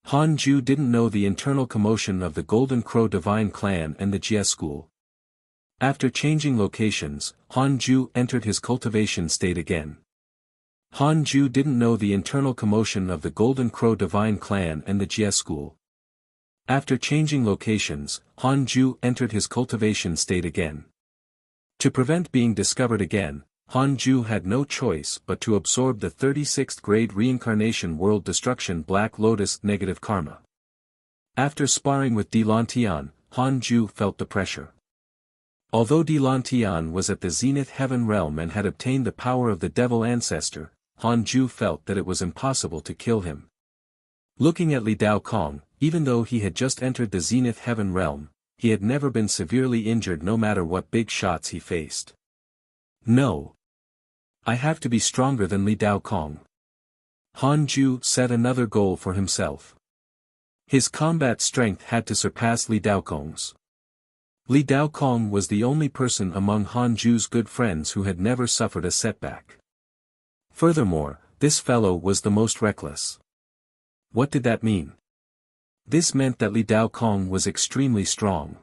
Han Ju didn't know the internal commotion of the Golden Crow Divine Clan and the Jie School. After changing locations, Han Ju entered his cultivation state again. Han Ju didn't know the internal commotion of the Golden Crow Divine Clan and the Jie School. After changing locations, Han Ju entered his cultivation state again. To prevent being discovered again, Han Ju had no choice but to absorb the 36th grade reincarnation world destruction Black Lotus negative karma. After sparring with Di Lantian, Han Ju felt the pressure. Although Di Lantian was at the Zenith Heaven realm and had obtained the power of the Devil Ancestor, Han Ju felt that it was impossible to kill him. Looking at Li Dao Kong, even though he had just entered the Zenith Heaven realm, he had never been severely injured no matter what big shots he faced. No. I have to be stronger than Li Dao Kong. Han Ju set another goal for himself. His combat strength had to surpass Li Dao Kong's. Li Dao Kong was the only person among Han Ju's good friends who had never suffered a setback. Furthermore, this fellow was the most reckless. What did that mean? This meant that Li Dao Kong was extremely strong.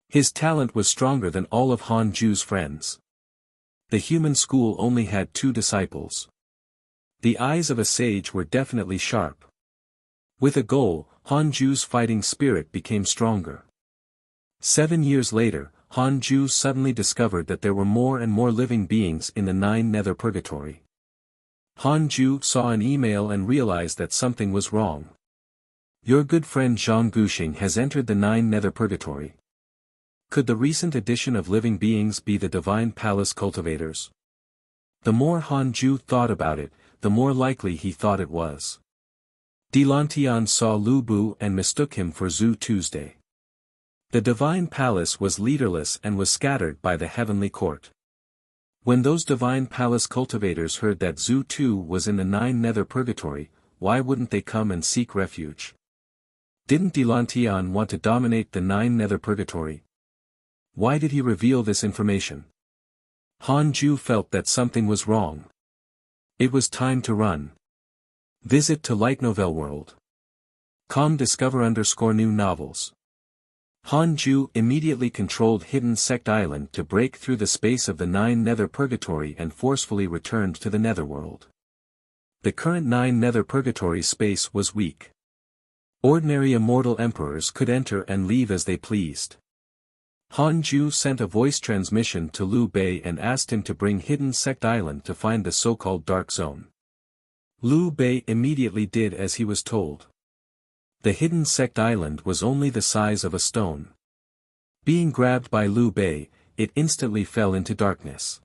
His talent was stronger than all of Han Ju's friends. The human school only had 2 disciples. The eyes of a sage were definitely sharp. With a goal, Han Ju's fighting spirit became stronger. 7 years later, Han Ju suddenly discovered that there were more and more living beings in the 9 nether purgatory. Han Ju saw an email and realized that something was wrong. Your good friend Zhang Guxing has entered the 9 nether purgatory. Could the recent addition of living beings be the Divine Palace cultivators? The more Han Ju thought about it, the more likely he thought it was. Di Lantian saw Lu Bu and mistook him for Zhu Tuesday. The Divine Palace was leaderless and was scattered by the heavenly court. When those Divine Palace cultivators heard that Zhu Tu was in the 9 nether purgatory, why wouldn't they come and seek refuge? Didn't Di Lantian want to dominate the 9 nether purgatory? Why did he reveal this information? Han Ju felt that something was wrong. It was time to run. Visit to Light Novel World. Com_new novels. Han Ju immediately controlled Hidden Sect Island to break through the space of the 9 nether purgatory and forcefully returned to the netherworld. The current 9 nether purgatory space was weak. Ordinary immortal emperors could enter and leave as they pleased. Han Ju sent a voice transmission to Liu Bei and asked him to bring Hidden Sect Island to find the so-called Dark Zone. Liu Bei immediately did as he was told. The Hidden Sect Island was only the size of a stone. Being grabbed by Liu Bei, it instantly fell into darkness.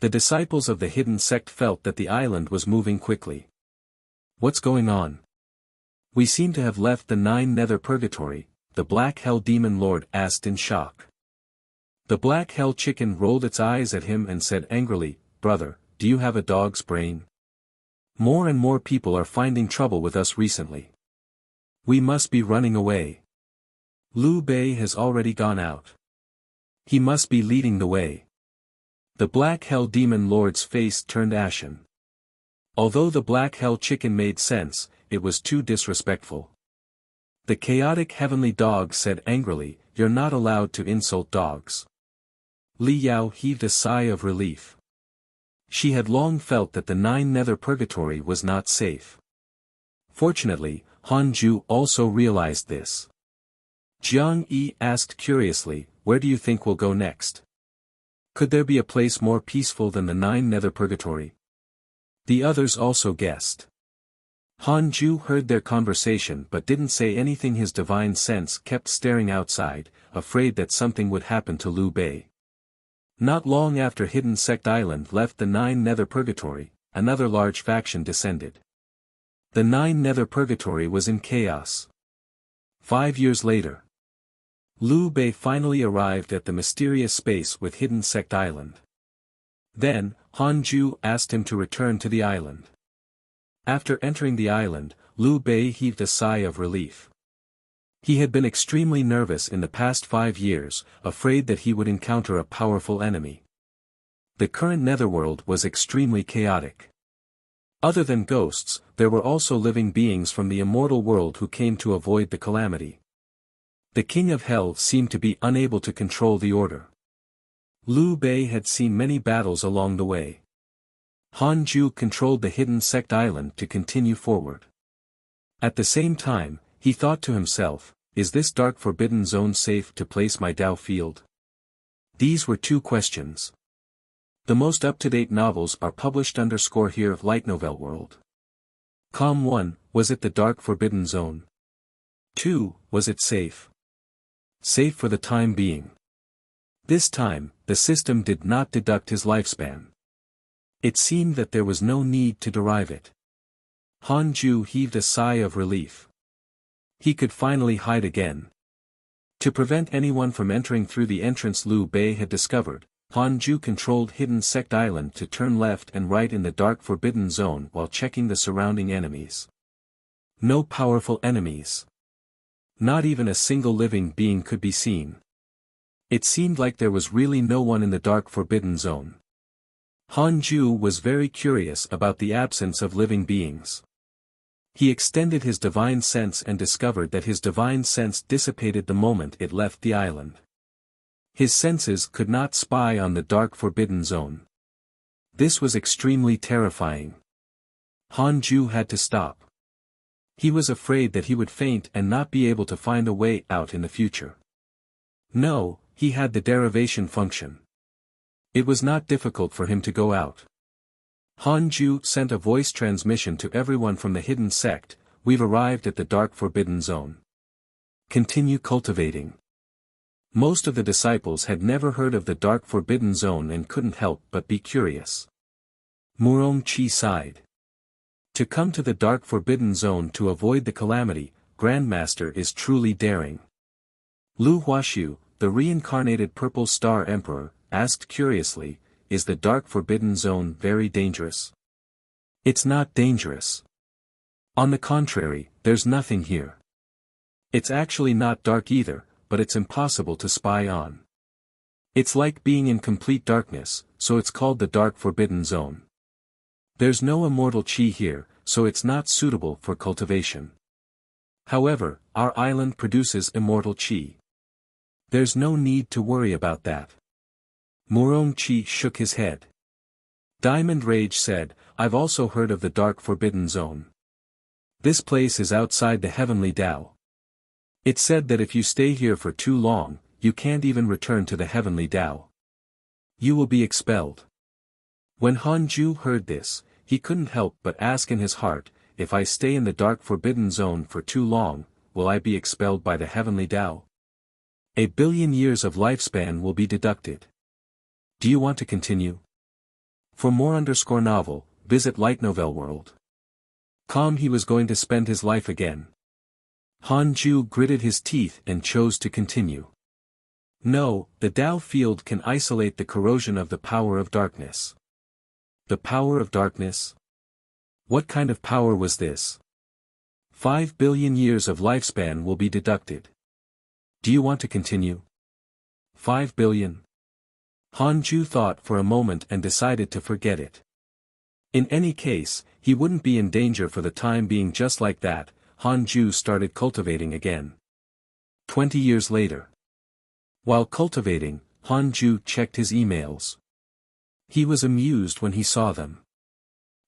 The disciples of the Hidden Sect felt that the island was moving quickly. What's going on? We seem to have left the 9 nether purgatory, the Black Hell Demon Lord asked in shock. The Black Hell Chicken rolled its eyes at him and said angrily, "Brother, do you have a dog's brain? More and more people are finding trouble with us recently. We must be running away. Liu Bei has already gone out. He must be leading the way." The Black Hell Demon Lord's face turned ashen. Although the Black Hell Chicken made sense, it was too disrespectful. The chaotic heavenly dog said angrily, "You're not allowed to insult dogs." Li Yao heaved a sigh of relief. She had long felt that the 9 nether purgatory was not safe. Fortunately, Han Ju also realized this. Jiang Yi asked curiously, "Where do you think we'll go next? Could there be a place more peaceful than the 9 nether purgatory?" The others also guessed. Han Ju heard their conversation but didn't say anything. His divine sense kept staring outside, afraid that something would happen to Liu Bei. Not long after Hidden Sect Island left the 9 nether purgatory, another large faction descended. The 9 nether purgatory was in chaos. 5 years later, Liu Bei finally arrived at the mysterious space with Hidden Sect Island. Then, Han Ju asked him to return to the island. After entering the island, Liu Bei heaved a sigh of relief. He had been extremely nervous in the past 5 years, afraid that he would encounter a powerful enemy. The current netherworld was extremely chaotic. Other than ghosts, there were also living beings from the immortal world who came to avoid the calamity. The king of hell seemed to be unable to control the order. Liu Bei had seen many battles along the way. Han Ju controlled the hidden sect island to continue forward. At the same time, he thought to himself, is this dark forbidden zone safe to place my Dao field? These were two questions. The most up-to-date novels are published _here of Light Novel World. 1. Was it the dark forbidden zone? 2. Was it safe? Safe for the time being. This time, the system did not deduct his lifespan. It seemed that there was no need to derive it. Han Ju heaved a sigh of relief. He could finally hide again. To prevent anyone from entering through the entrance Liu Bei had discovered, Han Ju controlled Hidden Sect Island to turn left and right in the dark forbidden zone while checking the surrounding enemies. No powerful enemies. Not even a single living being could be seen. It seemed like there was really no one in the dark forbidden zone. Han Ju was very curious about the absence of living beings. He extended his divine sense and discovered that his divine sense dissipated the moment it left the island. His senses could not spy on the dark forbidden zone. This was extremely terrifying. Han Ju had to stop. He was afraid that he would faint and not be able to find a way out in the future. No, he had the derivation function. It was not difficult for him to go out. Han Ju sent a voice transmission to everyone from the hidden sect, we've arrived at the dark forbidden zone. Continue cultivating. Most of the disciples had never heard of the dark forbidden zone and couldn't help but be curious. Murong Chi sighed. To come to the dark forbidden zone to avoid the calamity, Grandmaster is truly daring. Lu Huaxiu, the reincarnated Purple Star Emperor, asked curiously, is the dark forbidden zone very dangerous? It's not dangerous. On the contrary, there's nothing here. It's actually not dark either, but it's impossible to spy on. It's like being in complete darkness, so it's called the dark forbidden zone. There's no immortal qi here, so it's not suitable for cultivation. However, our island produces immortal qi. There's no need to worry about that. Murong Chi shook his head. Diamond Rage said, I've also heard of the dark forbidden zone. This place is outside the heavenly Tao. It's said that if you stay here for too long, you can't even return to the heavenly Tao. You will be expelled. When Han Ju heard this, he couldn't help but ask in his heart, if I stay in the dark forbidden zone for too long, will I be expelled by the heavenly Tao? 1 billion years of lifespan will be deducted. Do you want to continue? For more _novel, visit Light Novel World. He was going to spend his life again. Han Ju gritted his teeth and chose to continue. No, the Tao field can isolate the corrosion of the power of darkness. The power of darkness? What kind of power was this? 5 billion years of lifespan will be deducted. Do you want to continue? 5 billion? Han Ju thought for a moment and decided to forget it. In any case, he wouldn't be in danger for the time being. Just like that, Han Ju started cultivating again. 20 years later. While cultivating, Han Ju checked his emails. He was amused when he saw them.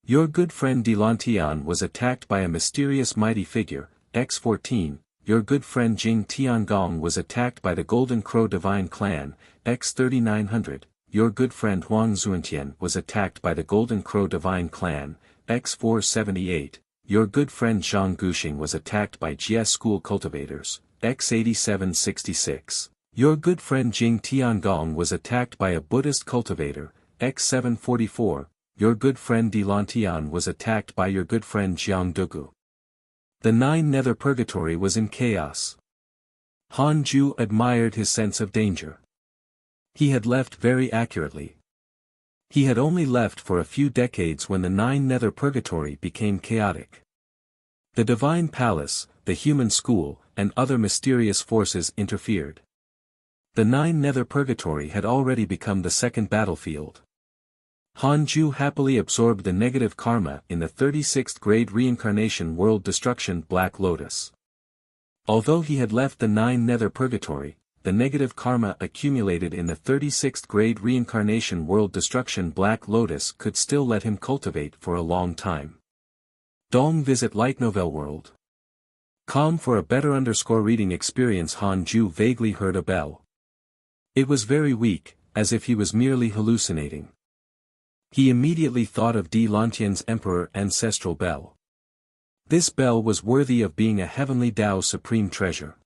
Your good friend Dilantian was attacked by a mysterious mighty figure, X14, your good friend Jing Tiangong was attacked by the Golden Crow Divine Clan, X3900, your good friend Huang Zuantian was attacked by the Golden Crow Divine Clan, X478, your good friend Zhang Guxing was attacked by GS School Cultivators, X8766, your good friend Jing Tiangong was attacked by a Buddhist cultivator, X744, your good friend Dilantian was attacked by your good friend Jiang Dugu. The 9 Nether Purgatory was in chaos. Han Ju admired his sense of danger. He had left very accurately. He had only left for a few decades when the 9 Nether Purgatory became chaotic. The Divine Palace, the Human School, and other mysterious forces interfered. The 9 Nether Purgatory had already become the second battlefield. Hanju happily absorbed the negative karma in the 36th grade reincarnation world destruction Black Lotus. Although he had left the 9 nether purgatory, the negative karma accumulated in the 36th grade reincarnation world destruction Black Lotus could still let him cultivate for a long time. Dong visit light novel world. Calm for a better reading experience. Hanju vaguely heard a bell. It was very weak, as if he was merely hallucinating. He immediately thought of Di Lantian's Emperor ancestral bell. This bell was worthy of being a heavenly Tao supreme treasure.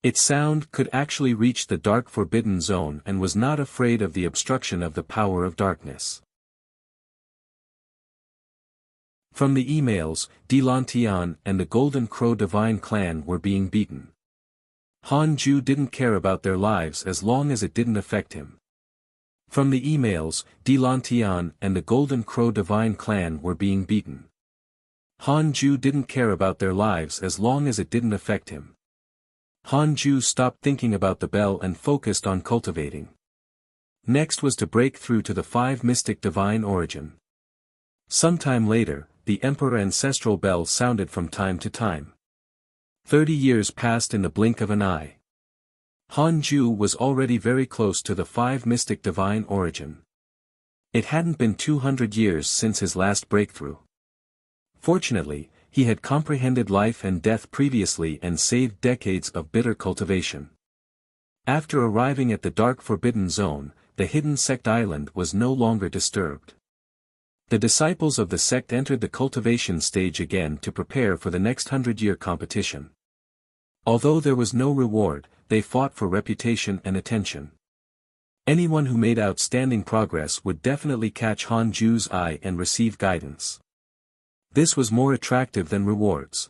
Its sound could actually reach the dark forbidden zone and was not afraid of the obstruction of the power of darkness. From the emails, Di Lantian and the Golden Crow Divine Clan were being beaten. Hanju didn't care about their lives as long as it didn't affect him. From the emails, Di Lantian and the Golden Crow Divine Clan were being beaten. Hanju didn't care about their lives as long as it didn't affect him. Hanju stopped thinking about the bell and focused on cultivating. Next was to break through to the 5 mystic divine origin. Sometime later, the Emperor ancestral bell sounded from time to time. 30 years passed in the blink of an eye. Hanju was already very close to the 5 mystic divine origin. It hadn't been 200 years since his last breakthrough. Fortunately, he had comprehended life and death previously and saved decades of bitter cultivation. After arriving at the dark forbidden zone, the hidden sect island was no longer disturbed. The disciples of the sect entered the cultivation stage again to prepare for the next 100-year competition. Although there was no reward, they fought for reputation and attention. Anyone who made outstanding progress would definitely catch Hanju's eye and receive guidance. This was more attractive than rewards.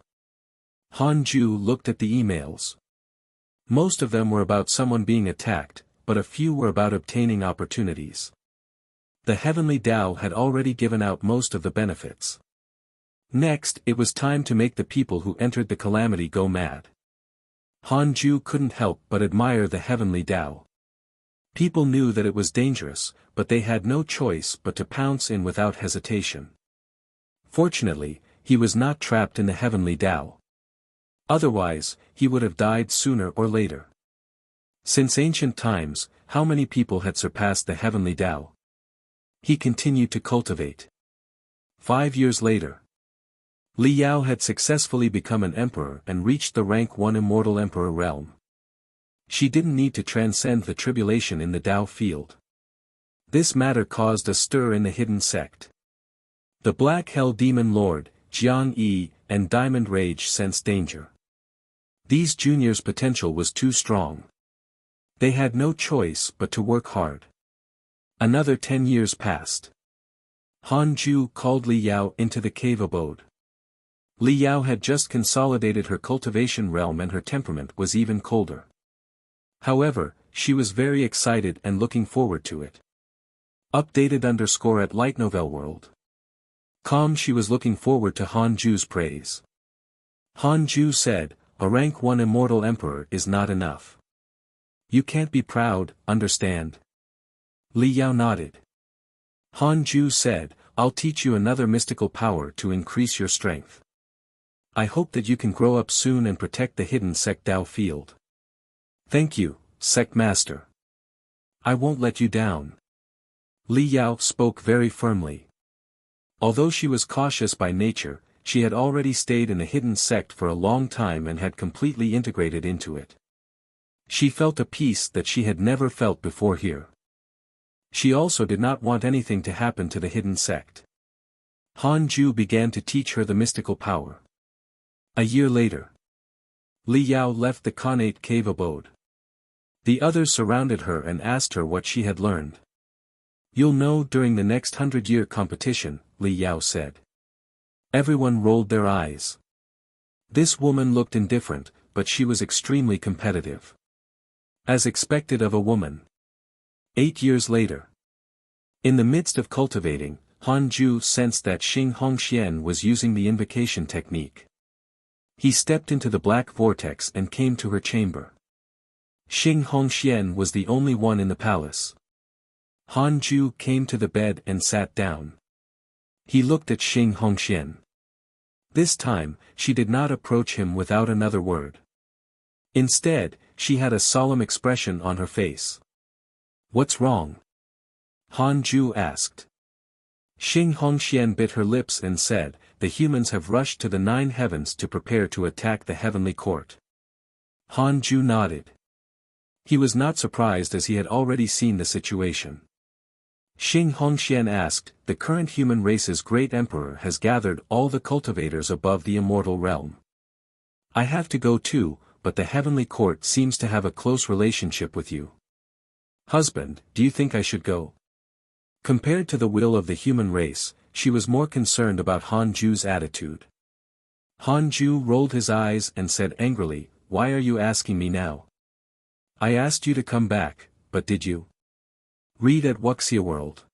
Hanju looked at the emails. Most of them were about someone being attacked, but a few were about obtaining opportunities. The heavenly Tao had already given out most of the benefits. Next, it was time to make the people who entered the calamity go mad. Hanju couldn't help but admire the heavenly Tao. People knew that it was dangerous, but they had no choice but to pounce in without hesitation. Fortunately, he was not trapped in the heavenly Tao. Otherwise, he would have died sooner or later. Since ancient times, how many people had surpassed the heavenly Tao? He continued to cultivate. 5 years later, Li Yao had successfully become an emperor and reached the rank 1 immortal emperor realm. She didn't need to transcend the tribulation in the Tao field. This matter caused a stir in the hidden sect. The Black Hell Demon Lord, Jiang Yi, and Diamond Rage sensed danger. These juniors' potential was too strong. They had no choice but to work hard. Another 10 years passed. Hanju called Li Yao into the cave abode. Li Yao had just consolidated her cultivation realm and her temperament was even colder. However, she was very excited and looking forward to it. Updated _ at Light Novel World. Calm, she was looking forward to Hanju's praise. Hanju said, "A rank 1 immortal emperor is not enough. You can't be proud, understand?" Li Yao nodded. Hanju said, "I'll teach you another mystical power to increase your strength. I hope that you can grow up soon and protect the hidden sect Tao field." "Thank you, sect master. I won't let you down." Li Yao spoke very firmly. Although she was cautious by nature, she had already stayed in the hidden sect for a long time and had completely integrated into it. She felt a peace that she had never felt before here. She also did not want anything to happen to the hidden sect. Hanju began to teach her the mystical power. A year later, Li Yao left the Khanate cave abode. The others surrounded her and asked her what she had learned. "You'll know during the next 100-year competition," Li Yao said. Everyone rolled their eyes. This woman looked indifferent, but she was extremely competitive. As expected of a woman. 8 years later. In the midst of cultivating, Hanju sensed that Xing Hongxian was using the invocation technique. He stepped into the black vortex and came to her chamber. Xing Hongxian was the only one in the palace. Han Ju came to the bed and sat down. He looked at Xing Hongxian. This time, she did not approach him without another word. Instead, she had a solemn expression on her face. "What's wrong?" Han Ju asked. Xing Hongxian bit her lips and said, "The humans have rushed to the 9 heavens to prepare to attack the heavenly court." Han Ju nodded. He was not surprised as he had already seen the situation. Xing Hongxian asked, "The current human race's great emperor has gathered all the cultivators above the immortal realm. I have to go too, but the heavenly court seems to have a close relationship with you. Husband, do you think I should go?" Compared to the will of the human race, she was more concerned about Han Ju's attitude. Han Ju rolled his eyes and said angrily, "Why are you asking me now? I asked you to come back, but did you? Read at Wuxia World."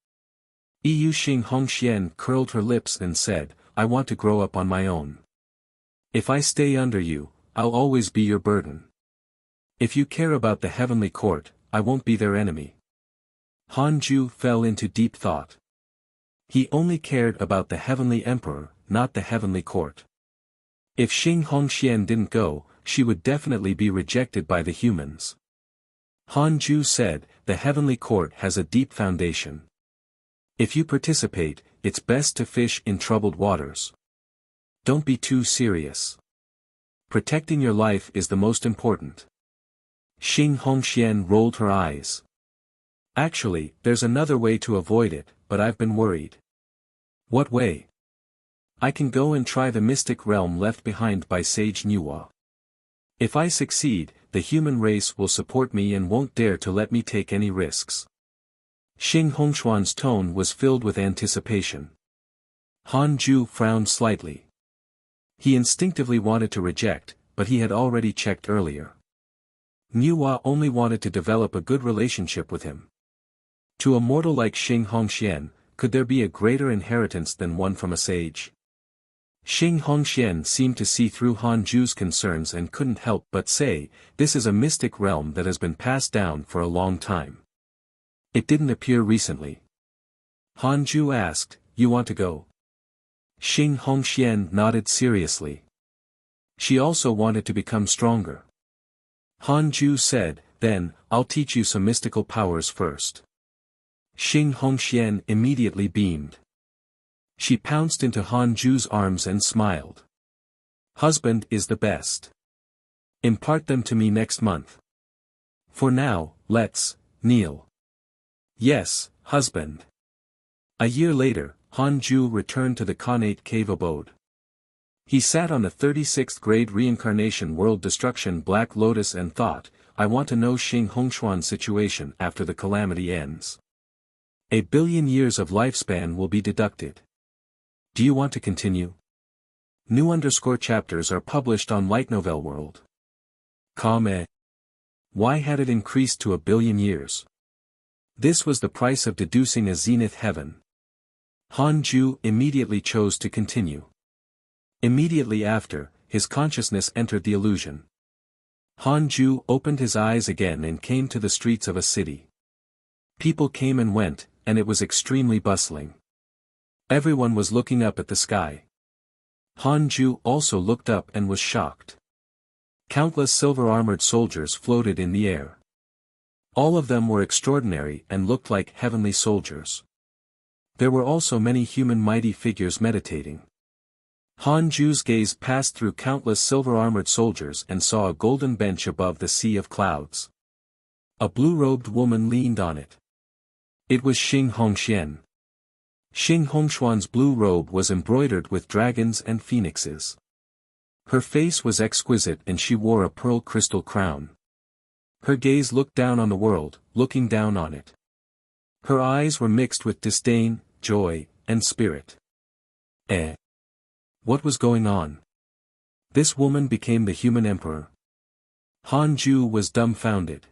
Xing Hongxian curled her lips and said, "I want to grow up on my own. If I stay under you, I'll always be your burden. If you care about the heavenly court, I won't be their enemy." Han Ju fell into deep thought. He only cared about the heavenly emperor, not the heavenly court. If Xing Hongxian didn't go, she would definitely be rejected by the humans. Han Ju said, "The heavenly court has a deep foundation. If you participate, it's best to fish in troubled waters. Don't be too serious. Protecting your life is the most important." Xing Hongxian rolled her eyes. "Actually, there's another way to avoid it, but I've been worried." "What way?" "I can go and try the mystic realm left behind by Sage Nuwa. If I succeed, the human race will support me and won't dare to let me take any risks." Xing Hongxuan's tone was filled with anticipation. Han Ju frowned slightly. He instinctively wanted to reject, but he had already checked earlier. Nuwa only wanted to develop a good relationship with him. To a mortal like Xing Hongxian, could there be a greater inheritance than one from a sage? Xing Hongxian seemed to see through Han Ju's concerns and couldn't help but say, "This is a mystic realm that has been passed down for a long time. It didn't appear recently." Han Ju asked, "You want to go?" Xing Hongxian nodded seriously. She also wanted to become stronger. Han Ju said, "Then, I'll teach you some mystical powers first." Xing Hongxian immediately beamed. She pounced into Han Ju's arms and smiled. "Husband is the best. Impart them to me next month. For now, let's kneel." "Yes, husband." A year later, Han Ju returned to the Khanate cave abode. He sat on the 36th grade reincarnation world destruction Black Lotus and thought, "I want to know Xing Hongxuan's situation after the calamity ends. 1,000,000,000 years of lifespan will be deducted. Do you want to continue?" New_chapters are published on Light Novel World. Why had it increased to 1,000,000,000 years? This was the price of deducing a zenith heaven. Han Ju immediately chose to continue. Immediately after, his consciousness entered the illusion. Han Ju opened his eyes again and came to the streets of a city. People came and went, and it was extremely bustling. Everyone was looking up at the sky. Han Ju also looked up and was shocked. Countless silver-armored soldiers floated in the air. All of them were extraordinary and looked like heavenly soldiers. There were also many human mighty figures meditating. Han Ju's gaze passed through countless silver-armored soldiers and saw a golden bench above the sea of clouds. A blue-robed woman leaned on it. It was Xing Hongxian. Xing Hongxuan's blue robe was embroidered with dragons and phoenixes. Her face was exquisite and she wore a pearl crystal crown. Her gaze looked down on the world, looking down on it. Her eyes were mixed with disdain, joy, and spirit. What was going on? This woman became the human emperor. Han Ju was dumbfounded.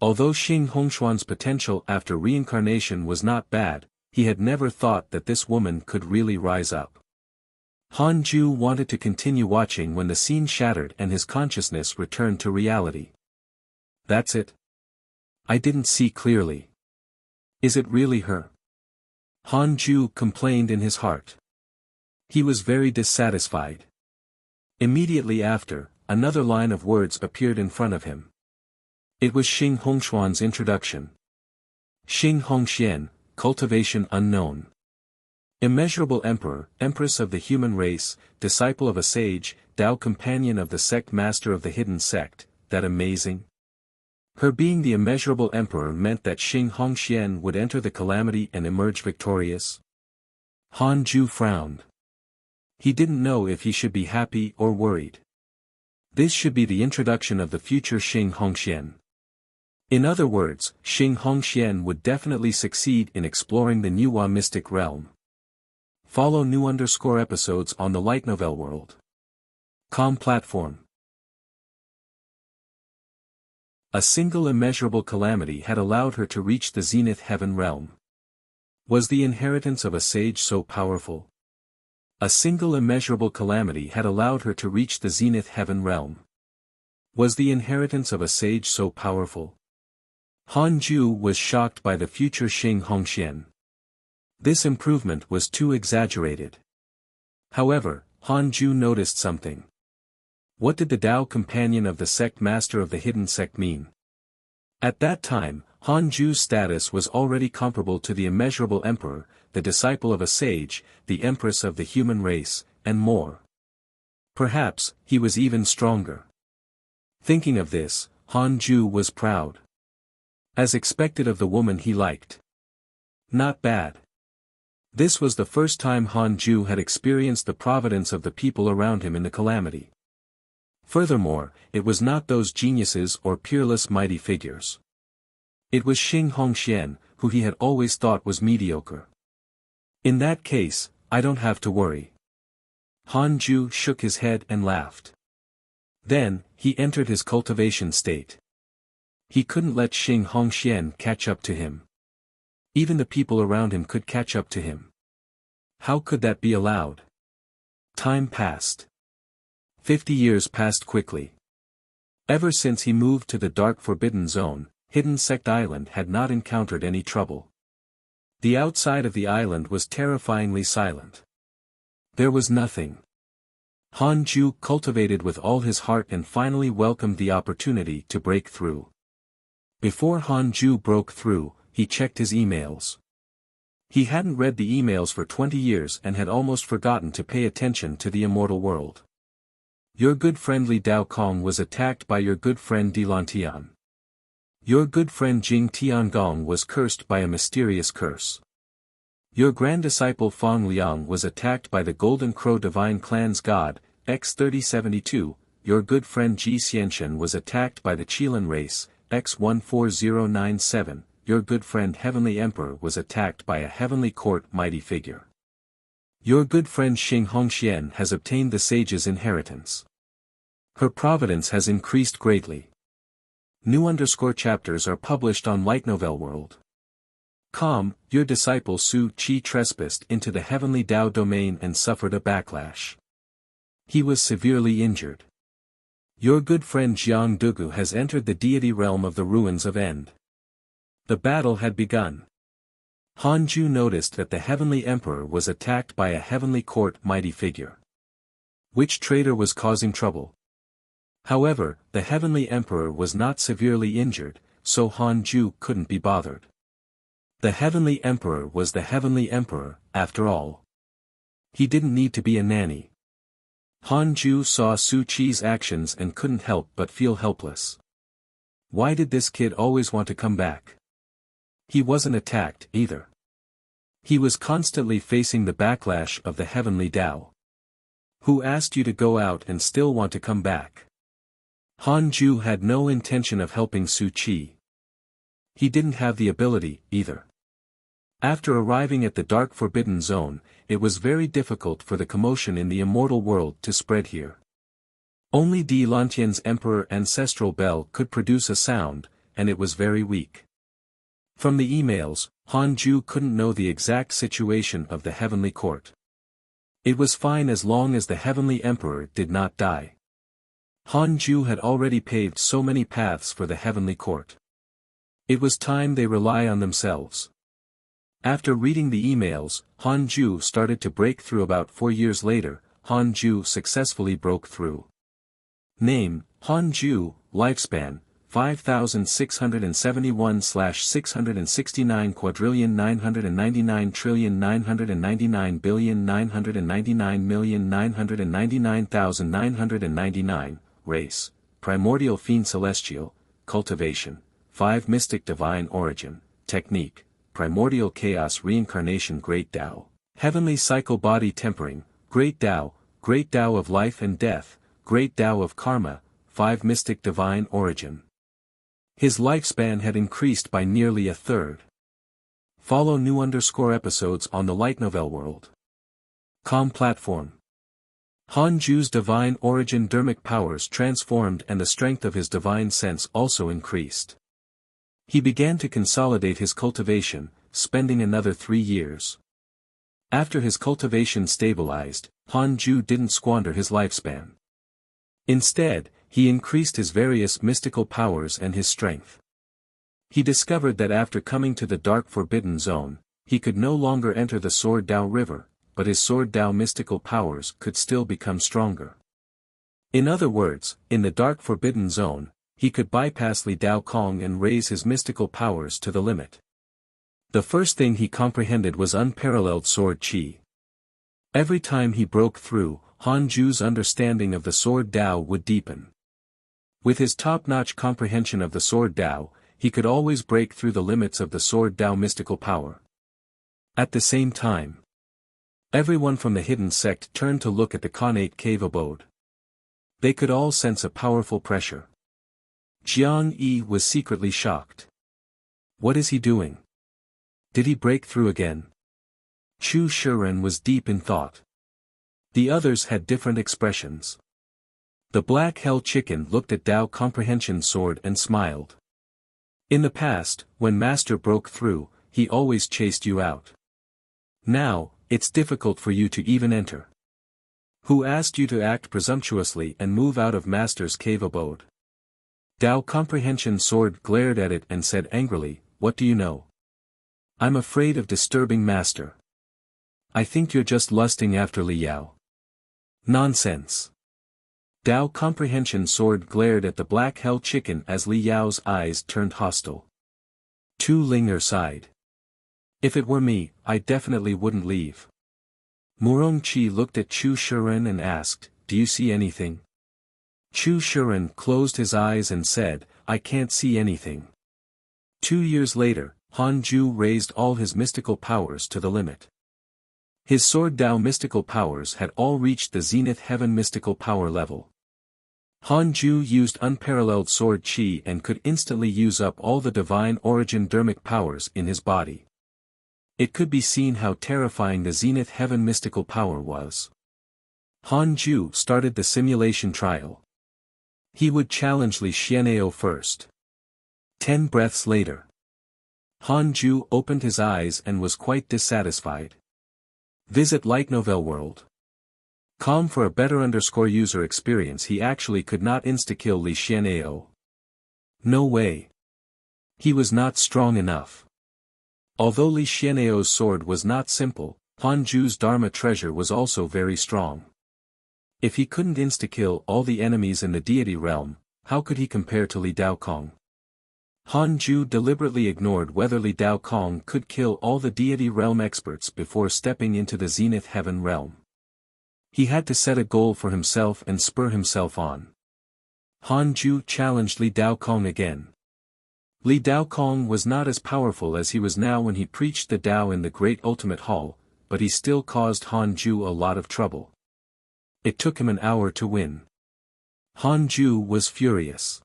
Although Xing Hongxuan's potential after reincarnation was not bad, he had never thought that this woman could really rise up. Han Ju wanted to continue watching when the scene shattered and his consciousness returned to reality. "That's it. I didn't see clearly. Is it really her? Han Ju complained in his heart. He was very dissatisfied. Immediately after, another line of words appeared in front of him. It was Xing Hongshuan's introduction. Xing Hongxian, cultivation unknown. Immeasurable emperor, empress of the human race, disciple of a sage, Tao companion of the sect master of the hidden sect, that amazing? Her being the immeasurable emperor meant that Xing Hongxian would enter the calamity and emerge victorious? Han Ju frowned. He didn't know if he should be happy or worried. This should be the introduction of the future Xing Hongxian. In other words, Xing Hongxian would definitely succeed in exploring the Nuwa mystic realm. Follow new episodes on the light novel world. Com platform. A single immeasurable calamity had allowed her to reach the zenith heaven realm. Was the inheritance of a sage so powerful? A single immeasurable calamity had allowed her to reach the zenith heaven realm. Was the inheritance of a sage so powerful? Han Ju was shocked by the future Xing Hongxian. This improvement was too exaggerated. However, Han Ju noticed something. What did the Tao companion of the sect master of the hidden sect mean? At that time, Han Ju's status was already comparable to the immeasurable emperor, the disciple of a sage, the empress of the human race, and more. Perhaps, he was even stronger. Thinking of this, Han Ju was proud. As expected of the woman he liked. Not bad. This was the first time Han Ju had experienced the providence of the people around him in the calamity. Furthermore, it was not those geniuses or peerless mighty figures. It was Xing Hongxian, who he had always thought was mediocre. In that case, I don't have to worry. Han Ju shook his head and laughed. Then, he entered his cultivation state. He couldn't let Xing Hongxian catch up to him. Even the people around him could catch up to him. How could that be allowed? Time passed. 50 years passed quickly. Ever since he moved to the dark forbidden zone, Hidden Sect Island had not encountered any trouble. The outside of the island was terrifyingly silent. There was nothing. Han Ju cultivated with all his heart and finally welcomed the opportunity to break through. Before Han Ju broke through, he checked his emails. He hadn't read the emails for 20 years and had almost forgotten to pay attention to the immortal world. Your good friend Li Dao Kong was attacked by your good friend Di Lantian. Your good friend Jing Tiangong was cursed by a mysterious curse. Your grand disciple Fang Liang was attacked by the Golden Crow Divine Clan's god, X3072, your good friend Ji Xianshan was attacked by the Qilan race, X14097, your good friend Heavenly Emperor was attacked by a Heavenly Court mighty figure. Your good friend Xing Hongxian has obtained the sage's inheritance. Her providence has increased greatly. New chapters are published on Light Novel World. Your disciple Su Qi trespassed into the heavenly Tao domain and suffered a backlash. He was severely injured. Your good friend Jiang Dugu has entered the deity realm of the ruins of End. The battle had begun. Han Ju noticed that the heavenly emperor was attacked by a heavenly court mighty figure. Which traitor was causing trouble? However, the heavenly emperor was not severely injured, so Han Ju couldn't be bothered. The heavenly emperor was the heavenly emperor, after all. He didn't need to be a nanny. Han Ju saw Su Qi's actions and couldn't help but feel helpless. Why did this kid always want to come back? He wasn't attacked, either. He was constantly facing the backlash of the heavenly Tao. Who asked you to go out and still want to come back? Han Ju had no intention of helping Su Qi. He didn't have the ability, either. After arriving at the dark forbidden zone, it was very difficult for the commotion in the immortal world to spread here. Only Di Lantian's emperor ancestral bell could produce a sound, and it was very weak. From the emails, Han Ju couldn't know the exact situation of the heavenly court. It was fine as long as the heavenly emperor did not die. Han Ju had already paved so many paths for the heavenly court. It was time they rely on themselves. After reading the emails, Han Ju started to break through. About 4 years later, Han Ju successfully broke through. Name, Han Ju, lifespan, 5,679,999,999,999,999,999,999, race, primordial fiend celestial, cultivation, 5 mystic divine origin, technique, primordial chaos reincarnation great Tao, heavenly cycle body tempering, great Tao of life and death, great Tao of karma, 5 mystic divine origin. His lifespan had increased by nearly a third. Follow new episodes on the Light Novel World. Com platform. Han Ju's divine origin dermic powers transformed and the strength of his divine sense also increased. He began to consolidate his cultivation, spending another 3 years. After his cultivation stabilized, Han Ju didn't squander his lifespan. Instead, he increased his various mystical powers and his strength. He discovered that after coming to the dark forbidden zone, he could no longer enter the Sword Dao River, but his Sword Dao mystical powers could still become stronger. In other words, in the dark forbidden zone, he could bypass Li Dao Kong and raise his mystical powers to the limit. The first thing he comprehended was unparalleled sword qi. Every time he broke through, Han Ju's understanding of the Sword Dao would deepen. With his top-notch comprehension of the Sword Dao, he could always break through the limits of the Sword Dao mystical power. At the same time, everyone from the hidden sect turned to look at the Khanate cave abode. They could all sense a powerful pressure. Jiang Yi was secretly shocked. What is he doing? Did he break through again? Chu Shiren was deep in thought. The others had different expressions. The Black Hell Chicken looked at Dao Comprehension Sword and smiled. In the past, when Master broke through, he always chased you out. Now, it's difficult for you to even enter. Who asked you to act presumptuously and move out of Master's cave abode? Dao Comprehension Sword glared at it and said angrily, what do you know? I'm afraid of disturbing Master. I think you're just lusting after Li Yao. Nonsense. Dao Comprehension Sword glared at the Black Hell Chicken as Li Yao's eyes turned hostile. Tu Linger sighed. If it were me, I definitely wouldn't leave. Murong Qi looked at Chu Shiren and asked, do you see anything? Chu Shiren closed his eyes and said, I can't see anything. 2 years later, Han Ju raised all his mystical powers to the limit. His Sword Dao mystical powers had all reached the Zenith Heaven mystical power level. Han Ju used unparalleled sword qi and could instantly use up all the divine origin dermic powers in his body. It could be seen how terrifying the Zenith Heaven mystical power was. Han Ju started the simulation trial. He would challenge Li Xian'eo first. 10 breaths later, Han Ju opened his eyes and was quite dissatisfied. Visit Light Novel World. Com for a better user experience. He actually could not insta-kill Li Xian'eo. No way. He was not strong enough. Although Li Xian'eo's sword was not simple, Han Ju's Dharma treasure was also very strong. If he couldn't insta-kill all the enemies in the deity realm, how could he compare to Li Dao Kong? Han Ju deliberately ignored whether Li Dao Kong could kill all the deity realm experts before stepping into the Zenith Heaven realm. He had to set a goal for himself and spur himself on. Han Ju challenged Li Dao Kong again. Li Dao Kong was not as powerful as he was now when he preached the Tao in the Great Ultimate Hall, but he still caused Han Ju a lot of trouble. It took him an hour to win. Han Ju was furious.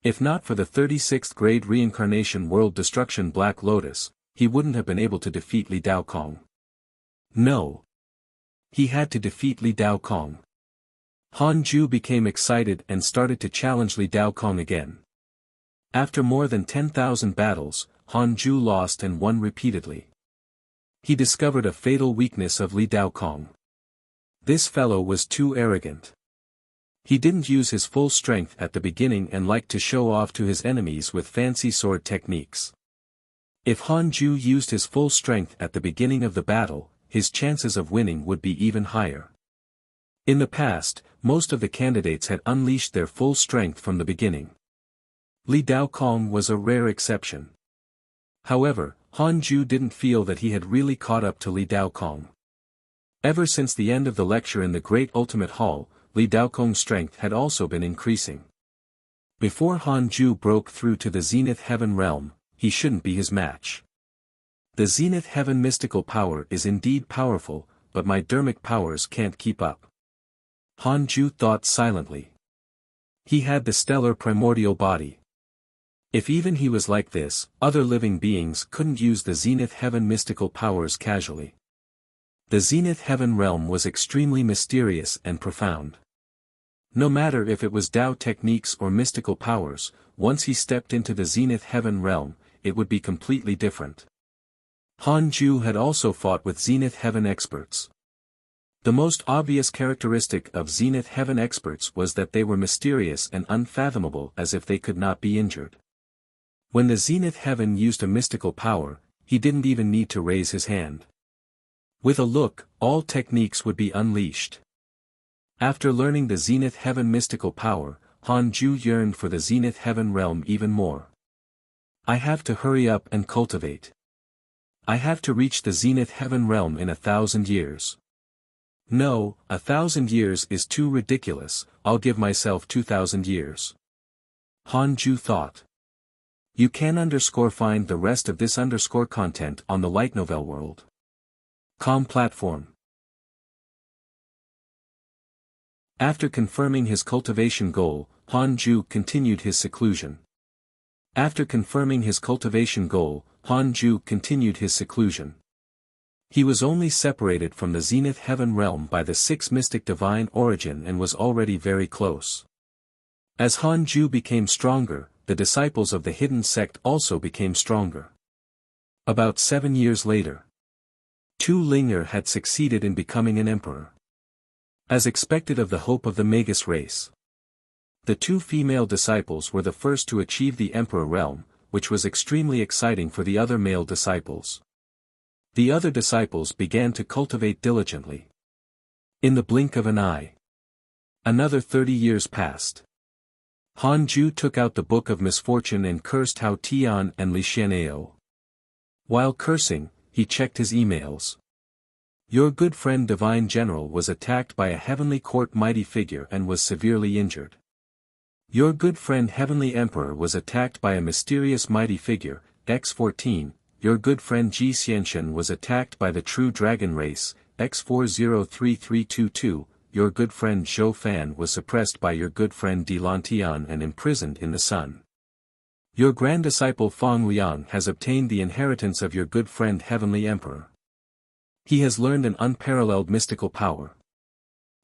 If not for the 36th grade reincarnation world destruction Black Lotus, he wouldn't have been able to defeat Li Dao Kong. No. He had to defeat Li Dao Kong. Han Ju became excited and started to challenge Li Dao Kong again. After more than 10,000 battles, Han Ju lost and won repeatedly. He discovered a fatal weakness of Li Dao Kong. This fellow was too arrogant. He didn't use his full strength at the beginning and liked to show off to his enemies with fancy sword techniques. If Han Ju used his full strength at the beginning of the battle, his chances of winning would be even higher. In the past, most of the candidates had unleashed their full strength from the beginning. Li Daokong was a rare exception. However, Han Ju didn't feel that he had really caught up to Li Daokong. Ever since the end of the lecture in the Great Ultimate Hall, Li Daokong's strength had also been increasing. Before Han Ju broke through to the Zenith Heaven realm, he shouldn't be his match. The Zenith Heaven mystical power is indeed powerful, but my dermic powers can't keep up. Han Ju thought silently. He had the stellar primordial body. If even he was like this, other living beings couldn't use the Zenith Heaven mystical powers casually. The Zenith Heaven realm was extremely mysterious and profound. No matter if it was Tao techniques or mystical powers, once he stepped into the Zenith Heaven realm, it would be completely different. Han Ju had also fought with Zenith Heaven experts. The most obvious characteristic of Zenith Heaven experts was that they were mysterious and unfathomable, as if they could not be injured. When the Zenith Heaven used a mystical power, he didn't even need to raise his hand. With a look, all techniques would be unleashed. After learning the Zenith Heaven mystical power, Han Ju yearned for the Zenith Heaven realm even more. I have to hurry up and cultivate. I have to reach the Zenith Heaven realm in 1,000 years. No, 1,000 years is too ridiculous, I'll give myself 2,000 years. Han Ju thought. You can find the rest of this content on the light novel world. Com platform. After confirming his cultivation goal, Han Ju continued his seclusion. He was only separated from the Zenith Heaven realm by the 6 mystic divine origin and was already very close. As Han Ju became stronger, the disciples of the hidden sect also became stronger. About 7 years later, Tu Ling'er had succeeded in becoming an emperor. As expected of the hope of the Magus race, the 2 female disciples were the first to achieve the emperor realm, which was extremely exciting for the other male disciples. The other disciples began to cultivate diligently. In the blink of an eye, another 30 years passed. Han Ju took out the Book of Misfortune and cursed Hao Tian and Li Xian'eo. While cursing, he checked his emails. Your good friend Divine General was attacked by a heavenly court mighty figure and was severely injured. Your good friend Heavenly Emperor was attacked by a mysterious mighty figure, X14, your good friend Ji Xianshan was attacked by the true dragon race, X403322, your good friend Zhou Fan was suppressed by your good friend Di Lantian and imprisoned in the sun. Your grand disciple Fang Liang has obtained the inheritance of your good friend Heavenly Emperor. He has learned an unparalleled mystical power.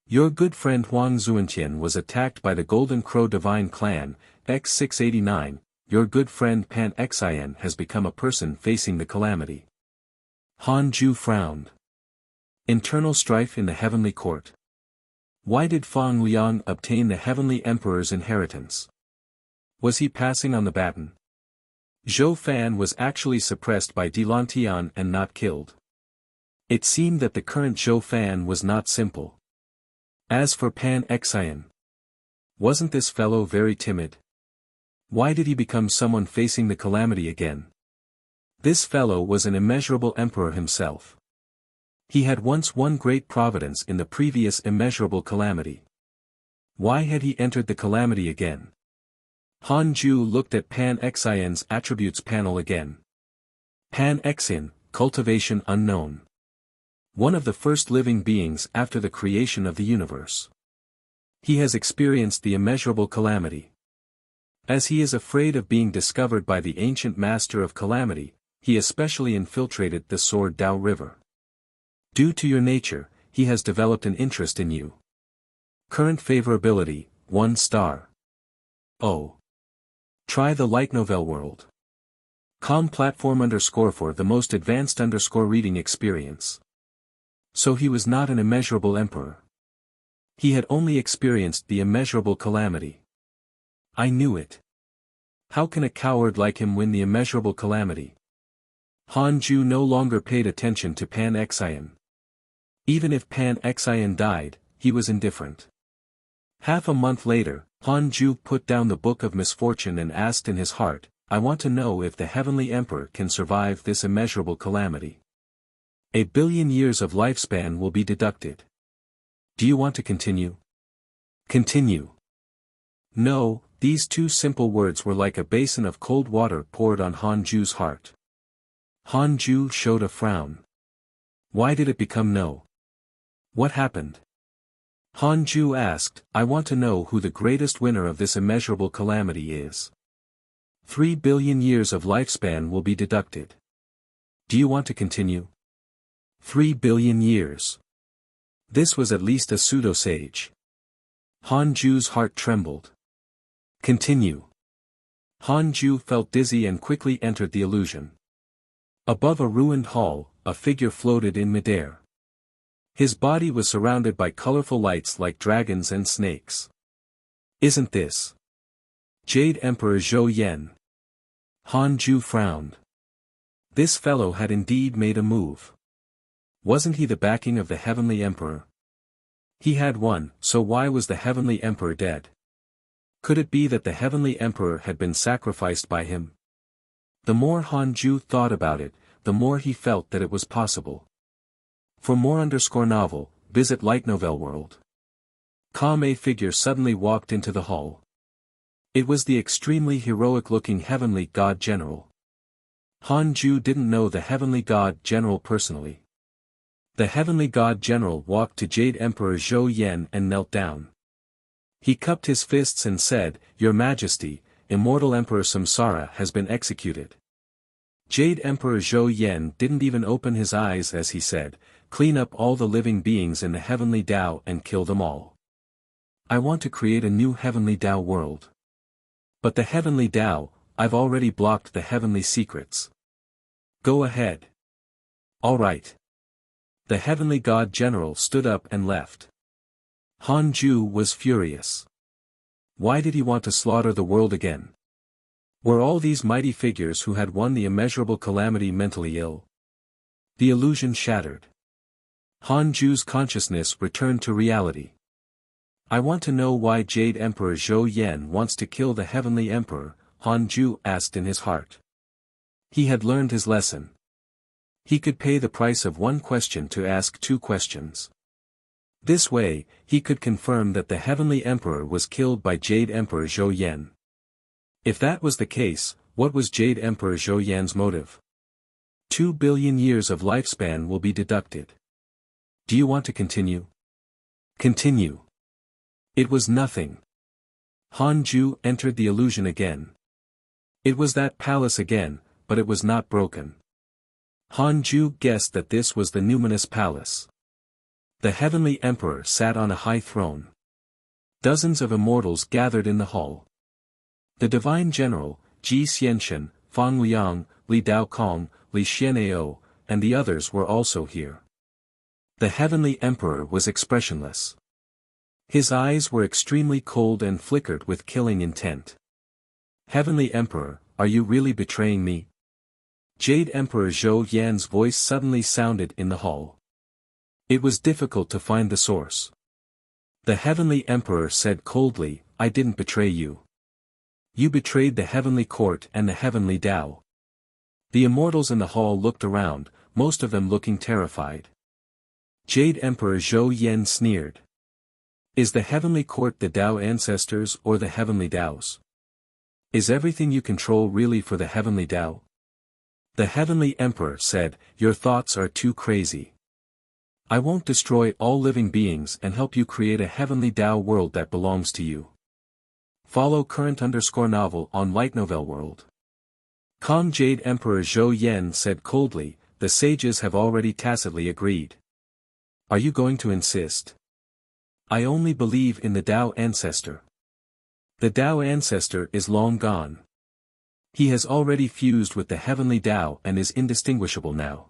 Your good friend Huang Zuantian was attacked by the Golden Crow Divine Clan, X689, your good friend Pan Xian has become a person facing the calamity. Han Ju frowned. Internal strife in the heavenly court. Why did Fang Liang obtain the Heavenly Emperor's inheritance? Was he passing on the baton? Zhou Fan was actually suppressed by Di Lantian and not killed. It seemed that the current Zhou Fan was not simple. As for Pan Xian, wasn't this fellow very timid? Why did he become someone facing the calamity again? This fellow was an immeasurable emperor himself. He had once won great providence in the previous immeasurable calamity. Why had he entered the calamity again? Han Ju looked at Pan Xian's attributes panel again. Pan Xian, cultivation unknown. One of the first living beings after the creation of the universe. He has experienced the immeasurable calamity. As he is afraid of being discovered by the ancient master of calamity, he especially infiltrated the Sword Dao River. Due to your nature, he has developed an interest in you. Current favorability, 1 star. Oh. Try the light novel world. Com platform _for the most advanced reading experience. So he was not an immeasurable emperor. He had only experienced the immeasurable calamity. I knew it. How can a coward like him win the immeasurable calamity? Han Ju no longer paid attention to Pan Xian. Even if Pan Xian died, he was indifferent. Half a month later, Han Ju put down the Book of Misfortune and asked in his heart, I want to know if the Heavenly Emperor can survive this immeasurable calamity. 1 billion years of lifespan will be deducted. Do you want to continue? Continue. No, these two simple words were like a basin of cold water poured on Han Ju's heart. Han Ju showed a frown. Why did it become no? What happened? Han Ju asked, I want to know who the greatest winner of this immeasurable calamity is. 3 billion years of lifespan will be deducted. Do you want to continue? 3 billion years. This was at least a pseudo-sage. Han Ju's heart trembled. Continue. Han Ju felt dizzy and quickly entered the illusion. Above a ruined hall, a figure floated in midair. His body was surrounded by colorful lights like dragons and snakes. Isn't this Jade Emperor Zhou Yan? Han Ju frowned. This fellow had indeed made a move. Wasn't he the backing of the Heavenly Emperor? He had won, so why was the Heavenly Emperor dead? Could it be that the Heavenly Emperor had been sacrificed by him? The more Han Ju thought about it, the more he felt that it was possible. For more _novel, visit Light Novel World. A figure suddenly walked into the hall. It was the extremely heroic-looking Heavenly God General. Han Ju didn't know the Heavenly God General personally. The Heavenly God General walked to Jade Emperor Zhou Yan and knelt down. He cupped his fists and said, Your Majesty, Immortal Emperor Samsara has been executed. Jade Emperor Zhou Yan didn't even open his eyes as he said, Clean up all the living beings in the Heavenly Tao and kill them all. I want to create a new Heavenly Tao world. But the Heavenly Tao, I've already blocked the Heavenly Secrets. Go ahead. All right. The Heavenly God General stood up and left. Han Ju was furious. Why did he want to slaughter the world again? Were all these mighty figures who had won the immeasurable calamity mentally ill? The illusion shattered. Han Ju's consciousness returned to reality. I want to know why Jade Emperor Zhou Yan wants to kill the Heavenly Emperor, Han Ju asked in his heart. He had learned his lesson. He could pay the price of one question to ask two questions. This way, he could confirm that the Heavenly Emperor was killed by Jade Emperor Zhou Yan. If that was the case, what was Jade Emperor Zhou Yan's motive? 2 billion years of lifespan will be deducted. Do you want to continue? Continue. It was nothing. Han Ju entered the illusion again. It was that palace again, but it was not broken. Han Ju guessed that this was the Numinous Palace. The Heavenly Emperor sat on a high throne. Dozens of immortals gathered in the hall. The Divine General, Ji Xianshan, Fang Liang, Li Daokong, Li Xianao, and the others were also here. The Heavenly Emperor was expressionless. His eyes were extremely cold and flickered with killing intent. Heavenly Emperor, are you really betraying me? Jade Emperor Zhou Yan's voice suddenly sounded in the hall. It was difficult to find the source. The Heavenly Emperor said coldly, I didn't betray you. You betrayed the Heavenly Court and the Heavenly Tao. The immortals in the hall looked around, most of them looking terrified. Jade Emperor Zhou Yan sneered. Is the Heavenly Court the Tao ancestors or the Heavenly Taos? Is everything you control really for the Heavenly Tao? The Heavenly Emperor said, Your thoughts are too crazy. I won't destroy all living beings and help you create a Heavenly Tao world that belongs to you. Follow current_novel on Light Novel World. Jade Emperor Zhou Yan said coldly, the sages have already tacitly agreed. Are you going to insist? I only believe in the Tao ancestor. The Tao ancestor is long gone. He has already fused with the Heavenly Tao and is indistinguishable now.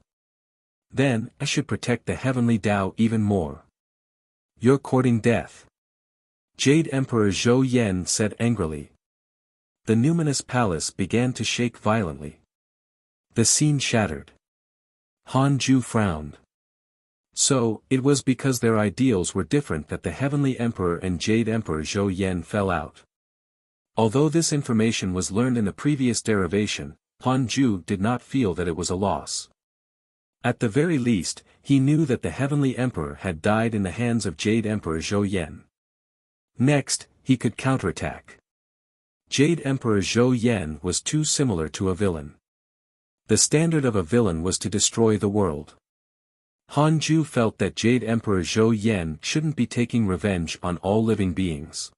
Then, I should protect the Heavenly Tao even more. You're courting death. Jade Emperor Zhou Yan said angrily. The Numinous Palace began to shake violently. The scene shattered. Han Ju frowned. So, it was because their ideals were different that the Heavenly Emperor and Jade Emperor Zhou Yan fell out. Although this information was learned in the previous derivation, Han Ju did not feel that it was a loss. At the very least, he knew that the Heavenly Emperor had died in the hands of Jade Emperor Zhou Yan. Next, he could counterattack. Jade Emperor Zhou Yan was too similar to a villain. The standard of a villain was to destroy the world. Han Ju felt that Jade Emperor Zhou Yan shouldn't be taking revenge on all living beings.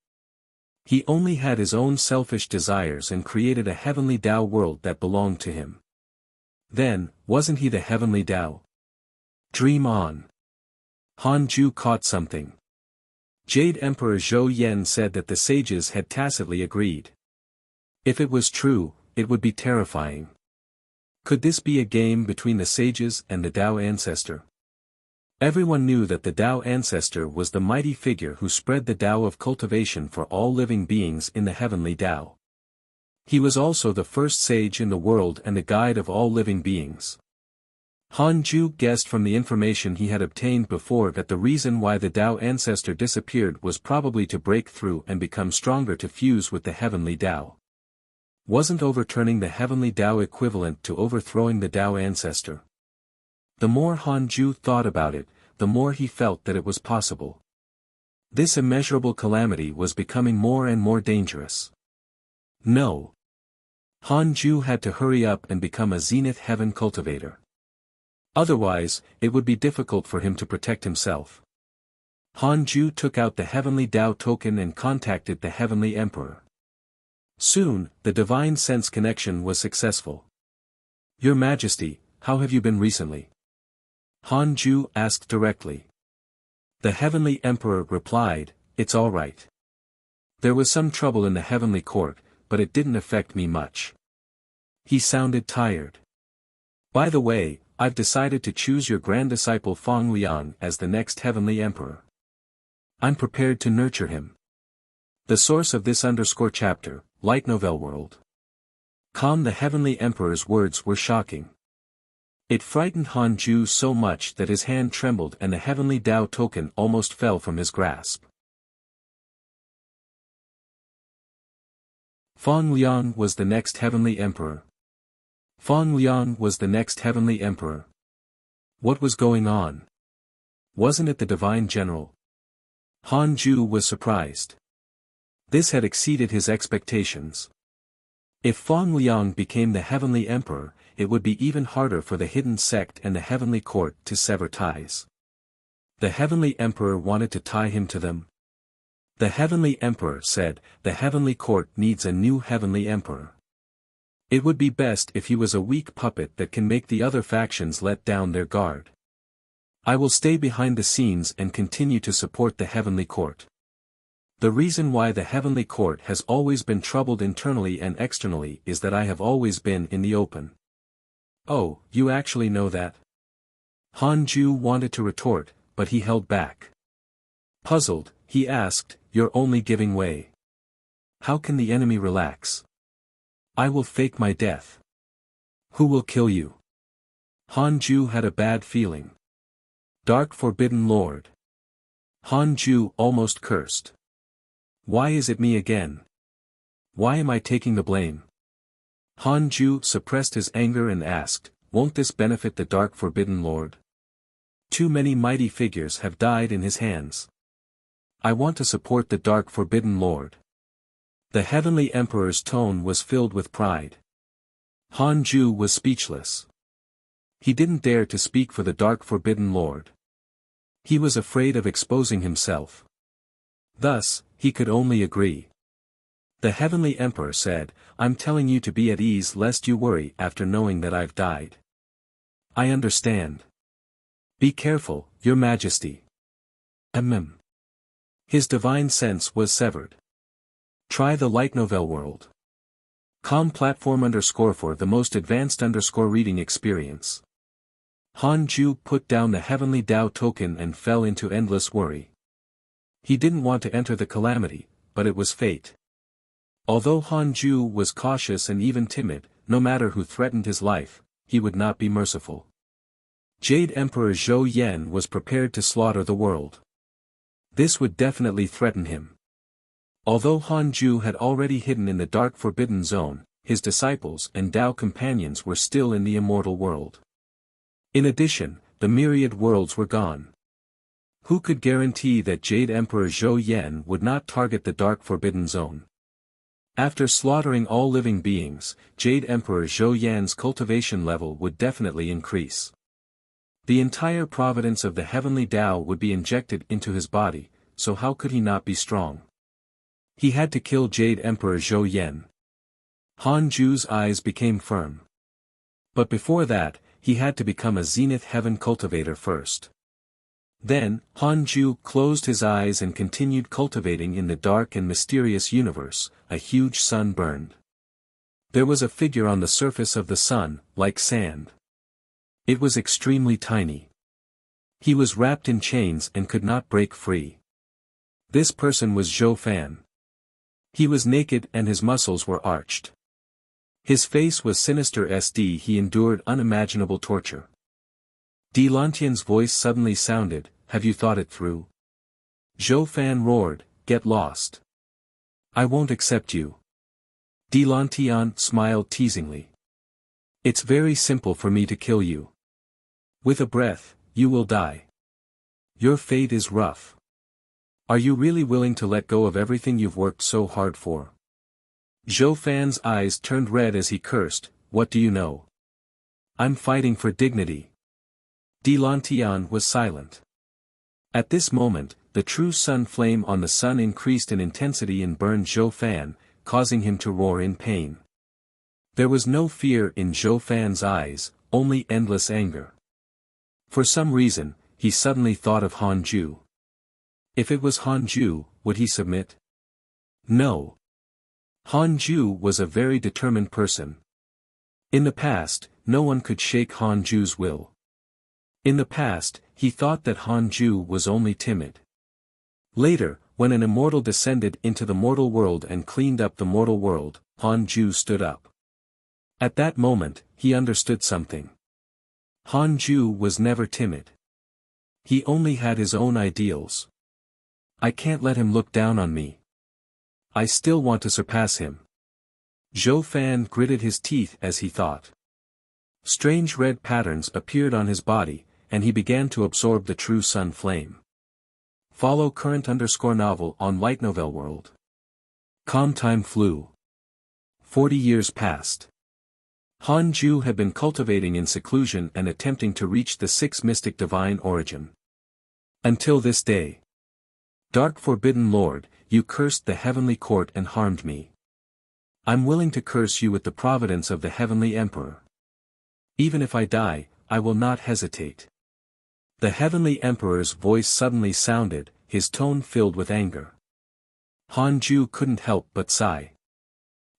He only had his own selfish desires and created a heavenly Tao world that belonged to him. Then, wasn't he the heavenly Tao? Dream on. Han Ju caught something. Jade Emperor Zhou Yan said that the sages had tacitly agreed. If it was true, it would be terrifying. Could this be a game between the sages and the Tao ancestor? Everyone knew that the Tao ancestor was the mighty figure who spread the Tao of cultivation for all living beings in the heavenly Tao. He was also the first sage in the world and the guide of all living beings. Han Ju guessed from the information he had obtained before that the reason why the Tao ancestor disappeared was probably to break through and become stronger to fuse with the heavenly Tao. Wasn't overturning the heavenly Tao equivalent to overthrowing the Tao ancestor? The more Han Ju thought about it, the more he felt that it was possible. This immeasurable calamity was becoming more and more dangerous. No. Han Ju had to hurry up and become a Zenith Heaven cultivator. Otherwise, it would be difficult for him to protect himself. Han Ju took out the Heavenly Tao token and contacted the Heavenly Emperor. Soon, the Divine Sense connection was successful. Your Majesty, how have you been recently? Han Ju asked directly. The Heavenly Emperor replied, "It's all right. There was some trouble in the Heavenly Court, but it didn't affect me much." He sounded tired. By the way, I've decided to choose your grand disciple Feng Liang as the next Heavenly Emperor. I'm prepared to nurture him. The source of this _chapter, Light Novel World. The Heavenly Emperor's words were shocking. It frightened Han Ju so much that his hand trembled and the Heavenly Tao token almost fell from his grasp. Feng Liang was the next Heavenly Emperor. Feng Liang was the next Heavenly Emperor. What was going on? Wasn't it the Divine General? Han Ju was surprised. This had exceeded his expectations. If Feng Liang became the Heavenly Emperor, it would be even harder for the hidden sect and the Heavenly Court to sever ties. The Heavenly Emperor wanted to tie him to them. The Heavenly Emperor said, the Heavenly Court needs a new Heavenly Emperor. It would be best if he was a weak puppet that can make the other factions let down their guard. I will stay behind the scenes and continue to support the Heavenly Court. The reason why the Heavenly Court has always been troubled internally and externally is that I have always been in the open. Oh, you actually know that? Han Ju wanted to retort, but he held back. Puzzled, he asked, "You're only giving way. How can the enemy relax? I will fake my death. Who will kill you?" Han Ju had a bad feeling. Dark Forbidden Lord. Han Ju almost cursed. Why is it me again? Why am I taking the blame? Han Ju suppressed his anger and asked, "Won't this benefit the Dark Forbidden Lord? Too many mighty figures have died in his hands. I want to support the Dark Forbidden Lord." The Heavenly Emperor's tone was filled with pride. Han Ju was speechless. He didn't dare to speak for the Dark Forbidden Lord. He was afraid of exposing himself. Thus, he could only agree. The Heavenly Emperor said, "I'm telling you to be at ease lest you worry after knowing that I've died." I understand. Be careful, Your Majesty. His divine sense was severed. Try the Light Novel World. Platform _for the most advanced reading experience. Han Ju put down the Heavenly Tao token and fell into endless worry. He didn't want to enter the calamity, but it was fate. Although Han Ju was cautious and even timid, no matter who threatened his life, he would not be merciful. Jade Emperor Zhou Yan was prepared to slaughter the world. This would definitely threaten him. Although Han Ju had already hidden in the dark forbidden zone, his disciples and Dao companions were still in the immortal world. In addition, the myriad worlds were gone. Who could guarantee that Jade Emperor Zhou Yan would not target the dark forbidden zone? After slaughtering all living beings, Jade Emperor Zhou Yan's cultivation level would definitely increase. The entire providence of the heavenly Dao would be injected into his body, so how could he not be strong? He had to kill Jade Emperor Zhou Yan. Han Ju's eyes became firm. But before that, he had to become a Zenith Heaven cultivator first. Then, Han Ju closed his eyes and continued cultivating in the dark and mysterious universe. A huge sun burned. There was a figure on the surface of the sun, like sand. It was extremely tiny. He was wrapped in chains and could not break free. This person was Zhou Fan. He was naked and his muscles were arched. His face was sinister. He endured unimaginable torture. Di Lantian's voice suddenly sounded, "Have you thought it through?" Zhou Fan roared, "Get lost. I won't accept you." Di Lantian smiled teasingly. "It's very simple for me to kill you. With a breath, you will die. Your fate is rough. Are you really willing to let go of everything you've worked so hard for?" Zhou Fan's eyes turned red as he cursed, "What do you know? I'm fighting for dignity." Di Lantian was silent. At this moment, the true sun flame on the sun increased in intensity and burned Zhou Fan, causing him to roar in pain. There was no fear in Zhou Fan's eyes, only endless anger. For some reason, he suddenly thought of Han Ju. If it was Han Ju, would he submit? No. Han Ju was a very determined person. In the past, no one could shake Han Ju's will. In the past, he thought that Han Ju was only timid. Later, when an immortal descended into the mortal world and cleaned up the mortal world, Han Ju stood up. At that moment, he understood something. Han Ju was never timid. He only had his own ideals. I can't let him look down on me. I still want to surpass him. Zhou Fan gritted his teeth as he thought. Strange red patterns appeared on his body, and he began to absorb the true sun flame. Follow current_novel on Light Novel World. Calm time flew. 40 years passed. Han Ju had been cultivating in seclusion and attempting to reach the sixth mystic divine origin. Until this day. Dark Forbidden Lord, you cursed the heavenly court and harmed me. I'm willing to curse you with the providence of the heavenly emperor. Even if I die, I will not hesitate. The heavenly emperor's voice suddenly sounded, his tone filled with anger. Han Ju couldn't help but sigh.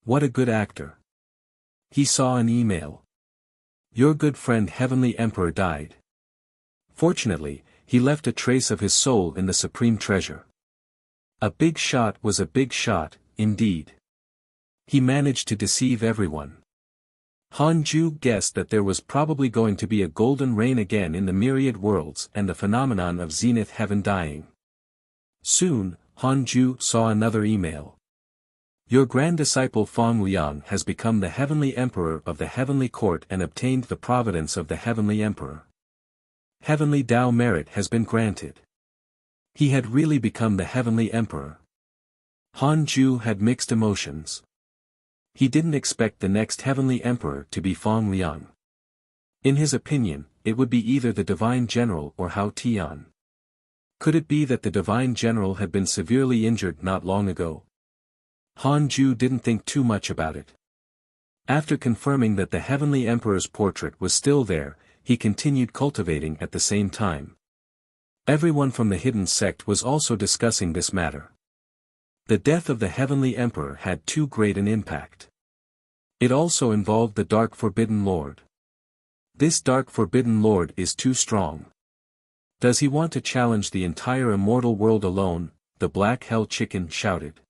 What a good actor. He saw an email. Your good friend Heavenly Emperor died. Fortunately, he left a trace of his soul in the supreme treasure. A big shot was a big shot, indeed. He managed to deceive everyone. Han Ju guessed that there was probably going to be a golden rain again in the myriad worlds and the phenomenon of Zenith Heaven dying. Soon, Han Ju saw another email. Your grand disciple Fang Liang has become the heavenly emperor of the heavenly court and obtained the providence of the heavenly emperor. Heavenly Dao merit has been granted. He had really become the heavenly emperor. Han Ju had mixed emotions. He didn't expect the next heavenly emperor to be Fang Liang. In his opinion, it would be either the divine general or Hao Tian. Could it be that the divine general had been severely injured not long ago? Han Ju didn't think too much about it. After confirming that the heavenly emperor's portrait was still there, he continued cultivating at the same time. Everyone from the hidden sect was also discussing this matter. The death of the heavenly emperor had too great an impact. It also involved the Dark Forbidden Lord. This Dark Forbidden Lord is too strong. Does he want to challenge the entire immortal world alone? The Black Hell Chicken shouted.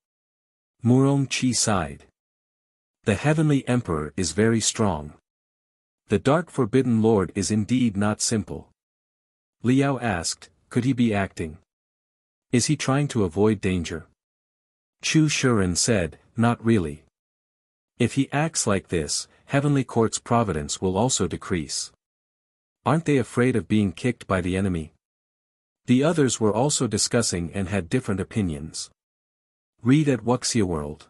Murong Chi sighed. The heavenly emperor is very strong. The Dark Forbidden Lord is indeed not simple. Liao asked, could he be acting? Is he trying to avoid danger? Chu Shuren said, not really. If he acts like this, Heavenly Court's providence will also decrease. Aren't they afraid of being kicked by the enemy? The others were also discussing and had different opinions. Read at Wuxia World.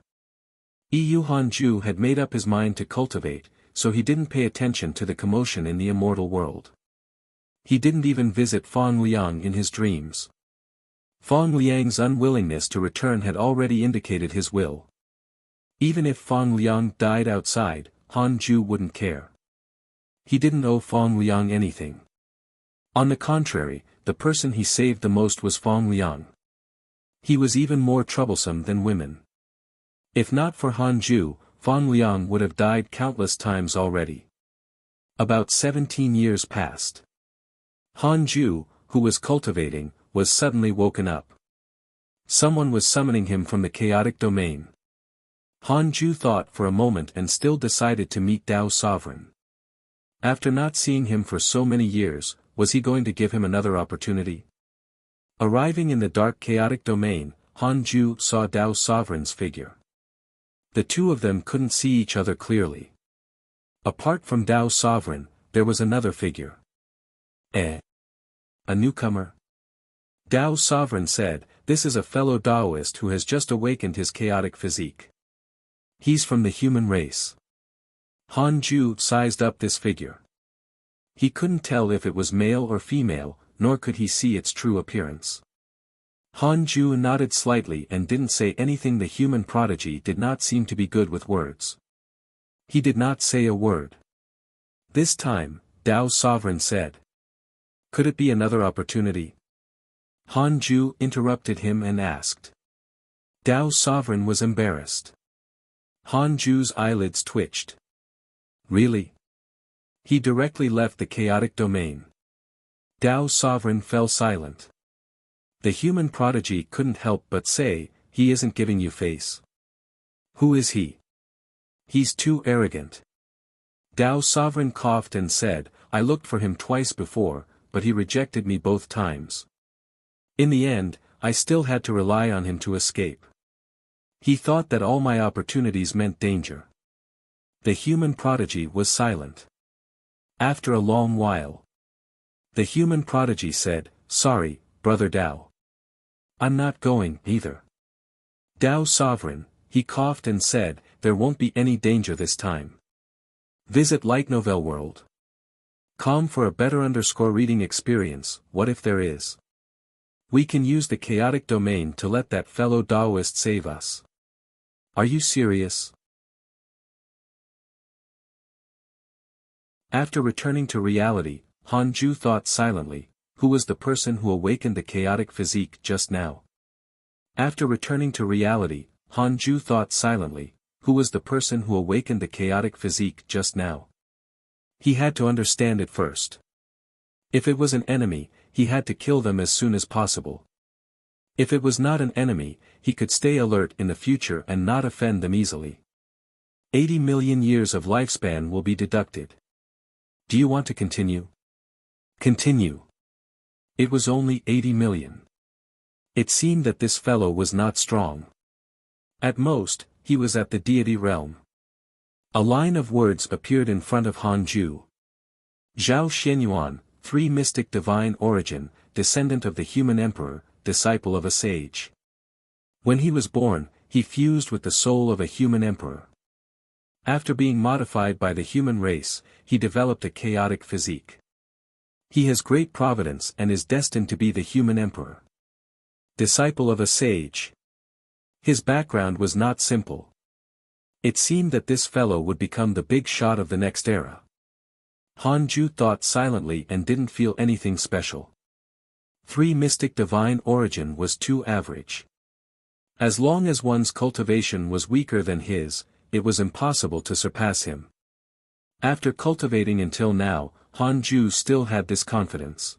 Hanju had made up his mind to cultivate, so he didn't pay attention to the commotion in the immortal world. He didn't even visit Fang Liang in his dreams. Fang Liang's unwillingness to return had already indicated his will. Even if Fang Liang died outside, Hanju wouldn't care. He didn't owe Fang Liang anything. On the contrary, the person he saved the most was Fang Liang. He was even more troublesome than women. If not for Hanju, Fang Liang would have died countless times already. About 17 years passed. Hanju, who was cultivating, was suddenly woken up. Someone was summoning him from the chaotic domain. Hanju thought for a moment and still decided to meet Dao's sovereign. After not seeing him for so many years, was he going to give him another opportunity? Arriving in the dark chaotic domain, Hanju saw Dao's sovereign's figure. The two of them couldn't see each other clearly. Apart from Dao's sovereign, there was another figure. A newcomer? Dao's sovereign said, this is a fellow Daoist who has just awakened his chaotic physique. He's from the human race. Hanju sized up this figure. He couldn't tell if it was male or female, nor could he see its true appearance. Hanju nodded slightly and didn't say anything. The human prodigy did not seem to be good with words. He did not say a word. This time, Dao's sovereign said. Could it be another opportunity? Hanju interrupted him and asked. Dao's sovereign was embarrassed. Hanju's eyelids twitched. Really? He directly left the chaotic domain. Dao's sovereign fell silent. The human prodigy couldn't help but say, he isn't giving you face. Who is he? He's too arrogant. Dao's sovereign coughed and said, I looked for him twice before, but he rejected me both times. In the end, I still had to rely on him to escape. He thought that all my opportunities meant danger. The human prodigy was silent. After a long while, the human prodigy said, sorry, Brother Dao. I'm not going, either. Dao's sovereign, he coughed and said, there won't be any danger this time. Visit Light Novel World. Com for a better reading experience. What if there is? We can use the chaotic domain to let that fellow Daoist save us. Are you serious? After returning to reality, Hanju thought silently, who was the person who awakened the chaotic physique just now? After returning to reality, Hanju thought silently, who was the person who awakened the chaotic physique just now? He had to understand it first. If it was an enemy, he had to kill them as soon as possible. If it was not an enemy, he could stay alert in the future and not offend them easily. 80 million years of lifespan will be deducted. Do you want to continue? Continue. It was only 80 million. It seemed that this fellow was not strong. At most, he was at the deity realm. A line of words appeared in front of Hanju. Zhao Xianyuan, 3 mystic divine origin, descendant of the human emperor, disciple of a sage. When he was born, he fused with the soul of a human emperor. After being modified by the human race, he developed a chaotic physique. He has great providence and is destined to be the human emperor. Disciple of a sage. His background was not simple. It seemed that this fellow would become the big shot of the next era. Hanju thought silently and didn't feel anything special. 3 mystic divine origin was too average. As long as one's cultivation was weaker than his, it was impossible to surpass him. After cultivating until now, Hanju still had this confidence.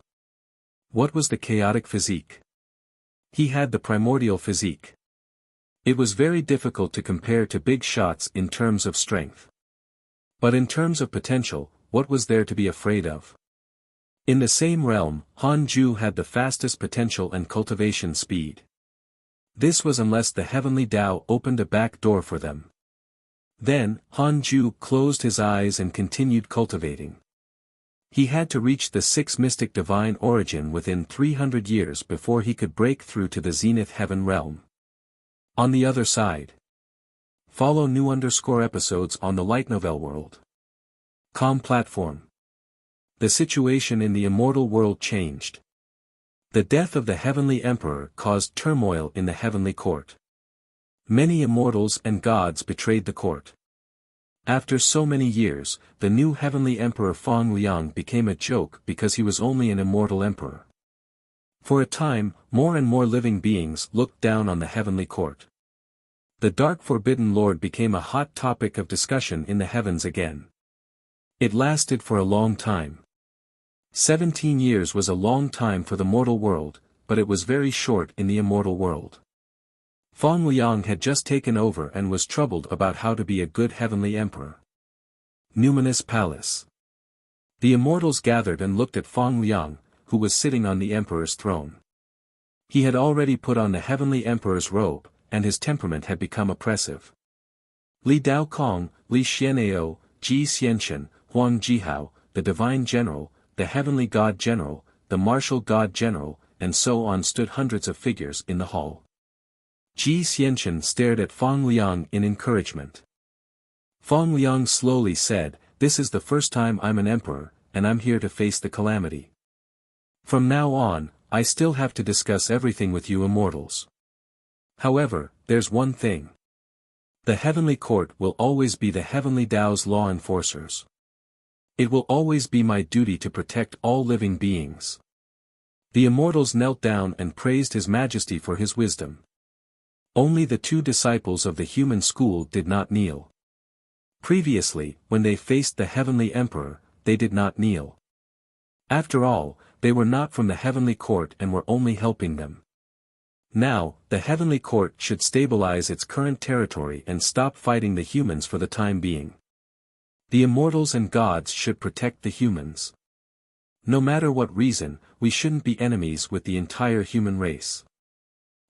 What was the chaotic physique? He had the primordial physique. It was very difficult to compare to big shots in terms of strength. But in terms of potential, what was there to be afraid of? In the same realm, Han Ju had the fastest potential and cultivation speed. This was unless the heavenly Tao opened a back door for them. Then, Han Ju closed his eyes and continued cultivating. He had to reach the 6 mystic divine origin within 300 years before he could break through to the zenith heaven realm. On the other side. Follow new episodes on the Light Novel World. Com platform. The situation in the immortal world changed. The death of the heavenly emperor caused turmoil in the heavenly court. Many immortals and gods betrayed the court. After so many years, the new heavenly emperor Feng Liang became a joke because he was only an immortal emperor. For a time, more and more living beings looked down on the heavenly court. The dark forbidden lord became a hot topic of discussion in the heavens again. It lasted for a long time. 17 years was a long time for the mortal world, but it was very short in the immortal world. Feng Liang had just taken over and was troubled about how to be a good heavenly emperor. Numinous Palace. The immortals gathered and looked at Feng Liang, who was sitting on the emperor's throne. He had already put on the heavenly emperor's robe, and his temperament had become oppressive. Li Dao Kong, Li Xianao, Ji Xianshan, Huang Jihao, the divine general, the heavenly god general, the martial god general, and so on stood hundreds of figures in the hall. Ji Xianshan stared at Feng Liang in encouragement. Feng Liang slowly said, "This is the first time I'm an emperor, and I'm here to face the calamity. From now on, I still have to discuss everything with you immortals. However, there's one thing. The heavenly court will always be the heavenly Tao's law enforcers. It will always be my duty to protect all living beings." The immortals knelt down and praised His Majesty for his wisdom. Only the 2 disciples of the human school did not kneel. Previously, when they faced the heavenly emperor, they did not kneel. After all, they were not from the heavenly court and were only helping them. Now, the heavenly court should stabilize its current territory and stop fighting the humans for the time being. The immortals and gods should protect the humans. No matter what reason, we shouldn't be enemies with the entire human race.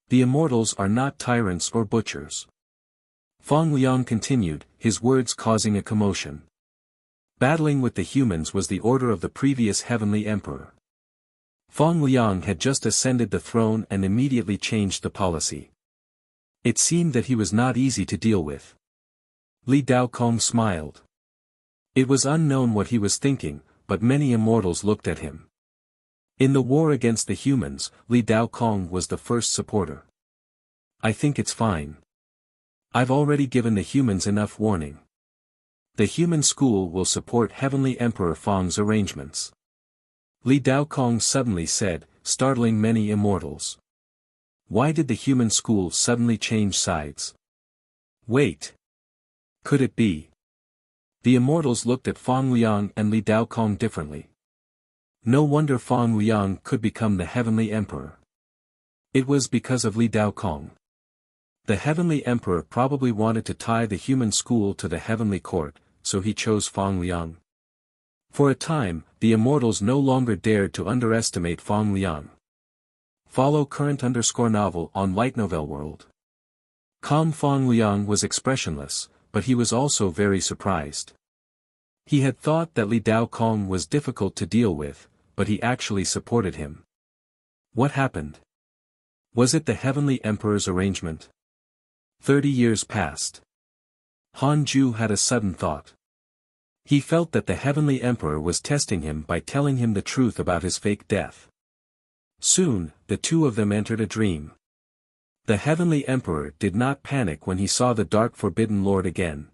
The immortals are not tyrants or butchers. Feng Liang continued, his words causing a commotion. Battling with the humans was the order of the previous heavenly emperor. Feng Liang had just ascended the throne and immediately changed the policy. It seemed that he was not easy to deal with. Li Daokong smiled. It was unknown what he was thinking, but many immortals looked at him. In the war against the humans, Li Daokong was the first supporter. "I think it's fine. I've already given the humans enough warning. The human school will support Heavenly Emperor Feng's arrangements." Li Daokong suddenly said, startling many immortals. Why did the human school suddenly change sides? Wait. Could it be? The immortals looked at Feng Liang and Li Daokong differently. No wonder Feng Liang could become the heavenly emperor. It was because of Li Daokong. The heavenly emperor probably wanted to tie the human school to the heavenly court, so he chose Feng Liang. For a time, the immortals no longer dared to underestimate Feng Liang. Follow current_novel on Light Novel World. Feng Liang was expressionless, but he was also very surprised. He had thought that Li Daokong was difficult to deal with, but he actually supported him. What happened? Was it the heavenly emperor's arrangement? 30 years passed. Han Ju had a sudden thought. He felt that the heavenly emperor was testing him by telling him the truth about his fake death. Soon, the 2 of them entered a dream. The heavenly emperor did not panic when he saw the dark forbidden lord again.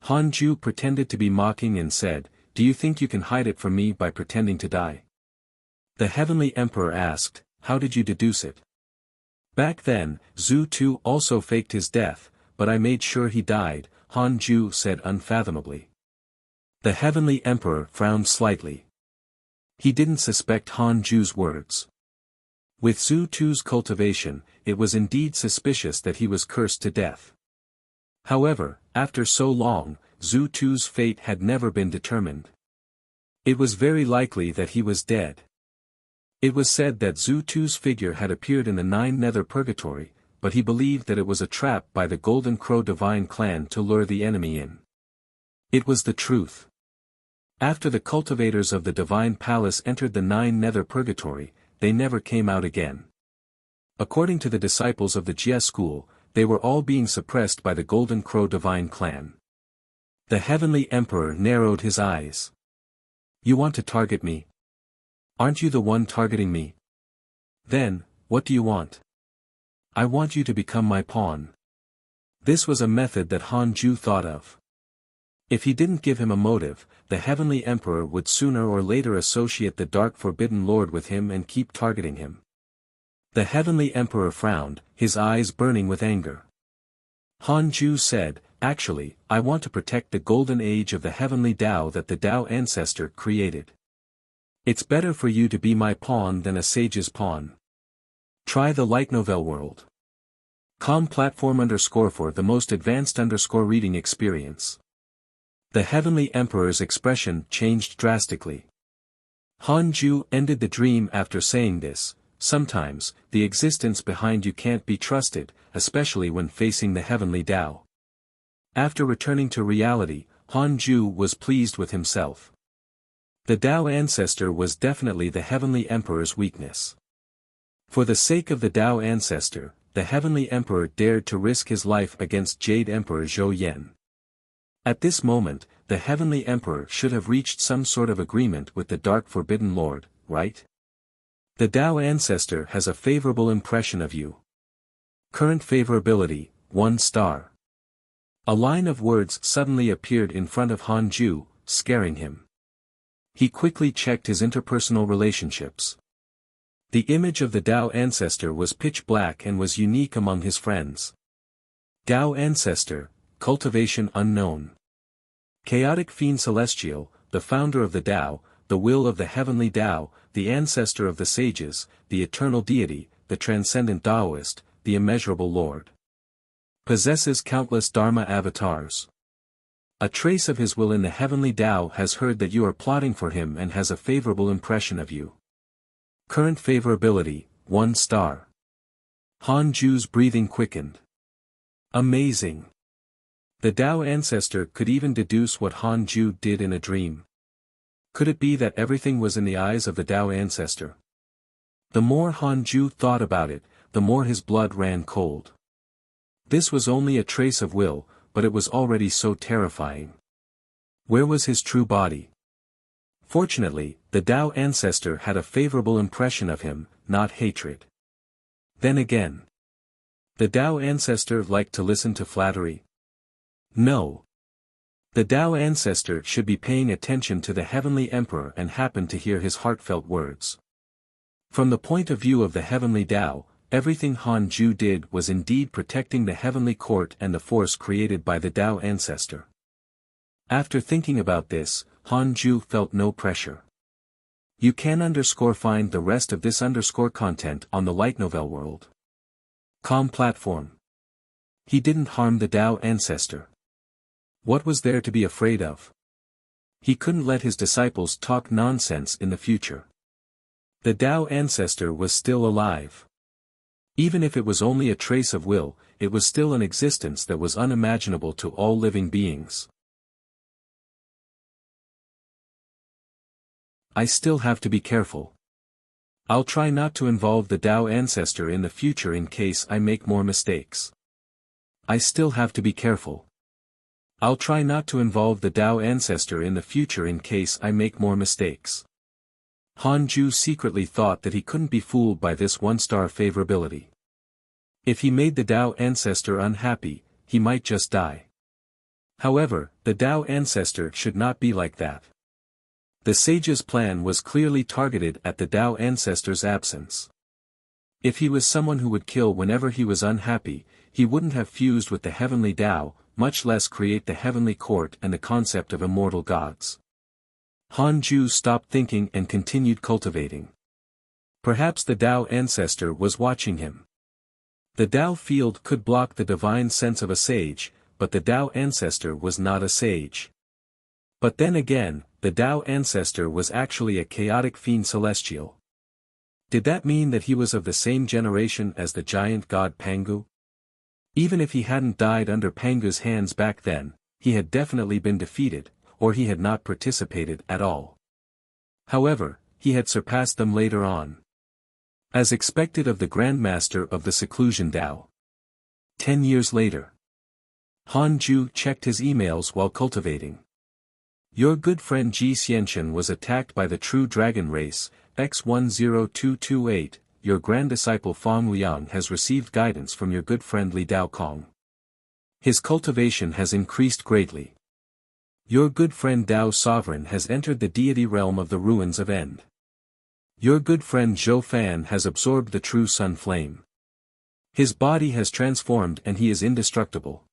Han Ju pretended to be mocking and said, "Do you think you can hide it from me by pretending to die?" The heavenly emperor asked, "How did you deduce it?" "Back then, Zhu Tu also faked his death, but I made sure he died," Han Ju said unfathomably. The heavenly emperor frowned slightly. He didn't suspect Han Ju's words. With Zhu Tu's cultivation, it was indeed suspicious that he was cursed to death. However, after so long, Zhu Tu's fate had never been determined. It was very likely that he was dead. It was said that Zhu Tu's figure had appeared in the Nine Nether Purgatory, but he believed that it was a trap by the Golden Crow divine clan to lure the enemy in. It was the truth. After the cultivators of the Divine Palace entered the Nine Nether Purgatory, they never came out again. According to the disciples of the Jia school, they were all being suppressed by the Golden Crow divine clan. The Heavenly Emperor narrowed his eyes. You want to target me? Aren't you the one targeting me? Then, what do you want? I want you to become my pawn. This was a method that Han Ju thought of. If he didn't give him a motive, the Heavenly Emperor would sooner or later associate the Dark Forbidden Lord with him and keep targeting him. The Heavenly Emperor frowned, his eyes burning with anger. Han Ju said, actually, I want to protect the golden age of the heavenly Tao that the Tao ancestor created. It's better for you to be my pawn than a sage's pawn. Try the light novel world. Com platform for the most advanced reading experience. The Heavenly Emperor's expression changed drastically. Han Ju ended the dream after saying this. Sometimes, the existence behind you can't be trusted, especially when facing the heavenly Tao. After returning to reality, Han Ju was pleased with himself. The Tao ancestor was definitely the Heavenly Emperor's weakness. For the sake of the Tao ancestor, the Heavenly Emperor dared to risk his life against Jade Emperor Zhou Yan. At this moment, the Heavenly Emperor should have reached some sort of agreement with the Dark Forbidden Lord, right? The Tao ancestor has a favorable impression of you. Current favorability, 1 star. A line of words suddenly appeared in front of Han Ju, scaring him. He quickly checked his interpersonal relationships. The image of the Tao ancestor was pitch black and was unique among his friends. Tao ancestor, cultivation unknown. Chaotic fiend celestial, the founder of the Tao, the will of the heavenly Tao, the ancestor of the sages, the eternal deity, the transcendent Taoist, the immeasurable Lord. Possesses countless Dharma avatars. A trace of his will in the heavenly Tao has heard that you are plotting for him and has a favorable impression of you. Current favorability, 1 star. Han Ju's breathing quickened. Amazing. The Tao ancestor could even deduce what Han Ju did in a dream. Could it be that everything was in the eyes of the Tao ancestor? The more Han Ju thought about it, the more his blood ran cold. This was only a trace of will, but it was already so terrifying. Where was his true body? Fortunately, the Tao ancestor had a favorable impression of him, not hatred. Then again, the Tao ancestor liked to listen to flattery. No. The Tao ancestor should be paying attention to the Heavenly Emperor and happened to hear his heartfelt words. From the point of view of the Heavenly Tao, everything Han Ju did was indeed protecting the heavenly court and the force created by the Tao ancestor. After thinking about this, Han Ju felt no pressure. You can find the rest of this content on the light novel world. Com platform. He didn't harm the Tao ancestor. What was there to be afraid of? He couldn't let his disciples talk nonsense in the future. The Tao ancestor was still alive. Even if it was only a trace of will, it was still an existence that was unimaginable to all living beings. I still have to be careful. I'll try not to involve the Tao ancestor in the future in case I make more mistakes. I still have to be careful. I'll try not to involve the Tao ancestor in the future in case I make more mistakes. Han Ju secretly thought that he couldn't be fooled by this 1-star favorability. If he made the Tao ancestor unhappy, he might just die. However, the Tao ancestor should not be like that. The sage's plan was clearly targeted at the Tao ancestor's absence. If he was someone who would kill whenever he was unhappy, he wouldn't have fused with the heavenly Tao, much less create the heavenly court and the concept of immortal gods. Han Ju stopped thinking and continued cultivating. Perhaps the Tao ancestor was watching him. The Tao field could block the divine sense of a sage, but the Tao ancestor was not a sage. But then again, the Tao ancestor was actually a chaotic fiend celestial. Did that mean that he was of the same generation as the giant god Pangu? Even if he hadn't died under Pangu's hands back then, he had definitely been defeated, or he had not participated at all. However, he had surpassed them later on. As expected of the Grandmaster of the Seclusion Tao. 10 years later. Han Ju checked his emails while cultivating. Your good friend Ji Xianchen was attacked by the true dragon race, X10228, your grand disciple Fang Liang has received guidance from your good friend Li Daokong. His cultivation has increased greatly. Your good friend Dao Sovereign has entered the deity realm of the ruins of End. Your good friend Zhou Fan has absorbed the true sun flame. His body has transformed and he is indestructible.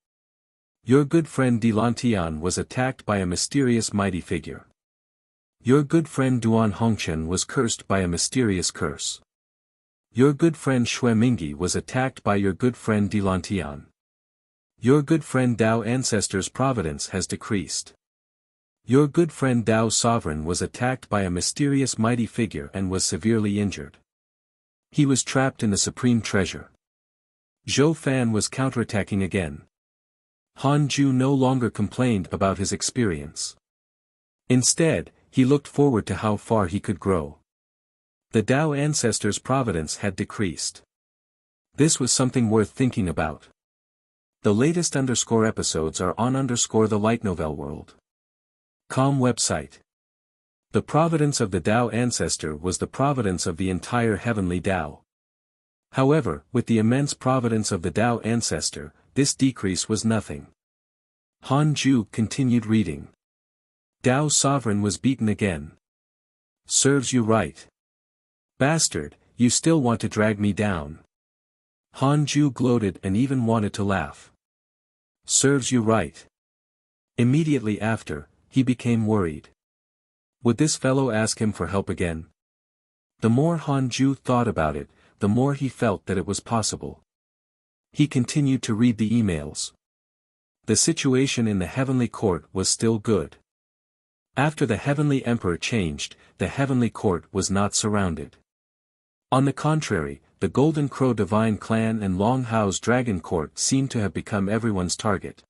Your good friend Dilantian was attacked by a mysterious mighty figure. Your good friend Duan Hongchen was cursed by a mysterious curse. Your good friend Xue Mingi was attacked by your good friend Dilantian. Your good friend Dao Ancestor's providence has decreased. Your good friend Dao Sovereign was attacked by a mysterious mighty figure and was severely injured. He was trapped in the supreme treasure. Zhou Fan was counterattacking again. Han Ju no longer complained about his experience. Instead, he looked forward to how far he could grow. The Dao Ancestor's providence had decreased. This was something worth thinking about. The latest episodes are on the light novel world. Com website. The providence of the Dao Ancestor was the providence of the entire heavenly Dao. However, with the immense providence of the Dao Ancestor, this decrease was nothing. Han Ju continued reading. Dao Sovereign was beaten again. Serves you right. Bastard, you still want to drag me down. Han Ju gloated and even wanted to laugh. Serves you right. Immediately after, he became worried. Would this fellow ask him for help again? The more Han Ju thought about it, the more he felt that it was possible. He continued to read the emails. The situation in the heavenly court was still good. After the heavenly emperor changed, the heavenly court was not surrounded. On the contrary, the Golden Crow Divine Clan and Long Hao's Dragon Court seemed to have become everyone's target.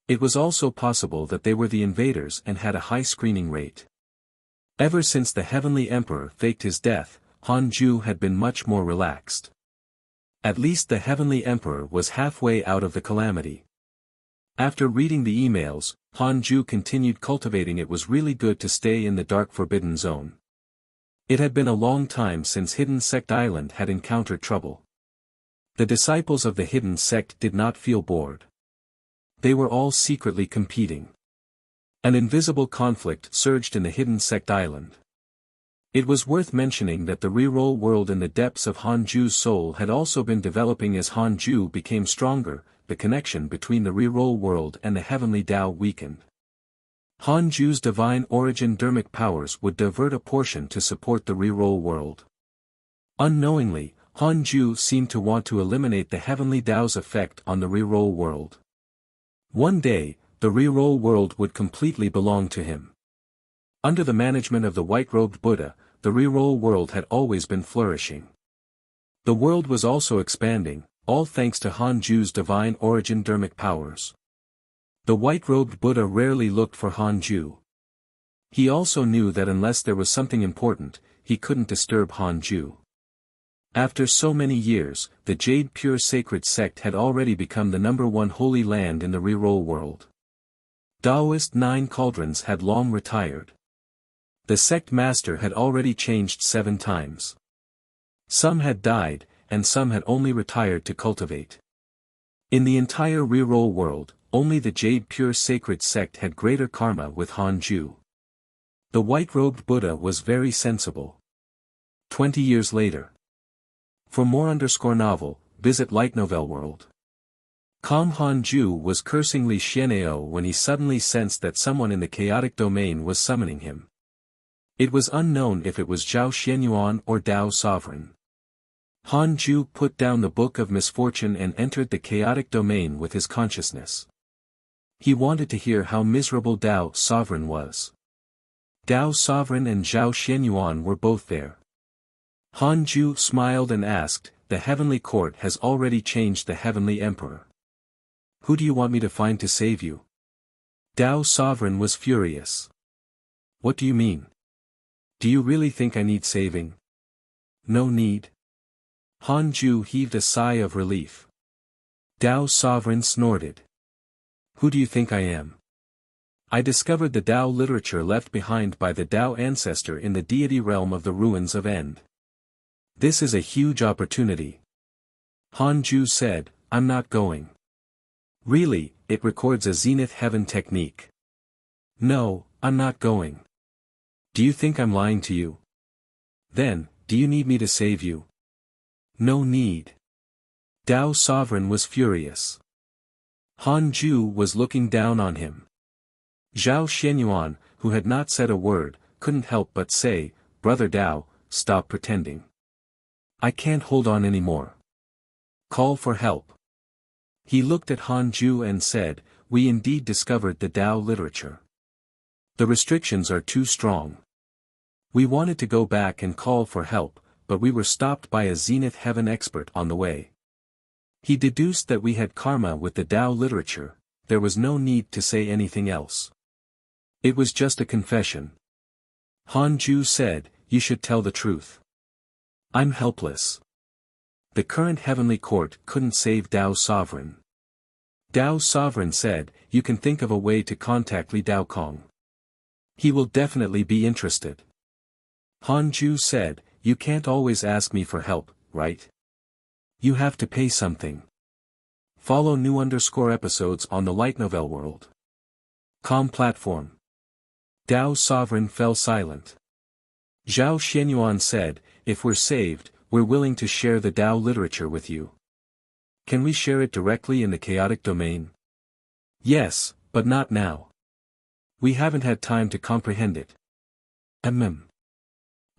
It was also possible that they were the invaders and had a high screening rate. Ever since the heavenly emperor faked his death, Han Ju had been much more relaxed. At least the heavenly emperor was halfway out of the calamity. After reading the emails, Han Ju continued cultivating. It was really good to stay in the dark forbidden zone. It had been a long time since Hidden Sect Island had encountered trouble. The disciples of the Hidden Sect did not feel bored. They were all secretly competing. An invisible conflict surged in the Hidden Sect Island. It was worth mentioning that the reroll world in the depths of Han Ju's soul had also been developing as Han Ju became stronger. The connection between the reroll world and the heavenly Tao weakened. Han Ju's divine origin dermic powers would divert a portion to support the reroll world. Unknowingly, Han Ju seemed to want to eliminate the heavenly Tao's effect on the reroll world. One day, the reroll world would completely belong to him. Under the management of the white-robed Buddha, the reroll world had always been flourishing. The world was also expanding, all thanks to Han Ju's divine origin dermic powers. The white-robed Buddha rarely looked for Han Ju. He also knew that unless there was something important, he couldn't disturb Han Ju. After so many years, the Jade Pure Sacred Sect had already become the #1 holy land in the reroll world. Taoist Nine Cauldrons had long retired. The sect master had already changed 7 times. Some had died, and some had only retired to cultivate. In the entire reroll world, only the Jade Pure Sacred Sect had greater karma with Han Ju. The white-robed Buddha was very sensible. 20 years later. For more _novel, visit Light Novel World. Han Ju was cursing Li Xianao when he suddenly sensed that someone in the chaotic domain was summoning him. It was unknown if it was Zhao Xianyuan or Dao Sovereign. Han Ju put down the Book of Misfortune and entered the chaotic domain with his consciousness. He wanted to hear how miserable Dao Sovereign was. Dao Sovereign and Zhao Xianyuan were both there. Han Ju smiled and asked, "The Heavenly Court has already changed the Heavenly Emperor. Who do you want me to find to save you?" Dao Sovereign was furious. "What do you mean? Do you really think I need saving?" "No need." Han Ju heaved a sigh of relief. Dao Sovereign snorted. "Who do you think I am? I discovered the Dao literature left behind by the Dao ancestor in the deity realm of the ruins of End. This is a huge opportunity." Han Ju said, "I'm not going." "Really, it records a Zenith Heaven technique." "No, I'm not going." "Do you think I'm lying to you? Then, do you need me to save you?" "No need." Dao Sovereign was furious. Han Ju was looking down on him. Zhao Xianyuan, who had not said a word, couldn't help but say, "Brother Dao, stop pretending. I can't hold on anymore. Call for help." He looked at Han Ju and said, "We indeed discovered the Dao literature. The restrictions are too strong. We wanted to go back and call for help, but we were stopped by a Zenith Heaven expert on the way. He deduced that we had karma with the Dao literature. There was no need to say anything else. It was just a confession." Han Ju said, "You should tell the truth. I'm helpless. The current Heavenly Court couldn't save Dao Sovereign." Dao Sovereign said, "You can think of a way to contact Li Daokong. He will definitely be interested." Han Ju said, "You can't always ask me for help, right? You have to pay something." Follow new episodes on the Light Novel World. Com platform. Dao Sovereign fell silent. Zhao Xianyuan said, "If we're saved, we're willing to share the Dao literature with you. Can we share it directly in the chaotic domain?" "Yes, but not now. We haven't had time to comprehend it."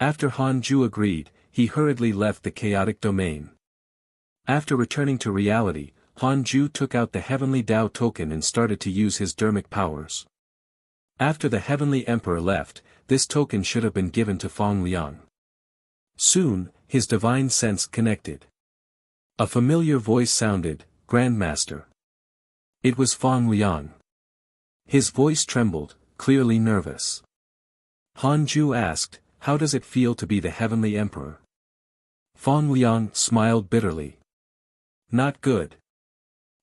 After Han Ju agreed, he hurriedly left the chaotic domain. After returning to reality, Han Ju took out the Heavenly Dao token and started to use his dermic powers. After the Heavenly Emperor left, this token should have been given to Fong Liang. Soon, his divine sense connected. A familiar voice sounded, "Grandmaster." It was Fong Liang. His voice trembled, clearly nervous. Han Ju asked, "How does it feel to be the Heavenly Emperor?" Fong Liang smiled bitterly. "Not good.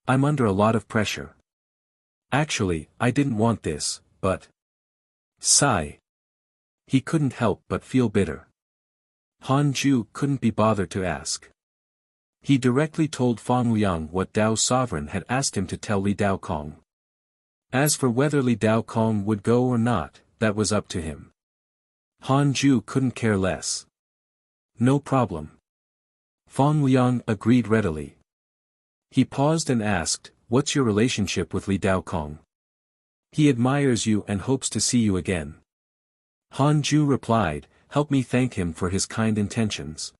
I'm under a lot of pressure. Actually, I didn't want this, but..." Sigh. He couldn't help but feel bitter. Han Ju couldn't be bothered to ask. He directly told Fong Liang what Dao Sovereign had asked him to tell Li Daokong. As for whether Li Daokong would go or not, that was up to him. Han Ju couldn't care less. "No problem." Fong Liang agreed readily. He paused and asked, "What's your relationship with Li Daokong?" "He admires you and hopes to see you again." Han Ju replied, "Help me thank him for his kind intentions.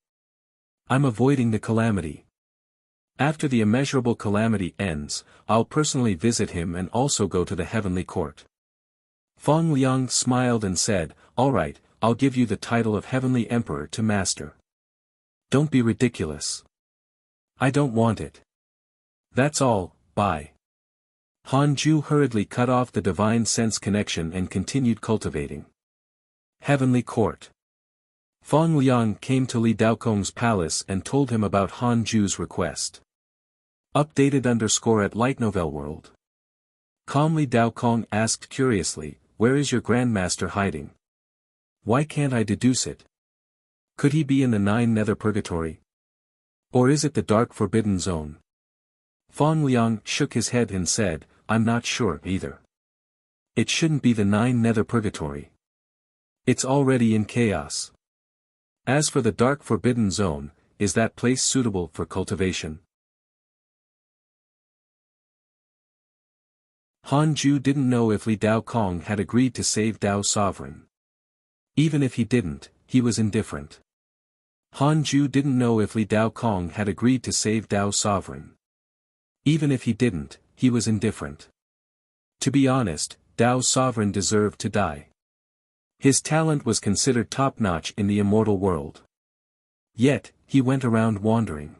I'm avoiding the calamity. After the immeasurable calamity ends, I'll personally visit him and also go to the Heavenly Court." Fong Liang smiled and said, "All right, I'll give you the title of Heavenly Emperor to master." "Don't be ridiculous. I don't want it. That's all, bye." Han Ju hurriedly cut off the divine sense connection and continued cultivating. Heavenly Court. Fong Liang came to Li Daokong's palace and told him about Han Ju's request. Updated _ at Light Novel World. Li Daokong asked curiously, "Where is your Grandmaster hiding? Why can't I deduce it? Could he be in the 9 Nether Purgatory? Or is it the Dark Forbidden Zone?" Fong Liang shook his head and said, "I'm not sure either. It shouldn't be the 9 Nether Purgatory. It's already in chaos. As for the Dark Forbidden Zone, is that place suitable for cultivation?" Han Ju didn't know if Li Daokong had agreed to save Dao Sovereign. Even if he didn't, he was indifferent. Han Ju didn't know if Li Daokong had agreed to save Dao Sovereign. Even if he didn't, he was indifferent. To be honest, Dao's sovereign deserved to die. His talent was considered top-notch in the immortal world. Yet, he went around wandering.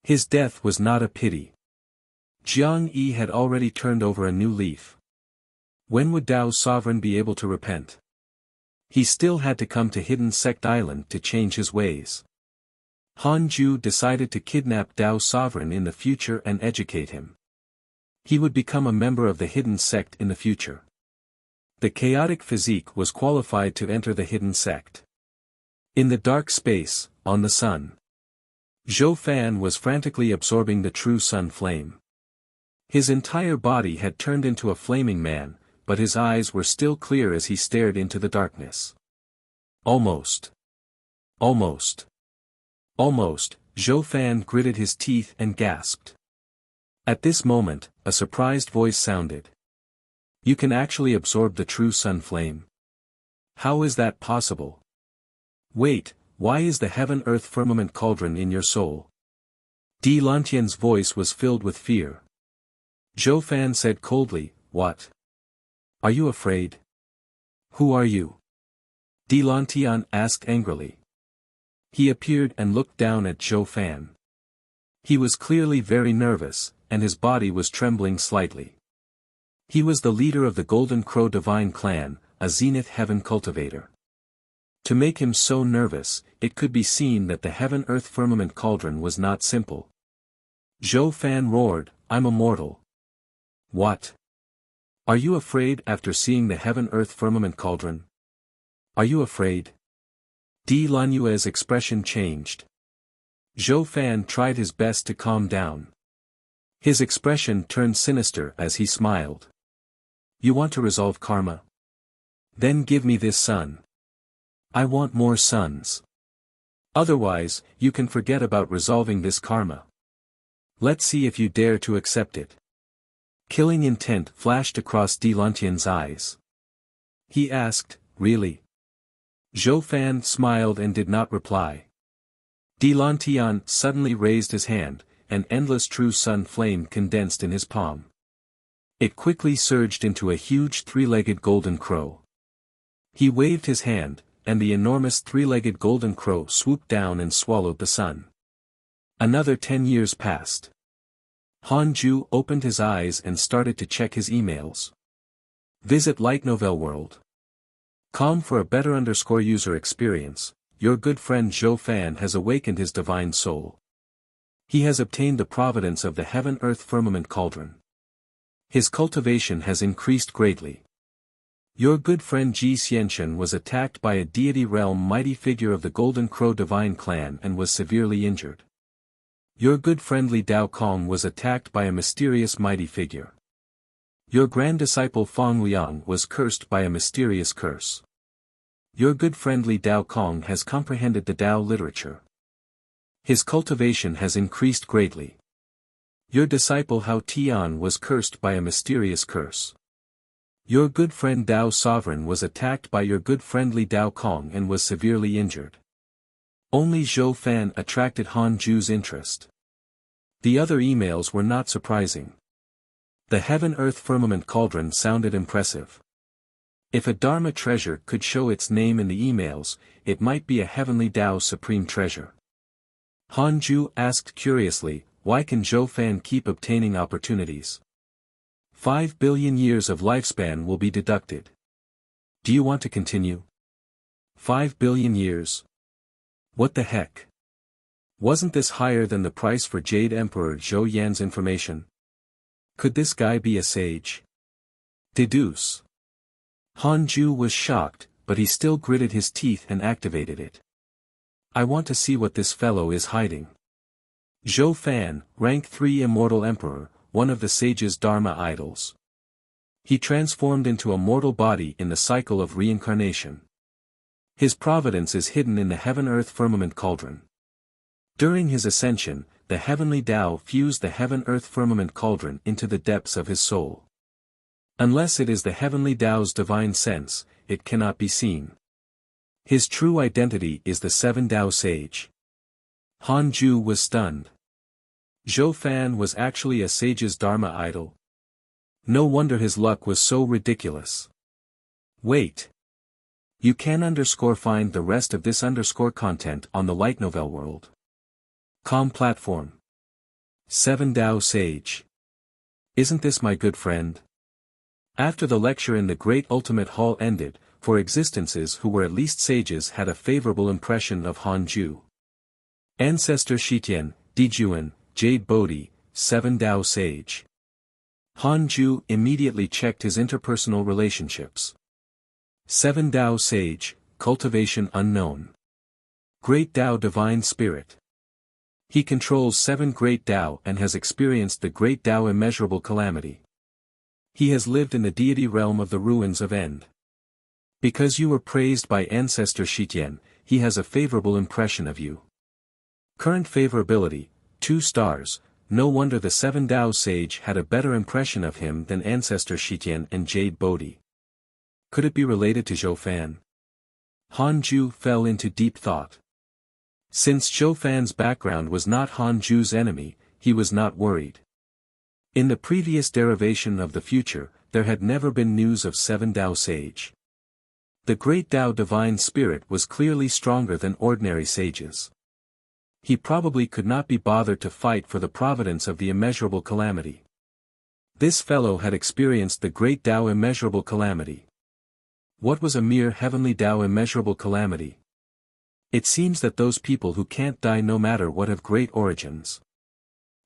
His death was not a pity. Jiang Yi had already turned over a new leaf. When would Dao's sovereign be able to repent? He still had to come to Hidden Sect Island to change his ways. Han Ju decided to kidnap Dao's sovereign in the future and educate him. He would become a member of the Hidden Sect in the future. The chaotic physique was qualified to enter the Hidden Sect. In the dark space, on the sun, Zhou Fan was frantically absorbing the true sun flame. His entire body had turned into a flaming man, but his eyes were still clear as he stared into the darkness. Almost. Almost. Almost, Zhou Fan gritted his teeth and gasped. At this moment, a surprised voice sounded. You can actually absorb the true sun flame. How is that possible? Wait, why is the heaven-earth firmament cauldron in your soul? Di Lantian's voice was filled with fear. Zhou Fan said coldly, What? Are you afraid? Who are you? Di Lantian asked angrily. He appeared and looked down at Zhou Fan. He was clearly very nervous, and his body was trembling slightly. He was the leader of the Golden Crow Divine Clan, a Zenith Heaven cultivator. To make him so nervous, it could be seen that the heaven-earth firmament cauldron was not simple. Zhou Fan roared, I'm immortal. What? Are you afraid after seeing the heaven-earth firmament cauldron? Are you afraid? Di Lanyue's expression changed. Zhou Fan tried his best to calm down. His expression turned sinister as he smiled. You want to resolve karma? Then give me this sun. I want more suns. Otherwise, you can forget about resolving this karma. Let's see if you dare to accept it. Killing intent flashed across Di Lantian's eyes. He asked, Really? Zhou Fan smiled and did not reply. Di Lantian suddenly raised his hand, an endless true sun flame condensed in his palm. It quickly surged into a huge three-legged golden crow. He waved his hand, and the enormous three-legged golden crow swooped down and swallowed the sun. Another 10 years passed. Han Ju opened his eyes and started to check his emails. Visit Light Novel World. Com for a better user experience. Your good friend Zhou Fan has awakened his divine soul. He has obtained the providence of the heaven-earth firmament cauldron. His cultivation has increased greatly. Your good friend Ji Xianshan was attacked by a deity realm mighty figure of the Golden Crow Divine Clan and was severely injured. Your good friend Li Dao Kong was attacked by a mysterious mighty figure. Your grand disciple Fang Liang was cursed by a mysterious curse. Your good friend Li Dao Kong has comprehended the Dao literature. His cultivation has increased greatly. Your disciple Hao Tian was cursed by a mysterious curse. Your good friend Dao Sovereign was attacked by your good friend Li Dao Kong and was severely injured. Only Zhou Fan attracted Han Ju's interest. The other emails were not surprising. The heaven-earth firmament cauldron sounded impressive. If a Dharma treasure could show its name in the emails, it might be a heavenly Dao supreme treasure. Han Ju asked curiously, why can Zhou Fan keep obtaining opportunities? 5 billion years of lifespan will be deducted. Do you want to continue? 5 billion years? What the heck? Wasn't this higher than the price for Jade Emperor Zhou Yan's information? Could this guy be a sage? Deduce. Han Ju was shocked, but he still gritted his teeth and activated it. I want to see what this fellow is hiding. Zhou Fan, rank 3 immortal emperor, one of the sage's Dharma idols. He transformed into a mortal body in the cycle of reincarnation. His providence is hidden in the heaven-earth firmament cauldron. During his ascension, the heavenly Tao fused the heaven-earth firmament cauldron into the depths of his soul. Unless it is the heavenly Tao's divine sense, it cannot be seen. His true identity is the 7 Tao sage. Han Ju was stunned. Zhou Fan was actually a sage's Dharma idol. No wonder his luck was so ridiculous. Wait. You can find the rest of this content on the light novel world. Platform. 7 Dao Sage. Isn't this my good friend? After the lecture in the Great Ultimate Hall ended, for existences who were at least sages had a favorable impression of Hanju. Ancestor Shitian, Dijuan, Jade Bodhi, 7 Dao Sage. Hanju immediately checked his interpersonal relationships. 7 Dao Sage, Cultivation Unknown. Great Dao Divine Spirit. He controls 7 Great Dao and has experienced the Great Dao Immeasurable Calamity. He has lived in the deity realm of the ruins of End. Because you were praised by Ancestor Shitian, he has a favorable impression of you. Current favorability, 2 stars, no wonder the 7 Dao Sage had a better impression of him than Ancestor Shitian and Jade Bodhi. Could it be related to Zhou Fan? Hanju fell into deep thought. Since Zhou Fan's background was not Hanju's enemy, he was not worried. In the previous derivation of the future, there had never been news of 7 Dao Sage. The Great Dao Divine Spirit was clearly stronger than ordinary sages. He probably could not be bothered to fight for the providence of the immeasurable calamity. This fellow had experienced the Great Dao Immeasurable Calamity. What was a mere heavenly Dao Immeasurable Calamity? It seems that those people who can't die no matter what have great origins.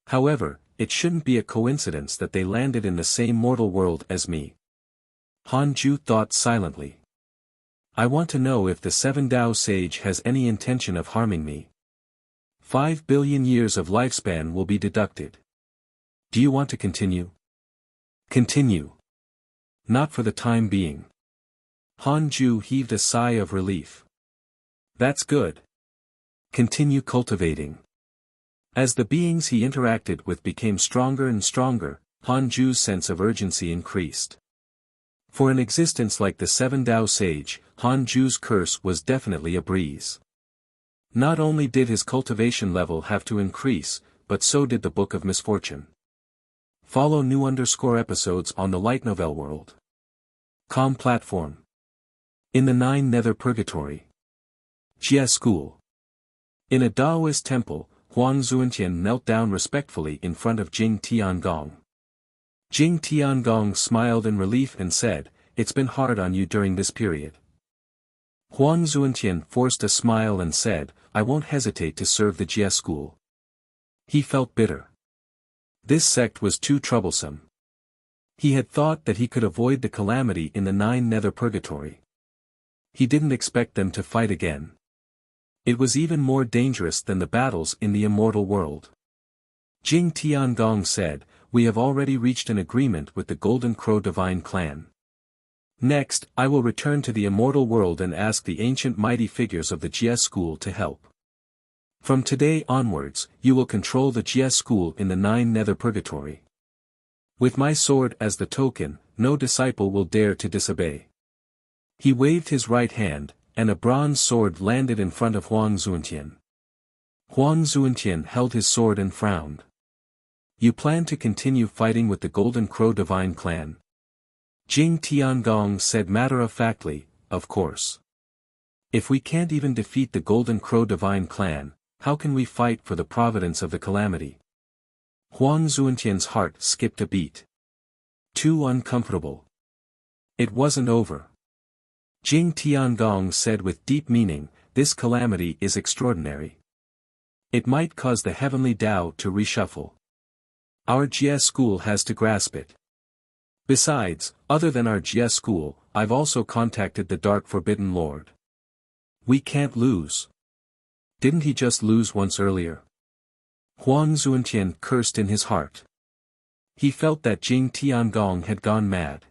However, it shouldn't be a coincidence that they landed in the same mortal world as me. Hanju thought silently. I want to know if the 7 Dao Sage has any intention of harming me. 5 billion years of lifespan will be deducted. Do you want to continue? Continue. Not for the time being. Hanju heaved a sigh of relief. That's good. Continue cultivating. As the beings he interacted with became stronger and stronger, Hanju's sense of urgency increased. For an existence like the 7 Dao Sage, Hanju's curse was definitely a breeze. Not only did his cultivation level have to increase, but so did the Book of Misfortune. Follow new episodes on the Light Novel World. Platform. In the 9 Nether Purgatory. Jie School. In a Daoist temple, Huang Zuantian knelt down respectfully in front of Jing Tiangong. Jing Tiangong smiled in relief and said, "It's been hard on you during this period." Huang Zuantian forced a smile and said, "I won't hesitate to serve the Jie School." He felt bitter. This sect was too troublesome. He had thought that he could avoid the calamity in the 9 Nether Purgatory. He didn't expect them to fight again. It was even more dangerous than the battles in the immortal world. Jing Tiangong said, "We have already reached an agreement with the Golden Crow Divine Clan. Next, I will return to the immortal world and ask the ancient mighty figures of the Jie School to help. From today onwards, you will control the Jie School in the 9 Nether Purgatory. With my sword as the token, no disciple will dare to disobey." He waved his right hand, and a bronze sword landed in front of Huang Zuantian. Huang Zuantian held his sword and frowned. "You plan to continue fighting with the Golden Crow Divine Clan?" Jing Tiangong said matter-of-factly, "Of course. If we can't even defeat the Golden Crow Divine Clan, how can we fight for the providence of the calamity?" Huang Zuantian's heart skipped a beat. Too uncomfortable. It wasn't over. Jing Tiangong said with deep meaning, "This calamity is extraordinary. It might cause the heavenly Tao to reshuffle. Our Jie School has to grasp it. Besides, other than our Jie School, I've also contacted the Dark Forbidden Lord. We can't lose. Didn't he just lose once earlier?" Huang Zuantian cursed in his heart. He felt that Jing Tiangong had gone mad.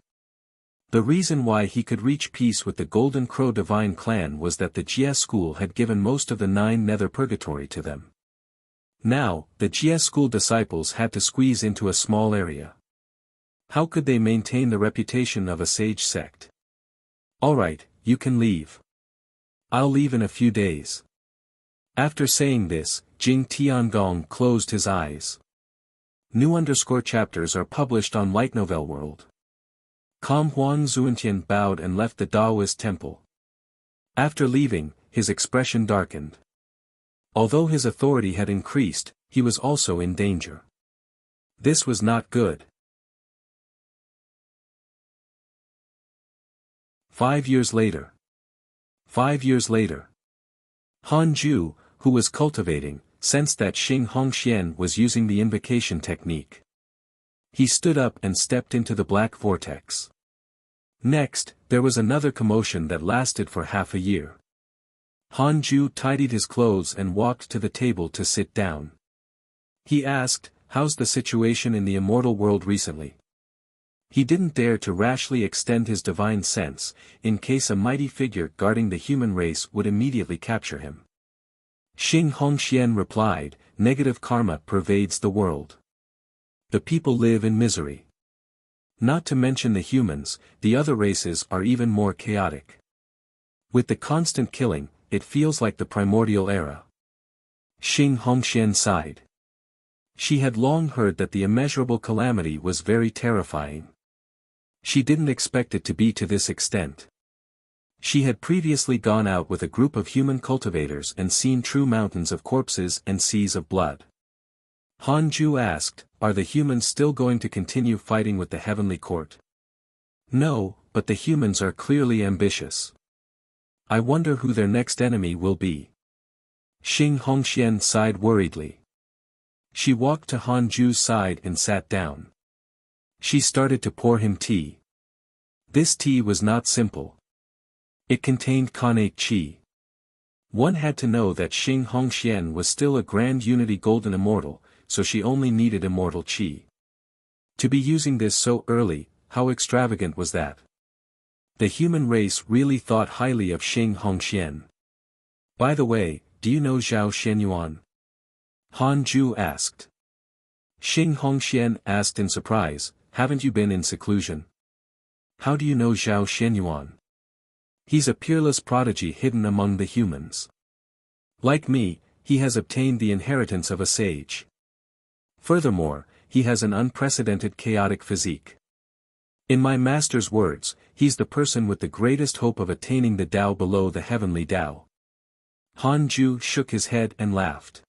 The reason why he could reach peace with the Golden Crow Divine Clan was that the Jie School had given most of the 9 Nether Purgatory to them. Now, the Jie School disciples had to squeeze into a small area. How could they maintain the reputation of a sage sect? "Alright, you can leave. I'll leave in a few days." After saying this, Jing Tiangong closed his eyes. New chapters are published on Light Novel World. Calm Huang Zuantian bowed and left the Daoist temple. After leaving, his expression darkened. Although his authority had increased, he was also in danger. This was not good. 5 years later. 5 years later. Han Ju, who was cultivating, sensed that Xing Hongxian was using the invocation technique. He stood up and stepped into the black vortex. Next, there was another commotion that lasted for half a year. Han Ju tidied his clothes and walked to the table to sit down. He asked, "How's the situation in the immortal world recently?" He didn't dare to rashly extend his divine sense, in case a mighty figure guarding the human race would immediately capture him. Xing Hongxian replied, "Negative karma pervades the world. The people live in misery. Not to mention the humans, the other races are even more chaotic. With the constant killing, it feels like the primordial era." Xing Hongxian sighed. She had long heard that the immeasurable calamity was very terrifying. She didn't expect it to be to this extent. She had previously gone out with a group of human cultivators and seen true mountains of corpses and seas of blood. Han Ju asked, "Are the humans still going to continue fighting with the heavenly court?" "No, but the humans are clearly ambitious. I wonder who their next enemy will be." Xing Hongxian sighed worriedly. She walked to Han Ju's side and sat down. She started to pour him tea. This tea was not simple. It contained connate qi. One had to know that Xing Hongxian was still a grand unity golden immortal, so she only needed immortal qi. To be using this so early, how extravagant was that? The human race really thought highly of Xing Hongxian. "By the way, do you know Zhao Xianyuan?" Han Ju asked. Xing Hongxian asked in surprise, "Haven't you been in seclusion?" "How do you know Zhao Xianyuan?" "He's a peerless prodigy hidden among the humans. Like me, he has obtained the inheritance of a sage. Furthermore, he has an unprecedented chaotic physique. In my master's words, he's the person with the greatest hope of attaining the Tao below the heavenly Tao." Han Ju shook his head and laughed.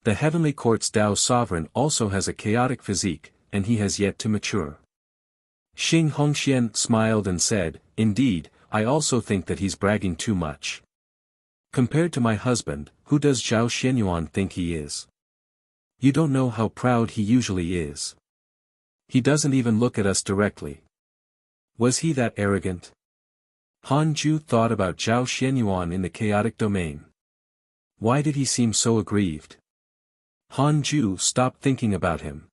"The heavenly court's Tao sovereign also has a chaotic physique, and he has yet to mature." Xing Hongxian smiled and said, "Indeed, I also think that he's bragging too much. Compared to my husband, who does Zhao Xianyuan think he is? You don't know how proud he usually is. He doesn't even look at us directly. Was he that arrogant?" Han Ju thought about Zhao Xianyuan in the chaotic domain. Why did he seem so aggrieved? Han Ju stopped thinking about him.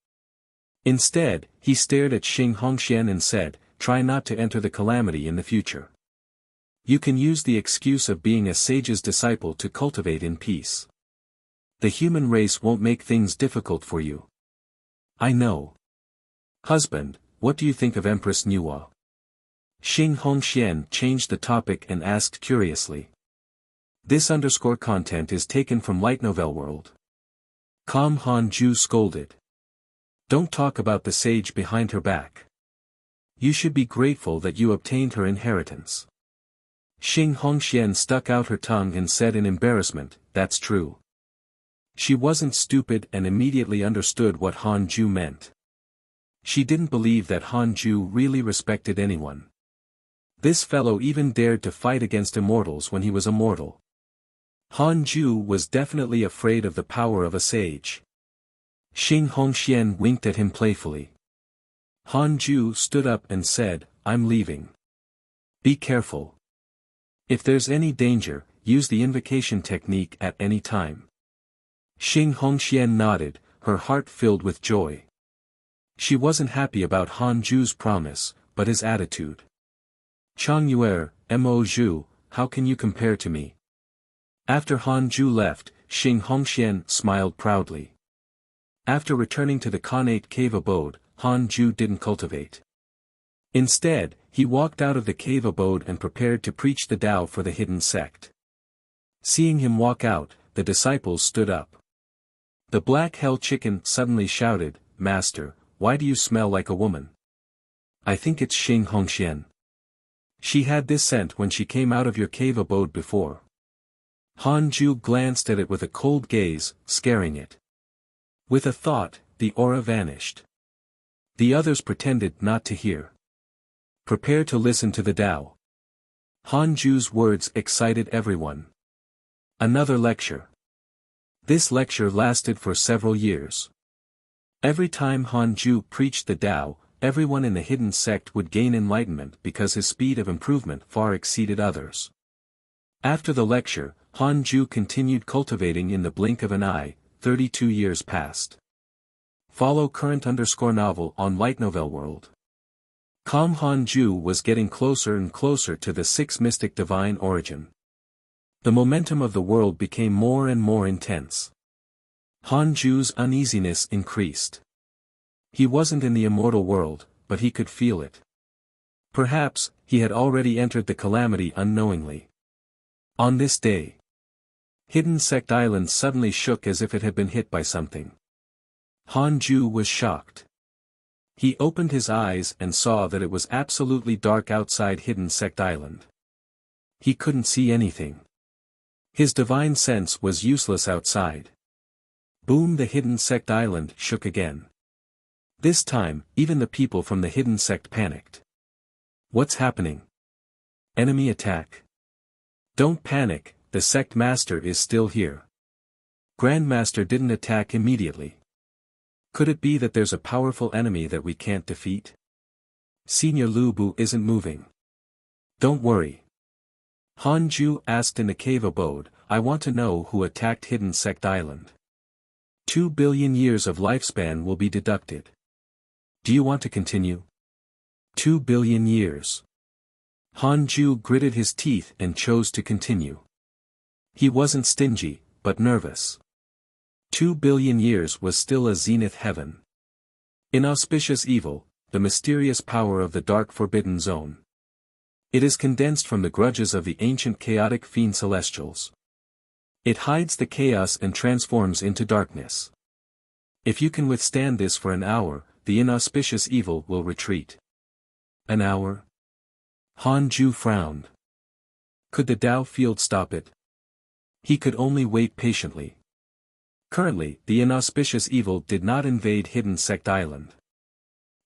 Instead, he stared at Xing Hongxian and said, "Try not to enter the calamity in the future. You can use the excuse of being a sage's disciple to cultivate in peace. The human race won't make things difficult for you." "I know. Husband, what do you think of Empress Nuwa?" Xing Hongxian changed the topic and asked curiously. This content is taken from Light Novel World. Calm Han Ju scolded. "Don't talk about the sage behind her back. You should be grateful that you obtained her inheritance." Xing Hongxian stuck out her tongue and said in embarrassment, "That's true." She wasn't stupid and immediately understood what Han Ju meant. She didn't believe that Han Ju really respected anyone. This fellow even dared to fight against immortals when he was a mortal. Han Ju was definitely afraid of the power of a sage. Xing Hongxian winked at him playfully. Han Ju stood up and said, "I'm leaving. Be careful. If there's any danger, use the invocation technique at any time." Xing Hongxian nodded, her heart filled with joy. She wasn't happy about Han Ju's promise, but his attitude. "Chang Yuer, Mo Zhu, how can you compare to me?" After Han Ju left, Xing Hongxian smiled proudly. After returning to the connate cave abode, Han Ju didn't cultivate. Instead, he walked out of the cave abode and prepared to preach the Tao for the hidden sect. Seeing him walk out, the disciples stood up. The black hell chicken suddenly shouted, Master, why do you smell like a woman? I think it's Xing Hongxian. She had this scent when she came out of your cave abode before. Han Ju glanced at it with a cold gaze, scaring it. With a thought, the aura vanished. The others pretended not to hear. Prepare to listen to the Tao. Han Ju's words excited everyone. Another lecture. This lecture lasted for several years. Every time Han Ju preached the Tao, everyone in the hidden sect would gain enlightenment because his speed of improvement far exceeded others. After the lecture, Han Ju continued cultivating in the blink of an eye. 32 years passed. Follow current_novel on Light Novel World. Han Ju was getting closer and closer to the sixth mystic divine origin. The momentum of the world became more and more intense. Han Ju's uneasiness increased. He wasn't in the immortal world, but he could feel it. Perhaps, he had already entered the calamity unknowingly. On this day, Hidden Sect Island suddenly shook as if it had been hit by something. Han Ju was shocked. He opened his eyes and saw that it was absolutely dark outside Hidden Sect Island. He couldn't see anything. His divine sense was useless outside. Boom! The Hidden Sect Island shook again. This time, even the people from the Hidden Sect panicked. What's happening? Enemy attack. Don't panic, the sect master is still here. Grandmaster didn't attack immediately. Could it be that there's a powerful enemy that we can't defeat? Senior Lu Bu isn't moving. Don't worry. Han Ju asked in the cave abode, I want to know who attacked Hidden Sect Island. 2 billion years of lifespan will be deducted. Do you want to continue? 2 billion years. Han Ju gritted his teeth and chose to continue. He wasn't stingy, but nervous. 2 billion years was still a zenith heaven. Inauspicious evil, the mysterious power of the dark forbidden zone. It is condensed from the grudges of the ancient chaotic fiend celestials. It hides the chaos and transforms into darkness. If you can withstand this for an hour, the inauspicious evil will retreat. An hour? Han Ju frowned. Could the Tao field stop it? He could only wait patiently. Currently, the inauspicious evil did not invade Hidden Sect Island.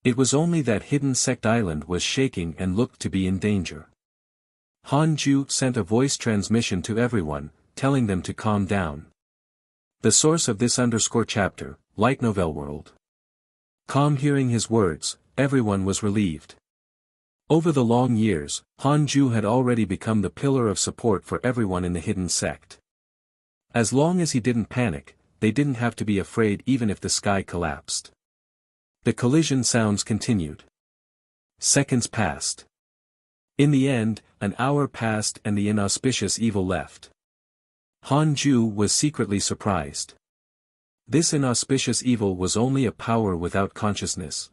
It was only that Hidden Sect Island was shaking and looked to be in danger. Han Ju sent a voice transmission to everyone, telling them to calm down. The source of this _chapter, Light Novel World. Calm. Hearing his words, everyone was relieved. Over the long years, Han Ju had already become the pillar of support for everyone in the hidden sect. As long as he didn't panic, they didn't have to be afraid even if the sky collapsed. The collision sounds continued. Seconds passed. In the end, an hour passed and the inauspicious evil left. Han Ju was secretly surprised. This inauspicious evil was only a power without consciousness.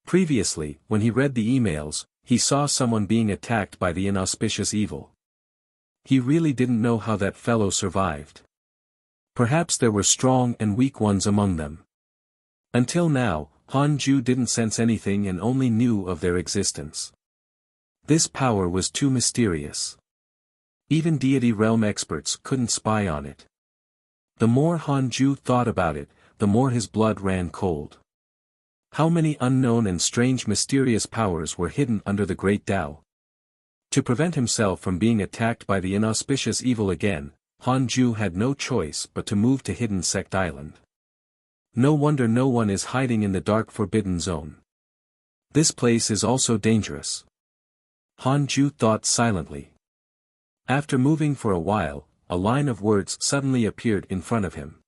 Previously, when he read the emails, he saw someone being attacked by the inauspicious evil. He really didn't know how that fellow survived. Perhaps there were strong and weak ones among them. Until now, Han Ju didn't sense anything and only knew of their existence. This power was too mysterious. Even deity realm experts couldn't spy on it. The more Han Ju thought about it, the more his blood ran cold. How many unknown and strange mysterious powers were hidden under the great Tao? To prevent himself from being attacked by the inauspicious evil again, Han Ju had no choice but to move to Hidden Sect Island. No wonder no one is hiding in the dark forbidden zone. This place is also dangerous. Han Ju thought silently. After moving for a while, a line of words suddenly appeared in front of him.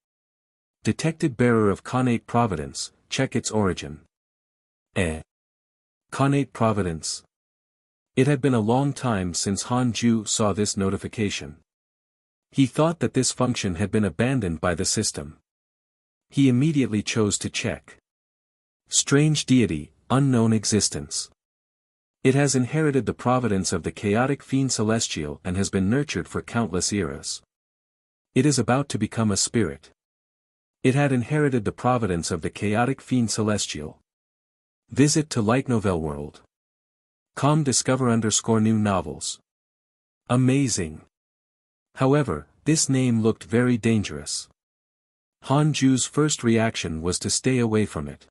Detected bearer of Connate Providence, check its origin. Connate Providence. It had been a long time since Han Ju saw this notification. He thought that this function had been abandoned by the system. He immediately chose to check. Strange deity, unknown existence. It has inherited the providence of the chaotic fiend celestial and has been nurtured for countless eras. It is about to become a spirit. It had inherited the providence of the chaotic fiend celestial. Visit to Light Novel World. Com discover _new novels. Amazing. However, this name looked very dangerous. Han Ju's first reaction was to stay away from it.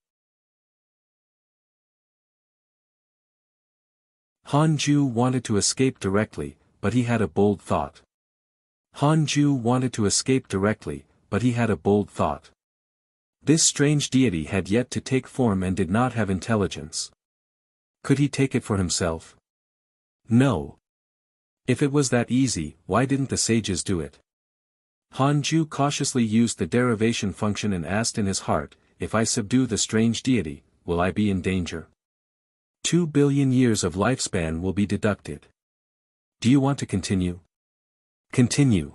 Han Ju wanted to escape directly, but he had a bold thought. Han Ju wanted to escape directly, but he had a bold thought. This strange deity had yet to take form and did not have intelligence. Could he take it for himself? No. If it was that easy, why didn't the sages do it? Han Ju cautiously used the derivation function and asked in his heart, if I subdue the strange deity, will I be in danger? 2 billion years of lifespan will be deducted. Do you want to continue? Continue.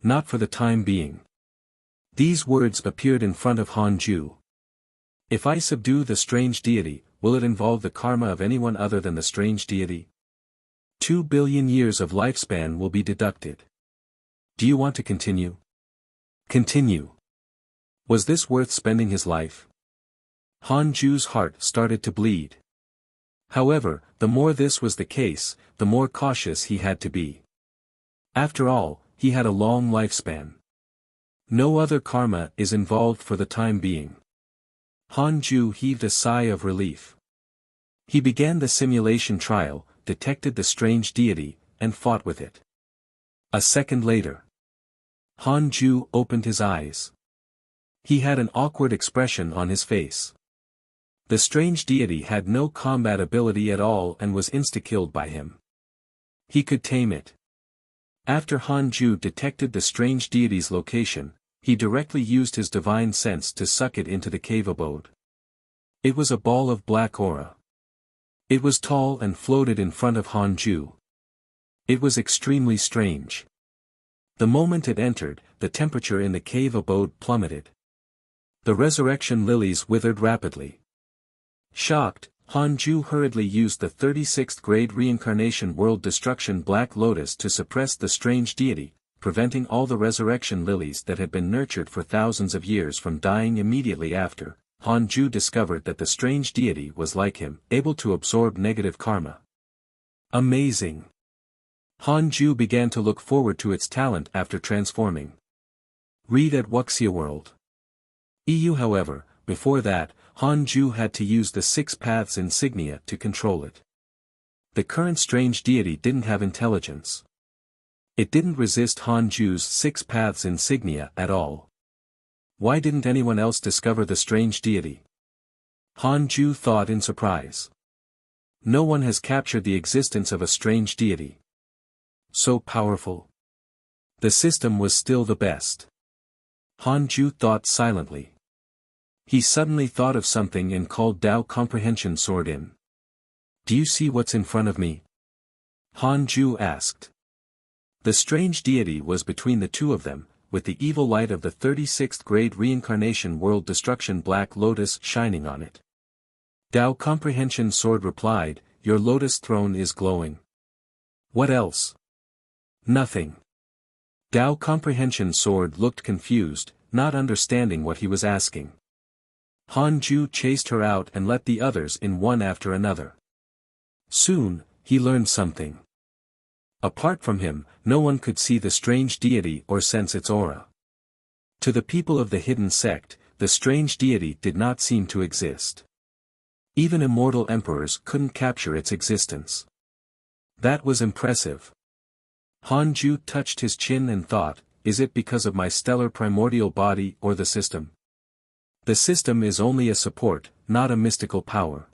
Not for the time being. These words appeared in front of Han Ju. If I subdue the strange deity, will it involve the karma of anyone other than the strange deity? 2 billion years of lifespan will be deducted. Do you want to continue? Continue. Was this worth spending his life? Han Ju's heart started to bleed. However, the more this was the case, the more cautious he had to be. After all, he had a long lifespan. No other karma is involved for the time being. Han Ju heaved a sigh of relief. He began the simulation trial, detected the strange deity, and fought with it. A second later, Han Ju opened his eyes. He had an awkward expression on his face. The strange deity had no combat ability at all and was insta-killed by him. He could tame it. After Han Ju detected the strange deity's location, he directly used his divine sense to suck it into the cave abode. It was a ball of black aura. It was tall and floated in front of Han Ju. It was extremely strange. The moment it entered, the temperature in the cave abode plummeted. The resurrection lilies withered rapidly. Shocked, Han Ju hurriedly used the 36th grade reincarnation world destruction Black Lotus to suppress the strange deity, preventing all the resurrection lilies that had been nurtured for thousands of years from dying immediately after. Han Ju discovered that the strange deity was like him, able to absorb negative karma. Amazing! Han Ju began to look forward to its talent after transforming. Read at Wuxia World. EU. However, before that, Han Ju had to use the 6 paths insignia to control it. The current strange deity didn't have intelligence. It didn't resist Han Ju's 6 paths insignia at all. Why didn't anyone else discover the strange deity? Han Ju thought in surprise. No one has captured the existence of a strange deity. So powerful. The system was still the best. Han Ju thought silently. He suddenly thought of something and called Dao Comprehension Sword in. Do you see what's in front of me? Han Ju asked. The strange deity was between the two of them, with the evil light of the 36th grade reincarnation world destruction Black Lotus shining on it. Dao Comprehension Sword replied, your lotus throne is glowing. What else? Nothing. Dao Comprehension Sword looked confused, not understanding what he was asking. Han Ju chased her out and let the others in one after another. Soon, he learned something. Apart from him, no one could see the strange deity or sense its aura. To the people of the hidden sect, the strange deity did not seem to exist. Even immortal emperors couldn't capture its existence. That was impressive. Han Ju touched his chin and thought, is it because of my stellar primordial body or the system? The system is only a support, not a mystical power.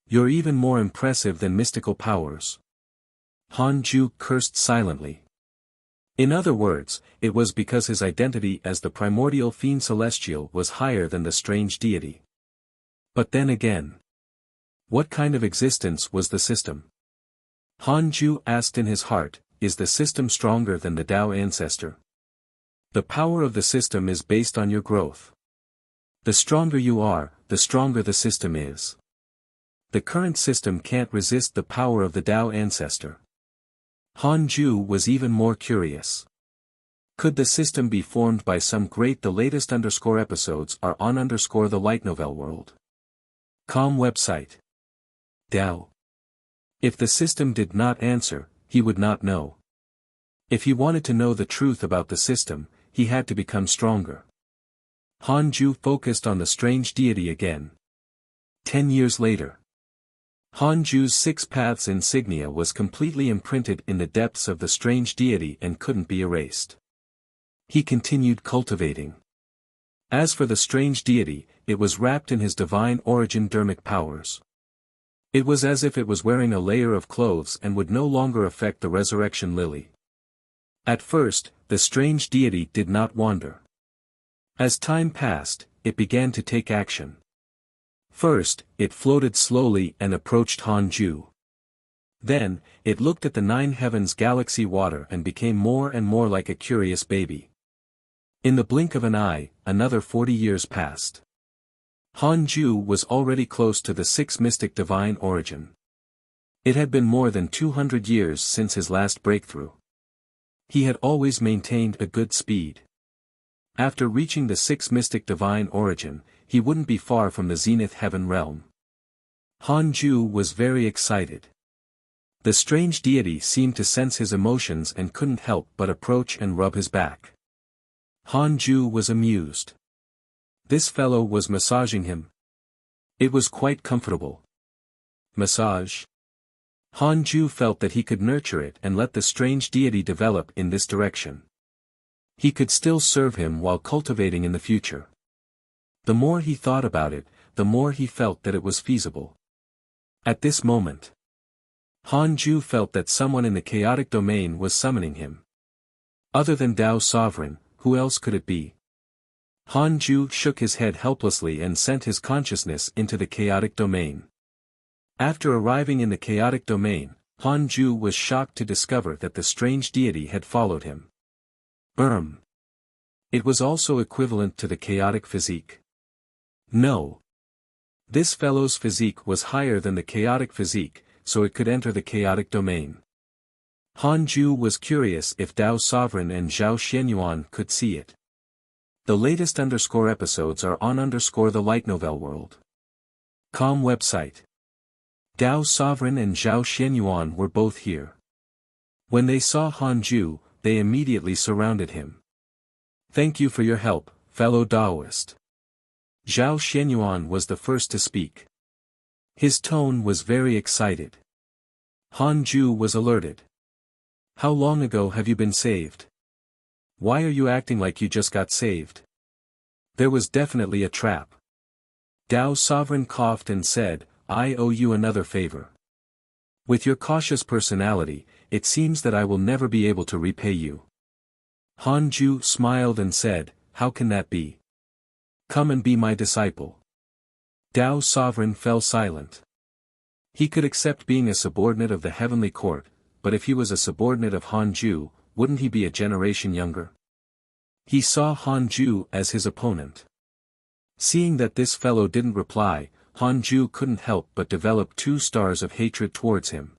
You're even more impressive than mystical powers. Han Ju cursed silently. In other words, it was because his identity as the primordial fiend celestial was higher than the strange deity. But then again, what kind of existence was the system? Han Ju asked in his heart, is the system stronger than the Tao ancestor? The power of the system is based on your growth. The stronger you are, the stronger the system is. The current system can't resist the power of the Tao ancestor. Han Ju was even more curious. Could the system be formed by some great? The latest episodes are on the light novel world. Com website. Dao. If the system did not answer, he would not know. If he wanted to know the truth about the system, he had to become stronger. Hanju focused on the strange deity again. 10 years later. Hanju's 6 paths insignia was completely imprinted in the depths of the strange deity and couldn't be erased. He continued cultivating. As for the strange deity, it was wrapped in his divine origin dermic powers. It was as if it was wearing a layer of clothes and would no longer affect the resurrection lily. At first, the strange deity did not wander. As time passed, it began to take action. First, it floated slowly and approached Hanju. Then, it looked at the 9 heavens galaxy water and became more and more like a curious baby. In the blink of an eye, another 40 years passed. Hanju was already close to the 6 mystic divine origin. It had been more than 200 years since his last breakthrough. He had always maintained a good speed. After reaching the 6 mystic divine origin, he wouldn't be far from the zenith heaven realm. Hanju was very excited. The strange deity seemed to sense his emotions and couldn't help but approach and rub his back. Hanju was amused. This fellow was massaging him. It was quite comfortable. Massage? Hanju felt that he could nurture it and let the strange deity develop in this direction. He could still serve him while cultivating in the future. The more he thought about it, the more he felt that it was feasible. At this moment, Hanju felt that someone in the chaotic domain was summoning him. Other than Dao Sovereign, who else could it be? Hanju shook his head helplessly and sent his consciousness into the chaotic domain. After arriving in the chaotic domain, Hanju was shocked to discover that the strange deity had followed him. It was also equivalent to the chaotic physique. No. This fellow's physique was higher than the chaotic physique, so it could enter the chaotic domain. Hanju was curious if Dao Sovereign and Zhao Xianyuan could see it. The latest episodes are on the light novel world. Com website. Dao Sovereign and Zhao Xianyuan were both here. When they saw Hanju, they immediately surrounded him. Thank you for your help, fellow Daoist. Zhao Xianyuan was the first to speak. His tone was very excited. Hanju was alerted. How long ago have you been saved? Why are you acting like you just got saved? There was definitely a trap. Dao Sovereign coughed and said, I owe you another favor. With your cautious personality, it seems that I will never be able to repay you. Hanju smiled and said, how can that be? Come and be my disciple. Dao Sovereign fell silent. He could accept being a subordinate of the heavenly court, but if he was a subordinate of Hanju, wouldn't he be a generation younger? He saw Hanju as his opponent. Seeing that this fellow didn't reply, Hanju couldn't help but develop 2 stars of hatred towards him.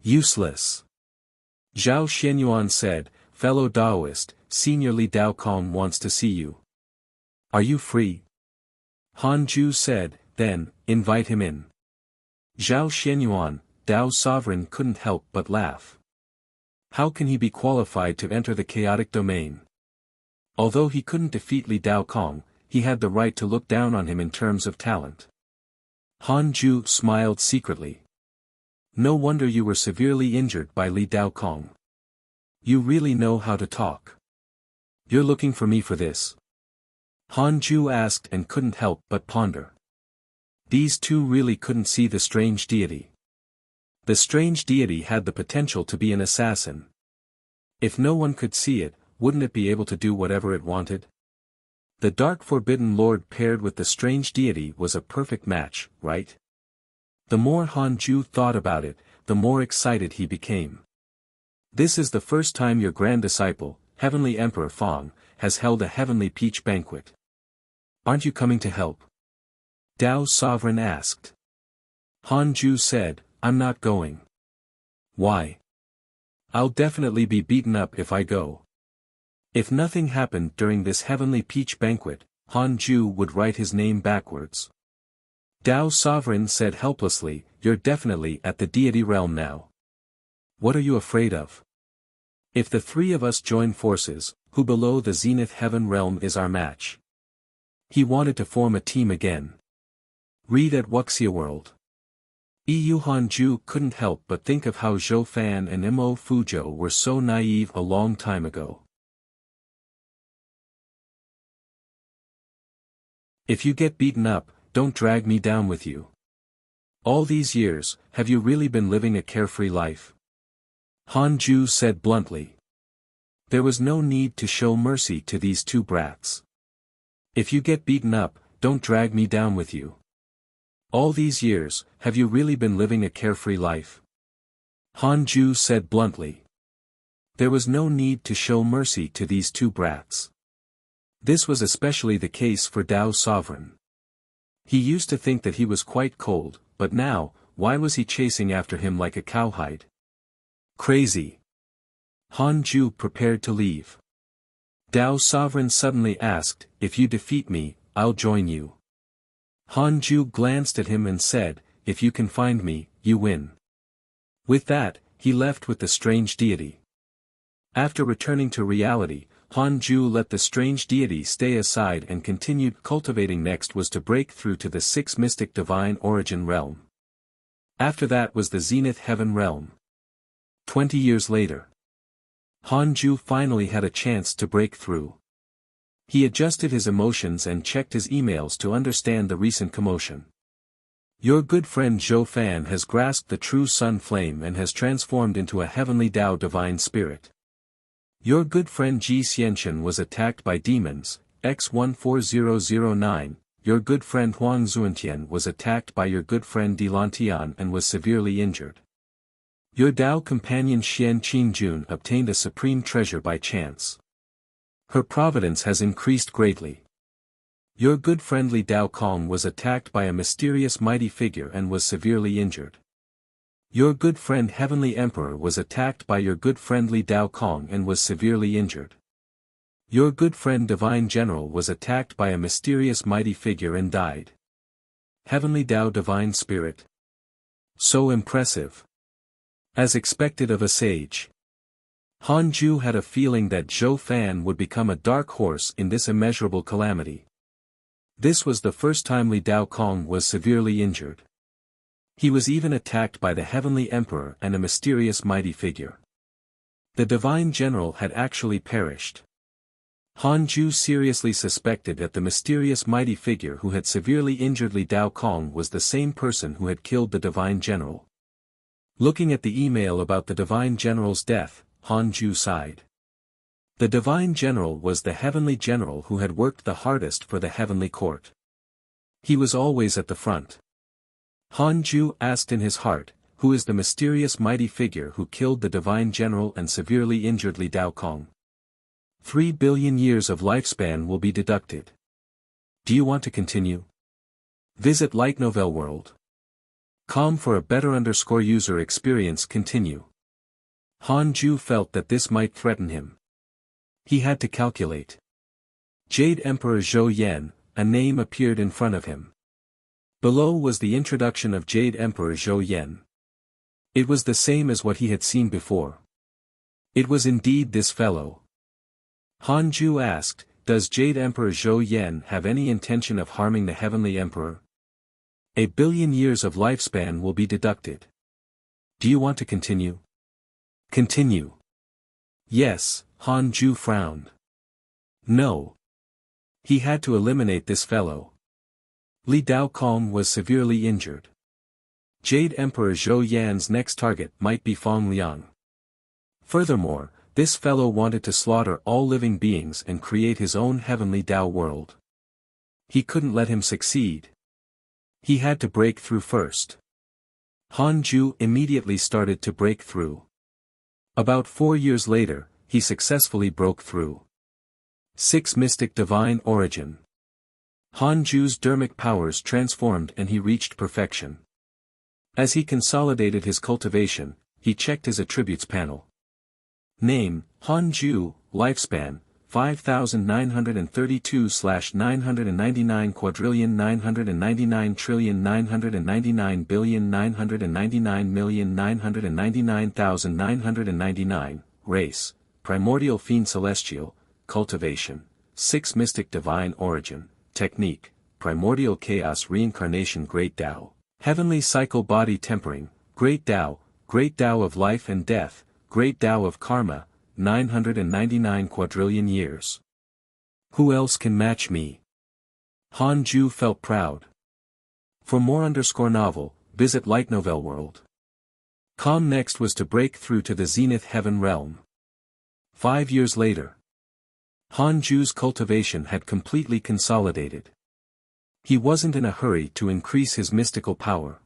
Useless. Zhao Xianyuan said, fellow Daoist, Senior Li Daokong wants to see you. Are you free? Hanju said, then, invite him in. Zhao Xianyuan, Dao Sovereign couldn't help but laugh. How can he be qualified to enter the chaotic domain? Although he couldn't defeat Li Daokong, he had the right to look down on him in terms of talent. Hanju smiled secretly. No wonder you were severely injured by Li Daokong. You really know how to talk. You're looking for me for this? Hanju asked and couldn't help but ponder. These two really couldn't see the strange deity. The strange deity had the potential to be an assassin. If no one could see it, wouldn't it be able to do whatever it wanted? The dark forbidden lord paired with the strange deity was a perfect match, right? The more Hanju thought about it, the more excited he became. This is the first time your grand disciple, Heavenly Emperor Fong, has held a heavenly peach banquet. Aren't you coming to help? Dao Sovereign asked. Hanju said, I'm not going. Why? I'll definitely be beaten up if I go. If nothing happened during this heavenly peach banquet, Han Ju would write his name backwards. Dao Sovereign said helplessly, "You're definitely at the deity realm now. What are you afraid of? If the three of us join forces, who below the zenith heaven realm is our match?" He wanted to form a team again. Read at Wuxia World. Han Ju couldn't help but think of how Zhou Fan and Mo Fuzhou were so naive a long time ago. If you get beaten up, don't drag me down with you. All these years, have you really been living a carefree life? Han Ju said bluntly. There was no need to show mercy to these two brats. If you get beaten up, don't drag me down with you. All these years, have you really been living a carefree life? Han Ju said bluntly. There was no need to show mercy to these two brats. This was especially the case for Dao Sovereign. He used to think that he was quite cold, but now, why was he chasing after him like a cowhide? Crazy. Han Ju prepared to leave. Dao Sovereign suddenly asked, "If you defeat me, I'll join you." Han Ju glanced at him and said, "If you can find me, you win." With that, he left with the strange deity. After returning to reality, Han Ju let the strange deity stay aside and continued cultivating. Next was to break through to the sixth mystic divine origin realm. After that was the zenith heaven realm. 20 years later, Han Ju finally had a chance to break through. He adjusted his emotions and checked his emails to understand the recent commotion. Your good friend Zhou Fan has grasped the true sun flame and has transformed into a heavenly Tao divine spirit. Your good friend Ji Xianxian was attacked by demons, X14009, your good friend Huang Zuantian was attacked by your good friend Dilantian and was severely injured. Your Dao companion Xian Qingjun obtained a supreme treasure by chance. Her providence has increased greatly. Your good friend Li Dao Kong was attacked by a mysterious mighty figure and was severely injured. Your good friend Heavenly Emperor was attacked by your good friend Li Dao Kong and was severely injured. Your good friend Divine General was attacked by a mysterious mighty figure and died. Heavenly Dao Divine Spirit. So impressive. As expected of a sage. Han Ju had a feeling that Zhou Fan would become a dark horse in this immeasurable calamity. This was the first time Li Dao Kong was severely injured. He was even attacked by the Heavenly Emperor and a mysterious mighty figure. The Divine General had actually perished. Han Ju seriously suspected that the mysterious mighty figure who had severely injured Li Dao Kong was the same person who had killed the Divine General. Looking at the email about the Divine General's death, Han Ju sighed. The Divine General was the Heavenly General who had worked the hardest for the Heavenly Court. He was always at the front. Han Ju asked in his heart, who is the mysterious mighty figure who killed the Divine General and severely injured Li Dao Kong? 3 billion years of lifespan will be deducted. Do you want to continue? Visit Light Novel World. Com for a better user experience. Continue. Han Ju felt that this might threaten him. He had to calculate. Jade Emperor Zhou Yan, a name appeared in front of him. Below was the introduction of Jade Emperor Zhou Yan. It was the same as what he had seen before. It was indeed this fellow. Han Ju asked, does Jade Emperor Zhou Yan have any intention of harming the Heavenly Emperor? 1 billion years of lifespan will be deducted. Do you want to continue? Continue. Yes, Han Ju frowned. No. He had to eliminate this fellow. Li Dao Kong was severely injured. Jade Emperor Zhou Yan's next target might be Fong Liang. Furthermore, this fellow wanted to slaughter all living beings and create his own heavenly Dao world. He couldn't let him succeed. He had to break through first. Han Ju immediately started to break through. About 4 years later, he successfully broke through. 6 Mystic Divine Origin. Han Ju's dermic powers transformed and he reached perfection. As he consolidated his cultivation, he checked his attributes panel. Name, Han Ju, lifespan, 5,932/999,999,999,999,999,999,999,999,999, race, primordial fiend celestial, cultivation, 6 mystic divine origin, technique, primordial chaos reincarnation great Tao, heavenly cycle body tempering, great Tao of life and death, great Tao of karma, 999 quadrillion years. Who else can match me? Han Ju felt proud. For more novel, visit Light Novel World. Next was to break through to the Zenith Heaven realm. 5 years later, Han Ju's cultivation had completely consolidated. He wasn't in a hurry to increase his mystical power.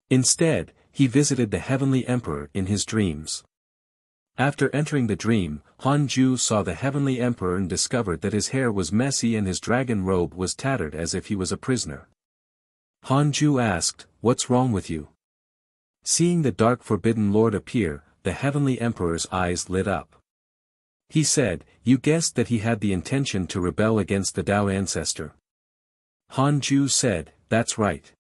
Instead, he visited the Heavenly Emperor in his dreams. After entering the dream, Han Ju saw the Heavenly Emperor and discovered that his hair was messy and his dragon robe was tattered as if he was a prisoner. Han Ju asked, "What's wrong with you?" Seeing the dark forbidden lord appear, the Heavenly Emperor's eyes lit up. He said, "You guessed that he had the intention to rebel against the Tao ancestor." Han Ju said, "That's right.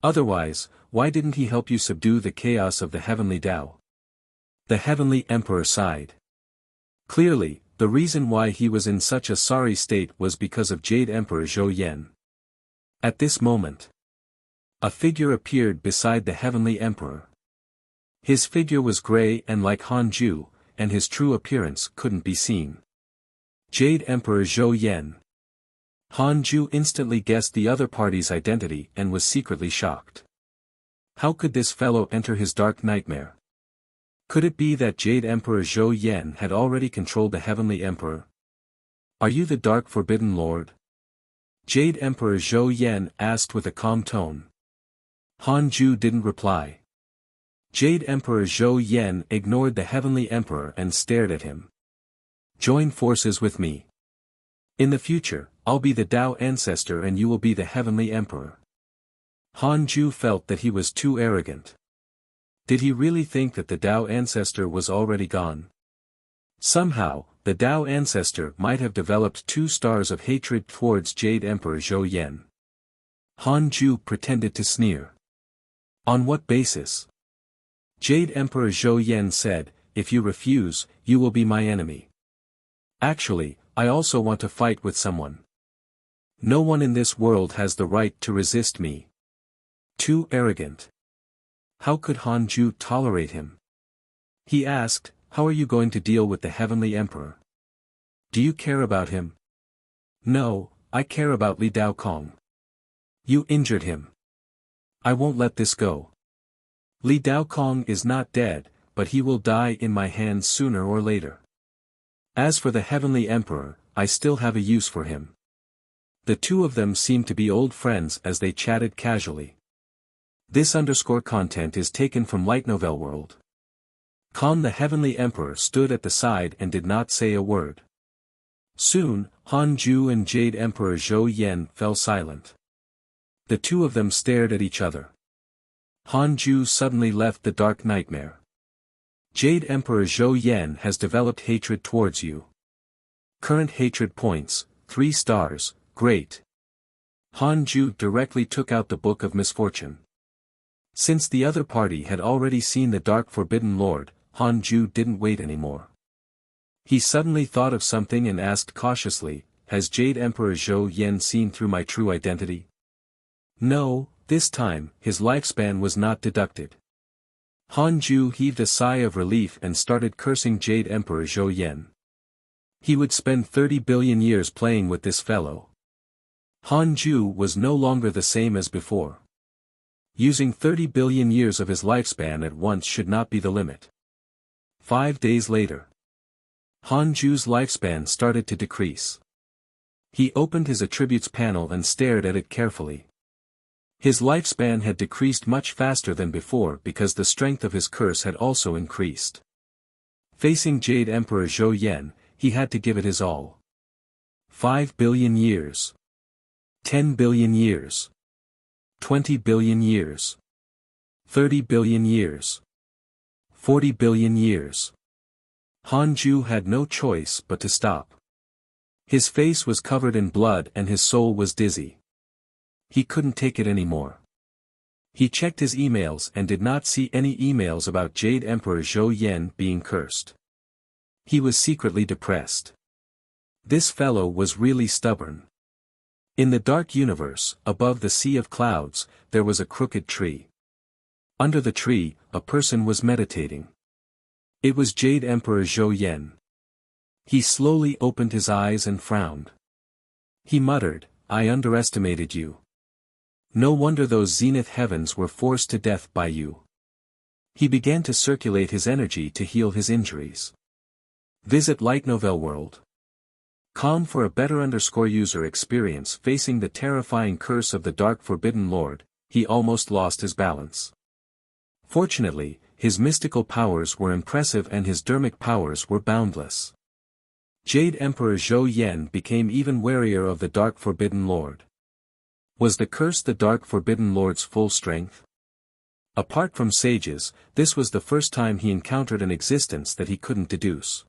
Otherwise, why didn't he help you subdue the chaos of the Heavenly Tao?" The Heavenly Emperor sighed. Clearly, the reason why he was in such a sorry state was because of Jade Emperor Zhou Yan. At this moment, a figure appeared beside the Heavenly Emperor. His figure was gray and like Han Ju, and his true appearance couldn't be seen. Jade Emperor Zhou Yan. Han Ju instantly guessed the other party's identity and was secretly shocked. How could this fellow enter his dark nightmare? Could it be that Jade Emperor Zhou Yan had already controlled the Heavenly Emperor? "Are you the Dark Forbidden Lord?" Jade Emperor Zhou Yan asked with a calm tone. Han Ju didn't reply. Jade Emperor Zhou Yan ignored the Heavenly Emperor and stared at him. "Join forces with me. In the future, I'll be the Tao ancestor and you will be the Heavenly Emperor." Han Ju felt that he was too arrogant. Did he really think that the Tao ancestor was already gone? Somehow, the Tao ancestor might have developed 2 stars of hatred towards Jade Emperor Zhou Yan. Han Ju pretended to sneer. "On what basis?" Jade Emperor Zhou Yan said, "If you refuse, you will be my enemy. Actually, I also want to fight with someone. No one in this world has the right to resist me." Too arrogant. How could Han Ju tolerate him? He asked, "How are you going to deal with the Heavenly Emperor? Do you care about him?" "No, I care about Li Daokong. You injured him. I won't let this go. Li Daokong is not dead, but he will die in my hands sooner or later. As for the Heavenly Emperor, I still have a use for him." The two of them seemed to be old friends as they chatted casually. This content is taken from Light Novel World. The Heavenly Emperor stood at the side and did not say a word. Soon, Han Ju and Jade Emperor Zhou Yan fell silent. The two of them stared at each other. Han Ju suddenly left the dark nightmare. "Jade Emperor Zhou Yan has developed hatred towards you. Current hatred points, 3 stars, great." Han Ju directly took out the Book of Misfortune. Since the other party had already seen the Dark Forbidden Lord, Han Ju didn't wait anymore. He suddenly thought of something and asked cautiously, "Has Jade Emperor Zhou Yan seen through my true identity?" No, this time, his lifespan was not deducted. Han Ju heaved a sigh of relief and started cursing Jade Emperor Zhou Yan. He would spend 30 billion years playing with this fellow. Han Ju was no longer the same as before. Using 30 billion years of his lifespan at once should not be the limit. 5 days later, Han Ju's lifespan started to decrease. He opened his attributes panel and stared at it carefully. His lifespan had decreased much faster than before because the strength of his curse had also increased. Facing Jade Emperor Zhou Yan, he had to give it his all. 5 billion years. 10 billion years. 20 billion years. 30 billion years. 40 billion years. Han Ju had no choice but to stop. His face was covered in blood and his soul was dizzy. He couldn't take it anymore. He checked his emails and did not see any emails about Jade Emperor Zhou Yan being cursed. He was secretly depressed. This fellow was really stubborn. In the dark universe, above the sea of clouds, there was a crooked tree. Under the tree, a person was meditating. It was Jade Emperor Zhou Yan. He slowly opened his eyes and frowned. He muttered, "I underestimated you. No wonder those zenith heavens were forced to death by you." He began to circulate his energy to heal his injuries. Visit Light Novel World. Com for a better user experience facing the terrifying curse of the Dark Forbidden Lord. He almost lost his balance. Fortunately, his mystical powers were impressive and his dermic powers were boundless. Jade Emperor Zhou Yan became even warier of the Dark Forbidden Lord. Was the curse the Dark Forbidden Lord's full strength? Apart from sages, this was the first time he encountered an existence that he couldn't deduce.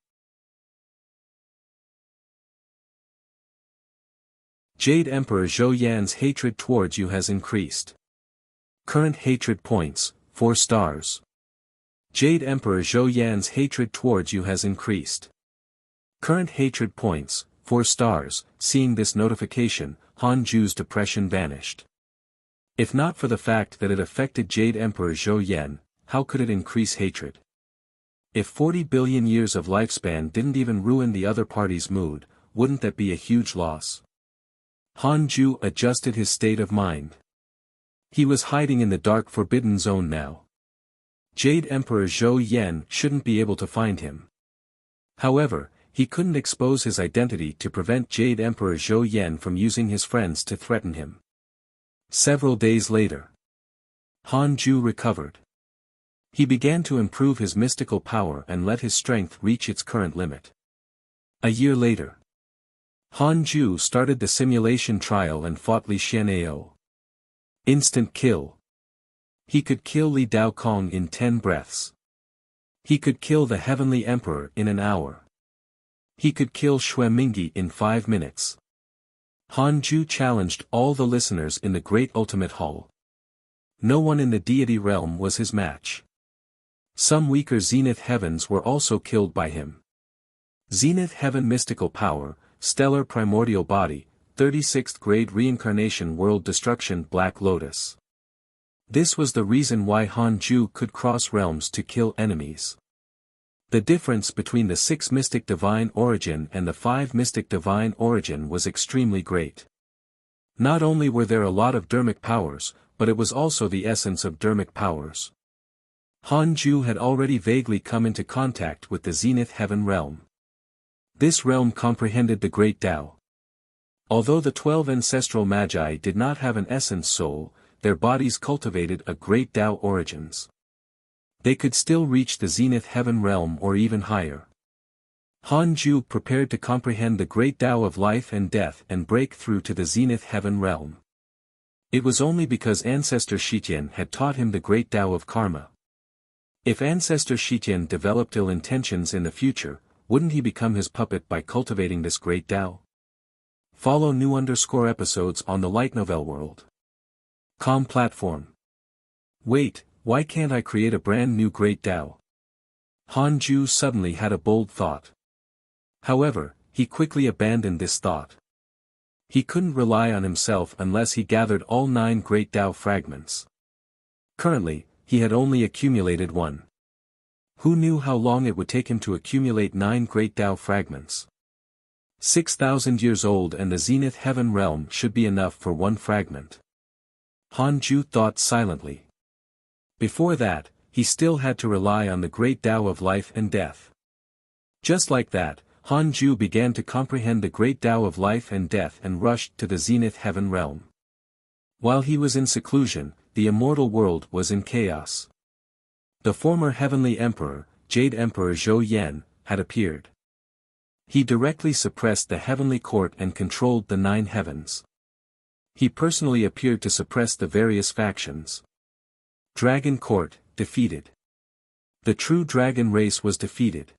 Jade Emperor Zhou Yan's hatred towards you has increased. Current hatred points, 4 stars. Jade Emperor Zhou Yan's hatred towards you has increased. Current hatred points, 4 stars. Seeing this notification, Han Ju's depression vanished. If not for the fact that it affected Jade Emperor Zhou Yan, how could it increase hatred? If 40 billion years of lifespan didn't even ruin the other party's mood, wouldn't that be a huge loss? Han Ju adjusted his state of mind. He was hiding in the dark forbidden zone now. Jade Emperor Zhou Yan shouldn't be able to find him. However, he couldn't expose his identity to prevent Jade Emperor Zhou Yan from using his friends to threaten him. Several days later, Han Ju recovered. He began to improve his mystical power and let his strength reach its current limit. A year later, Han Ju started the simulation trial and fought Li Xian'ao. Instant kill. He could kill Li Daokong in 10 breaths. He could kill the Heavenly Emperor in an hour. He could kill Xue Mingyi in 5 minutes. Han Ju challenged all the listeners in the Great Ultimate Hall. No one in the deity realm was his match. Some weaker Zenith heavens were also killed by him. Zenith Heaven Mystical Power, Stellar Primordial Body, 36th Grade Reincarnation World Destruction Black Lotus. This was the reason why Han Ju could cross realms to kill enemies. The difference between the 6 Mystic Divine Origin and the 5 Mystic Divine Origin was extremely great. Not only were there a lot of dermic powers, but it was also the essence of dermic powers. Han Ju had already vaguely come into contact with the Zenith Heaven realm. This realm comprehended the Great Tao. Although the 12 ancestral magi did not have an essence soul, their bodies cultivated a Great Tao origins. They could still reach the Zenith Heaven realm or even higher. Han Ju prepared to comprehend the Great Tao of life and death and break through to the Zenith Heaven realm. It was only because Ancestor Shitian had taught him the Great Tao of karma. If Ancestor Shitian developed ill intentions in the future, wouldn't he become his puppet by cultivating this Great Tao? Follow new episodes on the Light Novel World. Com platform. Wait, why can't I create a brand new Great Tao? Han Ju suddenly had a bold thought. However, he quickly abandoned this thought. He couldn't rely on himself unless he gathered all 9 Great Tao fragments. Currently, he had only accumulated 1. Who knew how long it would take him to accumulate 9 Great Tao fragments? 6,000 years old and the Zenith Heaven realm should be enough for 1 fragment. Han Ju thought silently. Before that, he still had to rely on the Great Tao of life and death. Just like that, Han Ju began to comprehend the Great Tao of life and death and rushed to the Zenith Heaven realm. While he was in seclusion, the immortal world was in chaos. The former Heavenly Emperor, Jade Emperor Zhou Yan, had appeared. He directly suppressed the Heavenly Court and controlled the 9 heavens. He personally appeared to suppress the various factions. Dragon Court, defeated. The true dragon race was defeated.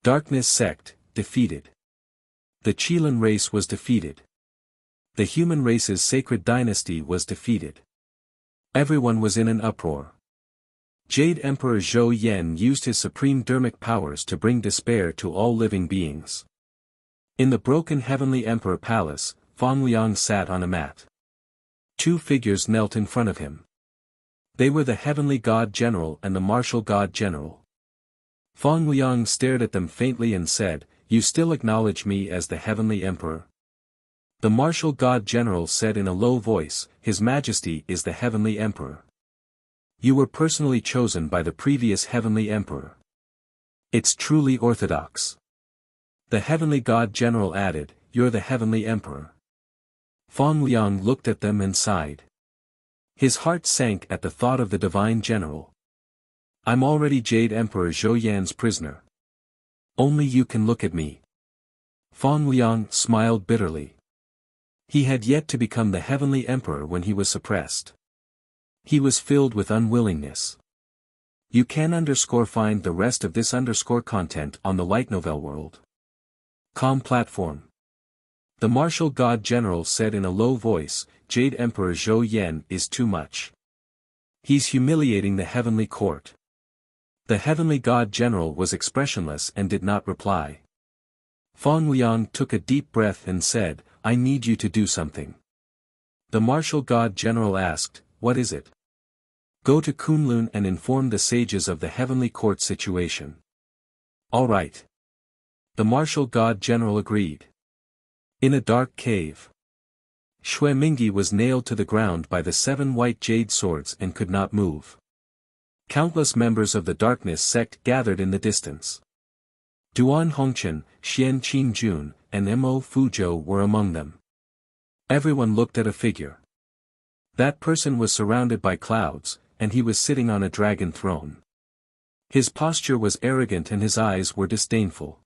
Darkness Sect, defeated. The Qilin race was defeated. The human race's sacred dynasty was defeated. Everyone was in an uproar. Jade Emperor Zhou Yan used his supreme dermic powers to bring despair to all living beings. In the broken Heavenly Emperor Palace, Fang Liang sat on a mat. Two figures knelt in front of him. They were the Heavenly God General and the Martial God General. Fang Liang stared at them faintly and said, "You still acknowledge me as the Heavenly Emperor?" The Martial God General said in a low voice, "His Majesty is the Heavenly Emperor. You were personally chosen by the previous Heavenly Emperor. It's truly orthodox." The Heavenly God General added, "You're the Heavenly Emperor." Fang Liang looked at them and sighed. His heart sank at the thought of the Divine General. "I'm already Jade Emperor Zhou Yan's prisoner. Only you can look at me." Fang Liang smiled bitterly. He had yet to become the Heavenly Emperor when he was suppressed. He was filled with unwillingness. You can find the rest of this content on the Light Novel World. Platform. The Martial God General said in a low voice, "Jade Emperor Zhou Yan is too much. He's humiliating the Heavenly Court." The Heavenly God General was expressionless and did not reply. Fang Liang took a deep breath and said, "I need you to do something." The Martial God General asked, "What is it?" "Go to Kunlun and inform the sages of the Heavenly Court situation." "All right." The Martial God General agreed. In a dark cave, Xue Mingyi was nailed to the ground by the 7 white jade swords and could not move. Countless members of the Darkness sect gathered in the distance. Duan Hongqian, Xian Qinjun, and Mo Fuzhou were among them. Everyone looked at a figure. That person was surrounded by clouds, and he was sitting on a dragon throne. His posture was arrogant and his eyes were disdainful.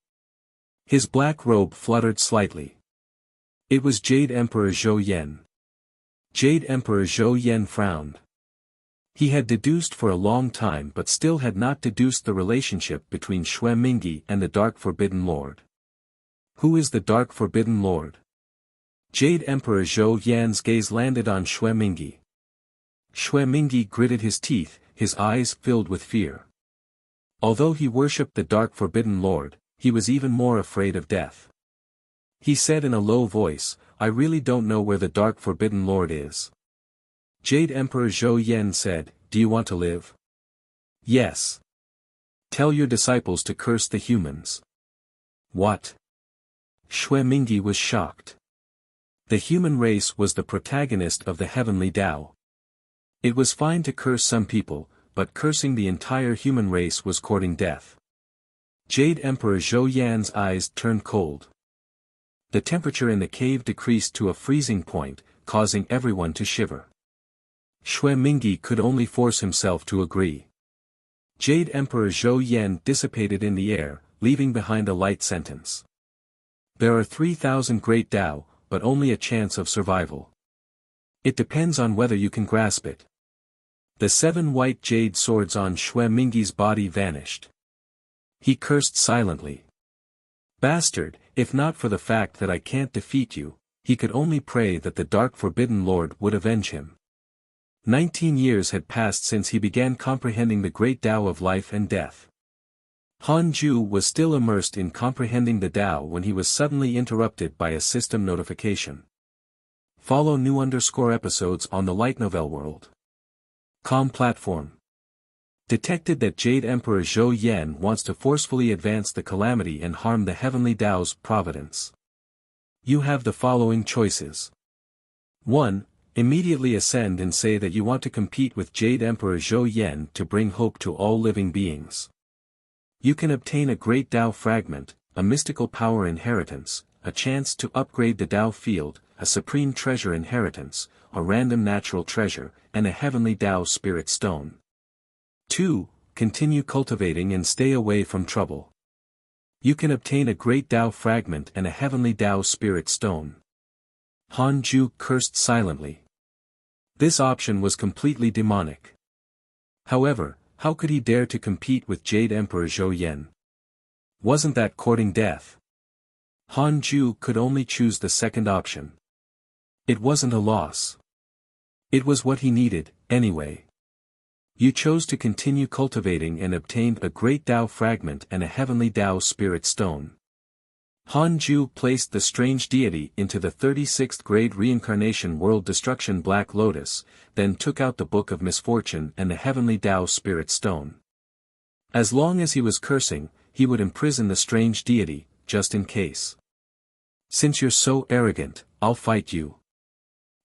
His black robe fluttered slightly. It was Jade Emperor Zhou Yan. Jade Emperor Zhou Yan frowned. He had deduced for a long time but still had not deduced the relationship between Xue Mingyi and the Dark Forbidden Lord. Who is the Dark Forbidden Lord? Jade Emperor Zhou Yan's gaze landed on Xue Mingyi. Xue Mingyi gritted his teeth, his eyes filled with fear. Although he worshipped the Dark Forbidden Lord, he was even more afraid of death. He said in a low voice, "I really don't know where the Dark Forbidden Lord is." Jade Emperor Zhou Yan said, "Do you want to live?" "Yes." "Tell your disciples to curse the humans." "What?" Xue Mingyi was shocked. The human race was the protagonist of the heavenly Tao. It was fine to curse some people, but cursing the entire human race was courting death. Jade Emperor Zhou Yan's eyes turned cold. The temperature in the cave decreased to a freezing point, causing everyone to shiver. Xue Mingyi could only force himself to agree. Jade Emperor Zhou Yan dissipated in the air, leaving behind a light sentence. There are 3,000 great Tao, but only a chance of survival. It depends on whether you can grasp it. The 7 white jade swords on Xue Mingyi's body vanished. He cursed silently. "Bastard, if not for the fact that I can't defeat you," he could only pray that the Dark Forbidden Lord would avenge him. 19 years had passed since he began comprehending the great Tao of life and death. Han Ju was still immersed in comprehending the Tao when he was suddenly interrupted by a system notification. Follow new episodes on the Light Novel World. Platform. Detected that Jade Emperor Zhou Yan wants to forcefully advance the calamity and harm the heavenly Tao's providence. You have the following choices. 1. Immediately ascend and say that you want to compete with Jade Emperor Zhou Yan to bring hope to all living beings. You can obtain a great Tao fragment, a mystical power inheritance, a chance to upgrade the Tao field, a supreme treasure inheritance, a random natural treasure, and a heavenly Tao spirit stone. 2. Continue cultivating and stay away from trouble. You can obtain a great Tao fragment and a heavenly Tao spirit stone. Han Ju cursed silently. This option was completely demonic. However, how could he dare to compete with Jade Emperor Zhou Yan? Wasn't that courting death? Han Ju could only choose the second option. It wasn't a loss. It was what he needed, anyway. You chose to continue cultivating and obtained a great Tao fragment and a heavenly Tao spirit stone. Han Ju placed the strange deity into the 36th grade reincarnation world destruction Black Lotus, then took out the Book of Misfortune and the heavenly Tao spirit stone. As long as he was cursing, he would imprison the strange deity, just in case. Since you're so arrogant, I'll fight you.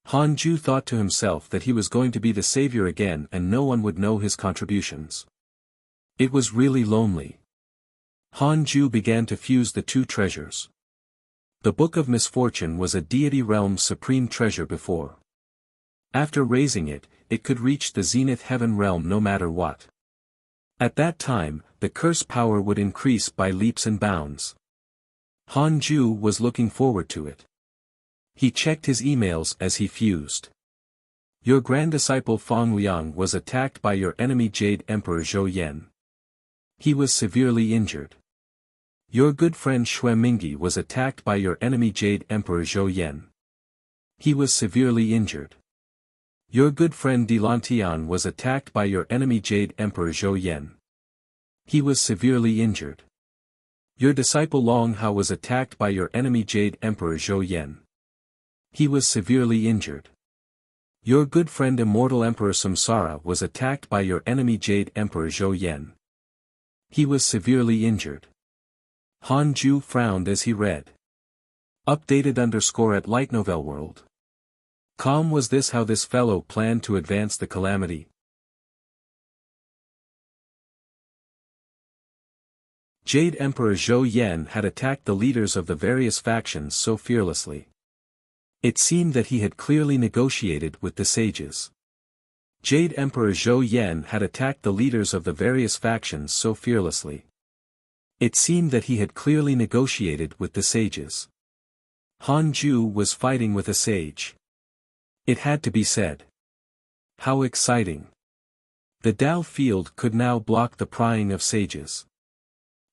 Han Ju thought to himself that he was going to be the savior again and no one would know his contributions. It was really lonely. Han Ju began to fuse the two treasures. The Book of Misfortune was a deity realm's supreme treasure before. After raising it, it could reach the zenith heaven realm no matter what. At that time, the curse power would increase by leaps and bounds. Han Ju was looking forward to it. He checked his emails as he fused. Your grand disciple Fang Liang was attacked by your enemy Jade Emperor Zhou Yan. He was severely injured. Your good friend Xue Mingyi was attacked by your enemy Jade Emperor Zhou Yan. He was severely injured. Your good friend Dilan Tian was attacked by your enemy Jade Emperor Zhou Yan. He was severely injured. Your disciple Long Hao was attacked by your enemy Jade Emperor Zhou Yan. He was severely injured. Your good friend Immortal Emperor Samsara was attacked by your enemy Jade Emperor Zhou Yan. He was severely injured. Han Ju frowned as he read. Updated _ at Light Novel World. Was this how this fellow planned to advance the calamity? Jade Emperor Zhou Yan had attacked the leaders of the various factions so fearlessly. It seemed that he had clearly negotiated with the sages. Jade Emperor Zhou Yan had attacked the leaders of the various factions so fearlessly. It seemed that he had clearly negotiated with the sages. Han Ju was fighting with a sage. It had to be said. How exciting. The Tao field could now block the prying of sages.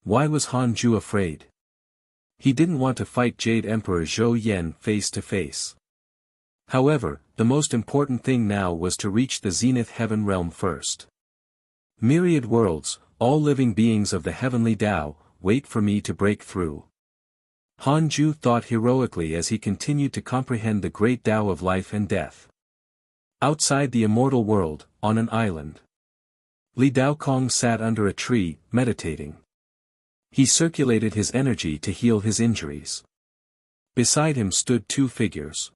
Why was Han Ju afraid? He didn't want to fight Jade Emperor Zhou Yan face to face. However, the most important thing now was to reach the zenith heaven realm first. Myriad worlds, all living beings of the heavenly Tao, wait for me to break through. Han Ju thought heroically as he continued to comprehend the great Tao of life and death. Outside the immortal world, on an island, Li Daokong sat under a tree, meditating. He circulated his energy to heal his injuries. Beside him stood two figures.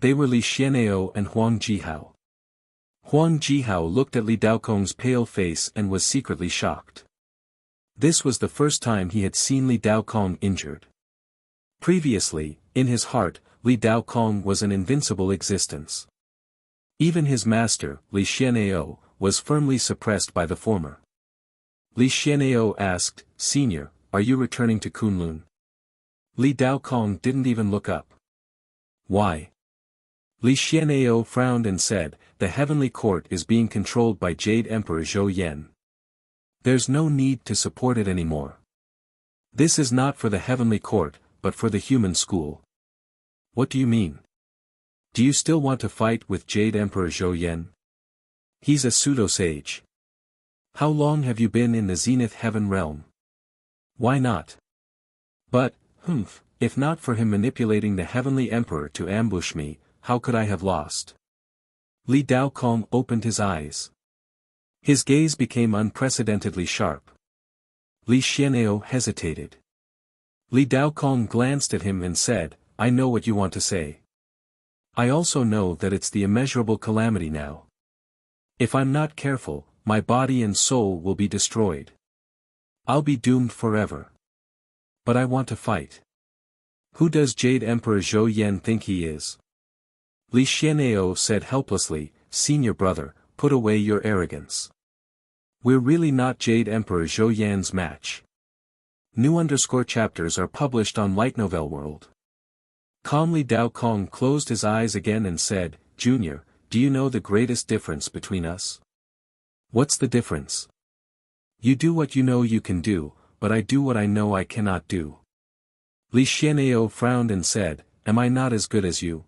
They were Li Xianao and Huang Jihao. Huang Jihao looked at Li Daokong's pale face and was secretly shocked. This was the first time he had seen Li Daokong injured. Previously, in his heart, Li Daokong was an invincible existence. Even his master, Li Xianao, was firmly suppressed by the former. Li Xianao asked, Senior, are you returning to Kunlun? Li Daokong didn't even look up. Why? Li Xianao frowned and said, the heavenly court is being controlled by Jade Emperor Zhou Yan. There's no need to support it anymore. This is not for the heavenly court, but for the human school. What do you mean? Do you still want to fight with Jade Emperor Zhou Yan? He's a pseudo-sage. How long have you been in the zenith heaven realm? Why not? But, if not for him manipulating the heavenly emperor to ambush me, how could I have lost? Li Daokong opened his eyes. His gaze became unprecedentedly sharp. Li Xianao hesitated. Li Daokong glanced at him and said, I know what you want to say. I also know that it's the immeasurable calamity now. If I'm not careful, my body and soul will be destroyed. I'll be doomed forever. But I want to fight. Who does Jade Emperor Zhou Yan think he is? Li Xianao said helplessly, Senior brother, put away your arrogance. We're really not Jade Emperor Zhou Yan's match. New _ chapters are published on Light Novel World. Calmly Daokong closed his eyes again and said, Junior, do you know the greatest difference between us? What's the difference? You do what you know you can do, but I do what I know I cannot do. Li Xian'ao frowned and said, "Am I not as good as you?"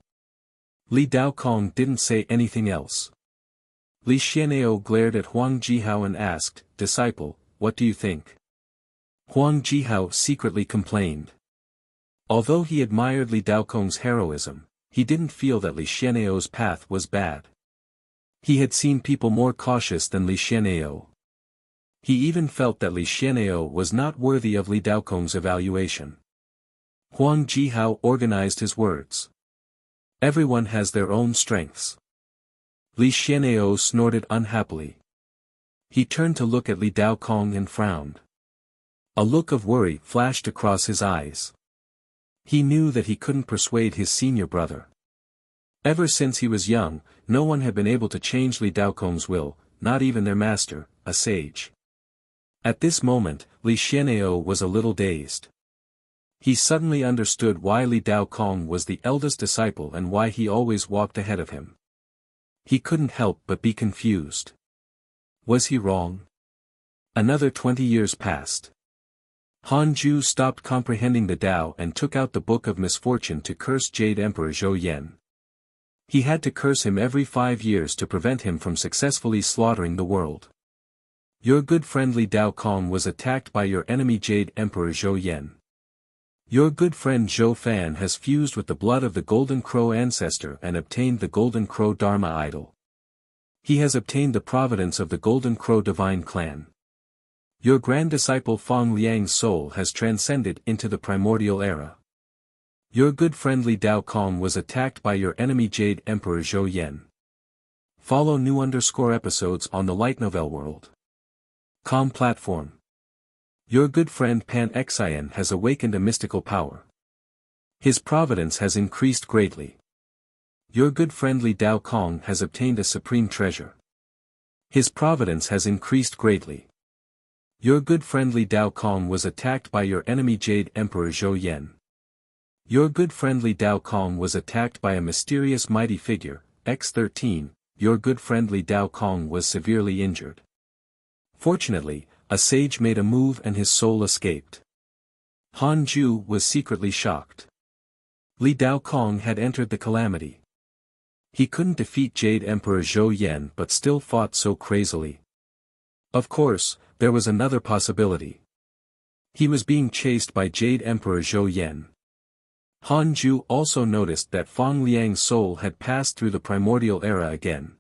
Li Daokong didn't say anything else. Li Xian'ao glared at Huang Jihao and asked, "Disciple, what do you think?" Huang Jihao secretly complained. Although he admired Li Daokong's heroism, he didn't feel that Li Xian'ao's path was bad. He had seen people more cautious than Li Xian'ao. He even felt that Li Xian'ao was not worthy of Li Daokong's evaluation. Huang Jihao organized his words. Everyone has their own strengths. Li Xian'ao snorted unhappily. He turned to look at Li Daokong and frowned. A look of worry flashed across his eyes. He knew that he couldn't persuade his senior brother. Ever since he was young, no one had been able to change Li Daokong's will, not even their master, a sage. At this moment, Li Xian'ao was a little dazed. He suddenly understood why Li Daokong was the eldest disciple and why he always walked ahead of him. He couldn't help but be confused. Was he wrong? Another 20 years passed. Han Ju stopped comprehending the Tao and took out the Book of Misfortune to curse Jade Emperor Zhou Yan. He had to curse him every 5 years to prevent him from successfully slaughtering the world. Your good friend Li Daokong was attacked by your enemy Jade Emperor Zhou Yan. Your good friend Zhou Fan has fused with the blood of the Golden Crow ancestor and obtained the Golden Crow Dharma idol. He has obtained the providence of the Golden Crow divine clan. Your grand disciple Fang Liang's soul has transcended into the primordial era. Your good friend Li Daokong was attacked by your enemy Jade Emperor Zhou Yan. Follow new episodes on the Light Novel World. Com platform. Your good friend Pan Xian has awakened a mystical power. His providence has increased greatly. Your good friend Li Daokong has obtained a supreme treasure. His providence has increased greatly. Your good friend Li Daokong was attacked by your enemy Jade Emperor Zhou Yan. Your good friend Li Daokong was attacked by a mysterious mighty figure, X13, your good friend Li Daokong was severely injured. Fortunately, a sage made a move and his soul escaped. Han Ju was secretly shocked. Li Daokong had entered the calamity. He couldn't defeat Jade Emperor Zhou Yan but still fought so crazily. Of course, there was another possibility. He was being chased by Jade Emperor Zhou Yan. Han Ju also noticed that Fang Liang's soul had passed through the primordial era again.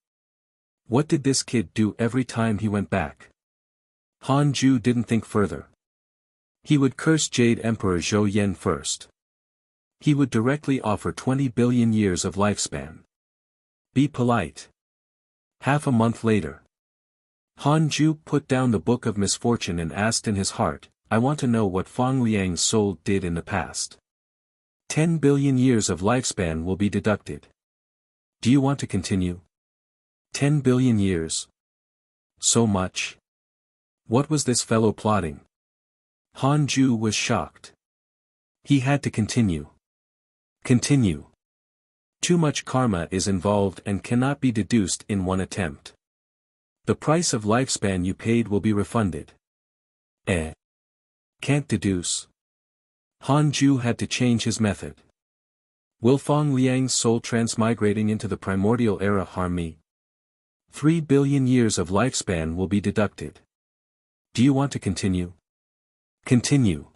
What did this kid do every time he went back? Han Ju didn't think further. He would curse Jade Emperor Zhou Yan first. He would directly offer 20 billion years of lifespan. Be polite. Half a month later. Han Ju put down the Book of Misfortune and asked in his heart, I want to know what Fang Liang's soul did in the past. 10 billion years of lifespan will be deducted. Do you want to continue? 10 billion years. So much? What was this fellow plotting? Han Ju was shocked. He had to continue. Continue. Too much karma is involved and cannot be deduced in one attempt. The price of lifespan you paid will be refunded. Can't deduce. Han Ju had to change his method. Will Fang Liang's soul transmigrating into the primordial era harm me? 3 billion years of lifespan will be deducted. Do you want to continue? Continue.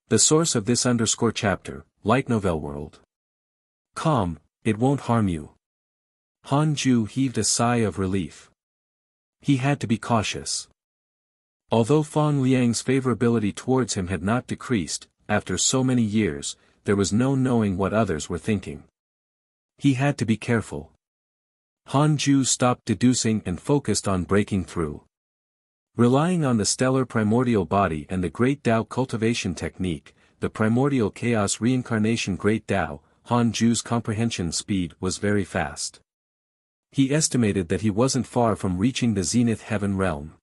The source of this _chapter, Light Novel World. Calm, it won't harm you. Han Ju heaved a sigh of relief. He had to be cautious. Although Fang Liang's favorability towards him had not decreased, after so many years, there was no knowing what others were thinking. He had to be careful. Han Ju stopped deducing and focused on breaking through. Relying on the stellar primordial body and the Great Tao cultivation technique, the primordial chaos reincarnation Great Tao, Han Ju's comprehension speed was very fast. He estimated that he wasn't far from reaching the Zenith Heaven realm.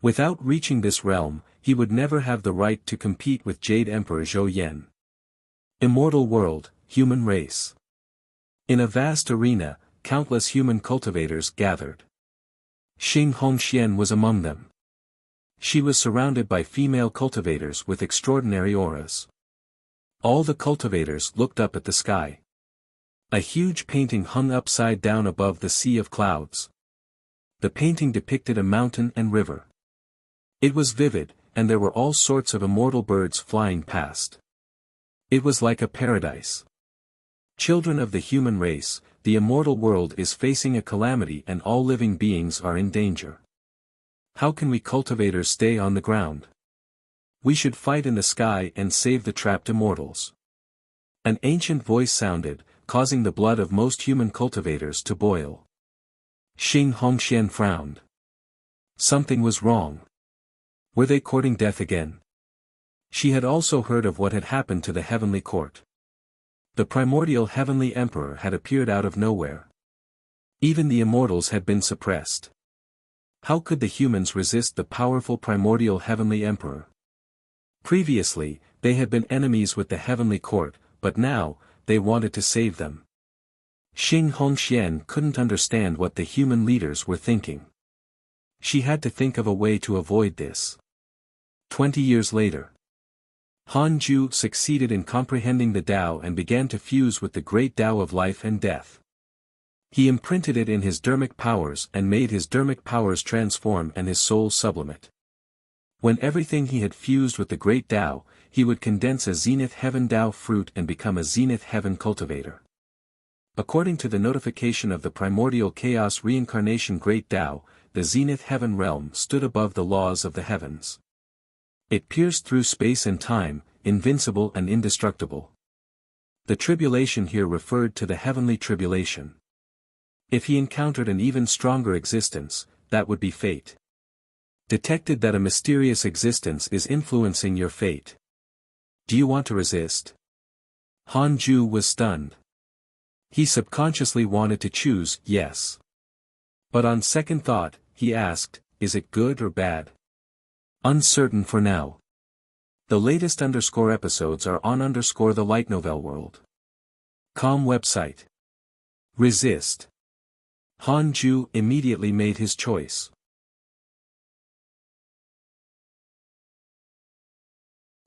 Without reaching this realm, he would never have the right to compete with Jade Emperor Zhou Yan. Immortal world, human race. In a vast arena, countless human cultivators gathered. Xing Hongxian was among them. She was surrounded by female cultivators with extraordinary auras. All the cultivators looked up at the sky. A huge painting hung upside down above the sea of clouds. The painting depicted a mountain and river. It was vivid, and there were all sorts of immortal birds flying past. It was like a paradise. Children of the human race, the immortal world is facing a calamity and all living beings are in danger. How can we cultivators stay on the ground? We should fight in the sky and save the trapped immortals. An ancient voice sounded, causing the blood of most human cultivators to boil. Xing Hongxian frowned. Something was wrong. Were they courting death again? She had also heard of what had happened to the heavenly court. The primordial heavenly emperor had appeared out of nowhere. Even the immortals had been suppressed. How could the humans resist the powerful primordial heavenly emperor? Previously, they had been enemies with the heavenly court, but now, they wanted to save them. Xing Hongxian couldn't understand what the human leaders were thinking. She had to think of a way to avoid this. 20 years later, Han Ju succeeded in comprehending the Tao and began to fuse with the great Tao of life and death. He imprinted it in his dermic powers and made his dermic powers transform and his soul sublimate. When everything he had fused with the great Tao, he would condense a zenith heaven Tao fruit and become a zenith heaven cultivator. According to the notification of the primordial chaos reincarnation great Tao, the zenith heaven realm stood above the laws of the heavens. It pierced through space and time, invincible and indestructible. The tribulation here referred to the heavenly tribulation. If he encountered an even stronger existence, that would be fate. Detected that a mysterious existence is influencing your fate. Do you want to resist? Han Ju was stunned. He subconsciously wanted to choose yes. But on second thought, he asked, is it good or bad? Uncertain for now. The latest episodes are on the Light Novel World. Com website. Resist. Han Ju immediately made his choice.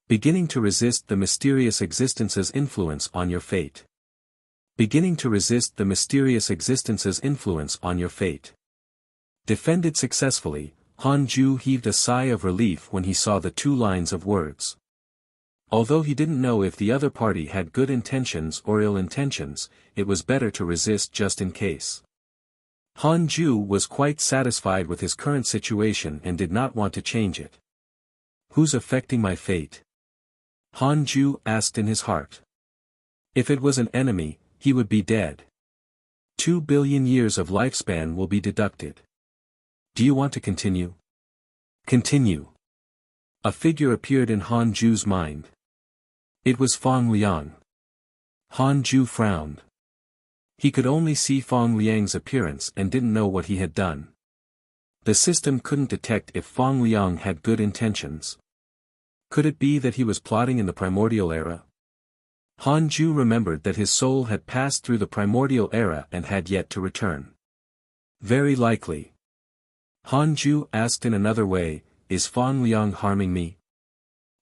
Beginning to resist the mysterious existence's influence on your fate. Beginning to resist the mysterious existence's influence on your fate. Defended successfully, Han Ju heaved a sigh of relief when he saw the 2 lines of words. Although he didn't know if the other party had good intentions or ill intentions, it was better to resist just in case. Han Ju was quite satisfied with his current situation and did not want to change it. Who's affecting my fate? Han Ju asked in his heart. If it was an enemy, he would be dead. 2 billion years of lifespan will be deducted. Do you want to continue? Continue. A figure appeared in Han Ju's mind. It was Fang Liang. Han Ju frowned. He could only see Fang Liang's appearance and didn't know what he had done. The system couldn't detect if Fang Liang had good intentions. Could it be that he was plotting in the primordial era? Han Ju remembered that his soul had passed through the primordial era and had yet to return. Very likely. Han Ju asked in another way, is Fang Liang harming me?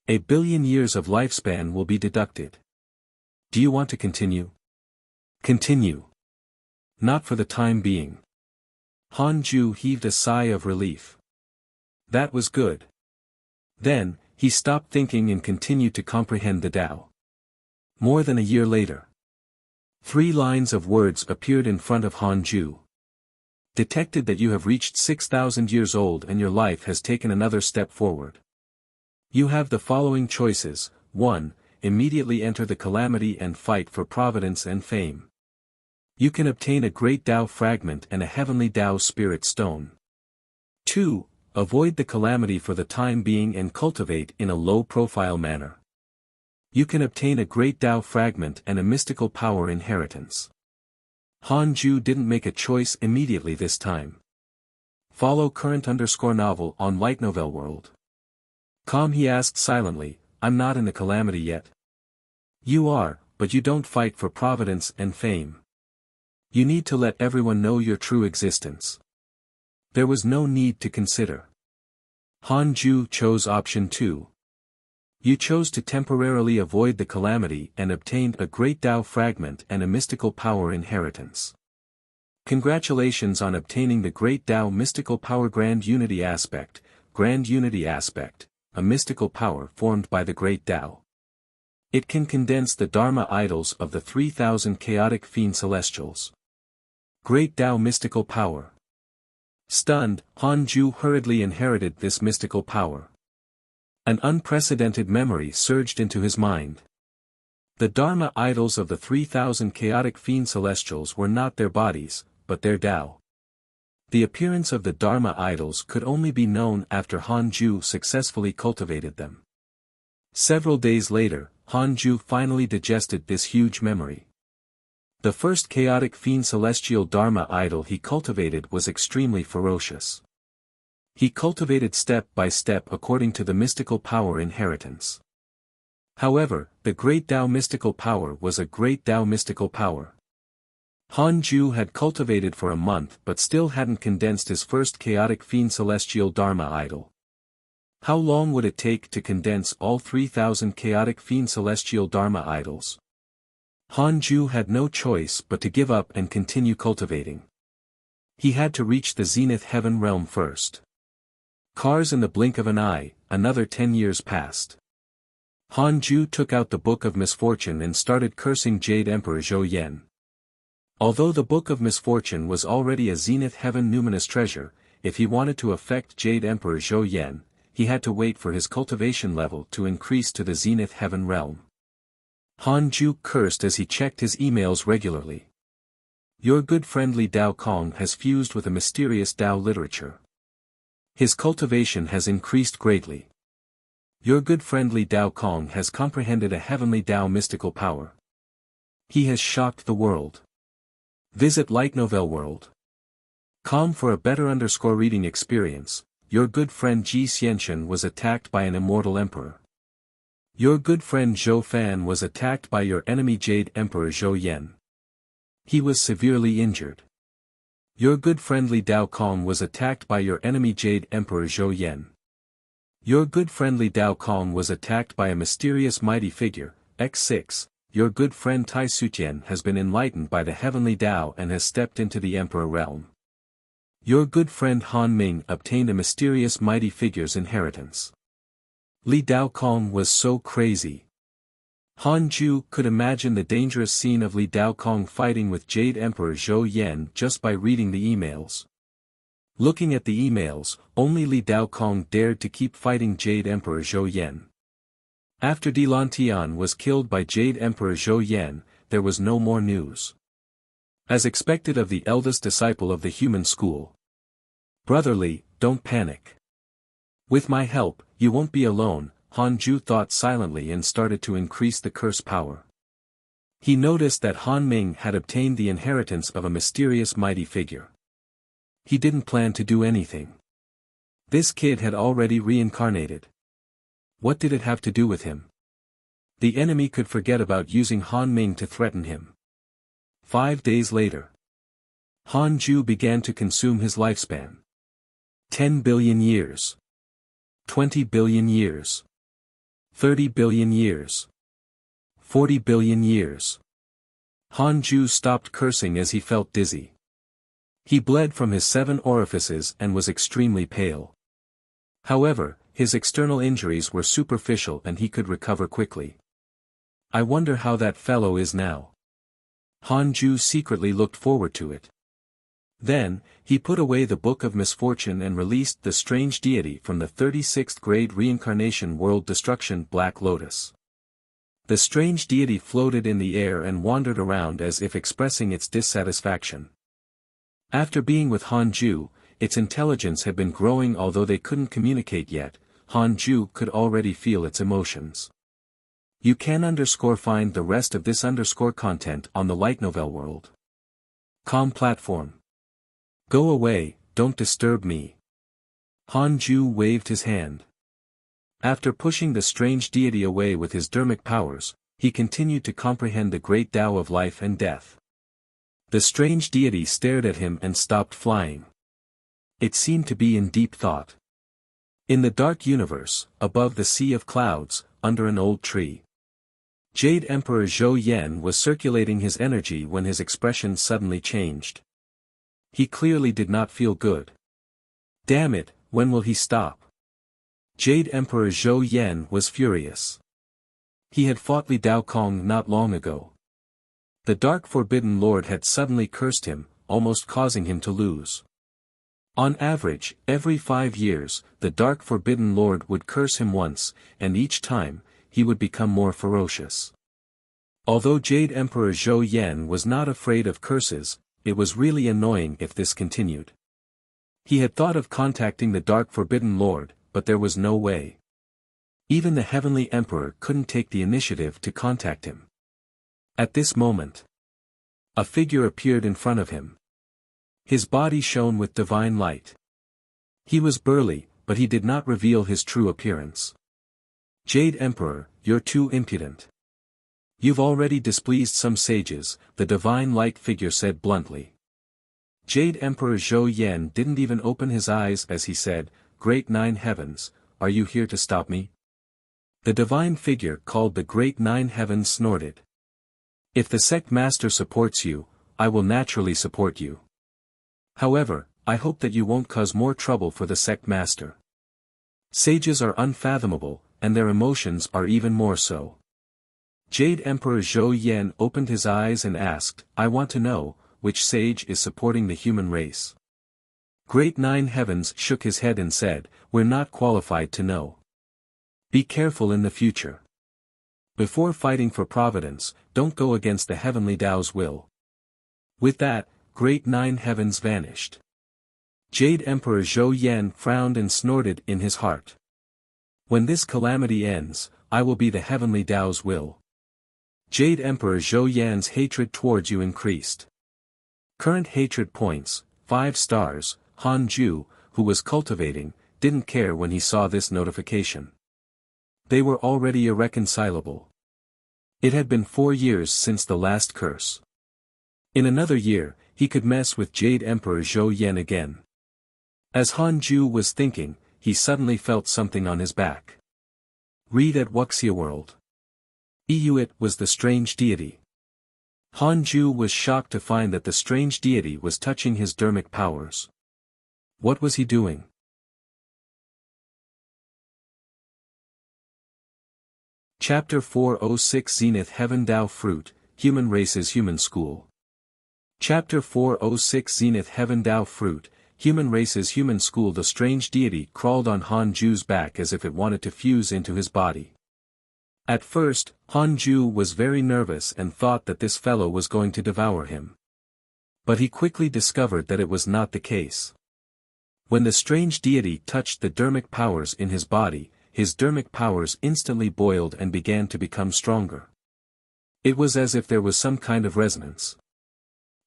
1 billion years of lifespan will be deducted. Do you want to continue? Continue. Not for the time being. Han Ju heaved a sigh of relief. That was good. Then, he stopped thinking and continued to comprehend the Tao. More than a year later. 3 lines of words appeared in front of Han Ju. Detected that you have reached 6,000 years old and your life has taken another step forward. You have the following choices. 1. Immediately enter the calamity and fight for providence and fame. You can obtain a great Tao fragment and a heavenly Tao spirit stone. 2. Avoid the calamity for the time being and cultivate in a low-profile manner. You can obtain a great Tao fragment and a mystical power inheritance. Han Ju didn't make a choice immediately this time. Follow current_novel on Light Novel World. He asked silently, I'm not in the calamity yet. You are, but you don't fight for providence and fame. You need to let everyone know your true existence. There was no need to consider. Han Ju chose option 2. You chose to temporarily avoid the calamity and obtained a great Tao fragment and a mystical power inheritance. Congratulations on obtaining the great Tao mystical power Grand Unity Aspect, a mystical power formed by the great Tao. It can condense the Dharma idols of the 3,000 chaotic fiend celestials. Great Tao mystical power. Stunned, Han Ju hurriedly inherited this mystical power. An unprecedented memory surged into his mind. The Dharma idols of the 3,000 chaotic fiend celestials were not their bodies, but their Tao. The appearance of the Dharma idols could only be known after Han Ju successfully cultivated them. Several days later, Han Ju finally digested this huge memory. The first chaotic fiend celestial Dharma idol he cultivated was extremely ferocious. He cultivated step by step according to the mystical power inheritance. However, the great Tao mystical power was a great Tao mystical power. Han Ju had cultivated for a month but still hadn't condensed his first chaotic fiend celestial Dharma idol. How long would it take to condense all 3,000 chaotic fiend celestial Dharma idols? Han Ju had no choice but to give up and continue cultivating. He had to reach the Zenith Heaven realm first. Cars in the blink of an eye, another 10 years passed. Han Ju took out the Book of Misfortune and started cursing Jade Emperor Zhou Yan. Although the Book of Misfortune was already a Zenith Heaven numinous treasure, if he wanted to affect Jade Emperor Zhou Yan, he had to wait for his cultivation level to increase to the Zenith Heaven realm. Han Ju cursed as he checked his emails regularly. Your good friend Li Dao Kong has fused with a mysterious Dao literature. His cultivation has increased greatly. Your good friend Li Dao Kong has comprehended a heavenly Dao mystical power. He has shocked the world. Visit Light Novel World. Com for a better reading experience. Your good friend Ji Xianxian was attacked by an immortal emperor. Your good friend Zhou Fan was attacked by your enemy Jade Emperor Zhou Yan. He was severely injured. Your good friend Li Dao Kong was attacked by your enemy Jade Emperor Zhou Yan. Your good friend Li Dao Kong was attacked by a mysterious mighty figure, X6. Your good friend Tai Sutian has been enlightened by the heavenly Tao and has stepped into the Emperor realm. Your good friend Han Ming obtained a mysterious mighty figure's inheritance. Li Dao Kong was so crazy. Han Ju could imagine the dangerous scene of Li Dao Kong fighting with Jade Emperor Zhou Yan just by reading the emails. Looking at the emails, only Li Dao Kong dared to keep fighting Jade Emperor Zhou Yan. After Di Lantian was killed by Jade Emperor Zhou Yan, there was no more news. As expected of the eldest disciple of the human school. Brother Li, don't panic. With my help, you won't be alone, Han Ju thought silently and started to increase the curse power. He noticed that Han Ming had obtained the inheritance of a mysterious mighty figure. He didn't plan to do anything. This kid had already reincarnated. What did it have to do with him? The enemy could forget about using Han Ming to threaten him. 5 days later. Han Ju began to consume his lifespan. 10 billion years. 20 billion years. 30 billion years. 40 billion years. Han Ju stopped cursing as he felt dizzy. He bled from his 7 orifices and was extremely pale. However, his external injuries were superficial and he could recover quickly. I wonder how that fellow is now. Han Ju secretly looked forward to it. Then, he put away the Book of Misfortune and released the strange deity from the 36th grade reincarnation world destruction Black Lotus. The strange deity floated in the air and wandered around as if expressing its dissatisfaction. After being with Han Ju, its intelligence had been growing although they couldn't communicate yet. Han Ju could already feel its emotions. You can find the rest of this content on the Light Novel World. Com platform. Go away, don't disturb me. Han Ju waved his hand. After pushing the strange deity away with his dermic powers, he continued to comprehend the great Tao of life and death. The strange deity stared at him and stopped flying. It seemed to be in deep thought. In the dark universe, above the sea of clouds, under an old tree, Jade Emperor Zhou Yan was circulating his energy when his expression suddenly changed. He clearly did not feel good. Damn it, when will he stop? Jade Emperor Zhou Yan was furious. He had fought Li Daokong not long ago. The Dark Forbidden Lord had suddenly cursed him, almost causing him to lose. On average, every 5 years, the Dark Forbidden Lord would curse him once, and each time, he would become more ferocious. Although Jade Emperor Zhou Yan was not afraid of curses, it was really annoying if this continued. He had thought of contacting the Dark Forbidden Lord, but there was no way. Even the Heavenly Emperor couldn't take the initiative to contact him. At this moment, a figure appeared in front of him. His body shone with divine light. He was burly, but he did not reveal his true appearance. Jade Emperor, you're too impudent. You've already displeased some sages, the divine light figure said bluntly. Jade Emperor Zhou Yan didn't even open his eyes as he said, Great Nine Heavens, are you here to stop me? The divine figure called the Great Nine Heavens snorted. If the sect master supports you, I will naturally support you. However, I hope that you won't cause more trouble for the sect master. Sages are unfathomable, and their emotions are even more so. Jade Emperor Zhou Yan opened his eyes and asked, I want to know, which sage is supporting the human race? Great Nine Heavens shook his head and said, we're not qualified to know. Be careful in the future. Before fighting for Providence, don't go against the Heavenly Tao's will. With that, Great Nine Heavens vanished. Jade Emperor Zhou Yan frowned and snorted in his heart. When this calamity ends, I will be the Heavenly Tao's will. Jade Emperor Zhou Yan's hatred towards you increased. Current hatred points, 5 stars, Han Ju, who was cultivating, didn't care when he saw this notification. They were already irreconcilable. It had been 4 years since the last curse. In another year, he could mess with Jade Emperor Zhou Yan again. As Han Ju was thinking, he suddenly felt something on his back. Read at Wuxia World. It was the strange deity. Han Ju was shocked to find that the strange deity was touching his dermic powers. What was he doing? Chapter 406 Zenith Heaven Tao Fruit, Human Race's Human School. Chapter 406 Zenith Heaven Tao Fruit, Human Race's Human School. The strange deity crawled on Han Ju's back as if it wanted to fuse into his body. At first, Han Ju was very nervous and thought that this fellow was going to devour him. But he quickly discovered that it was not the case. When the strange deity touched the dermic powers in his body, his dermic powers instantly boiled and began to become stronger. It was as if there was some kind of resonance.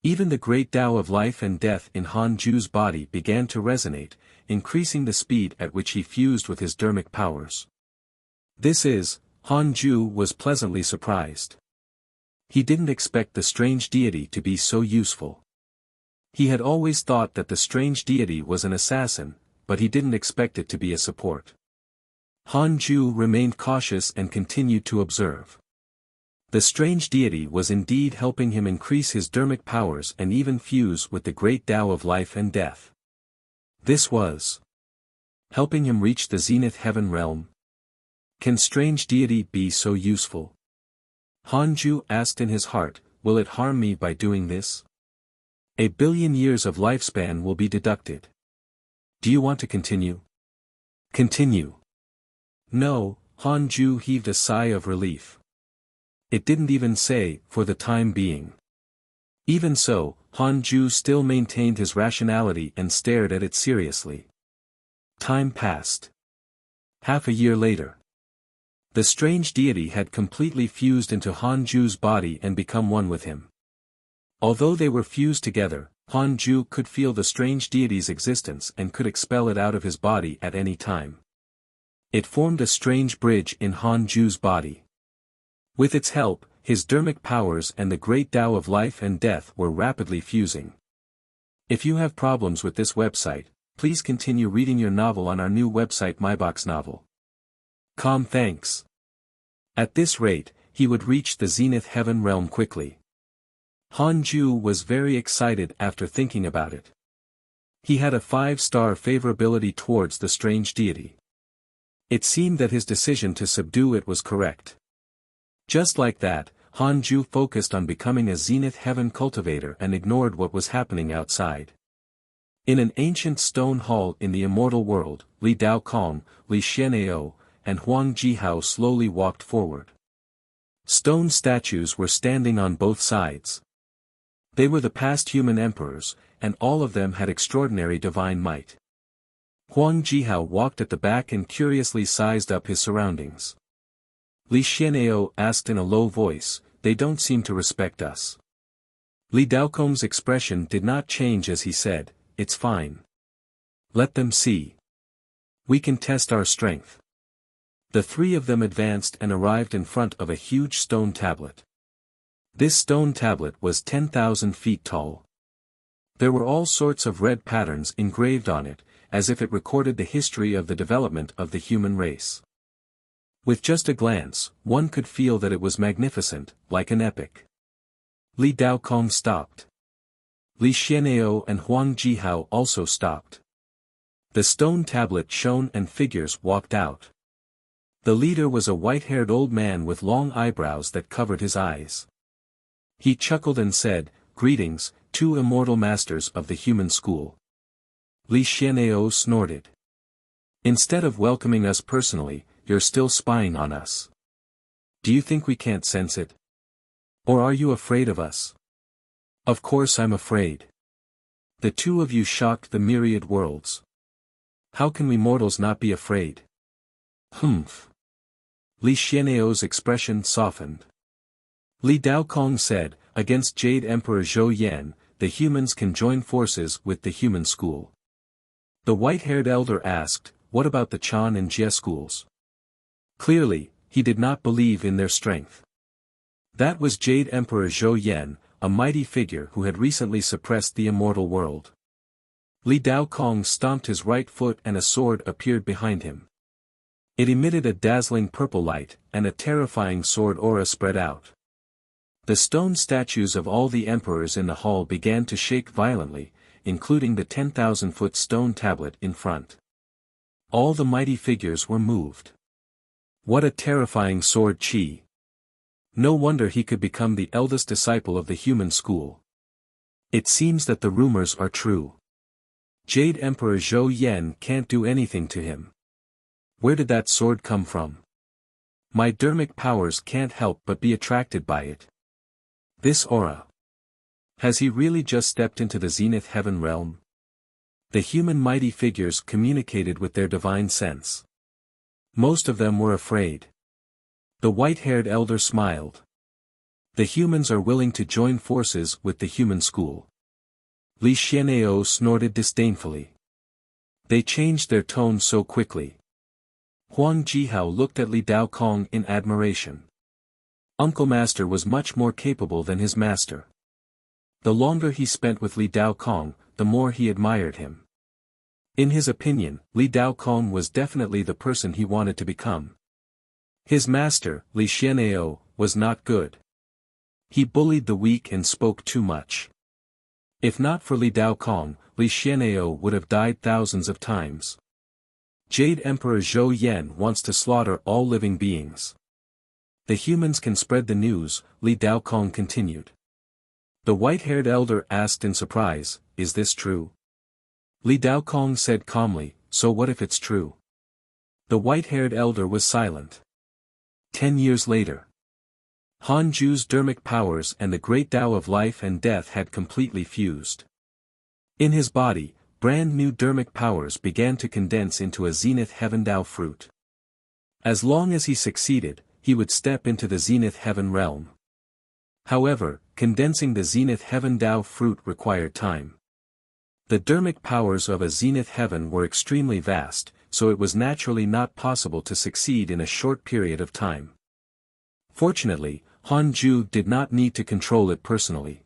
Even the great Tao of life and death in Han Ju's body began to resonate, increasing the speed at which he fused with his dermic powers. Han Ju was pleasantly surprised. He didn't expect the strange deity to be so useful. He had always thought that the strange deity was an assassin, but he didn't expect it to be a support. Han Ju remained cautious and continued to observe. The strange deity was indeed helping him increase his dermic powers and even fuse with the great Tao of life and death. This was helping him reach the Zenith Heaven realm. Can strange deity be so useful? Han Ju asked in his heart, will it harm me by doing this? 1 billion years of lifespan will be deducted. Do you want to continue? Continue. No, Han Ju heaved a sigh of relief. It didn't even say, for the time being. Even so, Han Ju still maintained his rationality and stared at it seriously. Time passed. Half a year later. The strange deity had completely fused into Han Ju's body and become one with him. Although they were fused together, Han Ju could feel the strange deity's existence and could expel it out of his body at any time. It formed a strange bridge in Han Ju's body. With its help, his dermic powers and the great Tao of life and death were rapidly fusing. If you have problems with this website, please continue reading your novel on our new website myboxnovel.com. Thanks. At this rate, he would reach the Zenith Heaven realm quickly. Hanju was very excited after thinking about it. He had a 5-star favorability towards the strange deity. It seemed that his decision to subdue it was correct. Just like that, Hanju focused on becoming a Zenith Heaven cultivator and ignored what was happening outside. In an ancient stone hall in the immortal world, Li Daokong, Li Xian'eo, and Huang Jihao slowly walked forward. Stone statues were standing on both sides. They were the past human emperors, and all of them had extraordinary divine might. Huang Jihao walked at the back and curiously sized up his surroundings. Li Xian'eo asked in a low voice, "They don't seem to respect us." Li Daokong's expression did not change as he said, "It's fine. Let them see. We can test our strength." The three of them advanced and arrived in front of a huge stone tablet. This stone tablet was 10,000 feet tall. There were all sorts of red patterns engraved on it, as if it recorded the history of the development of the human race. With just a glance, one could feel that it was magnificent, like an epic. Li Daokong stopped. Li Xian'eo and Huang Jihao also stopped. The stone tablet shone and figures walked out. The leader was a white-haired old man with long eyebrows that covered his eyes. He chuckled and said, "Greetings, two immortal masters of the human school." Li Xian'eo snorted. "Instead of welcoming us personally, you're still spying on us. Do you think we can't sense it? Or are you afraid of us?" "Of course I'm afraid. The two of you shocked the myriad worlds. How can we mortals not be afraid?" "Humph." Li Xian'eo's expression softened. Li Daokong said, "Against Jade Emperor Zhou Yan, the humans can join forces with the human school." The white-haired elder asked, "What about the Chan and Jie schools?" Clearly, he did not believe in their strength. That was Jade Emperor Zhou Yan, a mighty figure who had recently suppressed the immortal world. Li Daokong stomped his right foot and a sword appeared behind him. It emitted a dazzling purple light, and a terrifying sword aura spread out. The stone statues of all the emperors in the hall began to shake violently, including the 10,000-foot stone tablet in front. All the mighty figures were moved. What a terrifying sword chi! No wonder he could become the eldest disciple of the human school. It seems that the rumors are true. Jade Emperor Zhou Yan can't do anything to him. Where did that sword come from? My dermic powers can't help but be attracted by it. This aura. Has he really just stepped into the Zenith Heaven realm? The human mighty figures communicated with their divine sense. Most of them were afraid. The white-haired elder smiled. The humans are willing to join forces with the human school. Li Xian'eo snorted disdainfully. They changed their tone so quickly. Huang Jihao looked at Li Daokong in admiration. Uncle Master was much more capable than his master. The longer he spent with Li Daokong, the more he admired him. In his opinion, Li Daokong was definitely the person he wanted to become. His master, Li Xian'eo, was not good. He bullied the weak and spoke too much. If not for Li Daokong, Li Xian'eo would have died thousands of times. Jade Emperor Zhou Yan wants to slaughter all living beings. The humans can spread the news, Li Daokong continued. The white-haired elder asked in surprise, "Is this true?" Li Daokong said calmly, "So what if it's true?" The white-haired elder was silent. 10 years later. Hanju's dermic powers and the great Tao of life and death had completely fused. In his body, brand new dermic powers began to condense into a Zenith Heaven Tao fruit. As long as he succeeded, he would step into the Zenith Heaven realm. However, condensing the Zenith Heaven Tao fruit required time. The dermic powers of a Zenith Heaven were extremely vast, so it was naturally not possible to succeed in a short period of time. Fortunately, Hanju did not need to control it personally.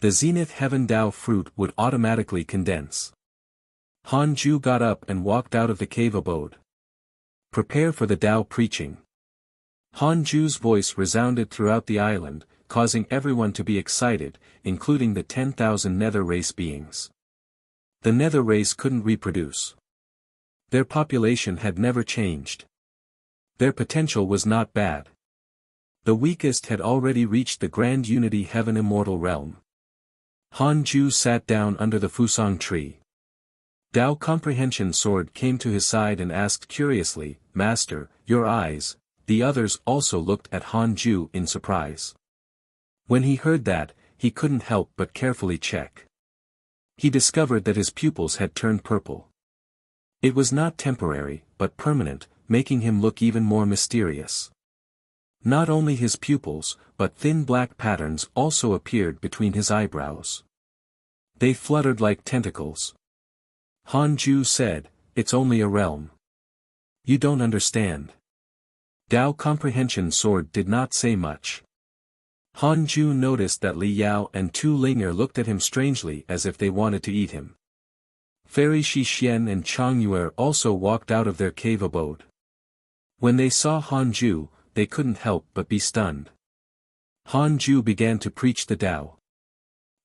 The Zenith Heaven Tao fruit would automatically condense. Han Ju got up and walked out of the cave abode. Prepare for the Tao preaching. Han Ju's voice resounded throughout the island, causing everyone to be excited, including the 10,000 nether race beings. The nether race couldn't reproduce. Their population had never changed. Their potential was not bad. The weakest had already reached the Grand Unity Heaven Immortal Realm. Han Ju sat down under the Fusang tree. Tao Comprehension Sword came to his side and asked curiously, Master, your eyes. The others also looked at Han Ju in surprise. When he heard that, he couldn't help but carefully check. He discovered that his pupils had turned purple. It was not temporary, but permanent, making him look even more mysterious. Not only his pupils, but thin black patterns also appeared between his eyebrows. They fluttered like tentacles. Han Ju said, "It's only a realm. You don't understand." Tao Comprehension Sword did not say much. Han Ju noticed that Li Yao and Tu Linger looked at him strangely as if they wanted to eat him. Fairy Shi Xian and Chang Yuer also walked out of their cave abode. When they saw Han Ju, they couldn't help but be stunned. Han Ju began to preach the Tao.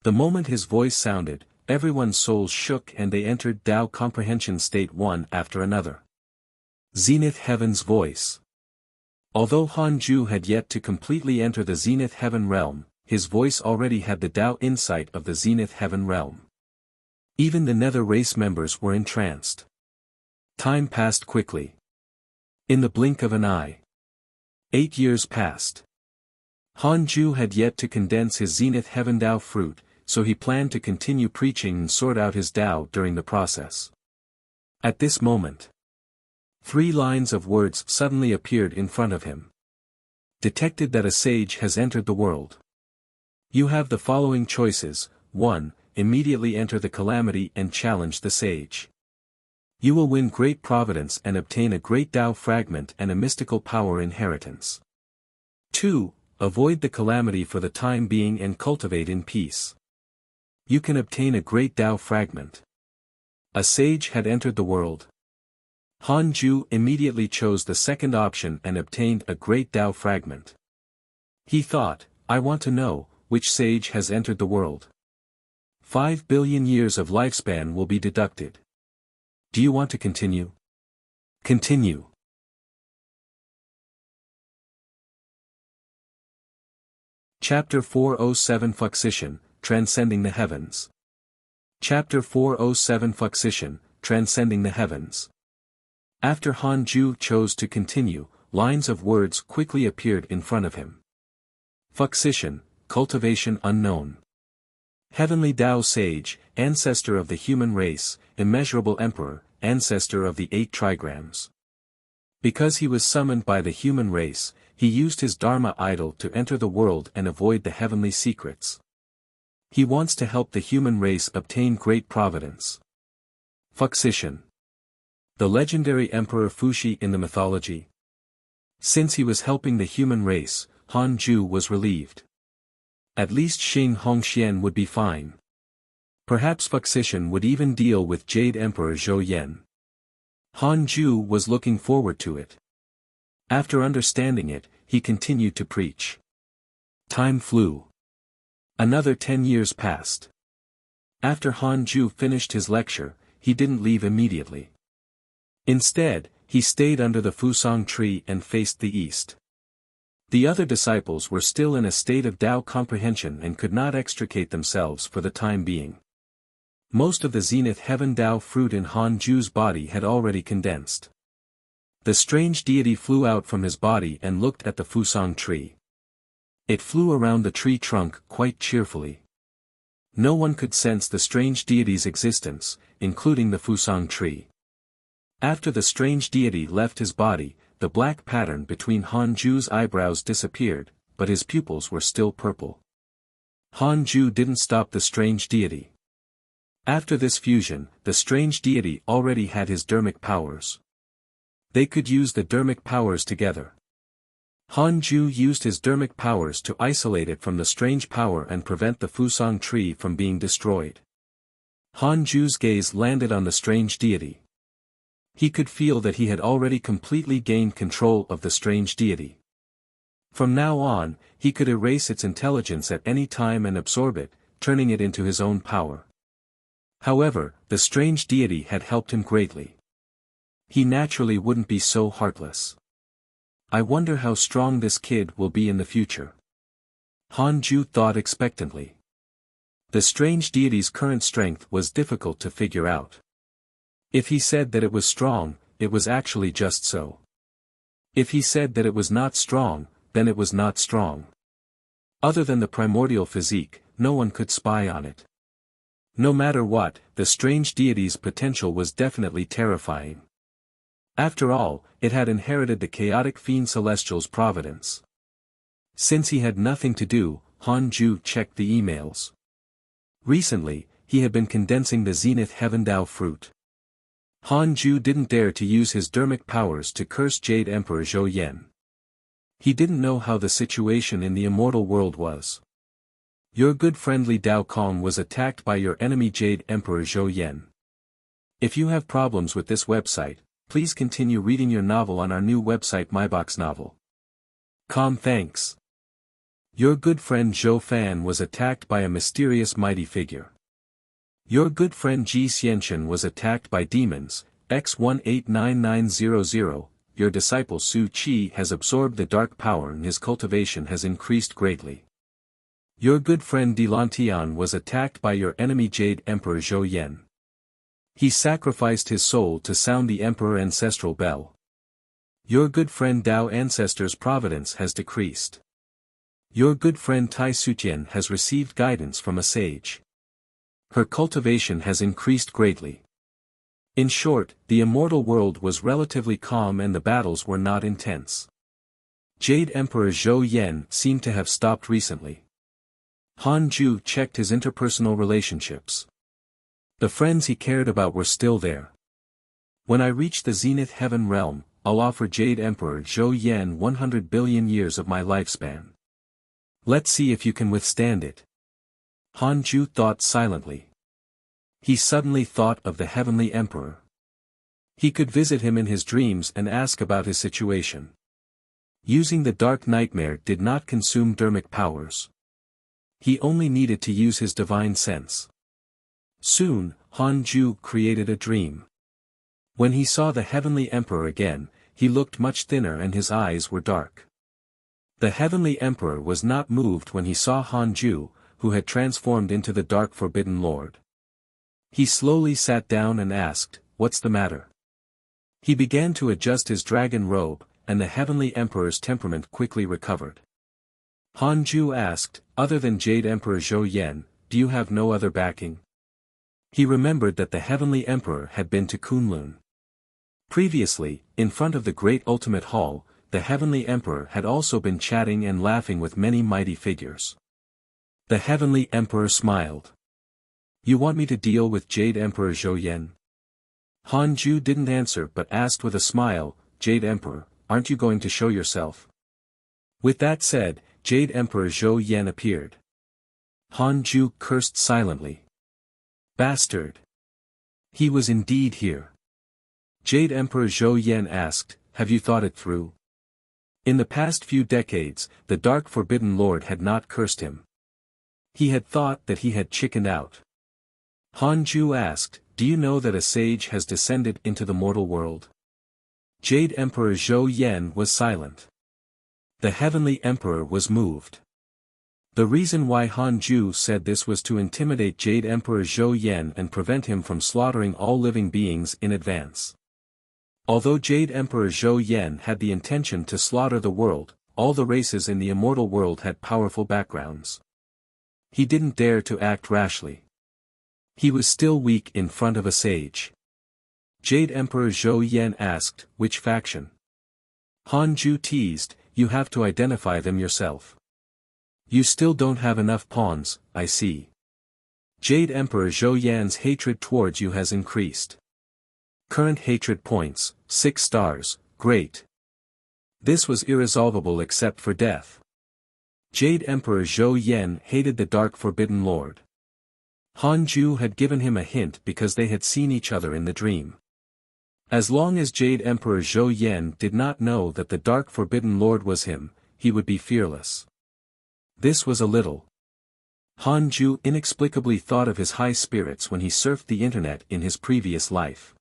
The moment his voice sounded, everyone's souls shook and they entered Tao Comprehension State one after another. Zenith Heaven's voice. Although Han Ju had yet to completely enter the Zenith Heaven realm, his voice already had the Tao insight of the Zenith Heaven realm. Even the Nether race members were entranced. Time passed quickly. In the blink of an eye. 8 years passed. Han Ju had yet to condense his Zenith Heaven Tao fruit, so he planned to continue preaching and sort out his Tao during the process. At this moment, 3 lines of words suddenly appeared in front of him. Detected that a sage has entered the world. You have the following choices. 1. Immediately enter the calamity and challenge the sage. You will win great providence and obtain a great Tao fragment and a mystical power inheritance. 2. Avoid the calamity for the time being and cultivate in peace. You can obtain a great Tao fragment. A sage had entered the world. Han Ju immediately chose the second option and obtained a great Tao fragment. He thought, I want to know, which sage has entered the world. 5 billion years of lifespan will be deducted. Do you want to continue? Continue. Chapter 407 Fuxition, Transcending the Heavens. Chapter 407 Fuxition, Transcending the Heavens. After Han Ju chose to continue, lines of words quickly appeared in front of him. Fuxition, cultivation unknown. Heavenly Tao Sage, ancestor of the human race, immeasurable emperor, ancestor of the 8 trigrams. Because he was summoned by the human race, he used his Dharma idol to enter the world and avoid the heavenly secrets. He wants to help the human race obtain great providence. Fuxition. The legendary Emperor Fuxi in the mythology. Since he was helping the human race, Han Ju was relieved. At least Xing Hongxian would be fine. Perhaps Fuxition would even deal with Jade Emperor Zhou Yan. Han Ju was looking forward to it. After understanding it, he continued to preach. Time flew. Another 10 years passed. After Han Ju finished his lecture, he didn't leave immediately. Instead, he stayed under the Fusang tree and faced the east. The other disciples were still in a state of Tao comprehension and could not extricate themselves for the time being. Most of the Zenith Heaven Tao fruit in Han Ju's body had already condensed. The strange deity flew out from his body and looked at the Fusang tree. It flew around the tree trunk quite cheerfully. No one could sense the strange deity's existence, including the Fusang tree. After the strange deity left his body, the black pattern between Han Ju's eyebrows disappeared, but his pupils were still purple. Han Ju didn't stop the strange deity. After this fusion, the strange deity already had his dermic powers. They could use the dermic powers together. Han Ju used his dermic powers to isolate it from the strange power and prevent the Fusang tree from being destroyed. Han Ju's gaze landed on the strange deity. He could feel that he had already completely gained control of the strange deity. From now on, he could erase its intelligence at any time and absorb it, turning it into his own power. However, the strange deity had helped him greatly. He naturally wouldn't be so heartless. I wonder how strong this kid will be in the future. Han Ju thought expectantly. The strange deity's current strength was difficult to figure out. If he said that it was strong, it was actually just so. If he said that it was not strong, then it was not strong. Other than the primordial physique, no one could spy on it. No matter what, the strange deity's potential was definitely terrifying. After all, it had inherited the chaotic fiend celestial's providence. Since he had nothing to do, Han Ju checked the emails. Recently, he had been condensing the Zenith Heaven Dao fruit. Han Ju didn't dare to use his dermic powers to curse Jade Emperor Zhou Yan. He didn't know how the situation in the immortal world was. Your good friendly Dao Kong was attacked by your enemy Jade Emperor Zhou Yan. If you have problems with this website, please continue reading your novel on our new website MyBox Novel. Thanks. Your good friend Zhou Fan was attacked by a mysterious mighty figure. Your good friend Ji Xianchen was attacked by demons, X189900, your disciple Su Qi has absorbed the dark power and his cultivation has increased greatly. Your good friend Dilantian was attacked by your enemy Jade Emperor Zhou Yan. He sacrificed his soul to sound the Emperor Ancestral Bell. Your good friend Dao Ancestor's providence has decreased. Your good friend Tai Sutian has received guidance from a sage. Her cultivation has increased greatly. In short, the immortal world was relatively calm and the battles were not intense. Jade Emperor Zhou Yan seemed to have stopped recently. Han Ju checked his interpersonal relationships. The friends he cared about were still there. When I reach the Zenith Heaven realm, I'll offer Jade Emperor Zhou Yan 100 billion years of my lifespan. Let's see if you can withstand it. Han Ju thought silently. He suddenly thought of the Heavenly Emperor. He could visit him in his dreams and ask about his situation. Using the Dark Nightmare did not consume dermic powers. He only needed to use his divine sense. Soon, Han Ju created a dream. When he saw the Heavenly Emperor again, he looked much thinner and his eyes were dark. The Heavenly Emperor was not moved when he saw Han Ju, who had transformed into the Dark Forbidden Lord. He slowly sat down and asked, "What's the matter?" He began to adjust his dragon robe, and the Heavenly Emperor's temperament quickly recovered. Han Ju asked, "Other than Jade Emperor Zhou Yan, do you have no other backing?" He remembered that the Heavenly Emperor had been to Kunlun. Previously, in front of the Great Ultimate Hall, the Heavenly Emperor had also been chatting and laughing with many mighty figures. The Heavenly Emperor smiled. "You want me to deal with Jade Emperor Zhou Yan?" Han Ju didn't answer but asked with a smile, "Jade Emperor, aren't you going to show yourself?" With that said, Jade Emperor Zhou Yan appeared. Han Ju cursed silently. Bastard! He was indeed here. Jade Emperor Zhou Yan asked, "Have you thought it through?" In the past few decades, the Dark Forbidden Lord had not cursed him. He had thought that he had chickened out. Han Ju asked, "Do you know that a sage has descended into the mortal world?" Jade Emperor Zhou Yan was silent. The Heavenly Emperor was moved. The reason why Han Ju said this was to intimidate Jade Emperor Zhou Yan and prevent him from slaughtering all living beings in advance. Although Jade Emperor Zhou Yan had the intention to slaughter the world, all the races in the immortal world had powerful backgrounds. He didn't dare to act rashly. He was still weak in front of a sage. Jade Emperor Zhou Yan asked, "Which faction?" Han Ju teased, "You have to identify them yourself. You still don't have enough pawns, I see." Jade Emperor Zhou Yan's hatred towards you has increased. Current hatred points, 6 stars, great. This was irresolvable except for death. Jade Emperor Zhou Yan hated the Dark Forbidden Lord. Hanju had given him a hint because they had seen each other in the dream. As long as Jade Emperor Zhou Yan did not know that the Dark Forbidden Lord was him, he would be fearless. This was a little. Hanju inexplicably thought of his high spirits when he surfed the internet in his previous life.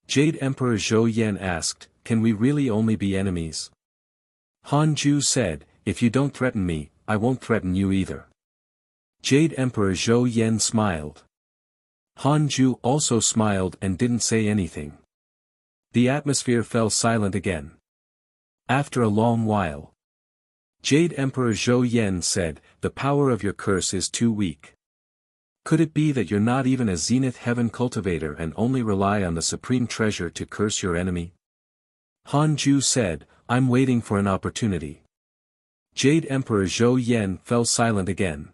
Jade Emperor Zhou Yan asked, "Can we really only be enemies?" Hanju said, "If you don't threaten me, I won't threaten you either." Jade Emperor Zhou Yan smiled. Hanju also smiled and didn't say anything. The atmosphere fell silent again. After a long while, Jade Emperor Zhou Yan said, "The power of your curse is too weak. Could it be that you're not even a Zenith Heaven cultivator and only rely on the supreme treasure to curse your enemy?" Hanju said, "I'm waiting for an opportunity." Jade Emperor Zhou Yan fell silent again.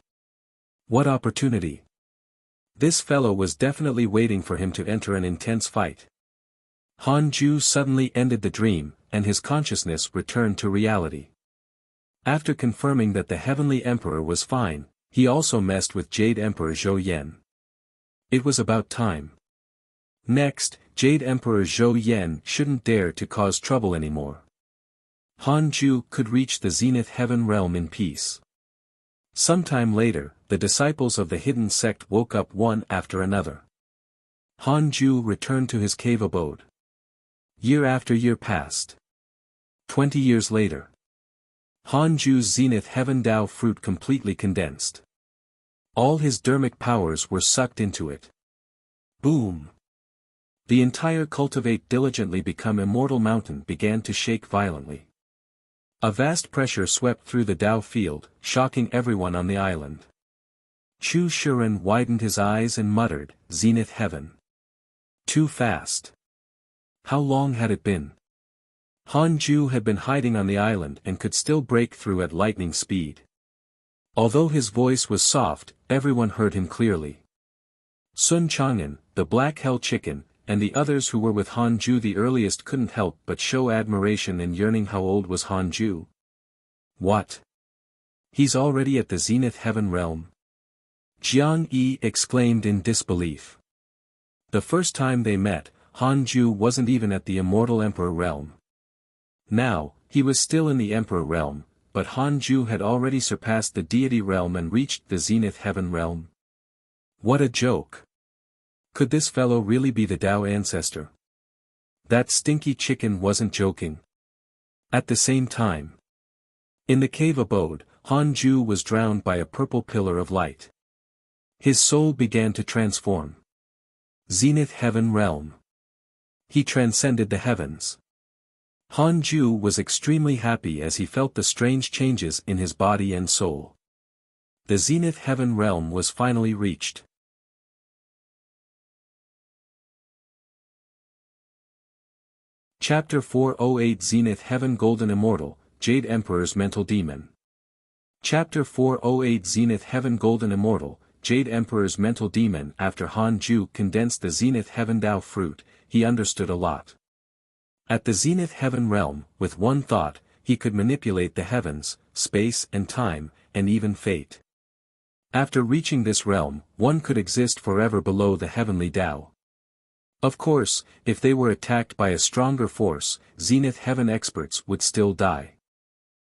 What opportunity? This fellow was definitely waiting for him to enter an intense fight. Hanju suddenly ended the dream, and his consciousness returned to reality. After confirming that the Heavenly Emperor was fine, he also messed with Jade Emperor Zhou Yan. It was about time. Next, Jade Emperor Zhou Yan shouldn't dare to cause trouble anymore. Hanju could reach the Zenith Heaven realm in peace. Sometime later, the disciples of the hidden sect woke up one after another. Hanju returned to his cave abode. Year after year passed. 20 years later. Hanju's Zenith Heaven Dao fruit completely condensed. All his dermic powers were sucked into it. Boom! The entire Cultivate Diligently Become Immortal mountain began to shake violently. A vast pressure swept through the Dao field, shocking everyone on the island. Chu Shuren widened his eyes and muttered, "Zenith Heaven. Too fast." How long had it been? Hanju had been hiding on the island and could still break through at lightning speed. Although his voice was soft, everyone heard him clearly. Sun Chang'an, the Black Hell Chicken, and the others who were with Hanju the earliest couldn't help but show admiration and yearning. How old was Hanju? What? He's already at the Zenith Heaven realm? Jiang Yi exclaimed in disbelief. The first time they met, Hanju wasn't even at the Immortal Emperor realm. Now, he was still in the Emperor realm, but Hanju had already surpassed the deity realm and reached the Zenith Heaven realm. What a joke! Could this fellow really be the Dao ancestor? That stinky chicken wasn't joking. At the same time, in the cave abode, Hanju was drowned by a purple pillar of light. His soul began to transform. Zenith Heaven realm. He transcended the heavens. Hanju was extremely happy as he felt the strange changes in his body and soul. The Zenith Heaven realm was finally reached. Chapter 408 Zenith Heaven Golden Immortal, Jade Emperor's Mental Demon. Chapter 408 Zenith Heaven Golden Immortal, Jade Emperor's Mental Demon. After Hanju condensed the Zenith Heaven Dao fruit, he understood a lot. At the Zenith Heaven realm, with one thought, he could manipulate the heavens, space and time, and even fate. After reaching this realm, one could exist forever below the heavenly Dao. Of course, if they were attacked by a stronger force, Zenith Heaven experts would still die.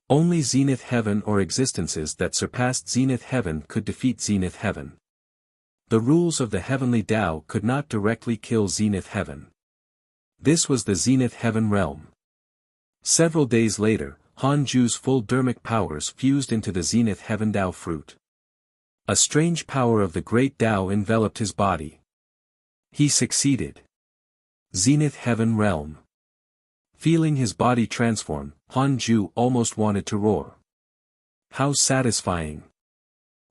Only Zenith Heaven or existences that surpassed Zenith Heaven could defeat Zenith Heaven. The rules of the heavenly Dao could not directly kill Zenith Heaven. This was the Zenith Heaven realm. Several days later, Hanju's full dermic powers fused into the Zenith Heaven Dao fruit. A strange power of the great Dao enveloped his body. He succeeded. Zenith Heaven realm. Feeling his body transform, Hanju almost wanted to roar. How satisfying.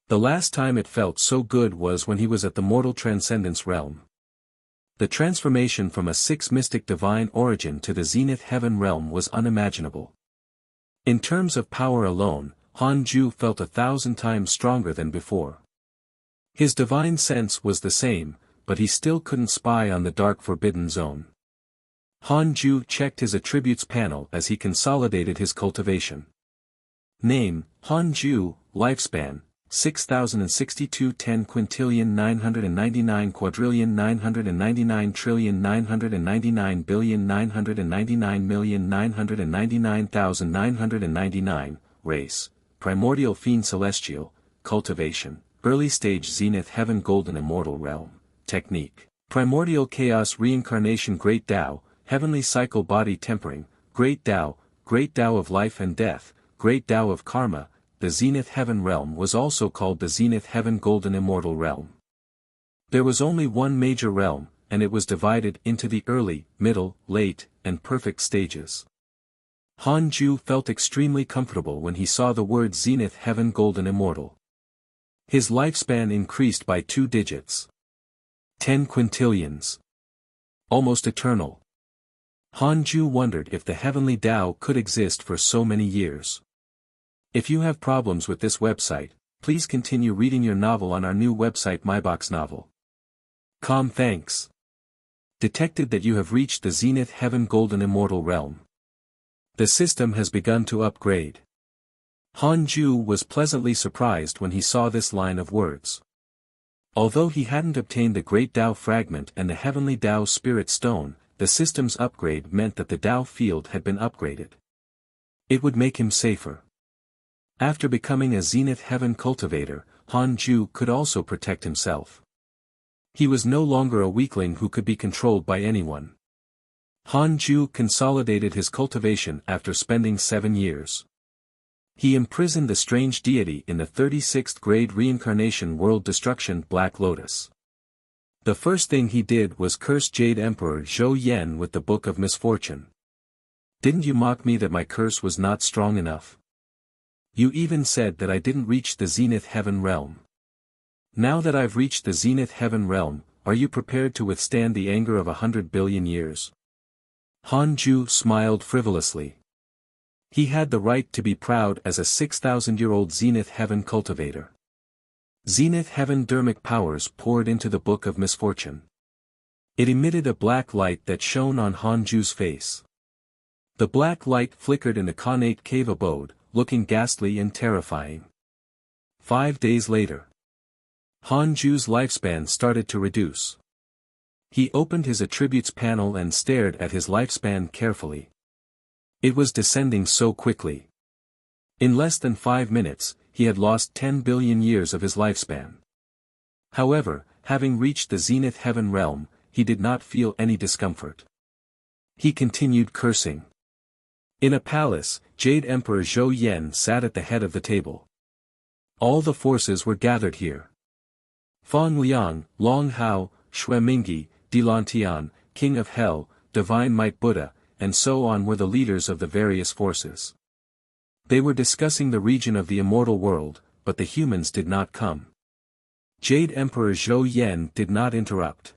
The last time it felt so good was when he was at the Mortal Transcendence realm. The transformation from a six-mystic divine origin to the Zenith Heaven realm was unimaginable. In terms of power alone, Hanju felt 1,000 times stronger than before. His divine sense was the same, but he still couldn't spy on the dark forbidden zone. Hanju checked his attributes panel as he consolidated his cultivation. Name, Hanju, lifespan, 6062 10 quintillion 999 quadrillion 999 trillion 999 billion 999 million 999,999, race, primordial fiend celestial, cultivation, early stage zenith heaven golden immortal realm, technique, primordial chaos reincarnation great Tao, heavenly cycle body tempering, great Tao of life and death, great Tao of karma. The Zenith Heaven realm was also called the Zenith Heaven Golden Immortal Realm. There was only one major realm, and it was divided into the early, middle, late, and perfect stages. Han Ju felt extremely comfortable when he saw the word Zenith Heaven Golden Immortal. His lifespan increased by 2 digits. 10 quintillions. Almost eternal. Han Ju wondered if the heavenly Tao could exist for so many years. If you have problems with this website, please continue reading your novel on our new website MyBox Novel. Thanks. Detected that you have reached the Zenith Heaven Golden Immortal Realm. The system has begun to upgrade. Han Ju was pleasantly surprised when he saw this line of words. Although he hadn't obtained the Great Tao Fragment and the Heavenly Tao Spirit Stone, the system's upgrade meant that the Tao field had been upgraded. It would make him safer. After becoming a Zenith Heaven cultivator, Han Ju could also protect himself. He was no longer a weakling who could be controlled by anyone. Han Ju consolidated his cultivation after spending 7 years. He imprisoned the strange deity in the 36th grade reincarnation world destruction Black Lotus. The first thing he did was curse Jade Emperor Zhou Yan with the Book of Misfortune. Didn't you mock me that my curse was not strong enough? You even said that I didn't reach the Zenith Heaven realm. Now that I've reached the Zenith Heaven realm, are you prepared to withstand the anger of 100 billion years? Han Ju smiled frivolously. He had the right to be proud as a 6,000-year-old Zenith Heaven cultivator. Zenith Heaven dermic powers poured into the Book of Misfortune. It emitted a black light that shone on Han Ju's face. The black light flickered in the connate cave abode, looking ghastly and terrifying. 5 days later. Han Ju's lifespan started to reduce. He opened his attributes panel and stared at his lifespan carefully. It was descending so quickly. In less than 5 minutes, he had lost 10 billion years of his lifespan. However, having reached the Zenith Heaven realm, he did not feel any discomfort. He continued cursing. In a palace, Jade Emperor Zhou Yan sat at the head of the table. All the forces were gathered here. Fang Liang, Long Hao, Xue Mingyi, Dilantian, King of Hell, Divine Might Buddha, and so on were the leaders of the various forces. They were discussing the region of the immortal world, but the humans did not come. Jade Emperor Zhou Yan did not interrupt.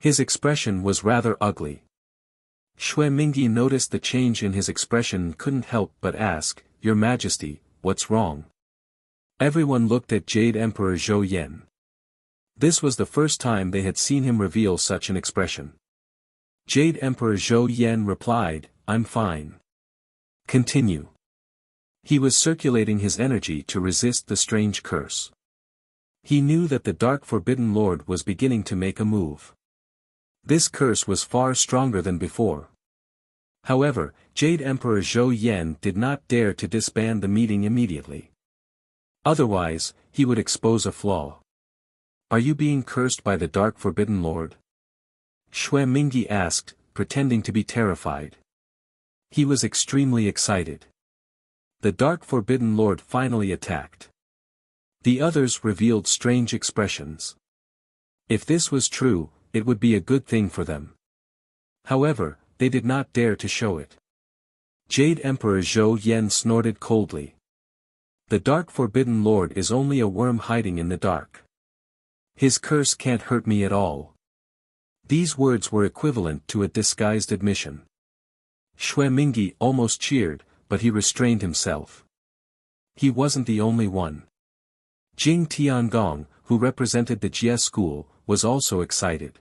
His expression was rather ugly. Xue Mingyi noticed the change in his expression and couldn't help but ask, "Your Majesty, what's wrong?" Everyone looked at Jade Emperor Zhou Yan. This was the first time they had seen him reveal such an expression. Jade Emperor Zhou Yan replied, "I'm fine." Continue. He was circulating his energy to resist the strange curse. He knew that the Dark Forbidden Lord was beginning to make a move. This curse was far stronger than before. However, Jade Emperor Zhou Yan did not dare to disband the meeting immediately. Otherwise, he would expose a flaw. "Are you being cursed by the Dark Forbidden Lord?" Xue Mingyi asked, pretending to be terrified. He was extremely excited. The Dark Forbidden Lord finally attacked. The others revealed strange expressions. If this was true, it would be a good thing for them. However, they did not dare to show it. Jade Emperor Zhou Yan snorted coldly. "The Dark Forbidden Lord is only a worm hiding in the dark. His curse can't hurt me at all." These words were equivalent to a disguised admission. Xue Mingyi almost cheered, but he restrained himself. He wasn't the only one. Jing Tiangong, who represented the Jie school, was also excited.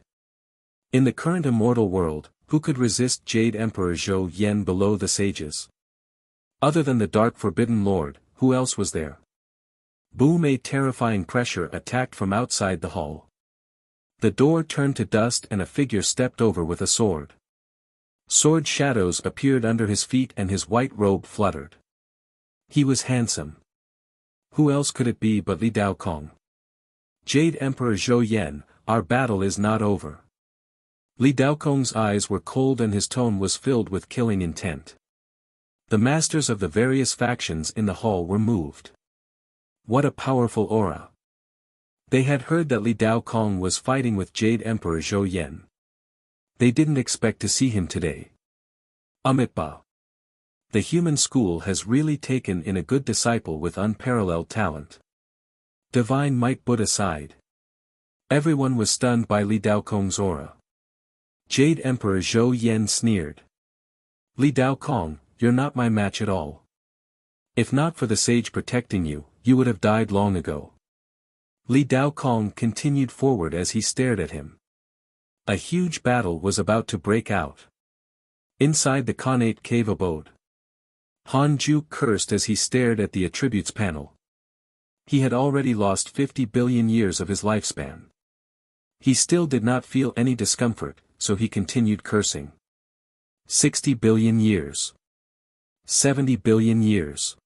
In the current immortal world, who could resist Jade Emperor Zhou Yan below the sages? Other than the Dark Forbidden Lord, who else was there? Boom! A terrifying pressure attacked from outside the hall. The door turned to dust and a figure stepped over with a sword. Sword shadows appeared under his feet and his white robe fluttered. He was handsome. Who else could it be but Li Daokong? Jade Emperor Zhou Yan, our battle is not over. Li Daokong's eyes were cold and his tone was filled with killing intent. The masters of the various factions in the hall were moved. What a powerful aura. They had heard that Li Daokong was fighting with Jade Emperor Zhou Yan. They didn't expect to see him today. Amitba. The human school has really taken in a good disciple with unparalleled talent. Divine might put aside. Everyone was stunned by Li Daokong's aura. Jade Emperor Zhou Yan sneered. Li Daokong, you're not my match at all. If not for the sage protecting you, you would have died long ago. Li Daokong continued forward as he stared at him. A huge battle was about to break out. Inside the Khanate cave abode. Han Ju cursed as he stared at the attributes panel. He had already lost 50 billion years of his lifespan. He still did not feel any discomfort, so he continued cursing. 60 billion years. 70 billion years.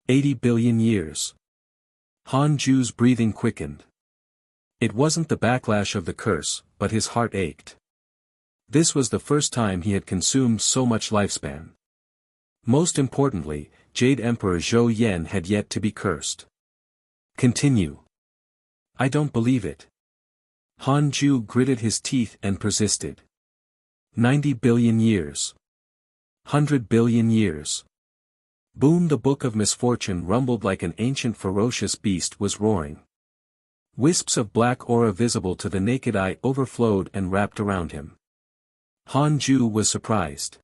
80 billion years. Han Ju's breathing quickened. It wasn't the backlash of the curse, but his heart ached. This was the first time he had consumed so much lifespan. Most importantly, Jade Emperor Zhou Yan had yet to be cursed. Continue. I don't believe it. Han Ju gritted his teeth and persisted. 90 billion years. 100 billion years. Boom! The Book of Misfortune rumbled like an ancient ferocious beast was roaring. Wisps of black aura visible to the naked eye overflowed and wrapped around him. Han Ju was surprised.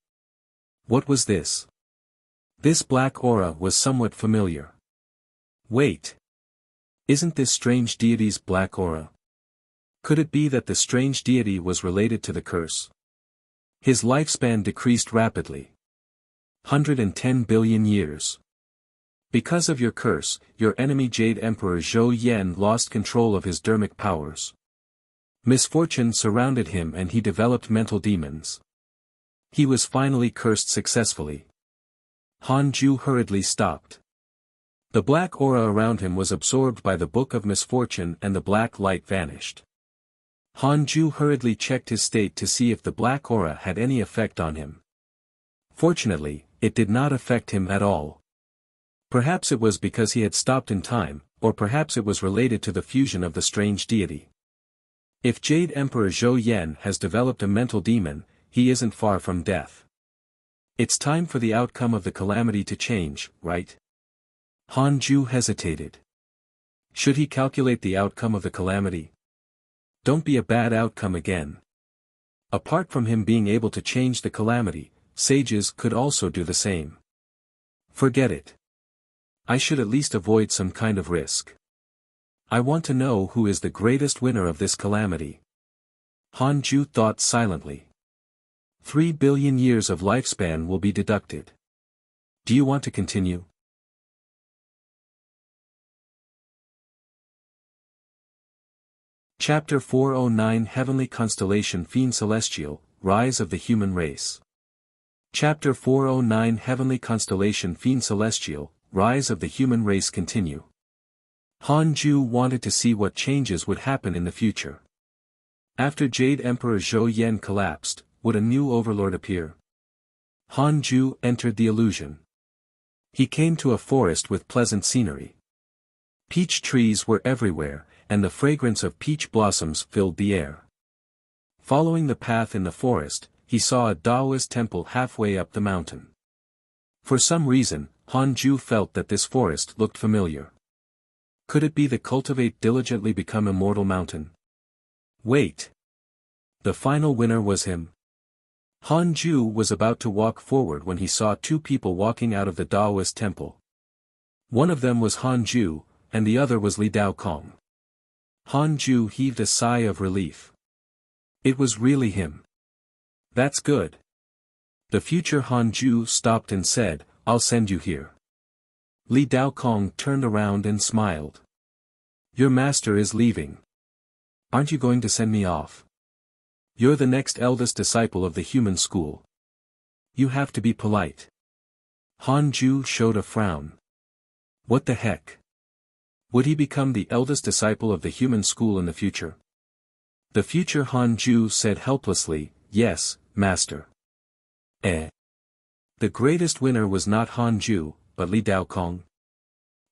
What was this? This black aura was somewhat familiar. Wait. Isn't this strange deity's black aura? Could it be that the strange deity was related to the curse? His lifespan decreased rapidly. 110 billion years. Because of your curse, your enemy Jade Emperor Zhou Yan lost control of his dermic powers. Misfortune surrounded him and he developed mental demons. He was finally cursed successfully. Han Ju hurriedly stopped. The black aura around him was absorbed by the Book of Misfortune and the black light vanished. Han Ju hurriedly checked his state to see if the black aura had any effect on him. Fortunately, it did not affect him at all. Perhaps it was because he had stopped in time, or perhaps it was related to the fusion of the strange deity. If Jade Emperor Zhou Yan has developed a mental demon, he isn't far from death. It's time for the outcome of the calamity to change, right? Han Ju hesitated. Should he calculate the outcome of the calamity? Don't be a bad outcome again. Apart from him being able to change the calamity, sages could also do the same. Forget it. I should at least avoid some kind of risk. I want to know who is the greatest winner of this calamity. Han Ju thought silently. 3 billion years of lifespan will be deducted. Do you want to continue? Chapter 409 Heavenly Constellation Fiend Celestial, Rise of the Human Race. Chapter 409 Heavenly Constellation Fiend Celestial, Rise of the Human Race Continue. Han Ju wanted to see what changes would happen in the future. After Jade Emperor Zhou Yan collapsed, would a new overlord appear? Han Ju entered the illusion. He came to a forest with pleasant scenery. Peach trees were everywhere, and the fragrance of peach blossoms filled the air. Following the path in the forest, he saw a Taoist temple halfway up the mountain. For some reason, Han Ju felt that this forest looked familiar. Could it be the Cultivate Diligently Become Immortal mountain? Wait. The final winner was him. Han Ju was about to walk forward when he saw two people walking out of the Taoist temple. One of them was Han Ju, and the other was Li Daokong. Han Ju heaved a sigh of relief. It was really him. That's good. The future Han Ju stopped and said, I'll send you here. Li Daokong turned around and smiled. Your master is leaving. Aren't you going to send me off? You're the next eldest disciple of the human school. You have to be polite. Han Ju showed a frown. What the heck? Would he become the eldest disciple of the human school in the future? The future Han Ju said helplessly, yes, master. The greatest winner was not Han Ju, but Li Daokong.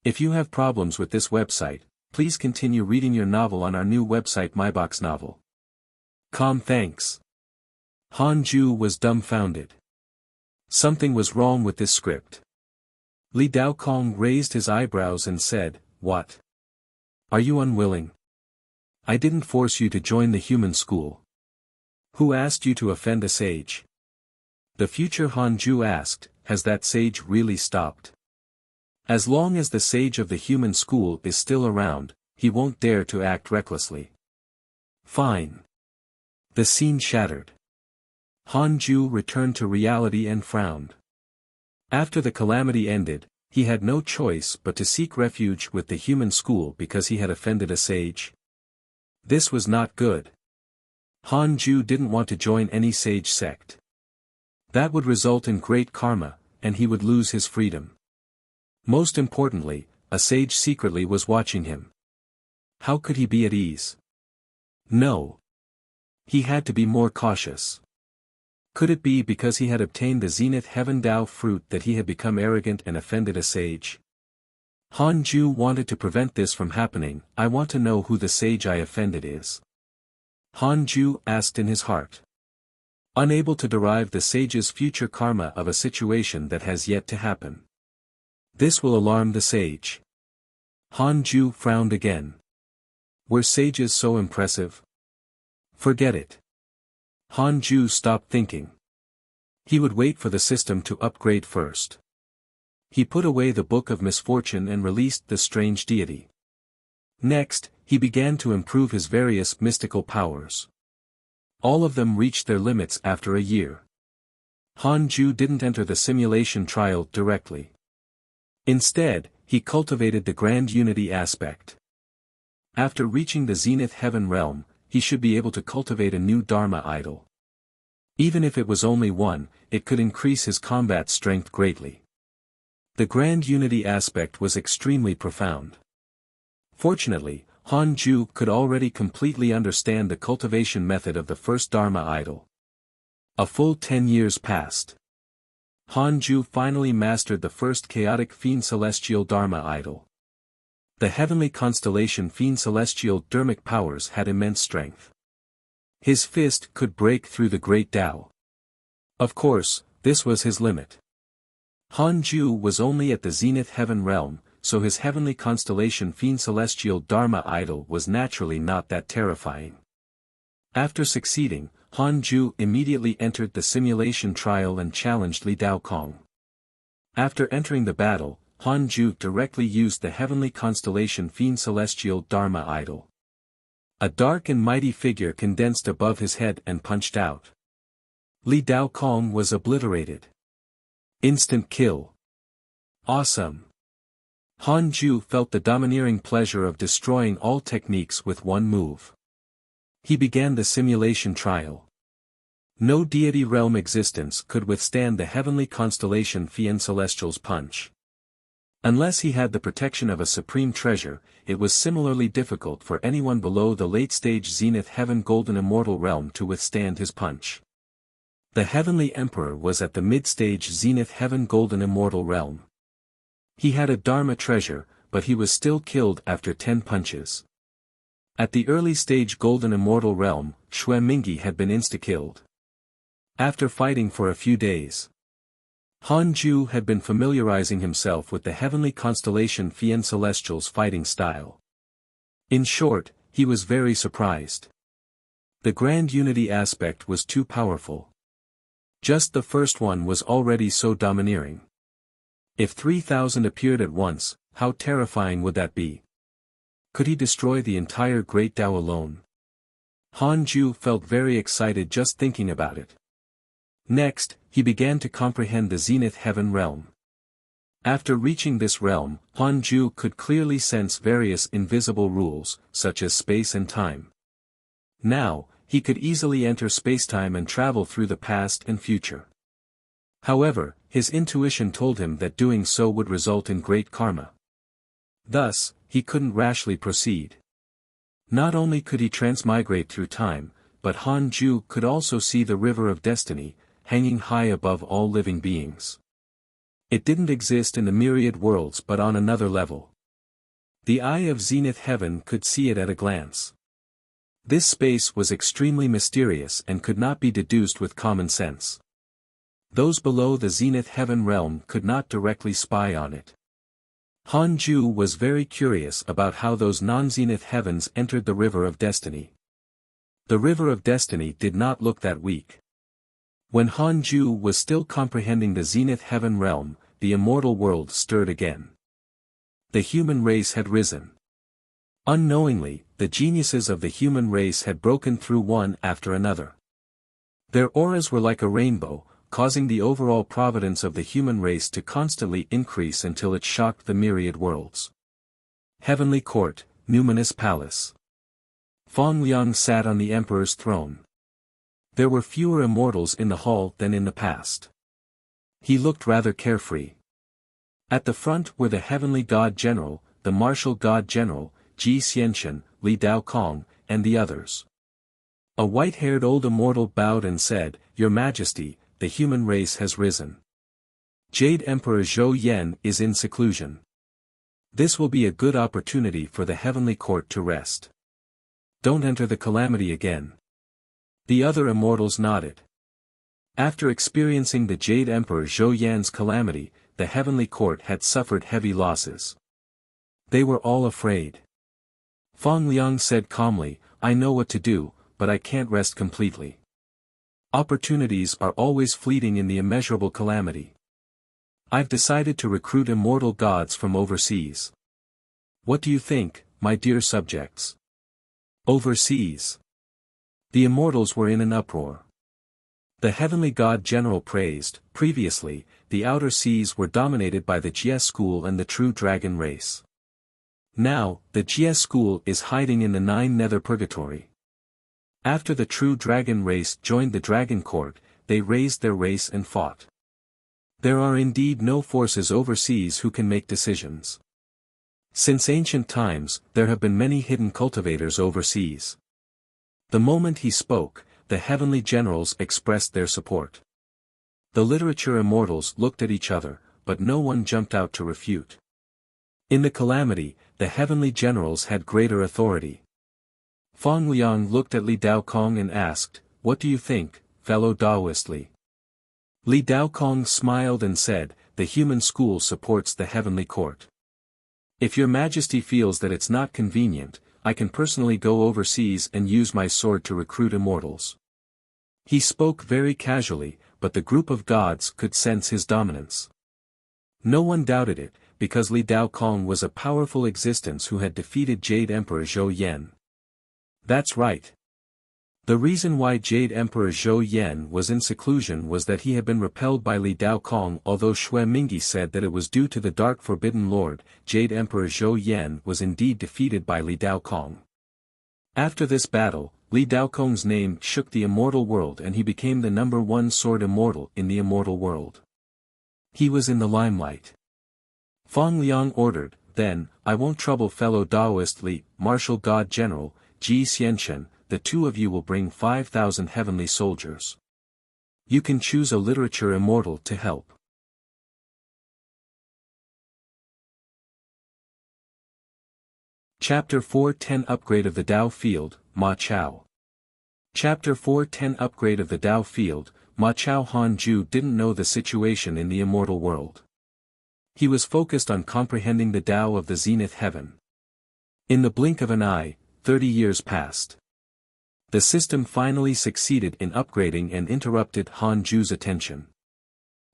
If you have problems with this website, please continue reading your novel on our new website MyBox Novel. Thanks. Han Ju was dumbfounded. Something was wrong with this script. Li Daokong raised his eyebrows and said, What? Are you unwilling? I didn't force you to join the human school. Who asked you to offend a sage? The future Han Ju asked, has that sage really stopped? As long as the sage of the human school is still around, he won't dare to act recklessly. Fine. The scene shattered. Han Ju returned to reality and frowned. After the calamity ended, he had no choice but to seek refuge with the human school because he had offended a sage. This was not good. Han Ju didn't want to join any sage sect. That would result in great karma, and he would lose his freedom. Most importantly, a sage secretly was watching him. How could he be at ease? No. He had to be more cautious. Could it be because he had obtained the Zenith Heaven Dao fruit that he had become arrogant and offended a sage? Han Ju wanted to prevent this from happening. I want to know who the sage I offended is. Han Ju asked in his heart. Unable to derive the sage's future karma of a situation that has yet to happen. This will alarm the sage. Han Ju frowned again. Were sages so impressive? Forget it. Han Ju stopped thinking. He would wait for the system to upgrade first. He put away the Book of Misfortune and released the strange deity. Next, he began to improve his various mystical powers. All of them reached their limits after a year. Han Ju didn't enter the simulation trial directly. Instead, he cultivated the grand unity aspect. After reaching the Zenith Heaven realm, he should be able to cultivate a new Dharma idol. Even if it was only one, it could increase his combat strength greatly. The grand unity aspect was extremely profound. Fortunately, Han Ju could already completely understand the cultivation method of the first Dharma idol. A full 10 years passed. Han Ju finally mastered the first chaotic fiend celestial Dharma idol. The heavenly constellation fiend celestial dharmic powers had immense strength. His fist could break through the great Tao. Of course, this was his limit. Han Ju was only at the Zenith Heaven realm, so his heavenly constellation fiend celestial Dharma idol was naturally not that terrifying. After succeeding, Han Ju immediately entered the simulation trial and challenged Li Daokong. After entering the battle, Han Ju directly used the heavenly constellation fiend celestial Dharma idol. A dark and mighty figure condensed above his head and punched out. Li Daokong was obliterated. Instant kill. Awesome. Han Ju felt the domineering pleasure of destroying all techniques with one move. He began the simulation trial. No deity realm existence could withstand the heavenly constellation fiend celestial's punch. Unless he had the protection of a supreme treasure, it was similarly difficult for anyone below the late-stage Zenith Heaven Golden Immortal realm to withstand his punch. The Heavenly Emperor was at the mid-stage Zenith Heaven Golden Immortal realm. He had a Dharma treasure, but he was still killed after 10 punches. At the early-stage Golden Immortal realm, Xue Mingyi had been insta-killed. After fighting for a few days, Han Ju had been familiarizing himself with the heavenly constellation fiend celestial's fighting style. In short, he was very surprised. The grand unity aspect was too powerful. Just the first one was already so domineering. If 3,000 appeared at once, how terrifying would that be? Could he destroy the entire Great Tao alone? Han Ju felt very excited just thinking about it. Next, he began to comprehend the Zenith Heaven realm. After reaching this realm, Han Ju could clearly sense various invisible rules, such as space and time. Now, he could easily enter spacetime and travel through the past and future. However, his intuition told him that doing so would result in great karma. Thus, he couldn't rashly proceed. Not only could he transmigrate through time, but Han Ju could also see the river of destiny, hanging high above all living beings. It didn't exist in the myriad worlds but on another level. The eye of Zenith Heaven could see it at a glance. This space was extremely mysterious and could not be deduced with common sense. Those below the Zenith Heaven realm could not directly spy on it. Han Ju was very curious about how those non-Zenith heavens entered the River of Destiny. The River of Destiny did not look that weak. When Han Ju was still comprehending the Zenith Heaven realm, the immortal world stirred again. The human race had risen. Unknowingly, the geniuses of the human race had broken through one after another. Their auras were like a rainbow, causing the overall providence of the human race to constantly increase until it shocked the myriad worlds. Heavenly Court, Numinous Palace. Fong Liang sat on the Emperor's throne. There were fewer immortals in the hall than in the past. He looked rather carefree. At the front were the Heavenly God General, the Martial God General, Ji Xianxian, Li Dao Kong, and the others. A white-haired old immortal bowed and said, "Your Majesty, the human race has risen. Jade Emperor Zhou Yan is in seclusion. This will be a good opportunity for the Heavenly Court to rest. Don't enter the calamity again." The other immortals nodded. After experiencing the Jade Emperor Zhou Yan's calamity, the Heavenly Court had suffered heavy losses. They were all afraid. Fong Liang said calmly, "I know what to do, but I can't rest completely. Opportunities are always fleeting in the immeasurable calamity. I've decided to recruit immortal gods from overseas. What do you think, my dear subjects?" Overseas. The immortals were in an uproar. The Heavenly God General praised, previously, the outer seas were dominated by the Jie school and the true dragon race. Now, the Jie school is hiding in the 9 nether purgatory. After the true dragon race joined the dragon court, they raised their race and fought. There are indeed no forces overseas who can make decisions. Since ancient times, there have been many hidden cultivators overseas. The moment he spoke, the heavenly generals expressed their support. The literature immortals looked at each other, but no one jumped out to refute. In the calamity, the heavenly generals had greater authority. Fong Liang looked at Li Dao Kong and asked, "What do you think, fellow Daoist Li?" Li Dao Kong smiled and said, "The human school supports the heavenly court. If your majesty feels that it's not convenient, I can personally go overseas and use my sword to recruit immortals." He spoke very casually, but the group of gods could sense his dominance. No one doubted it, because Li Dao Kong was a powerful existence who had defeated Jade Emperor Zhou Yan. That's right. The reason why Jade Emperor Zhou Yan was in seclusion was that he had been repelled by Li Dao Kong. Although Xue Mingyi said that it was due to the Dark Forbidden Lord, Jade Emperor Zhou Yan was indeed defeated by Li Dao Kong. After this battle, Li Dao Kong's name shook the immortal world and he became the #1 sword immortal in the immortal world. He was in the limelight. Fong Liang ordered, "Then, I won't trouble fellow Daoist Li, Martial God General, Ji Xianxian, the two of you will bring 5,000 heavenly soldiers. You can choose a literature immortal to help." Chapter 410 Upgrade of the Dao Field, Ma Chao. Chapter 410 Upgrade of the Dao Field, Ma Chao. Han Ju didn't know the situation in the immortal world. He was focused on comprehending the Dao of the Zenith Heaven. In the blink of an eye, 30 years passed. The system finally succeeded in upgrading and interrupted Han Ju's attention.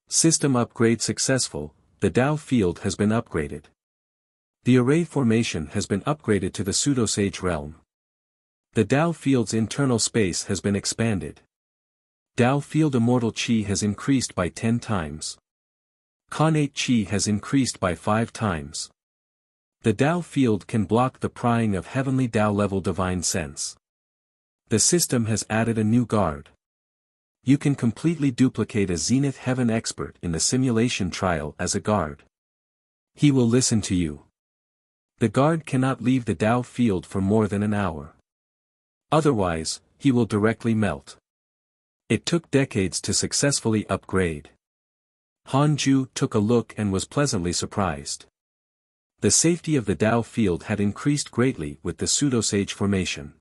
System upgrade successful, the Dao field has been upgraded. The array formation has been upgraded to the pseudosage realm. The Dao field's internal space has been expanded. Dao field immortal chi has increased by 10 times. Connate Qi has increased by 5 times. The Tao field can block the prying of heavenly Tao-level divine sense. The system has added a new guard. You can completely duplicate a Zenith Heaven expert in the simulation trial as a guard. He will listen to you. The guard cannot leave the Tao field for more than an hour. Otherwise, he will directly melt. It took decades to successfully upgrade. Hanju took a look and was pleasantly surprised. The safety of the Tao field had increased greatly with the pseudosage formation.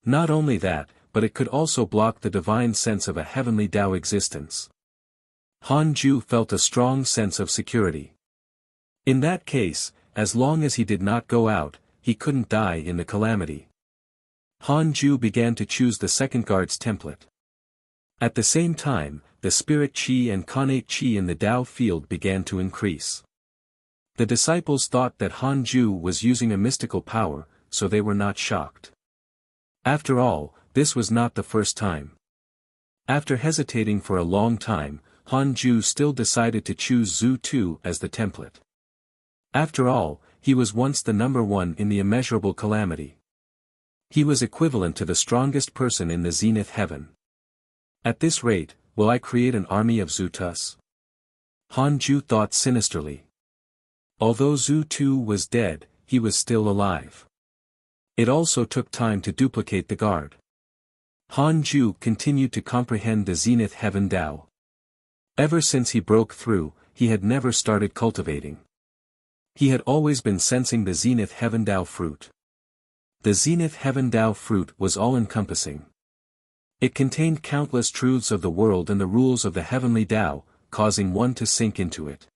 Not only that, but it could also block the divine sense of a heavenly Tao existence. Hanju felt a strong sense of security. In that case, as long as he did not go out, he couldn't die in the calamity. Hanju began to choose the second guard's template. At the same time, the spirit Qi and Connate Qi in the Tao field began to increase. The disciples thought that Hanju was using a mystical power, so they were not shocked. After all, this was not the first time. After hesitating for a long time, Hanju still decided to choose Zhu Tu as the template. After all, he was once the number one in the immeasurable calamity. He was equivalent to the strongest person in the Zenith Heaven. At this rate, will I create an army of Zhu Tus? Hanju thought sinisterly. Although Zhu Tu was dead, he was still alive. It also took time to duplicate the guard. Hanju continued to comprehend the Zenith Heaven Tao. Ever since he broke through, he had never started cultivating. He had always been sensing the Zenith Heaven Tao fruit. The Zenith Heaven Tao fruit was all-encompassing. It contained countless truths of the world and the rules of the heavenly Tao, causing one to sink into it.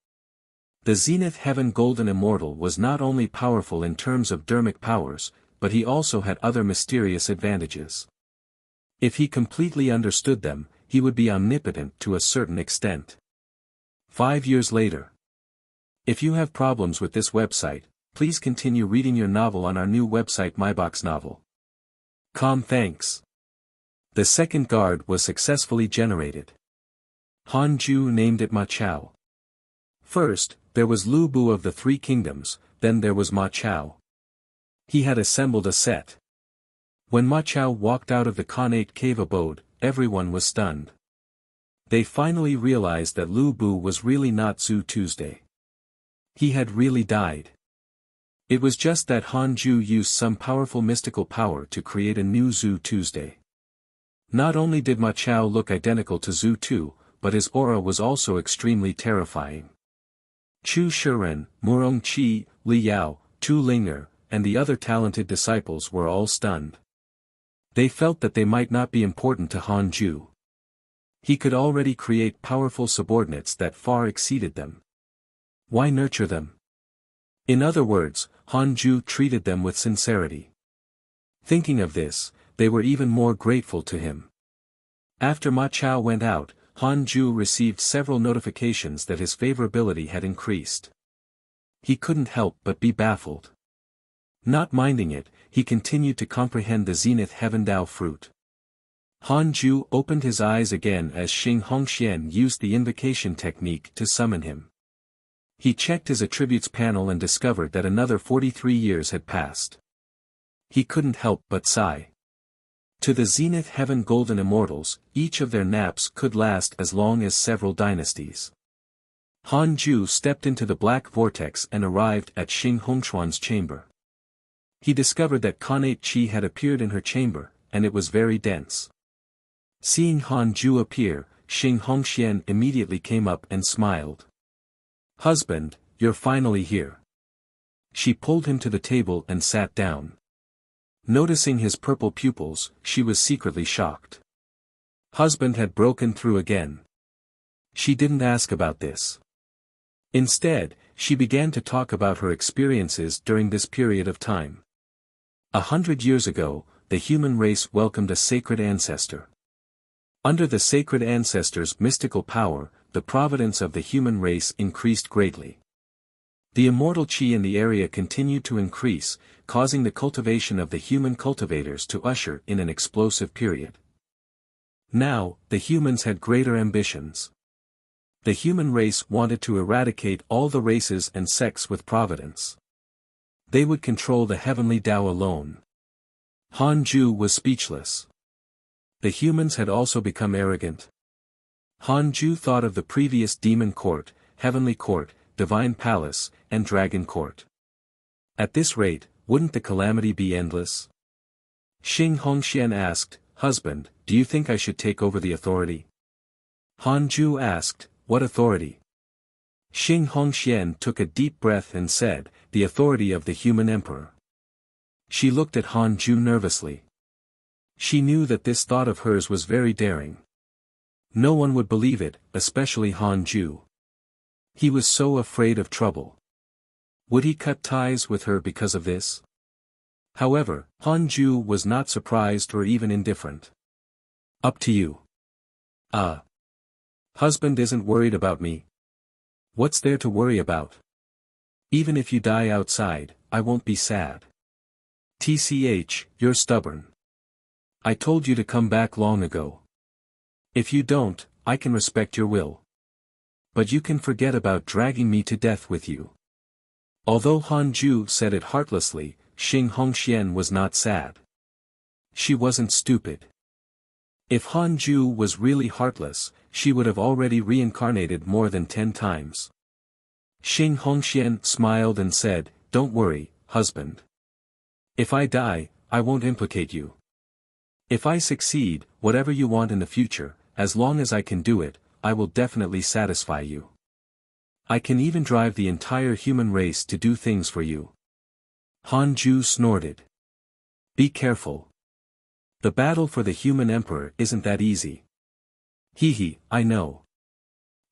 The Zenith Heaven Golden Immortal was not only powerful in terms of dharmic powers, but he also had other mysterious advantages. If he completely understood them, he would be omnipotent to a certain extent. 5 years later. If you have problems with this website, please continue reading your novel on our new website myboxnovel.com. Thanks. The second guard was successfully generated. Hanju named it Ma Chao. First, there was Lu Bu of the Three Kingdoms, then there was Ma Chao. He had assembled a set. When Ma Chao walked out of the Connate cave abode, everyone was stunned. They finally realized that Lu Bu was really not Zhu Tuesday. He had really died. It was just that Hanju used some powerful mystical power to create a new Zhu Tuesday. Not only did Ma Chao look identical to Zhu Tu, but his aura was also extremely terrifying. Chu Shiren, Murong Qi, Li Yao, Tu Ling'er, and the other talented disciples were all stunned. They felt that they might not be important to Hanju. He could already create powerful subordinates that far exceeded them. Why nurture them? In other words, Hanju treated them with sincerity. Thinking of this, they were even more grateful to him. After Ma Chao went out, Hanju received several notifications that his favorability had increased. He couldn't help but be baffled. Not minding it, he continued to comprehend the Zenith Heaven Tao fruit. Hanju opened his eyes again as Xing Hongxian used the invocation technique to summon him. He checked his attributes panel and discovered that another 43 years had passed. He couldn't help but sigh. To the Zenith Heaven Golden Immortals, each of their naps could last as long as several dynasties. Hanju stepped into the black vortex and arrived at Xing Hongxuan's chamber. He discovered that Connate Qi had appeared in her chamber, and it was very dense. Seeing Hanju appear, Xing Hongxian immediately came up and smiled. "Husband, you're finally here." She pulled him to the table and sat down. Noticing his purple pupils, she was secretly shocked. Husband had broken through again. She didn't ask about this. Instead, she began to talk about her experiences during this period of time. 100 years ago, the human race welcomed a sacred ancestor. Under the sacred ancestor's mystical power, the providence of the human race increased greatly. The immortal Qi in the area continued to increase, causing the cultivation of the human cultivators to usher in an explosive period. Now, the humans had greater ambitions. The human race wanted to eradicate all the races and sects with providence. They would control the heavenly Tao alone. Han Ju was speechless. The humans had also become arrogant. Han Ju thought of the previous demon court, heavenly court, divine palace, and dragon court. At this rate, wouldn't the calamity be endless? Xing Hongxian asked, "Husband, do you think I should take over the authority?" Han Ju asked, "What authority?" Xing Hongxian took a deep breath and said, "The authority of the human emperor." She looked at Han Ju nervously. She knew that this thought of hers was very daring. No one would believe it, especially Han Ju. He was so afraid of trouble. Would he cut ties with her because of this? However, Han Ju was not surprised or even indifferent. "Up to you." Husband isn't worried about me." "What's there to worry about? Even if you die outside, I won't be sad." "Tch, you're stubborn. I told you to come back long ago. If you don't, I can respect your will. But you can forget about dragging me to death with you." Although Han Ju said it heartlessly, Xing Hongxian was not sad. She wasn't stupid. If Han Ju was really heartless, she would have already reincarnated more than 10 times. Xing Hongxian smiled and said, "Don't worry, husband. If I die, I won't implicate you. If I succeed, whatever you want in the future, as long as I can do it, I will definitely satisfy you. I can even drive the entire human race to do things for you." Han Ju snorted. "Be careful. The battle for the human emperor isn't that easy." "Hee, I know."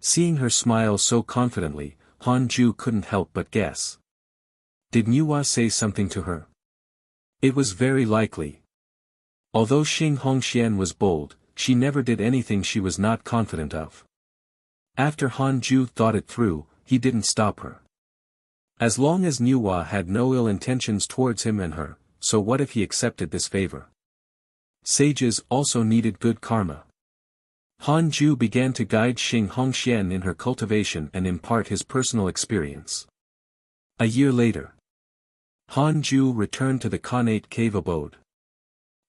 Seeing her smile so confidently, Han Ju couldn't help but guess. Did Niuhua say something to her? It was very likely. Although Xing Hongxian was bold, she never did anything she was not confident of. After Han Ju thought it through, he didn't stop her. As long as Niuhua had no ill intentions towards him and her, so what if he accepted this favor? Sages also needed good karma. Han Ju began to guide Xing Hongxian in her cultivation and impart his personal experience. A year later, Han Ju returned to the Khanate cave abode.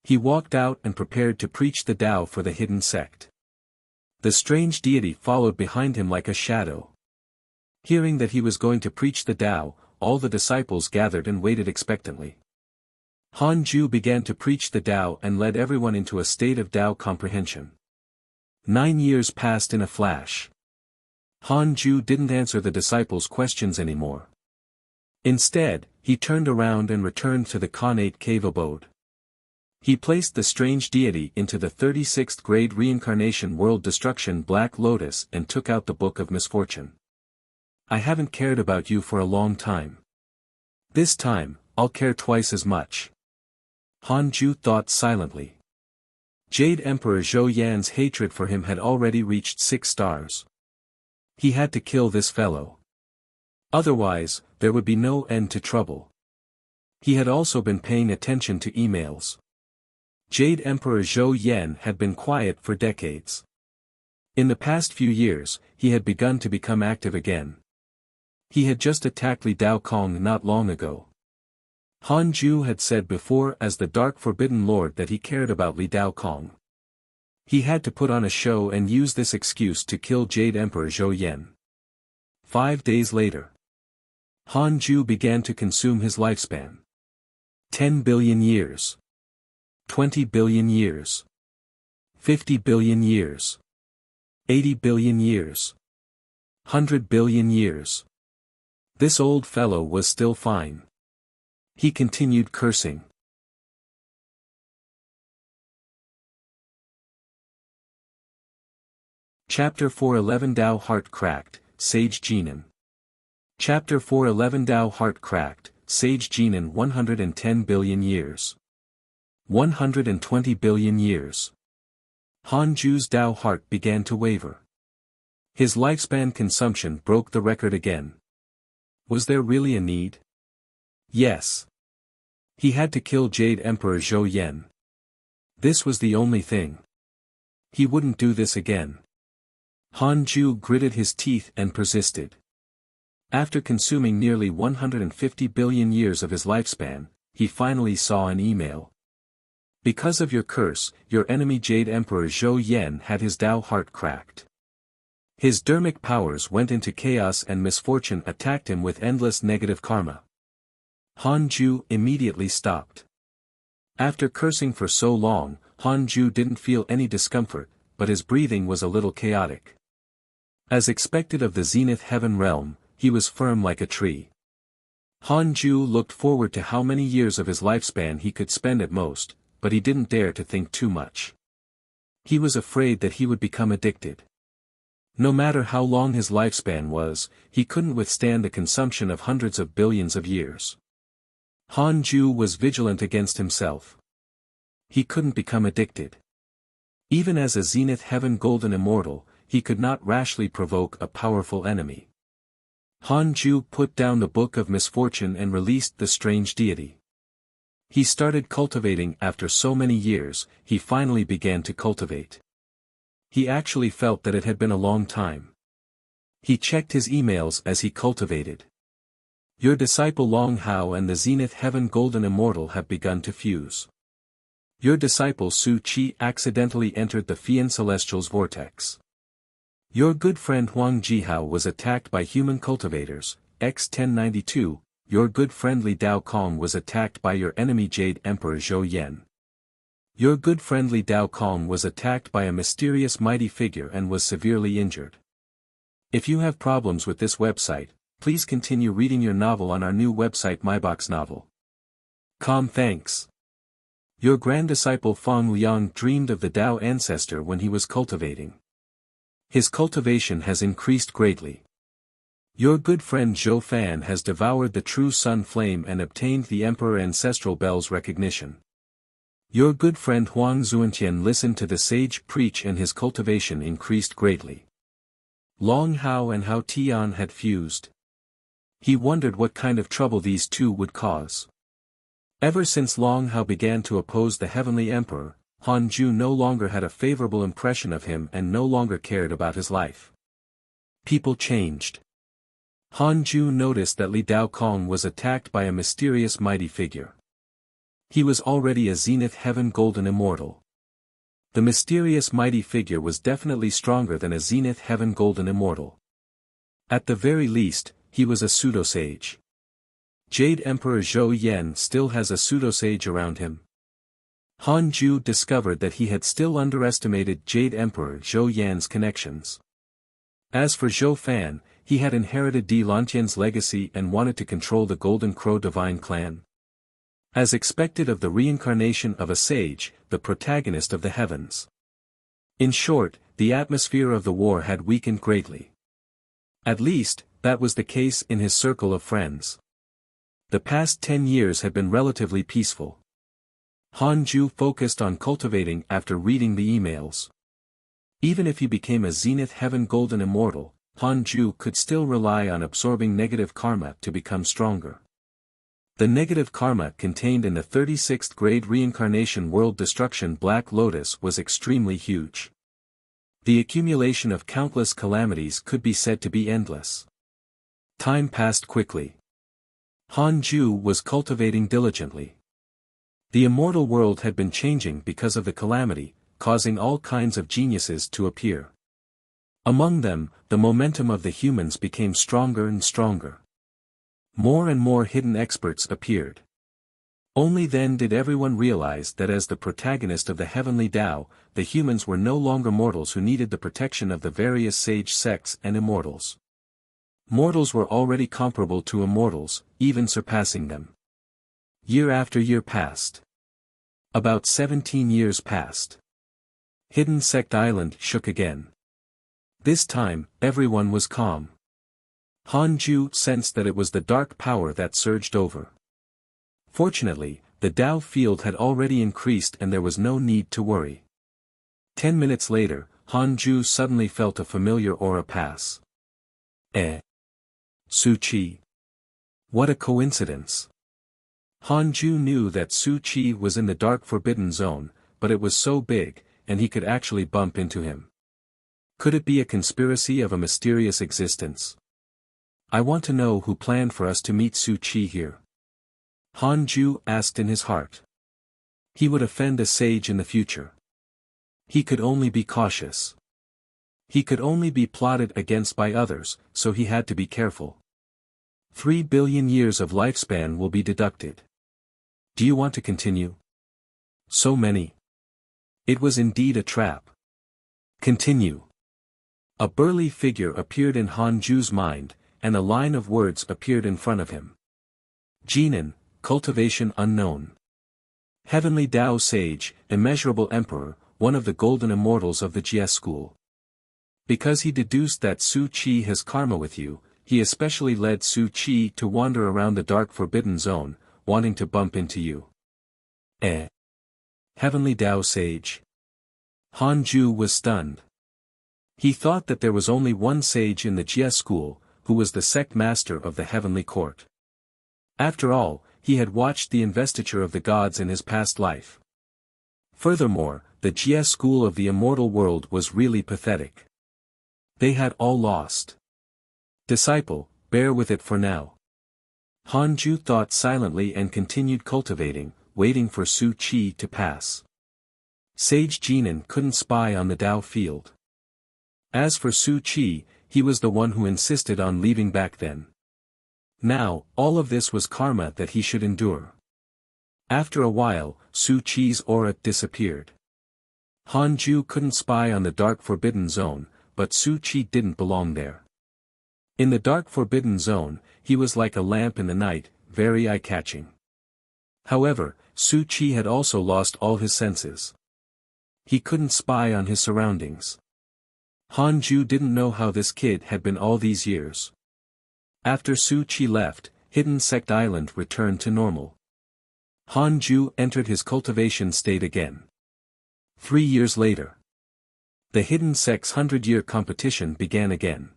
He walked out and prepared to preach the Tao for the hidden sect. The strange deity followed behind him like a shadow. Hearing that he was going to preach the Tao, all the disciples gathered and waited expectantly. Han Ju began to preach the Tao and led everyone into a state of Tao comprehension. 9 years passed in a flash. Han Ju didn't answer the disciples' questions anymore. Instead, he turned around and returned to the Khanate cave abode. He placed the strange deity into the 36th grade reincarnation world destruction Black Lotus and took out the Book of Misfortune. "I haven't cared about you for a long time. This time, I'll care twice as much." Han Ju thought silently. Jade Emperor Zhou Yan's hatred for him had already reached 6 stars. He had to kill this fellow. Otherwise, there would be no end to trouble. He had also been paying attention to emails. Jade Emperor Zhou Yan had been quiet for decades. In the past few years, he had begun to become active again. He had just attacked Li Daokong not long ago. Han Ju had said before as the Dark Forbidden Lord that he cared about Li Daokong. He had to put on a show and use this excuse to kill Jade Emperor Zhou Yan. 5 days later, Han Ju began to consume his lifespan. 10 billion years. 20 billion years. 50 billion years. 80 billion years. 100 billion years. This old fellow was still fine. He continued cursing. Chapter 411 Tao Heart Cracked, Sage Jinan. Chapter 411 Tao Heart Cracked, Sage Jinan 110 billion years. 120 billion years. Han Ju's Tao heart began to waver. His lifespan consumption broke the record again. Was there really a need? Yes. He had to kill Jade Emperor Zhou Yan. This was the only thing. He wouldn't do this again. Han Ju gritted his teeth and persisted. After consuming nearly 150 billion years of his lifespan, he finally saw an email. Because of your curse, your enemy Jade Emperor Zhou Yan had his Tao heart cracked. His dermic powers went into chaos and misfortune attacked him with endless negative karma. Han Ju immediately stopped. After cursing for so long, Han Ju didn't feel any discomfort, but his breathing was a little chaotic. As expected of the Zenith Heaven realm, he was firm like a tree. Han Ju looked forward to how many years of his lifespan he could spend at most, but he didn't dare to think too much. He was afraid that he would become addicted. No matter how long his lifespan was, he couldn't withstand the consumption of hundreds of billions of years. Han Ju was vigilant against himself. He couldn't become addicted. Even as a Zenith Heaven Golden Immortal, he could not rashly provoke a powerful enemy. Han Ju put down the Book of Misfortune and released the strange deity. He started cultivating. After so many years, he finally began to cultivate. He actually felt that it had been a long time. He checked his emails as he cultivated. Your disciple Long Hao and the Zenith Heaven Golden Immortal have begun to fuse. Your disciple Su Qi accidentally entered the Fian Celestial's vortex. Your good friend Huang Jihao was attacked by human cultivators, X1092, your good friendly Dao Kong was attacked by your enemy Jade Emperor Zhou Yan. Your good friendly Dao Kong was attacked by a mysterious mighty figure and was severely injured. If you have problems with this website, please continue reading your novel on our new website myboxnovel.com. Thanks. Your grand disciple Feng Liang dreamed of the Dao ancestor when he was cultivating. His cultivation has increased greatly. Your good friend Zhou Fan has devoured the true sun flame and obtained the Emperor Ancestral Bell's recognition. Your good friend Huang Zuantian listened to the sage preach and his cultivation increased greatly. Long Hao and Hao Tian had fused. He wondered what kind of trouble these two would cause. Ever since Long Hao began to oppose the Heavenly Emperor, Han Ju no longer had a favorable impression of him and no longer cared about his life. People changed. Han Ju noticed that Li Dao Kong was attacked by a mysterious mighty figure. He was already a Zenith Heaven Golden Immortal. The mysterious mighty figure was definitely stronger than a Zenith Heaven Golden Immortal. At the very least, he was a pseudo-sage. Jade Emperor Zhou Yan still has a pseudo-sage around him. Han Ju discovered that he had still underestimated Jade Emperor Zhou Yan's connections. As for Zhou Fan, he had inherited Di Lantian's legacy and wanted to control the Golden Crow Divine Clan. As expected of the reincarnation of a sage, the protagonist of the heavens. In short, the atmosphere of the war had weakened greatly. At least, that was the case in his circle of friends. The past 10 years had been relatively peaceful. Han Ju focused on cultivating after reading the emails. Even if he became a Zenith Heaven Golden Immortal, Han Ju could still rely on absorbing negative karma to become stronger. The negative karma contained in the 36th grade reincarnation world destruction Black Lotus was extremely huge. The accumulation of countless calamities could be said to be endless. Time passed quickly. Han Ju was cultivating diligently. The immortal world had been changing because of the calamity, causing all kinds of geniuses to appear. Among them, the momentum of the humans became stronger and stronger. More and more hidden experts appeared. Only then did everyone realize that as the protagonist of the heavenly Tao, the humans were no longer mortals who needed the protection of the various sage sects and immortals. Mortals were already comparable to immortals, even surpassing them. Year after year passed. About 17 years passed. Hidden Sect Island shook again. This time, everyone was calm. Han Ju sensed that it was the dark power that surged over. Fortunately, the Tao field had already increased and there was no need to worry. 10 minutes later, Han Ju suddenly felt a familiar aura pass. Su Qi. What a coincidence. Han Ju knew that Su Qi was in the dark forbidden zone, but it was so big, and he could actually bump into him. Could it be a conspiracy of a mysterious existence? I want to know who planned for us to meet Su Qi here. Han Ju asked in his heart. He would offend a sage in the future. He could only be cautious. He could only be plotted against by others, so he had to be careful. 3 billion years of lifespan will be deducted. Do you want to continue? So many. It was indeed a trap. Continue. A burly figure appeared in Han Ju's mind, and a line of words appeared in front of him. Jinan, cultivation unknown. Heavenly Tao Sage, immeasurable Emperor, one of the golden immortals of the Jie school. Because he deduced that Su Qi has karma with you, he especially led Su Qi to wander around the dark forbidden zone, wanting to bump into you. Heavenly Tao Sage. Han Ju was stunned. He thought that there was only one sage in the Jie school, who was the sect master of the heavenly court. After all, he had watched the investiture of the gods in his past life. Furthermore, the Jie school of the immortal world was really pathetic. They had all lost. Disciple, bear with it for now. Han Ju thought silently and continued cultivating, waiting for Su Qi to pass. Sage Jinan couldn't spy on the Dao field. As for Su Qi, he was the one who insisted on leaving back then. Now, all of this was karma that he should endure. After a while, Su Qi's aura disappeared. Han Ju couldn't spy on the dark forbidden zone, but Su Qi didn't belong there. In the dark forbidden zone, he was like a lamp in the night, very eye-catching. However, Su Qi had also lost all his senses. He couldn't spy on his surroundings. Han Ju didn't know how this kid had been all these years. After Su Qi left, Hidden Sect Island returned to normal. Han Ju entered his cultivation state again. 3 years later. The Hidden Sect's 100-year competition began again.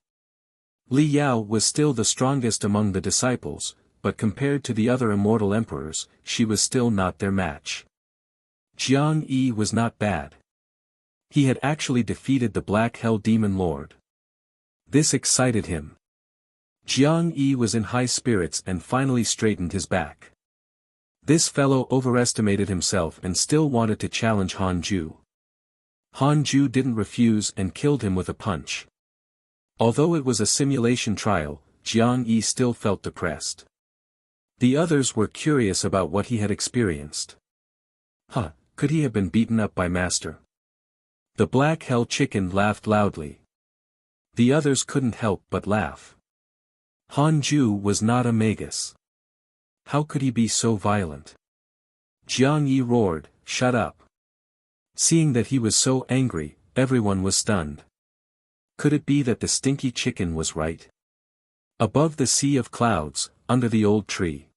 Li Yao was still the strongest among the disciples, but compared to the other immortal emperors, she was still not their match. Jiang Yi was not bad. He had actually defeated the Black Hell Demon Lord. This excited him. Jiang Yi was in high spirits and finally straightened his back. This fellow overestimated himself and still wanted to challenge Han Ju. Han Ju didn't refuse and killed him with a punch. Although it was a simulation trial, Jiang Yi still felt depressed. The others were curious about what he had experienced. Could he have been beaten up by Master? The Black Hell Chicken laughed loudly. The others couldn't help but laugh. Han Ju was not a magus. How could he be so violent? Jiang Yi roared, "Shut up." Seeing that he was so angry, everyone was stunned. Could it be that the stinky chicken was right? Above the sea of clouds, under the old tree,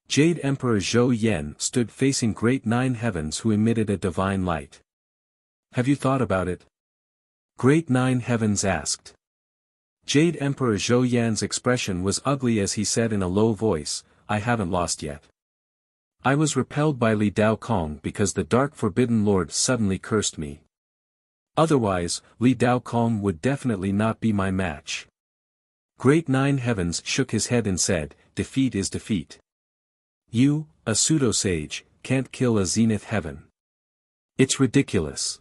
Jade Emperor Zhou Yen stood facing great 9 heavens who emitted a divine light. Have you thought about it? Great 9 heavens asked. Jade Emperor Zhou Yan's expression was ugly as he said in a low voice, "I haven't lost yet. I was repelled by Li Dao Kong because the Dark Forbidden Lord suddenly cursed me. Otherwise, Li Dao Kong would definitely not be my match." Great 9 heavens shook his head and said, "Defeat is defeat. You, a pseudo-sage, can't kill a zenith heaven. It's ridiculous."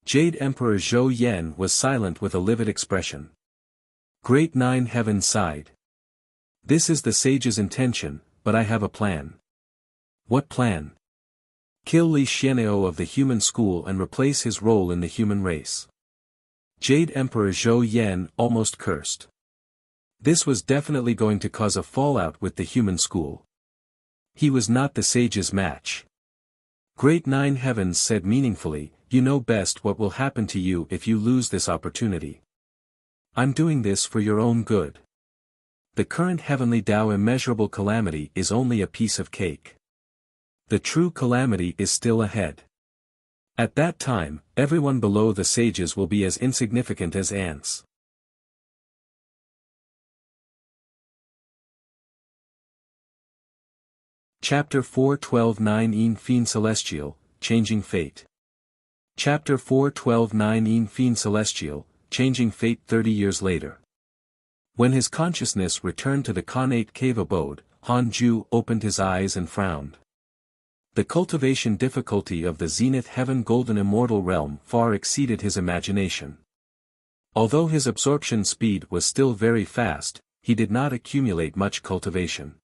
Jade Emperor Zhou Yen was silent with a livid expression. Great 9 heavens sighed. "This is the sage's intention, but I have a plan." "What plan?" "Kill Li Xian'o of the human school and replace his role in the human race." Jade Emperor Zhou Yen almost cursed. This was definitely going to cause a fallout with the human school. He was not the sage's match. Great 9 heavens said meaningfully, "You know best what will happen to you if you lose this opportunity. I'm doing this for your own good. The current heavenly Tao immeasurable calamity is only a piece of cake. The true calamity is still ahead. At that time, everyone below the sages will be as insignificant as ants." Chapter 4:12 9 Een Fiend Celestial, Changing Fate. Chapter 4:12-9 Een Fien Celestial, Changing Fate 30 years later. When his consciousness returned to the Khanate cave abode, Han Ju opened his eyes and frowned. The cultivation difficulty of the Zenith Heaven Golden Immortal Realm far exceeded his imagination. Although his absorption speed was still very fast, he did not accumulate much cultivation.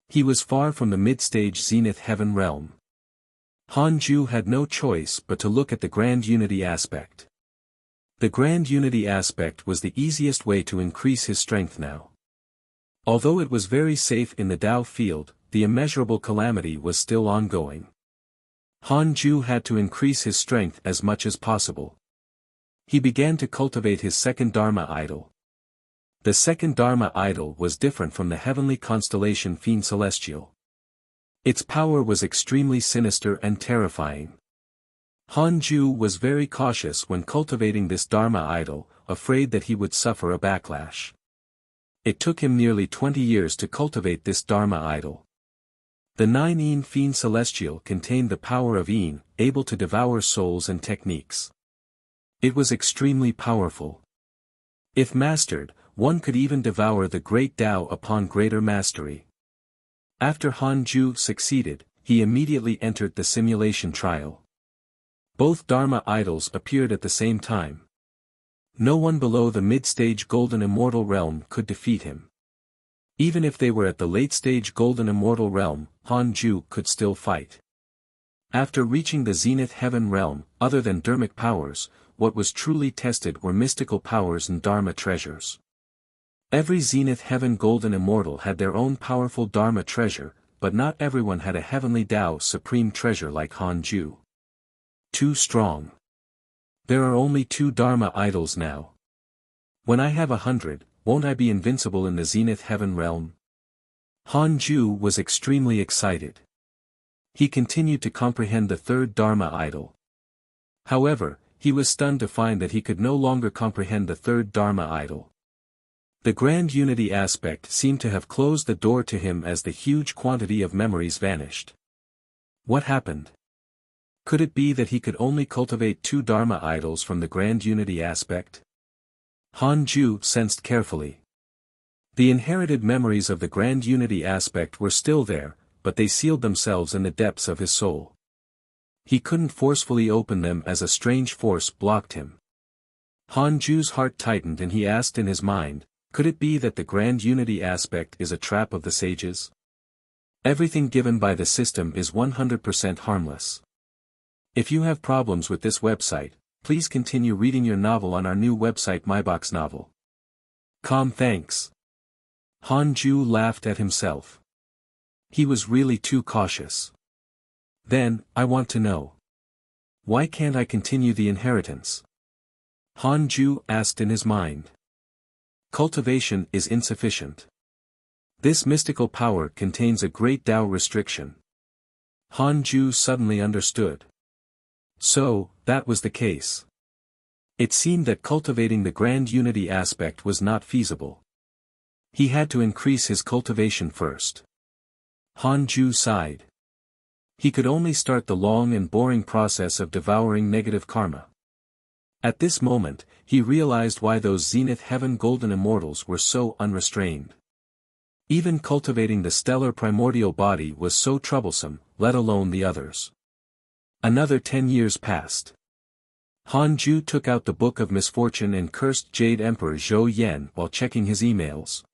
He was far from the mid-stage Zenith Heaven realm. Han Ju had no choice but to look at the Grand Unity aspect. The Grand Unity aspect was the easiest way to increase his strength now. Although it was very safe in the Tao field, the immeasurable calamity was still ongoing. Han Ju had to increase his strength as much as possible. He began to cultivate his second Dharma idol. The second Dharma idol was different from the heavenly constellation Fien Celestial. Its power was extremely sinister and terrifying. Han Ju was very cautious when cultivating this Dharma idol, afraid that he would suffer a backlash. It took him nearly 20 years to cultivate this Dharma idol. The 9 Een Fien Celestial contained the power of Een, able to devour souls and techniques. It was extremely powerful. If mastered, one could even devour the great Tao upon greater mastery. After Han Ju succeeded, he immediately entered the simulation trial. Both Dharma idols appeared at the same time. No one below the mid-stage Golden Immortal Realm could defeat him. Even if they were at the late-stage Golden Immortal Realm, Han Ju could still fight. After reaching the Zenith Heaven Realm, other than Dharmic powers, what was truly tested were mystical powers and Dharma treasures. Every Zenith Heaven Golden Immortal had their own powerful Dharma treasure, but not everyone had a heavenly Tao supreme treasure like Han Ju. Too strong. There are only 2 Dharma idols now. When I have 100, won't I be invincible in the Zenith Heaven realm? Han Ju was extremely excited. He continued to comprehend the third Dharma idol. However, he was stunned to find that he could no longer comprehend the third Dharma idol. The Grand Unity aspect seemed to have closed the door to him as the huge quantity of memories vanished. What happened? Could it be that he could only cultivate 2 Dharma idols from the Grand Unity aspect? Han Ju sensed carefully. The inherited memories of the Grand Unity aspect were still there, but they sealed themselves in the depths of his soul. He couldn't forcefully open them as a strange force blocked him. Han Ju's heart tightened and he asked in his mind, could it be that the Grand Unity aspect is a trap of the sages? Everything given by the system is 100% harmless. If you have problems with this website, please continue reading your novel on our new website MyBox Novel. Thanks. Han Ju laughed at himself. He was really too cautious. Then, I want to know. Why can't I continue the inheritance? Han Ju asked in his mind. Cultivation is insufficient. This mystical power contains a great Tao restriction. Han Ju suddenly understood. So, that was the case. It seemed that cultivating the Grand Unity aspect was not feasible. He had to increase his cultivation first. Han Ju sighed. He could only start the long and boring process of devouring negative karma. At this moment, he realized why those Zenith Heaven Golden Immortals were so unrestrained. Even cultivating the stellar primordial body was so troublesome, let alone the others. Another 10 years passed. Han Ju took out the Book of Misfortune and cursed Jade Emperor Zhou Yan while checking his emails.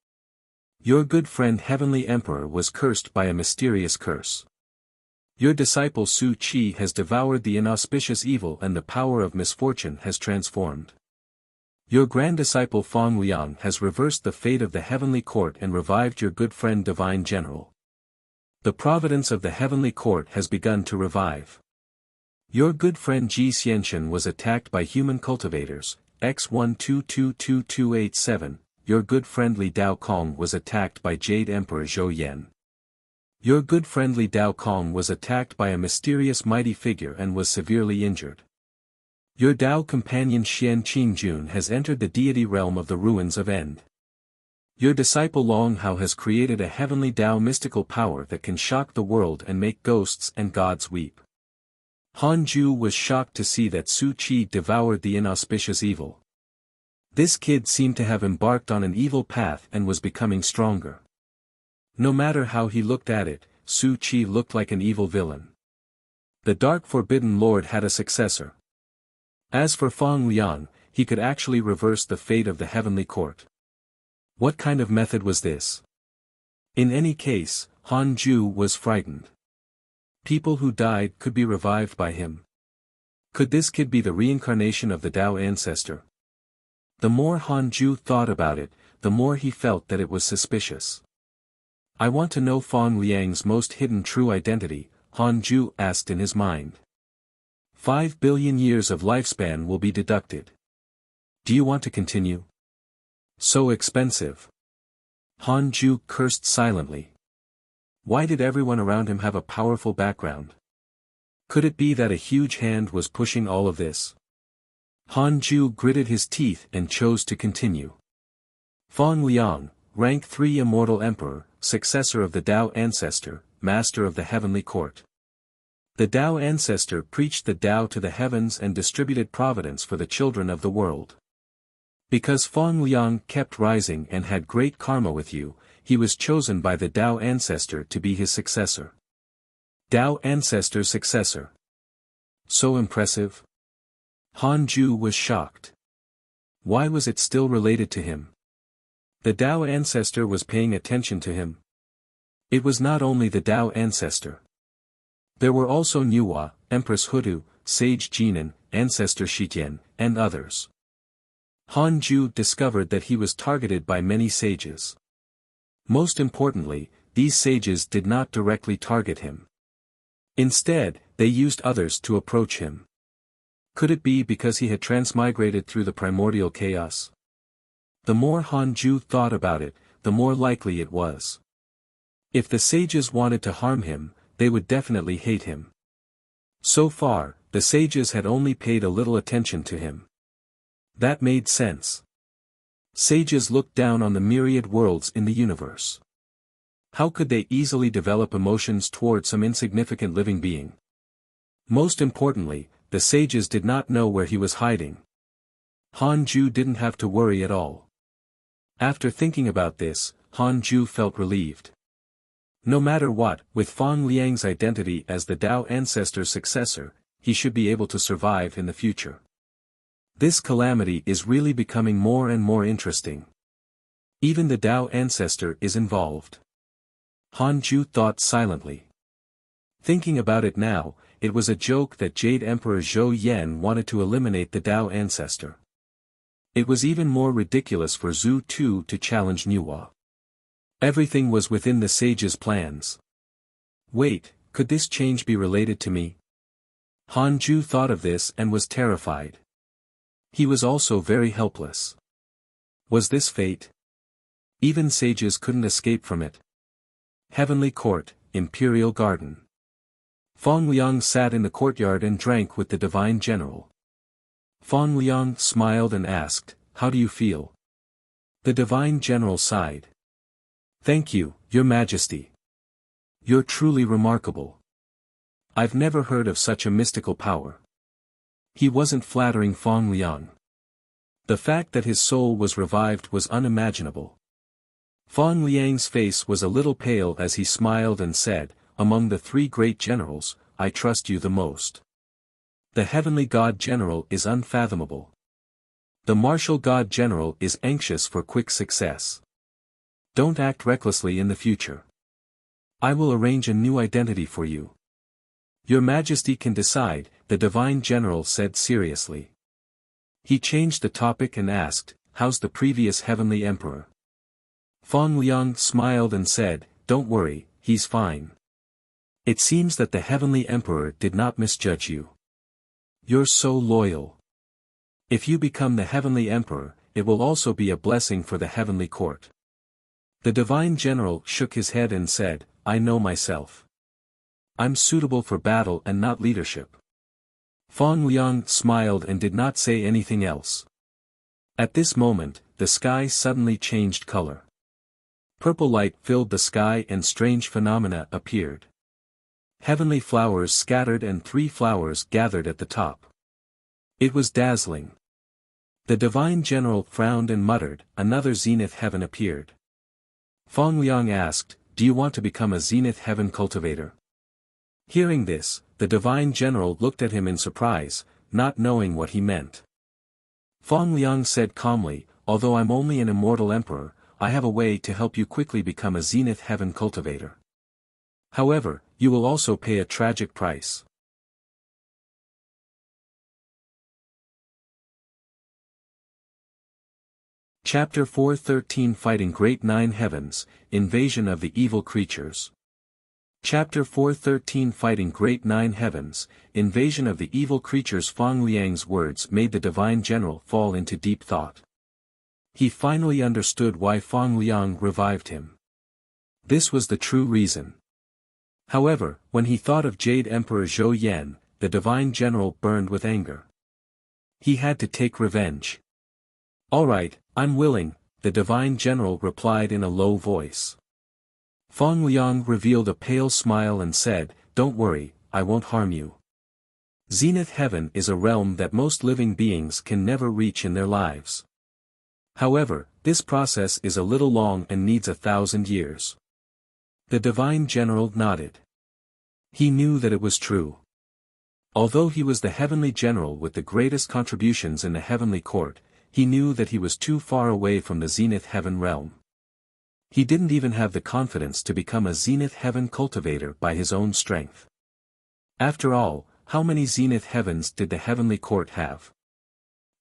Your good friend Heavenly Emperor was cursed by a mysterious curse. Your disciple Su Qi has devoured the inauspicious evil and the power of misfortune has transformed. Your grand disciple Fang Liang has reversed the fate of the heavenly court and revived your good friend Divine General. The providence of the heavenly court has begun to revive. Your good friend Ji Xianxian was attacked by human cultivators, X1222287, your good friend Li Dao Kong was attacked by Jade Emperor Zhou Yan. Your good friend Li Dao Kong was attacked by a mysterious mighty figure and was severely injured. Your Dao companion Xian Qingjun has entered the deity realm of the ruins of End. Your disciple Long Hao has created a heavenly Dao mystical power that can shock the world and make ghosts and gods weep. Han Ju was shocked to see that Su Qi devoured the inauspicious evil. This kid seemed to have embarked on an evil path and was becoming stronger. No matter how he looked at it, Su Qi looked like an evil villain. The Dark Forbidden Lord had a successor. As for Feng Liang, he could actually reverse the fate of the heavenly court. What kind of method was this? In any case, Han Ju was frightened. People who died could be revived by him. Could this kid be the reincarnation of the Tao ancestor? The more Han Ju thought about it, the more he felt that it was suspicious. I want to know Feng Liang's most hidden true identity, Han Ju asked in his mind. 5 billion years of lifespan will be deducted. Do you want to continue? So expensive. Han Ju cursed silently. Why did everyone around him have a powerful background? Could it be that a huge hand was pushing all of this? Han Ju gritted his teeth and chose to continue. Feng Liang, rank 3 immortal emperor, successor of the Tao ancestor, master of the heavenly court. The Tao ancestor preached the Tao to the heavens and distributed providence for the children of the world. Because Feng Liang kept rising and had great karma with you, he was chosen by the Tao ancestor to be his successor. Tao ancestor's successor. So impressive? Han Ju was shocked. Why was it still related to him? The Tao ancestor was paying attention to him. It was not only the Tao ancestor. There were also Nuwa, Empress Hudu, Sage Jinan, Ancestor Shitian, and others. Han Ju discovered that he was targeted by many sages. Most importantly, these sages did not directly target him. Instead, they used others to approach him. Could it be because he had transmigrated through the primordial chaos? The more Han Ju thought about it, the more likely it was. If the sages wanted to harm him, they would definitely hate him. So far, the sages had only paid a little attention to him. That made sense. Sages looked down on the myriad worlds in the universe. How could they easily develop emotions toward some insignificant living being? Most importantly, the sages did not know where he was hiding. Han Ju didn't have to worry at all. After thinking about this, Han Ju felt relieved. No matter what, with Feng Liang's identity as the Tao ancestor's successor, he should be able to survive in the future. This calamity is really becoming more and more interesting. Even the Tao ancestor is involved. Han Ju thought silently. Thinking about it now, it was a joke that Jade Emperor Zhou Yan wanted to eliminate the Tao ancestor. It was even more ridiculous for Zhu Tu to challenge Nuwa. Everything was within the sage's plans. Wait, could this change be related to me? Han Ju thought of this and was terrified. He was also very helpless. Was this fate? Even sages couldn't escape from it. Heavenly Court, Imperial Garden. Feng Liang sat in the courtyard and drank with the Divine General. Feng Liang smiled and asked, "How do you feel?" The Divine General sighed. "Thank you, Your Majesty. You're truly remarkable. I've never heard of such a mystical power." He wasn't flattering Feng Liang. The fact that his soul was revived was unimaginable. Feng Liang's face was a little pale as he smiled and said, "Among the 3 great generals, I trust you the most. The heavenly God General is unfathomable. The martial God General is anxious for quick success. Don't act recklessly in the future. I will arrange a new identity for you. Your Majesty can decide," the Divine General said seriously. He changed the topic and asked, "How's the previous Heavenly Emperor?" Feng Liang smiled and said, "Don't worry, he's fine. It seems that the Heavenly Emperor did not misjudge you. You're so loyal. If you become the Heavenly Emperor, it will also be a blessing for the Heavenly Court." The Divine General shook his head and said, "I know myself. I'm suitable for battle and not leadership." Feng Liang smiled and did not say anything else. At this moment, the sky suddenly changed color. Purple light filled the sky and strange phenomena appeared. heavenly flowers scattered and 3 flowers gathered at the top. It was dazzling. The divine general frowned and muttered, another zenith heaven appeared. Feng Liang asked, "Do you want to become a zenith heaven cultivator?" Hearing this, the divine general looked at him in surprise, not knowing what he meant. Feng Liang said calmly, "Although I'm only an immortal emperor, I have a way to help you quickly become a zenith heaven cultivator. However, you will also pay a tragic price." Chapter 413 Fighting Great Nine Heavens, Invasion of the Evil Creatures. Chapter 413 Fighting Great Nine Heavens, Invasion of the Evil Creatures. Feng Liang's words made the divine general fall into deep thought. He finally understood why Feng Liang revived him. This was the true reason. However, when he thought of Jade Emperor Zhou Yan, the divine general burned with anger. He had to take revenge. "All right, I'm willing," the divine general replied in a low voice. Feng Liang revealed a pale smile and said, "Don't worry, I won't harm you. Zenith Heaven is a realm that most living beings can never reach in their lives. However, this process is a little long and needs 1,000 years. The divine general nodded. He knew that it was true. Although he was the heavenly general with the greatest contributions in the heavenly court, he knew that he was too far away from the Zenith Heaven realm. He didn't even have the confidence to become a Zenith Heaven cultivator by his own strength. After all, how many Zenith Heavens did the heavenly court have?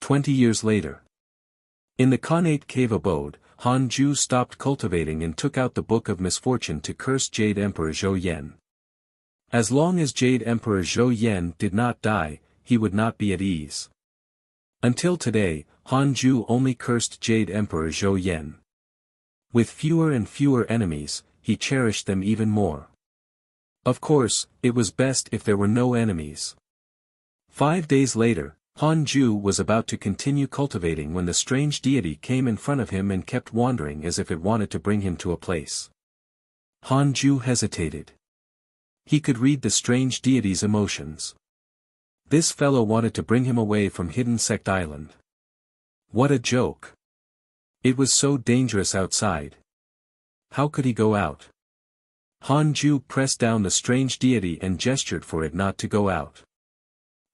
20 years later. In the Khanate cave abode, Han Ju stopped cultivating and took out the Book of Misfortune to curse Jade Emperor Zhou Yan. As long as Jade Emperor Zhou Yan did not die, he would not be at ease. Until today, Han Ju only cursed Jade Emperor Zhou Yan. With fewer and fewer enemies, he cherished them even more. Of course, it was best if there were no enemies. 5 days later, Han Ju was about to continue cultivating when the strange deity came in front of him and kept wandering as if it wanted to bring him to a place. Han Ju hesitated. He could read the strange deity's emotions. This fellow wanted to bring him away from Hidden Sect Island. What a joke. It was so dangerous outside. How could he go out? Han Ju pressed down the strange deity and gestured for it not to go out.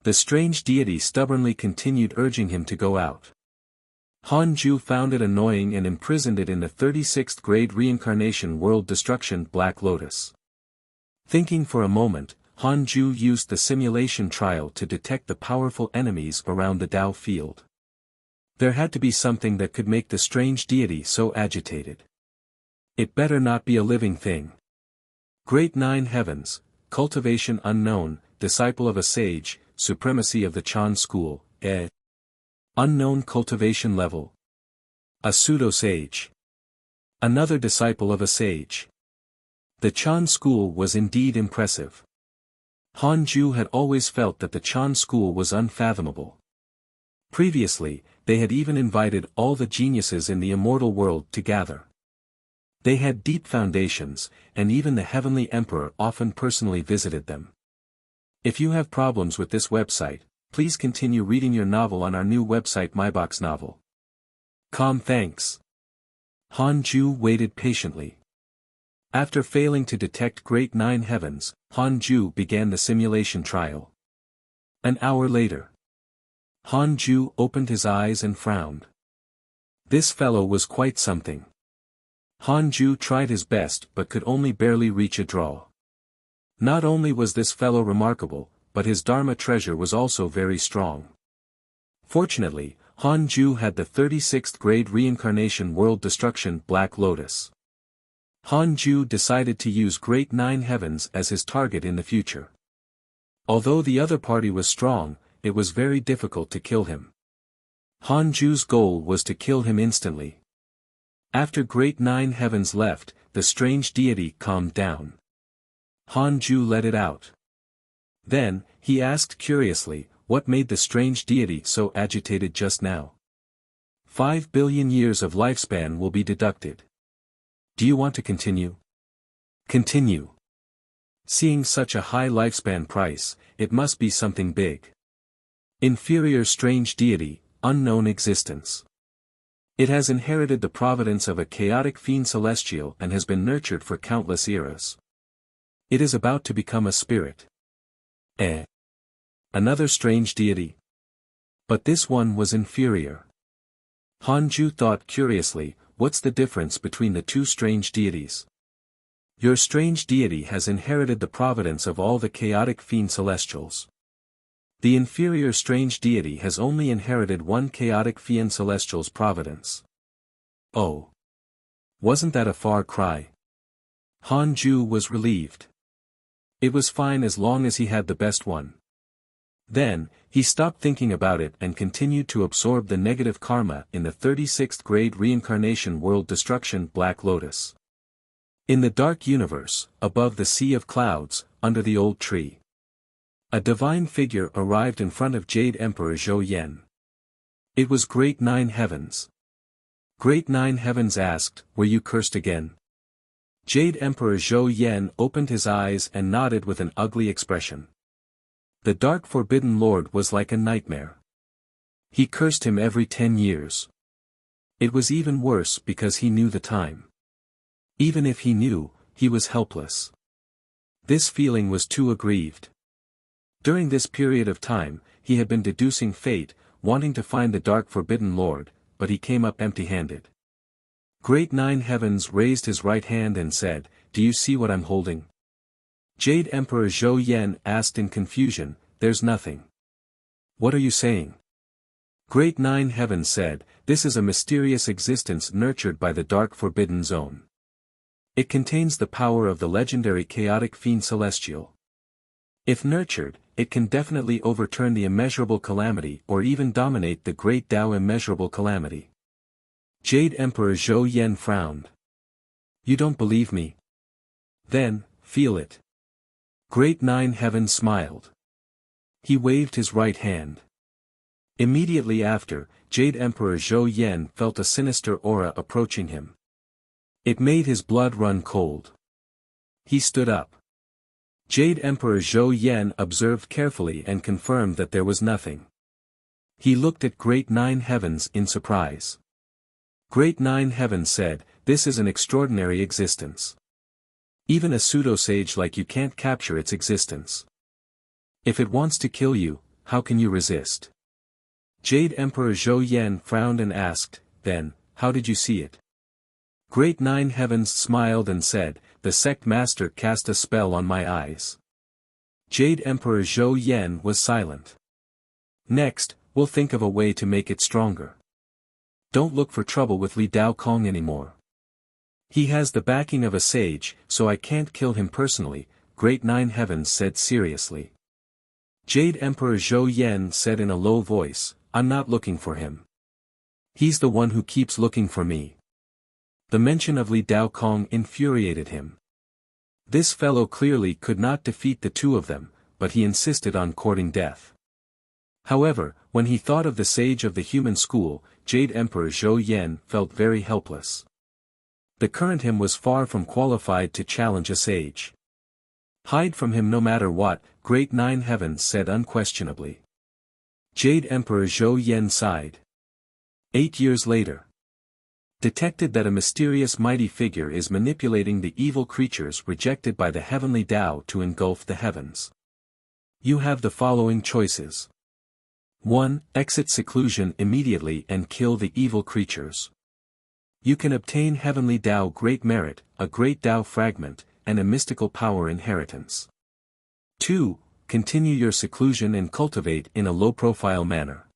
The strange deity stubbornly continued urging him to go out. Han Ju found it annoying and imprisoned it in the 36th grade reincarnation world destruction Black Lotus. Thinking for a moment, Han Ju used the simulation trial to detect the powerful enemies around the Dao field. There had to be something that could make the strange deity so agitated. It better not be a living thing. Great Nine Heavens, cultivation unknown, disciple of a sage, supremacy of the Chan school, unknown cultivation level. A pseudo-sage. Another disciple of a sage. The Chan school was indeed impressive. Han Ju had always felt that the Chan school was unfathomable. Previously, they had even invited all the geniuses in the immortal world to gather. They had deep foundations, and even the heavenly emperor often personally visited them. If you have problems with this website, please continue reading your novel on our new website myboxnovel.com. Thanks. Han Ju waited patiently. After failing to detect Great Nine Heavens, Han Ju began the simulation trial. An hour later. Han Ju opened his eyes and frowned. This fellow was quite something. Han Ju tried his best but could only barely reach a draw. Not only was this fellow remarkable, but his Dharma treasure was also very strong. Fortunately, Han Ju had the 36th grade reincarnation world destruction Black Lotus. Han Ju decided to use Great Nine Heavens as his target in the future. Although the other party was strong, it was very difficult to kill him. Han Ju's goal was to kill him instantly. After Great Nine Heavens left, the strange deity calmed down. Han Ju let it out. Then, he asked curiously, what made the strange deity so agitated just now? 5 billion years of lifespan will be deducted. Do you want to continue? Continue. Seeing such a high lifespan price, it must be something big. Inferior strange deity, unknown existence. It has inherited the providence of a chaotic fiend celestial and has been nurtured for countless eras. It is about to become a spirit. Another strange deity. But this one was inferior. Hanju thought curiously, what's the difference between the two strange deities? Your strange deity has inherited the providence of all the chaotic fiend celestials. The inferior strange deity has only inherited one chaotic fiend celestial's providence. Oh. Wasn't that a far cry? Hanju was relieved. It was fine as long as he had the best one. Then, he stopped thinking about it and continued to absorb the negative karma in the 36th grade reincarnation world destruction Black Lotus. In the dark universe, above the sea of clouds, under the old tree. A divine figure arrived in front of Jade Emperor Zhou Yan. It was Great Nine Heavens. Great Nine Heavens asked, "Were you cursed again?" Jade Emperor Zhou Yan opened his eyes and nodded with an ugly expression. The Dark Forbidden Lord was like a nightmare. He cursed him every 10 years. It was even worse because he knew the time. Even if he knew, he was helpless. This feeling was too aggrieved. During this period of time, he had been deducing fate, wanting to find the Dark Forbidden Lord, but he came up empty-handed. Great Nine Heavens raised his right hand and said, "Do you see what I'm holding?" Jade Emperor Zhou Yan asked in confusion, "There's nothing." "What are you saying?" Great Nine Heavens said, "This is a mysterious existence nurtured by the Dark Forbidden Zone. It contains the power of the legendary chaotic fiend celestial. If nurtured, it can definitely overturn the immeasurable calamity or even dominate the great Tao immeasurable calamity." Jade Emperor Zhou Yan frowned. "You don't believe me? Then, feel it." Great Nine Heavens smiled. He waved his right hand. Immediately after, Jade Emperor Zhou Yan felt a sinister aura approaching him. It made his blood run cold. He stood up. Jade Emperor Zhou Yan observed carefully and confirmed that there was nothing. He looked at Great Nine Heavens in surprise. Great Nine Heavens said, "This is an extraordinary existence. Even a pseudo-sage like you can't capture its existence. If it wants to kill you, how can you resist?" Jade Emperor Zhou Yan frowned and asked, "Then, how did you see it?" Great Nine Heavens smiled and said, "The sect master cast a spell on my eyes." Jade Emperor Zhou Yan was silent. "Next, we'll think of a way to make it stronger. Don't look for trouble with Li Dao Kong anymore. He has the backing of a sage, so I can't kill him personally," Great Nine Heavens said seriously. Jade Emperor Zhou Yan said in a low voice, "I'm not looking for him. He's the one who keeps looking for me." The mention of Li Dao Kong infuriated him. This fellow clearly could not defeat the two of them, but he insisted on courting death. However, when he thought of the sage of the human school, Jade Emperor Zhou Yan felt very helpless. The current him was far from qualified to challenge a sage. "Hide from him no matter what," Great Nine Heavens said unquestionably. Jade Emperor Zhou Yan sighed. 8 years later. Detected that a mysterious mighty figure is manipulating the evil creatures rejected by the heavenly Tao to engulf the heavens. You have the following choices. 1. Exit seclusion immediately and kill the evil creatures. You can obtain heavenly Tao great merit, a great Tao fragment, and a mystical power inheritance. 2. Continue your seclusion and cultivate in a low-profile manner.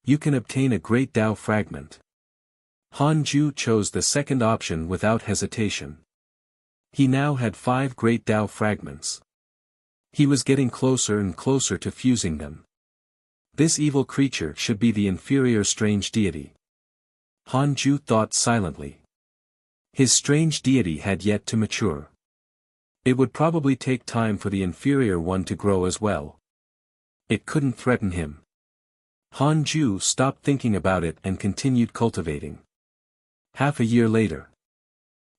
You can obtain a great Tao fragment. Hanju chose the second option without hesitation. He now had 5 great Tao fragments. He was getting closer and closer to fusing them. This evil creature should be the inferior strange deity. Hanju thought silently. His strange deity had yet to mature. It would probably take time for the inferior one to grow as well. It couldn't threaten him. Hanju stopped thinking about it and continued cultivating. Half a year later.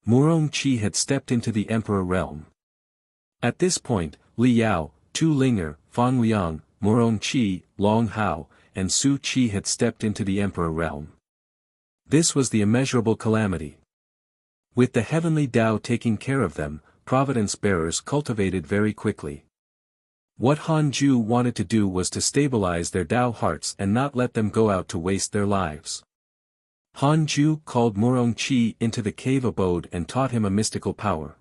Murong Qi had stepped into the Emperor realm. At this point, Li Yao, Tu Linger, Fang Liang, Murong Qi, Long Hao, and Su Qi had stepped into the emperor realm. This was the immeasurable calamity. With the heavenly Tao taking care of them, providence bearers cultivated very quickly. What Han Ju wanted to do was to stabilize their Tao hearts and not let them go out to waste their lives. Han Ju called Murong Qi into the cave abode and taught him a mystical power.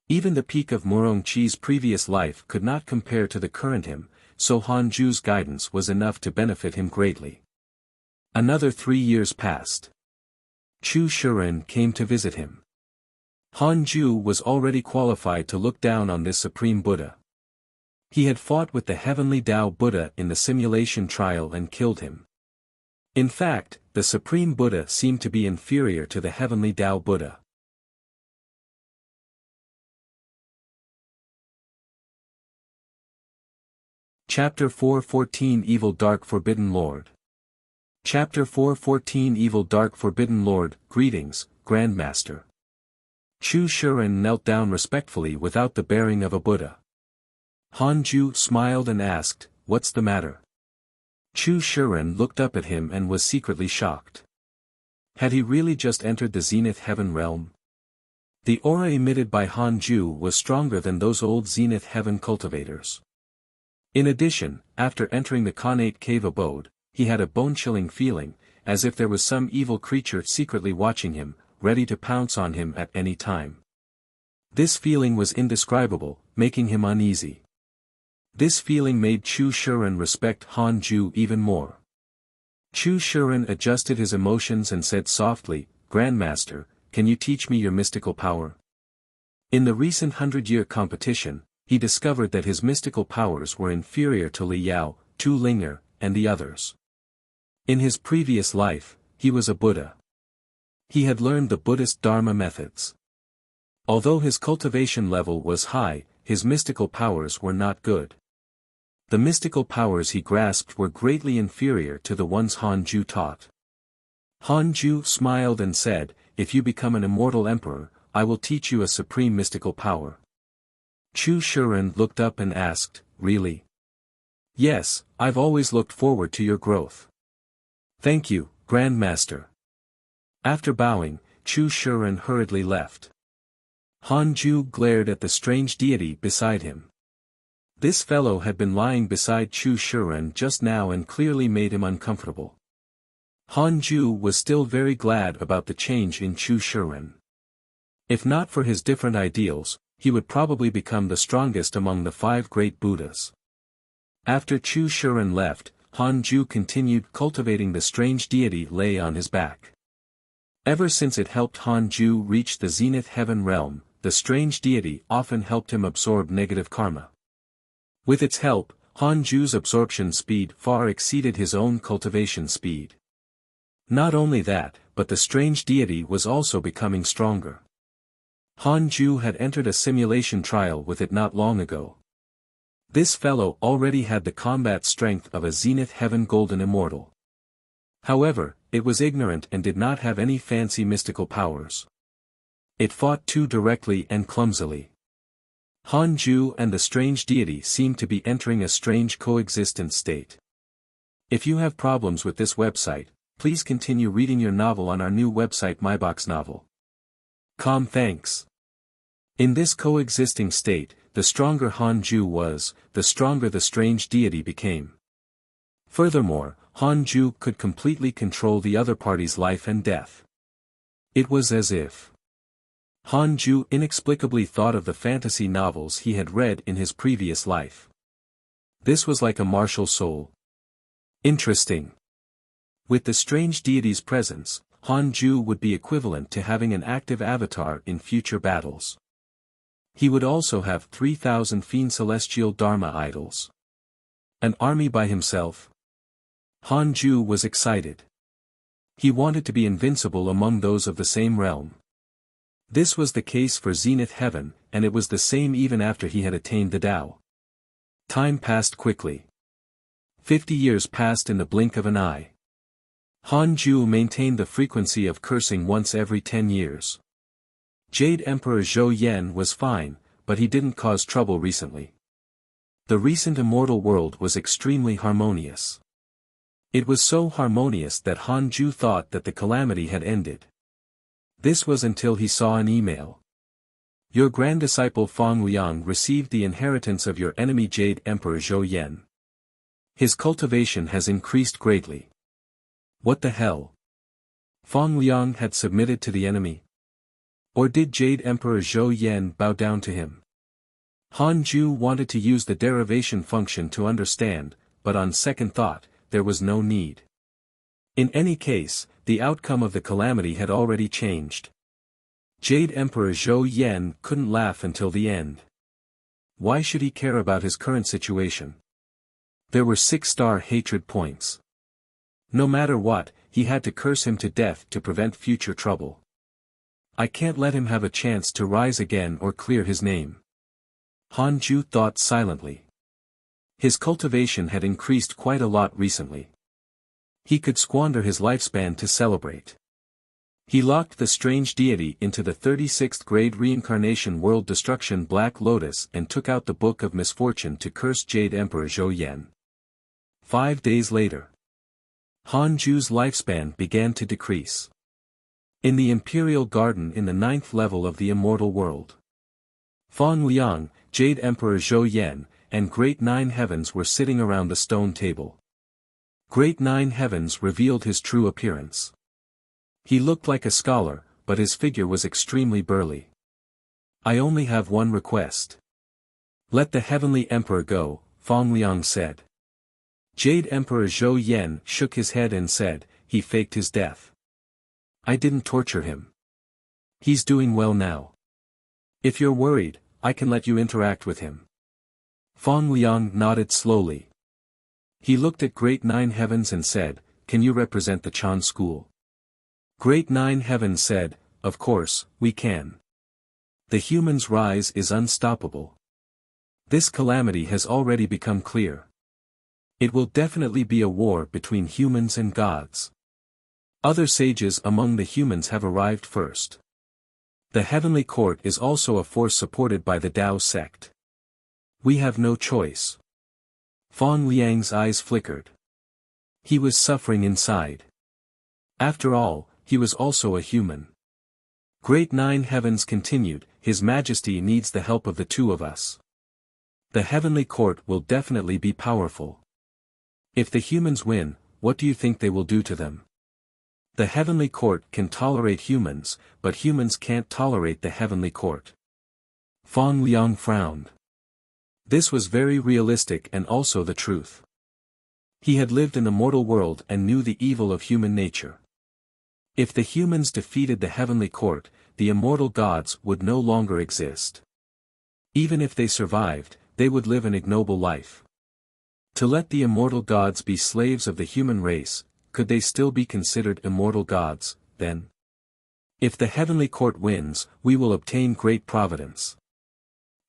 Even the peak of Murong Qi's previous life could not compare to the current him, so Han Ju's guidance was enough to benefit him greatly. Another 3 years passed. Chu Shiren came to visit him. Han Ju was already qualified to look down on this supreme Buddha. He had fought with the heavenly Tao Buddha in the simulation trial and killed him. In fact, the supreme Buddha seemed to be inferior to the heavenly Tao Buddha. Chapter 4:14 Evil Dark Forbidden Lord. Chapter 4:14 Evil Dark Forbidden Lord. Greetings, Grandmaster. Chu Shiren knelt down respectfully without the bearing of a Buddha. Han Ju smiled and asked, "What's the matter?" Chu Shiren looked up at him and was secretly shocked. Had he really just entered the Zenith Heaven realm? The aura emitted by Han Ju was stronger than those old Zenith Heaven cultivators. In addition, after entering the Khanate cave abode, he had a bone-chilling feeling, as if there was some evil creature secretly watching him, ready to pounce on him at any time. This feeling was indescribable, making him uneasy. This feeling made Chu Shiren respect Han Ju even more. Chu Shiren adjusted his emotions and said softly, "Grandmaster, can you teach me your mystical power?" In the recent 100-year competition, he discovered that his mystical powers were inferior to Li Yao, Tu Linger, and the others. In his previous life, he was a Buddha. He had learned the Buddhist Dharma methods. Although his cultivation level was high, his mystical powers were not good. The mystical powers he grasped were greatly inferior to the ones Han Ju taught. Han Ju smiled and said, "If you become an immortal emperor, I will teach you a supreme mystical power." Chu Shiren looked up and asked, "Really?" "Yes, I've always looked forward to your growth." "Thank you, Grandmaster." After bowing, Chu Shiren hurriedly left. Han Ju glared at the strange deity beside him. This fellow had been lying beside Chu Shiren just now and clearly made him uncomfortable. Han Ju was still very glad about the change in Chu Shiren. If not for his different ideals, he would probably become the strongest among the 5 great Buddhas. After Chu Shiren left, Han Ju continued cultivating the strange deity lay on his back. Ever since it helped Han Ju reach the Zenith Heaven realm, the strange deity often helped him absorb negative karma. With its help, Han Ju's absorption speed far exceeded his own cultivation speed. Not only that, but the strange deity was also becoming stronger. Han Ju had entered a simulation trial with it not long ago. This fellow already had the combat strength of a Zenith Heaven Golden Immortal. However, it was ignorant and did not have any fancy mystical powers. It fought too directly and clumsily. Han Ju and the strange deity seemed to be entering a strange coexistence state. If you have problems with this website, please continue reading your novel on our new website myboxnovel.com. Thanks. In this coexisting state, the stronger Han Ju was, the stronger the strange deity became. Furthermore, Han Ju could completely control the other party's life and death. It was as if Han Ju inexplicably thought of the fantasy novels he had read in his previous life. This was like a martial soul. Interesting. With the strange deity's presence, Han Ju would be equivalent to having an active avatar in future battles. He would also have 3,000 fiend celestial Dharma idols. An army by himself? Han Ju was excited. He wanted to be invincible among those of the same realm. This was the case for Zenith Heaven, and it was the same even after he had attained the Tao. Time passed quickly. 50 years passed in the blink of an eye. Han Ju maintained the frequency of cursing once every 10 years. Jade Emperor Zhou Yan was fine, but he didn't cause trouble recently. The recent immortal world was extremely harmonious. It was so harmonious that Han Ju thought that the calamity had ended. This was until he saw an email. Your grand disciple Fang Liang received the inheritance of your enemy Jade Emperor Zhou Yan. His cultivation has increased greatly. What the hell? Fang Liang had submitted to the enemy? Or did Jade Emperor Zhou Yan bow down to him? Han Ju wanted to use the derivation function to understand, but on second thought, there was no need. In any case, the outcome of the calamity had already changed. Jade Emperor Zhou Yan couldn't laugh until the end. Why should he care about his current situation? There were 6-star hatred points. No matter what, he had to curse him to death to prevent future trouble. I can't let him have a chance to rise again or clear his name. Han Ju thought silently. His cultivation had increased quite a lot recently. He could squander his lifespan to celebrate. He locked the strange deity into the 36th grade reincarnation world destruction Black Lotus and took out the Book of Misfortune to curse Jade Emperor Zhou Yan. 5 days later, Han Ju's lifespan began to decrease. In the Imperial Garden in the 9th level of the immortal world, Fang Liang, Jade Emperor Zhou Yan, and Great Nine Heavens were sitting around the stone table. Great Nine Heavens revealed his true appearance. He looked like a scholar, but his figure was extremely burly. I only have one request. Let the Heavenly Emperor go, Fang Liang said. Jade Emperor Zhou Yan shook his head and said, he faked his death. I didn't torture him. He's doing well now. If you're worried, I can let you interact with him. Fang Liang nodded slowly. He looked at Great Nine Heavens and said, can you represent the Chan school? Great Nine Heavens said, of course, we can. The human's rise is unstoppable. This calamity has already become clear. It will definitely be a war between humans and gods. Other sages among the humans have arrived first. The heavenly court is also a force supported by the Tao sect. We have no choice. Fang Liang's eyes flickered. He was suffering inside. After all, he was also a human. Great Nine Heavens continued, His Majesty needs the help of the two of us. The heavenly court will definitely be powerful. If the humans win, what do you think they will do to them? The heavenly court can tolerate humans, but humans can't tolerate the heavenly court. Fang Liang frowned. This was very realistic and also the truth. He had lived in the mortal world and knew the evil of human nature. If the humans defeated the heavenly court, the immortal gods would no longer exist. Even if they survived, they would live an ignoble life. To let the immortal gods be slaves of the human race, could they still be considered immortal gods, then? If the heavenly court wins, we will obtain great providence.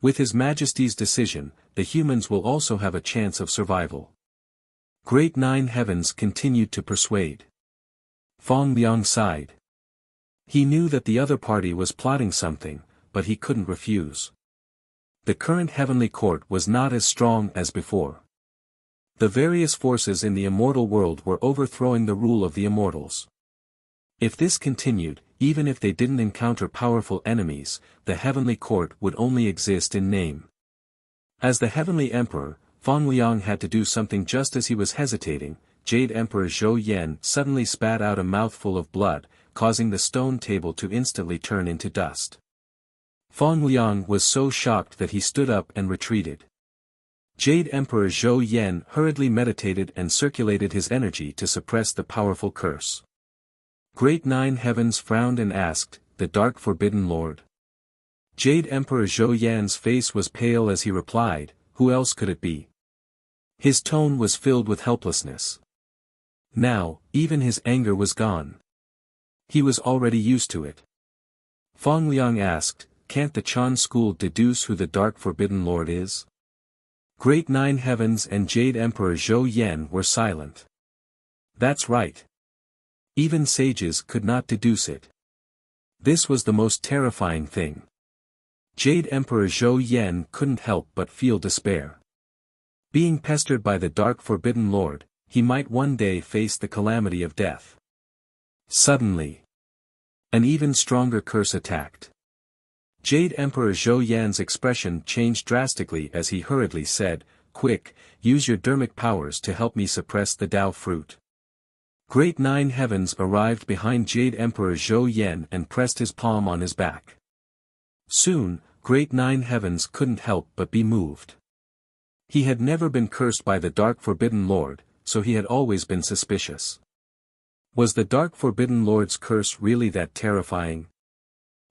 With His Majesty's decision, the humans will also have a chance of survival. Great Nine Heavens continued to persuade. Fang Liang sighed. He knew that the other party was plotting something, but he couldn't refuse. The current heavenly court was not as strong as before. The various forces in the immortal world were overthrowing the rule of the immortals. If this continued, even if they didn't encounter powerful enemies, the heavenly court would only exist in name. As the heavenly emperor, Fang Liang had to do something just as he was hesitating. Jade Emperor Zhou Yan suddenly spat out a mouthful of blood, causing the stone table to instantly turn into dust. Fang Liang was so shocked that he stood up and retreated. Jade Emperor Zhou Yan hurriedly meditated and circulated his energy to suppress the powerful curse. Great Nine Heavens frowned and asked, the Dark Forbidden Lord? Jade Emperor Zhou Yan's face was pale as he replied, who else could it be? His tone was filled with helplessness. Now, even his anger was gone. He was already used to it. Fang Liang asked, can't the Chan school deduce who the Dark Forbidden Lord is? Great Nine Heavens and Jade Emperor Zhou Yan were silent. That's right. Even sages could not deduce it. This was the most terrifying thing. Jade Emperor Zhou Yan couldn't help but feel despair. Being pestered by the Dark Forbidden Lord, he might one day face the calamity of death. Suddenly, an even stronger curse attacked. Jade Emperor Zhou Yan's expression changed drastically as he hurriedly said, "Quick, use your dermic powers to help me suppress the Dao fruit." Great Nine Heavens arrived behind Jade Emperor Zhou Yan and pressed his palm on his back. Soon, Great Nine Heavens couldn't help but be moved. He had never been cursed by the Dark Forbidden Lord, so he had always been suspicious. Was the Dark Forbidden Lord's curse really that terrifying?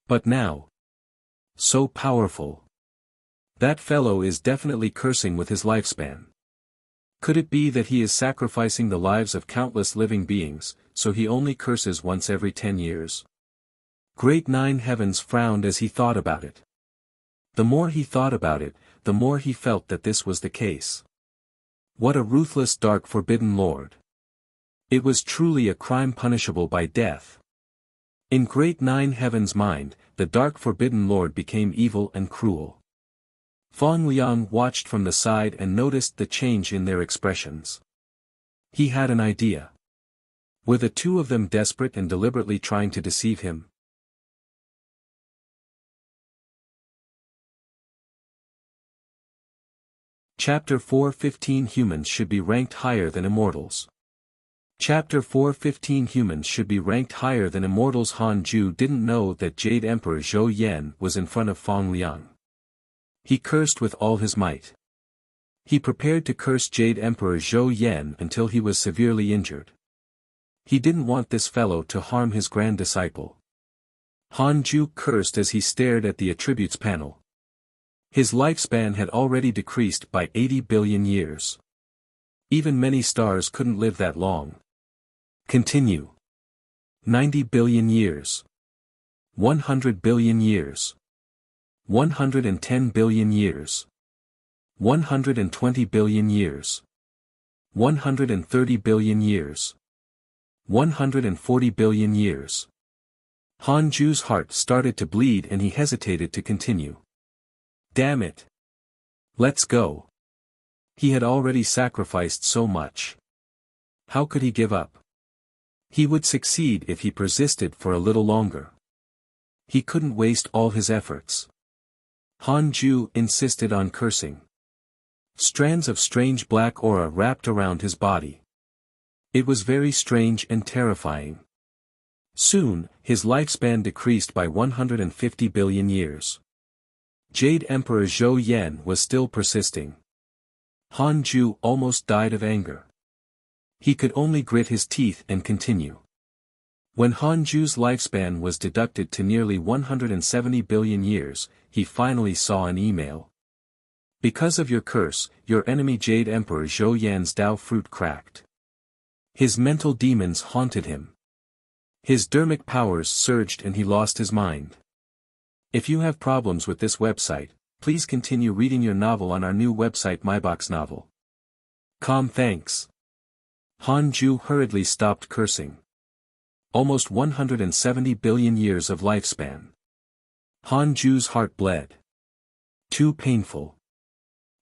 But now, so powerful. That fellow is definitely cursing with his lifespan. Could it be that he is sacrificing the lives of countless living beings, so he only curses once every 10 years? Great Nine Heavens frowned as he thought about it. The more he thought about it, the more he felt that this was the case. What a ruthless Dark Forbidden Lord. It was truly a crime punishable by death. In Great Nine Heavens' mind, the Dark Forbidden Lord became evil and cruel. Fong Liang watched from the side and noticed the change in their expressions. He had an idea. Were the two of them desperate and deliberately trying to deceive him? Chapter 4:15 Humans should be ranked higher than immortals. Chapter 4:15 Humans should be ranked higher than immortals. Han Ju didn't know that Jade Emperor Zhou Yan was in front of Fong Liang. He cursed with all his might. He prepared to curse Jade Emperor Zhou Yan until he was severely injured. He didn't want this fellow to harm his grand disciple. Han Ju cursed as he stared at the attributes panel. His lifespan had already decreased by 80 billion years. Even many stars couldn't live that long. Continue. 90 billion years. 100 billion years. 110 billion years. 120 billion years. 130 billion years. 140 billion years. Han Ju's heart started to bleed and he hesitated to continue. Damn it. Let's go. He had already sacrificed so much. How could he give up? He would succeed if he persisted for a little longer. He couldn't waste all his efforts. Han Ju insisted on cursing. Strands of strange black aura wrapped around his body. It was very strange and terrifying. Soon, his lifespan decreased by 150 billion years. Jade Emperor Zhou Yan was still persisting. Han Ju almost died of anger. He could only grit his teeth and continue. When Han Ju's lifespan was deducted to nearly 170 billion years, he finally saw an email. Because of your curse, your enemy Jade Emperor Zhou Yan's Dao fruit cracked. His mental demons haunted him. His dermic powers surged and he lost his mind. If you have problems with this website, please continue reading your novel on our new website myboxnovel.com. Thanks. Han Ju hurriedly stopped cursing. Almost 170 billion years of lifespan. Han Ju's heart bled. Too painful.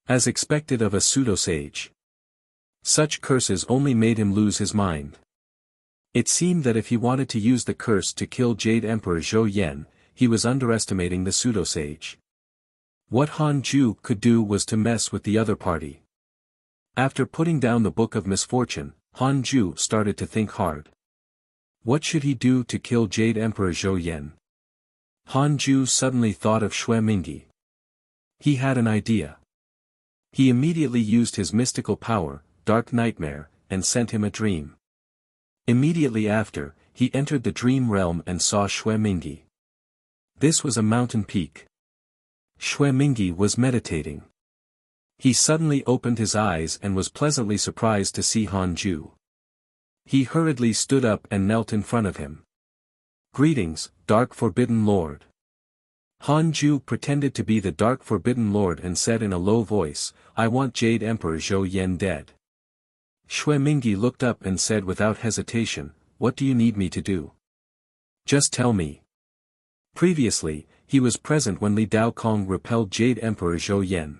As expected of a pseudo-sage. Such curses only made him lose his mind. It seemed that if he wanted to use the curse to kill Jade Emperor Zhou Yan, he was underestimating the pseudo-sage. What Han Ju could do was to mess with the other party. After putting down the Book of Misfortune, Han Ju started to think hard. What should he do to kill Jade Emperor Zhou Yan? Han Ju suddenly thought of Xue Mingyi. He had an idea. He immediately used his mystical power, Dark Nightmare, and sent him a dream. Immediately after, he entered the dream realm and saw Xue Mingyi. This was a mountain peak. Xue Mingyi was meditating. He suddenly opened his eyes and was pleasantly surprised to see Han Ju. He hurriedly stood up and knelt in front of him. Greetings, Dark Forbidden Lord. Han Ju pretended to be the Dark Forbidden Lord and said in a low voice, I want Jade Emperor Zhou Yan dead. Xue Mingyi looked up and said without hesitation, what do you need me to do? Just tell me. Previously, He was present when Li Daokong repelled Jade Emperor Zhou Yan.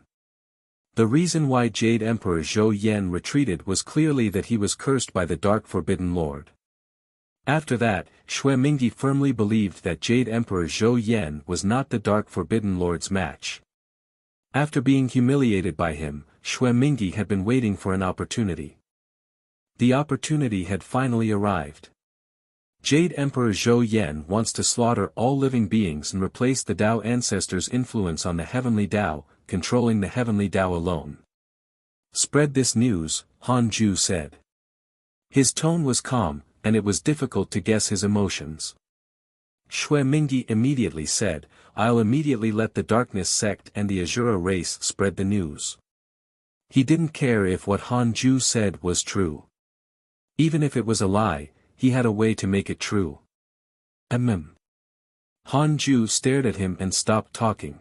The reason why Jade Emperor Zhou Yan retreated was clearly that he was cursed by the Dark Forbidden Lord. After that, Xue Mingyi firmly believed that Jade Emperor Zhou Yan was not the Dark Forbidden Lord's match. After being humiliated by him, Xue Mingyi had been waiting for an opportunity. The opportunity had finally arrived. Jade Emperor Zhou Yan wants to slaughter all living beings and replace the Dao ancestors' influence on the heavenly Dao, controlling the heavenly Dao alone. Spread this news, Han Ju said. His tone was calm, and it was difficult to guess his emotions. Xue Mingyi immediately said, I'll immediately let the Darkness sect and the Azura race spread the news. He didn't care if what Han Ju said was true. Even if it was a lie, he had a way to make it true. Han Ju stared at him and stopped talking.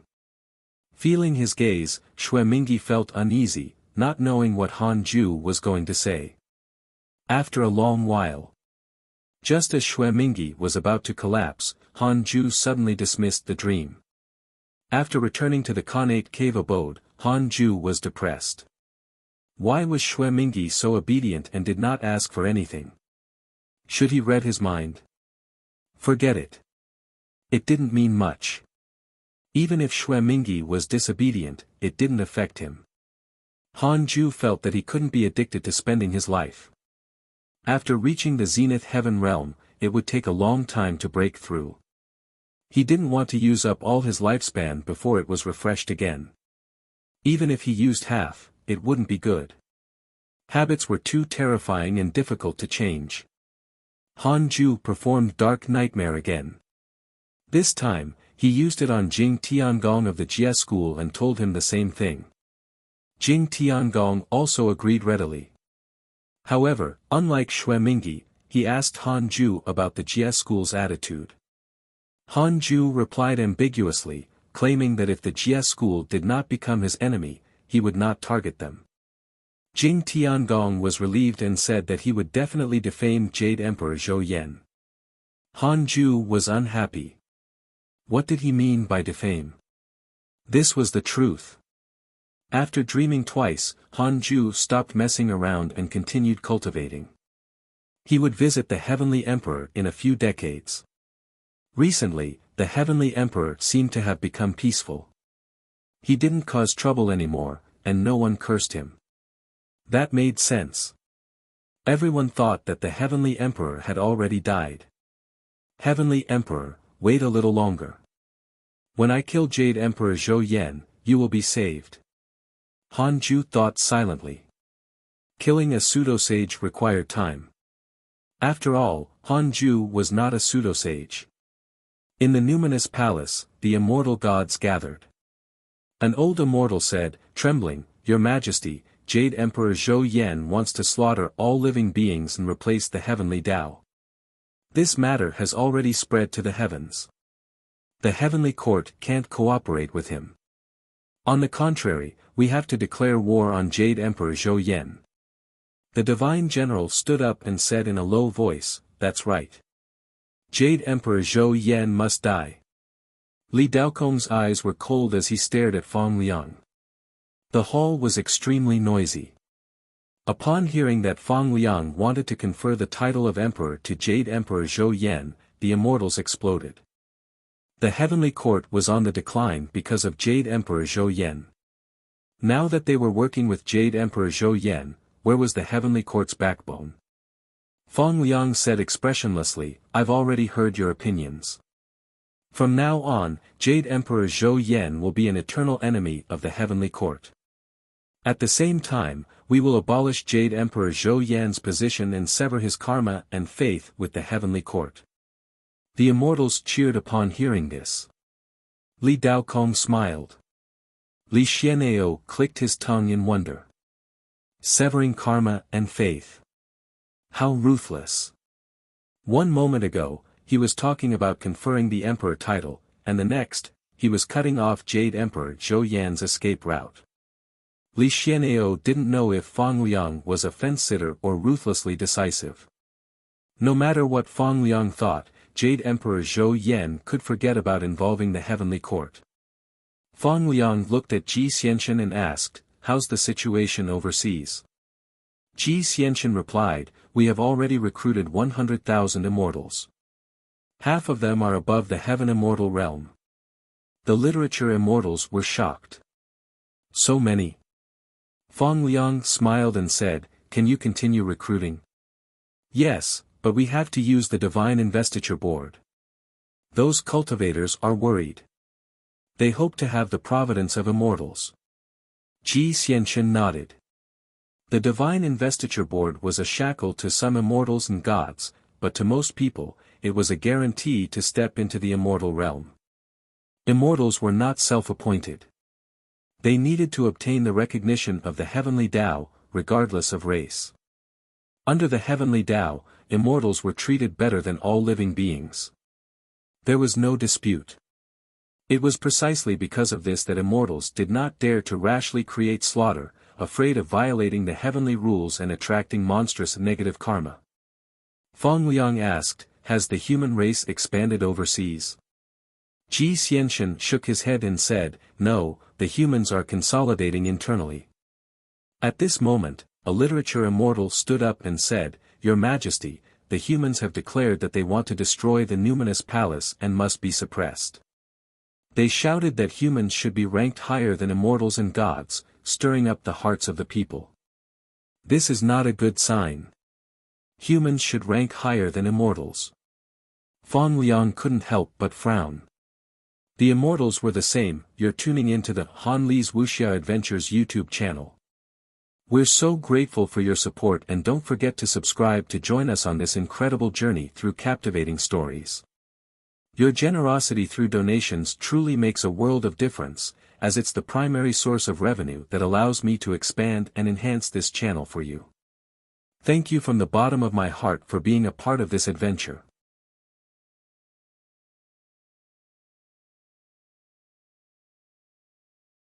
Feeling his gaze, Xue Mingyi felt uneasy, not knowing what Han Ju was going to say. After a long while, just as Xue Mingyi was about to collapse, Han Ju suddenly dismissed the dream. After returning to the Khanate cave abode, Han Ju was depressed. Why was Xue Mingyi so obedient and did not ask for anything? Should he read his mind? Forget it. It didn't mean much. Even if Xue Mingyi was disobedient, it didn't affect him. Han Ju felt that he couldn't be addicted to spending his life. After reaching the Zenith Heaven realm, it would take a long time to break through. He didn't want to use up all his lifespan before it was refreshed again. Even if he used half, it wouldn't be good. Habits were too terrifying and difficult to change. Han Ju performed Dark Nightmare again. This time, he used it on Jing Tiangong of the Jie school and told him the same thing. Jing Tiangong also agreed readily. However, unlike Xue Mingyi, he asked Han Ju about the Jie school's attitude. Han Ju replied ambiguously, claiming that if the Jie school did not become his enemy, he would not target them. Jing Tiangong was relieved and said that he would definitely defame Jade Emperor Zhou Yan. Han Ju was unhappy. What did he mean by defame? This was the truth. After dreaming twice, Han Ju stopped messing around and continued cultivating. He would visit the Heavenly Emperor in a few decades. Recently, the Heavenly Emperor seemed to have become peaceful. He didn't cause trouble anymore, and no one cursed him. That made sense. Everyone thought that the Heavenly Emperor had already died. Heavenly Emperor, wait a little longer. When I kill Jade Emperor Zhou Yan, you will be saved. Han Ju thought silently. Killing a pseudo-sage required time. After all, Han Ju was not a pseudo-sage. In the numinous palace, the immortal gods gathered. An old immortal said, trembling, Your Majesty, Jade Emperor Zhou Yan wants to slaughter all living beings and replace the heavenly Dao. This matter has already spread to the heavens. The heavenly court can't cooperate with him. On the contrary, we have to declare war on Jade Emperor Zhou Yan. The divine general stood up and said in a low voice, That's right. Jade Emperor Zhou Yan must die. Li Daokong's eyes were cold as he stared at Fong Liang. The hall was extremely noisy. Upon hearing that Fong Liang wanted to confer the title of emperor to Jade Emperor Zhou Yan, the immortals exploded. The heavenly court was on the decline because of Jade Emperor Zhou Yan. Now that they were working with Jade Emperor Zhou Yan, where was the heavenly court's backbone? Fong Liang said expressionlessly, I've already heard your opinions. From now on, Jade Emperor Zhou Yan will be an eternal enemy of the heavenly court. At the same time, we will abolish Jade Emperor Zhou Yan's position and sever his karma and faith with the heavenly court. The immortals cheered upon hearing this. Li Daokong smiled. Li Xian'eo clicked his tongue in wonder. Severing karma and faith. How ruthless. 1 moment ago, he was talking about conferring the emperor title, and the next, he was cutting off Jade Emperor Zhou Yan's escape route. Li Xian'eo didn't know if Fong Liang was a fence-sitter or ruthlessly decisive. No matter what Fong Liang thought, Jade Emperor Zhou Yan could forget about involving the heavenly court. Fang Liang looked at Ji Xianxian and asked, "How's the situation overseas?" Ji Xianxian replied, "We have already recruited 100,000 immortals. Half of them are above the heaven immortal realm." The literature immortals were shocked. "So many?" Fang Liang smiled and said, "Can you continue recruiting?" "Yes, but we have to use the Divine Investiture Board. Those cultivators are worried. They hope to have the providence of immortals." Ji Xianxian nodded. The Divine Investiture Board was a shackle to some immortals and gods, but to most people, it was a guarantee to step into the immortal realm. Immortals were not self-appointed. They needed to obtain the recognition of the heavenly Tao, regardless of race. Under the heavenly Tao, immortals were treated better than all living beings. There was no dispute. It was precisely because of this that immortals did not dare to rashly create slaughter, afraid of violating the heavenly rules and attracting monstrous negative karma. Fang Liang asked, "Has the human race expanded overseas?" Ji Xianxian shook his head and said, "No, the humans are consolidating internally." At this moment, a literature immortal stood up and said, "Your Majesty, the humans have declared that they want to destroy the numinous palace and must be suppressed. They shouted that humans should be ranked higher than immortals and gods, stirring up the hearts of the people. This is not a good sign. Humans should rank higher than immortals." Fang Liang couldn't help but frown. The immortals were the same. You're tuning into the Han Li's Wuxia Adventures YouTube channel. We're so grateful for your support, and don't forget to subscribe to join us on this incredible journey through captivating stories. Your generosity through donations truly makes a world of difference, as it's the primary source of revenue that allows me to expand and enhance this channel for you. Thank you from the bottom of my heart for being a part of this adventure.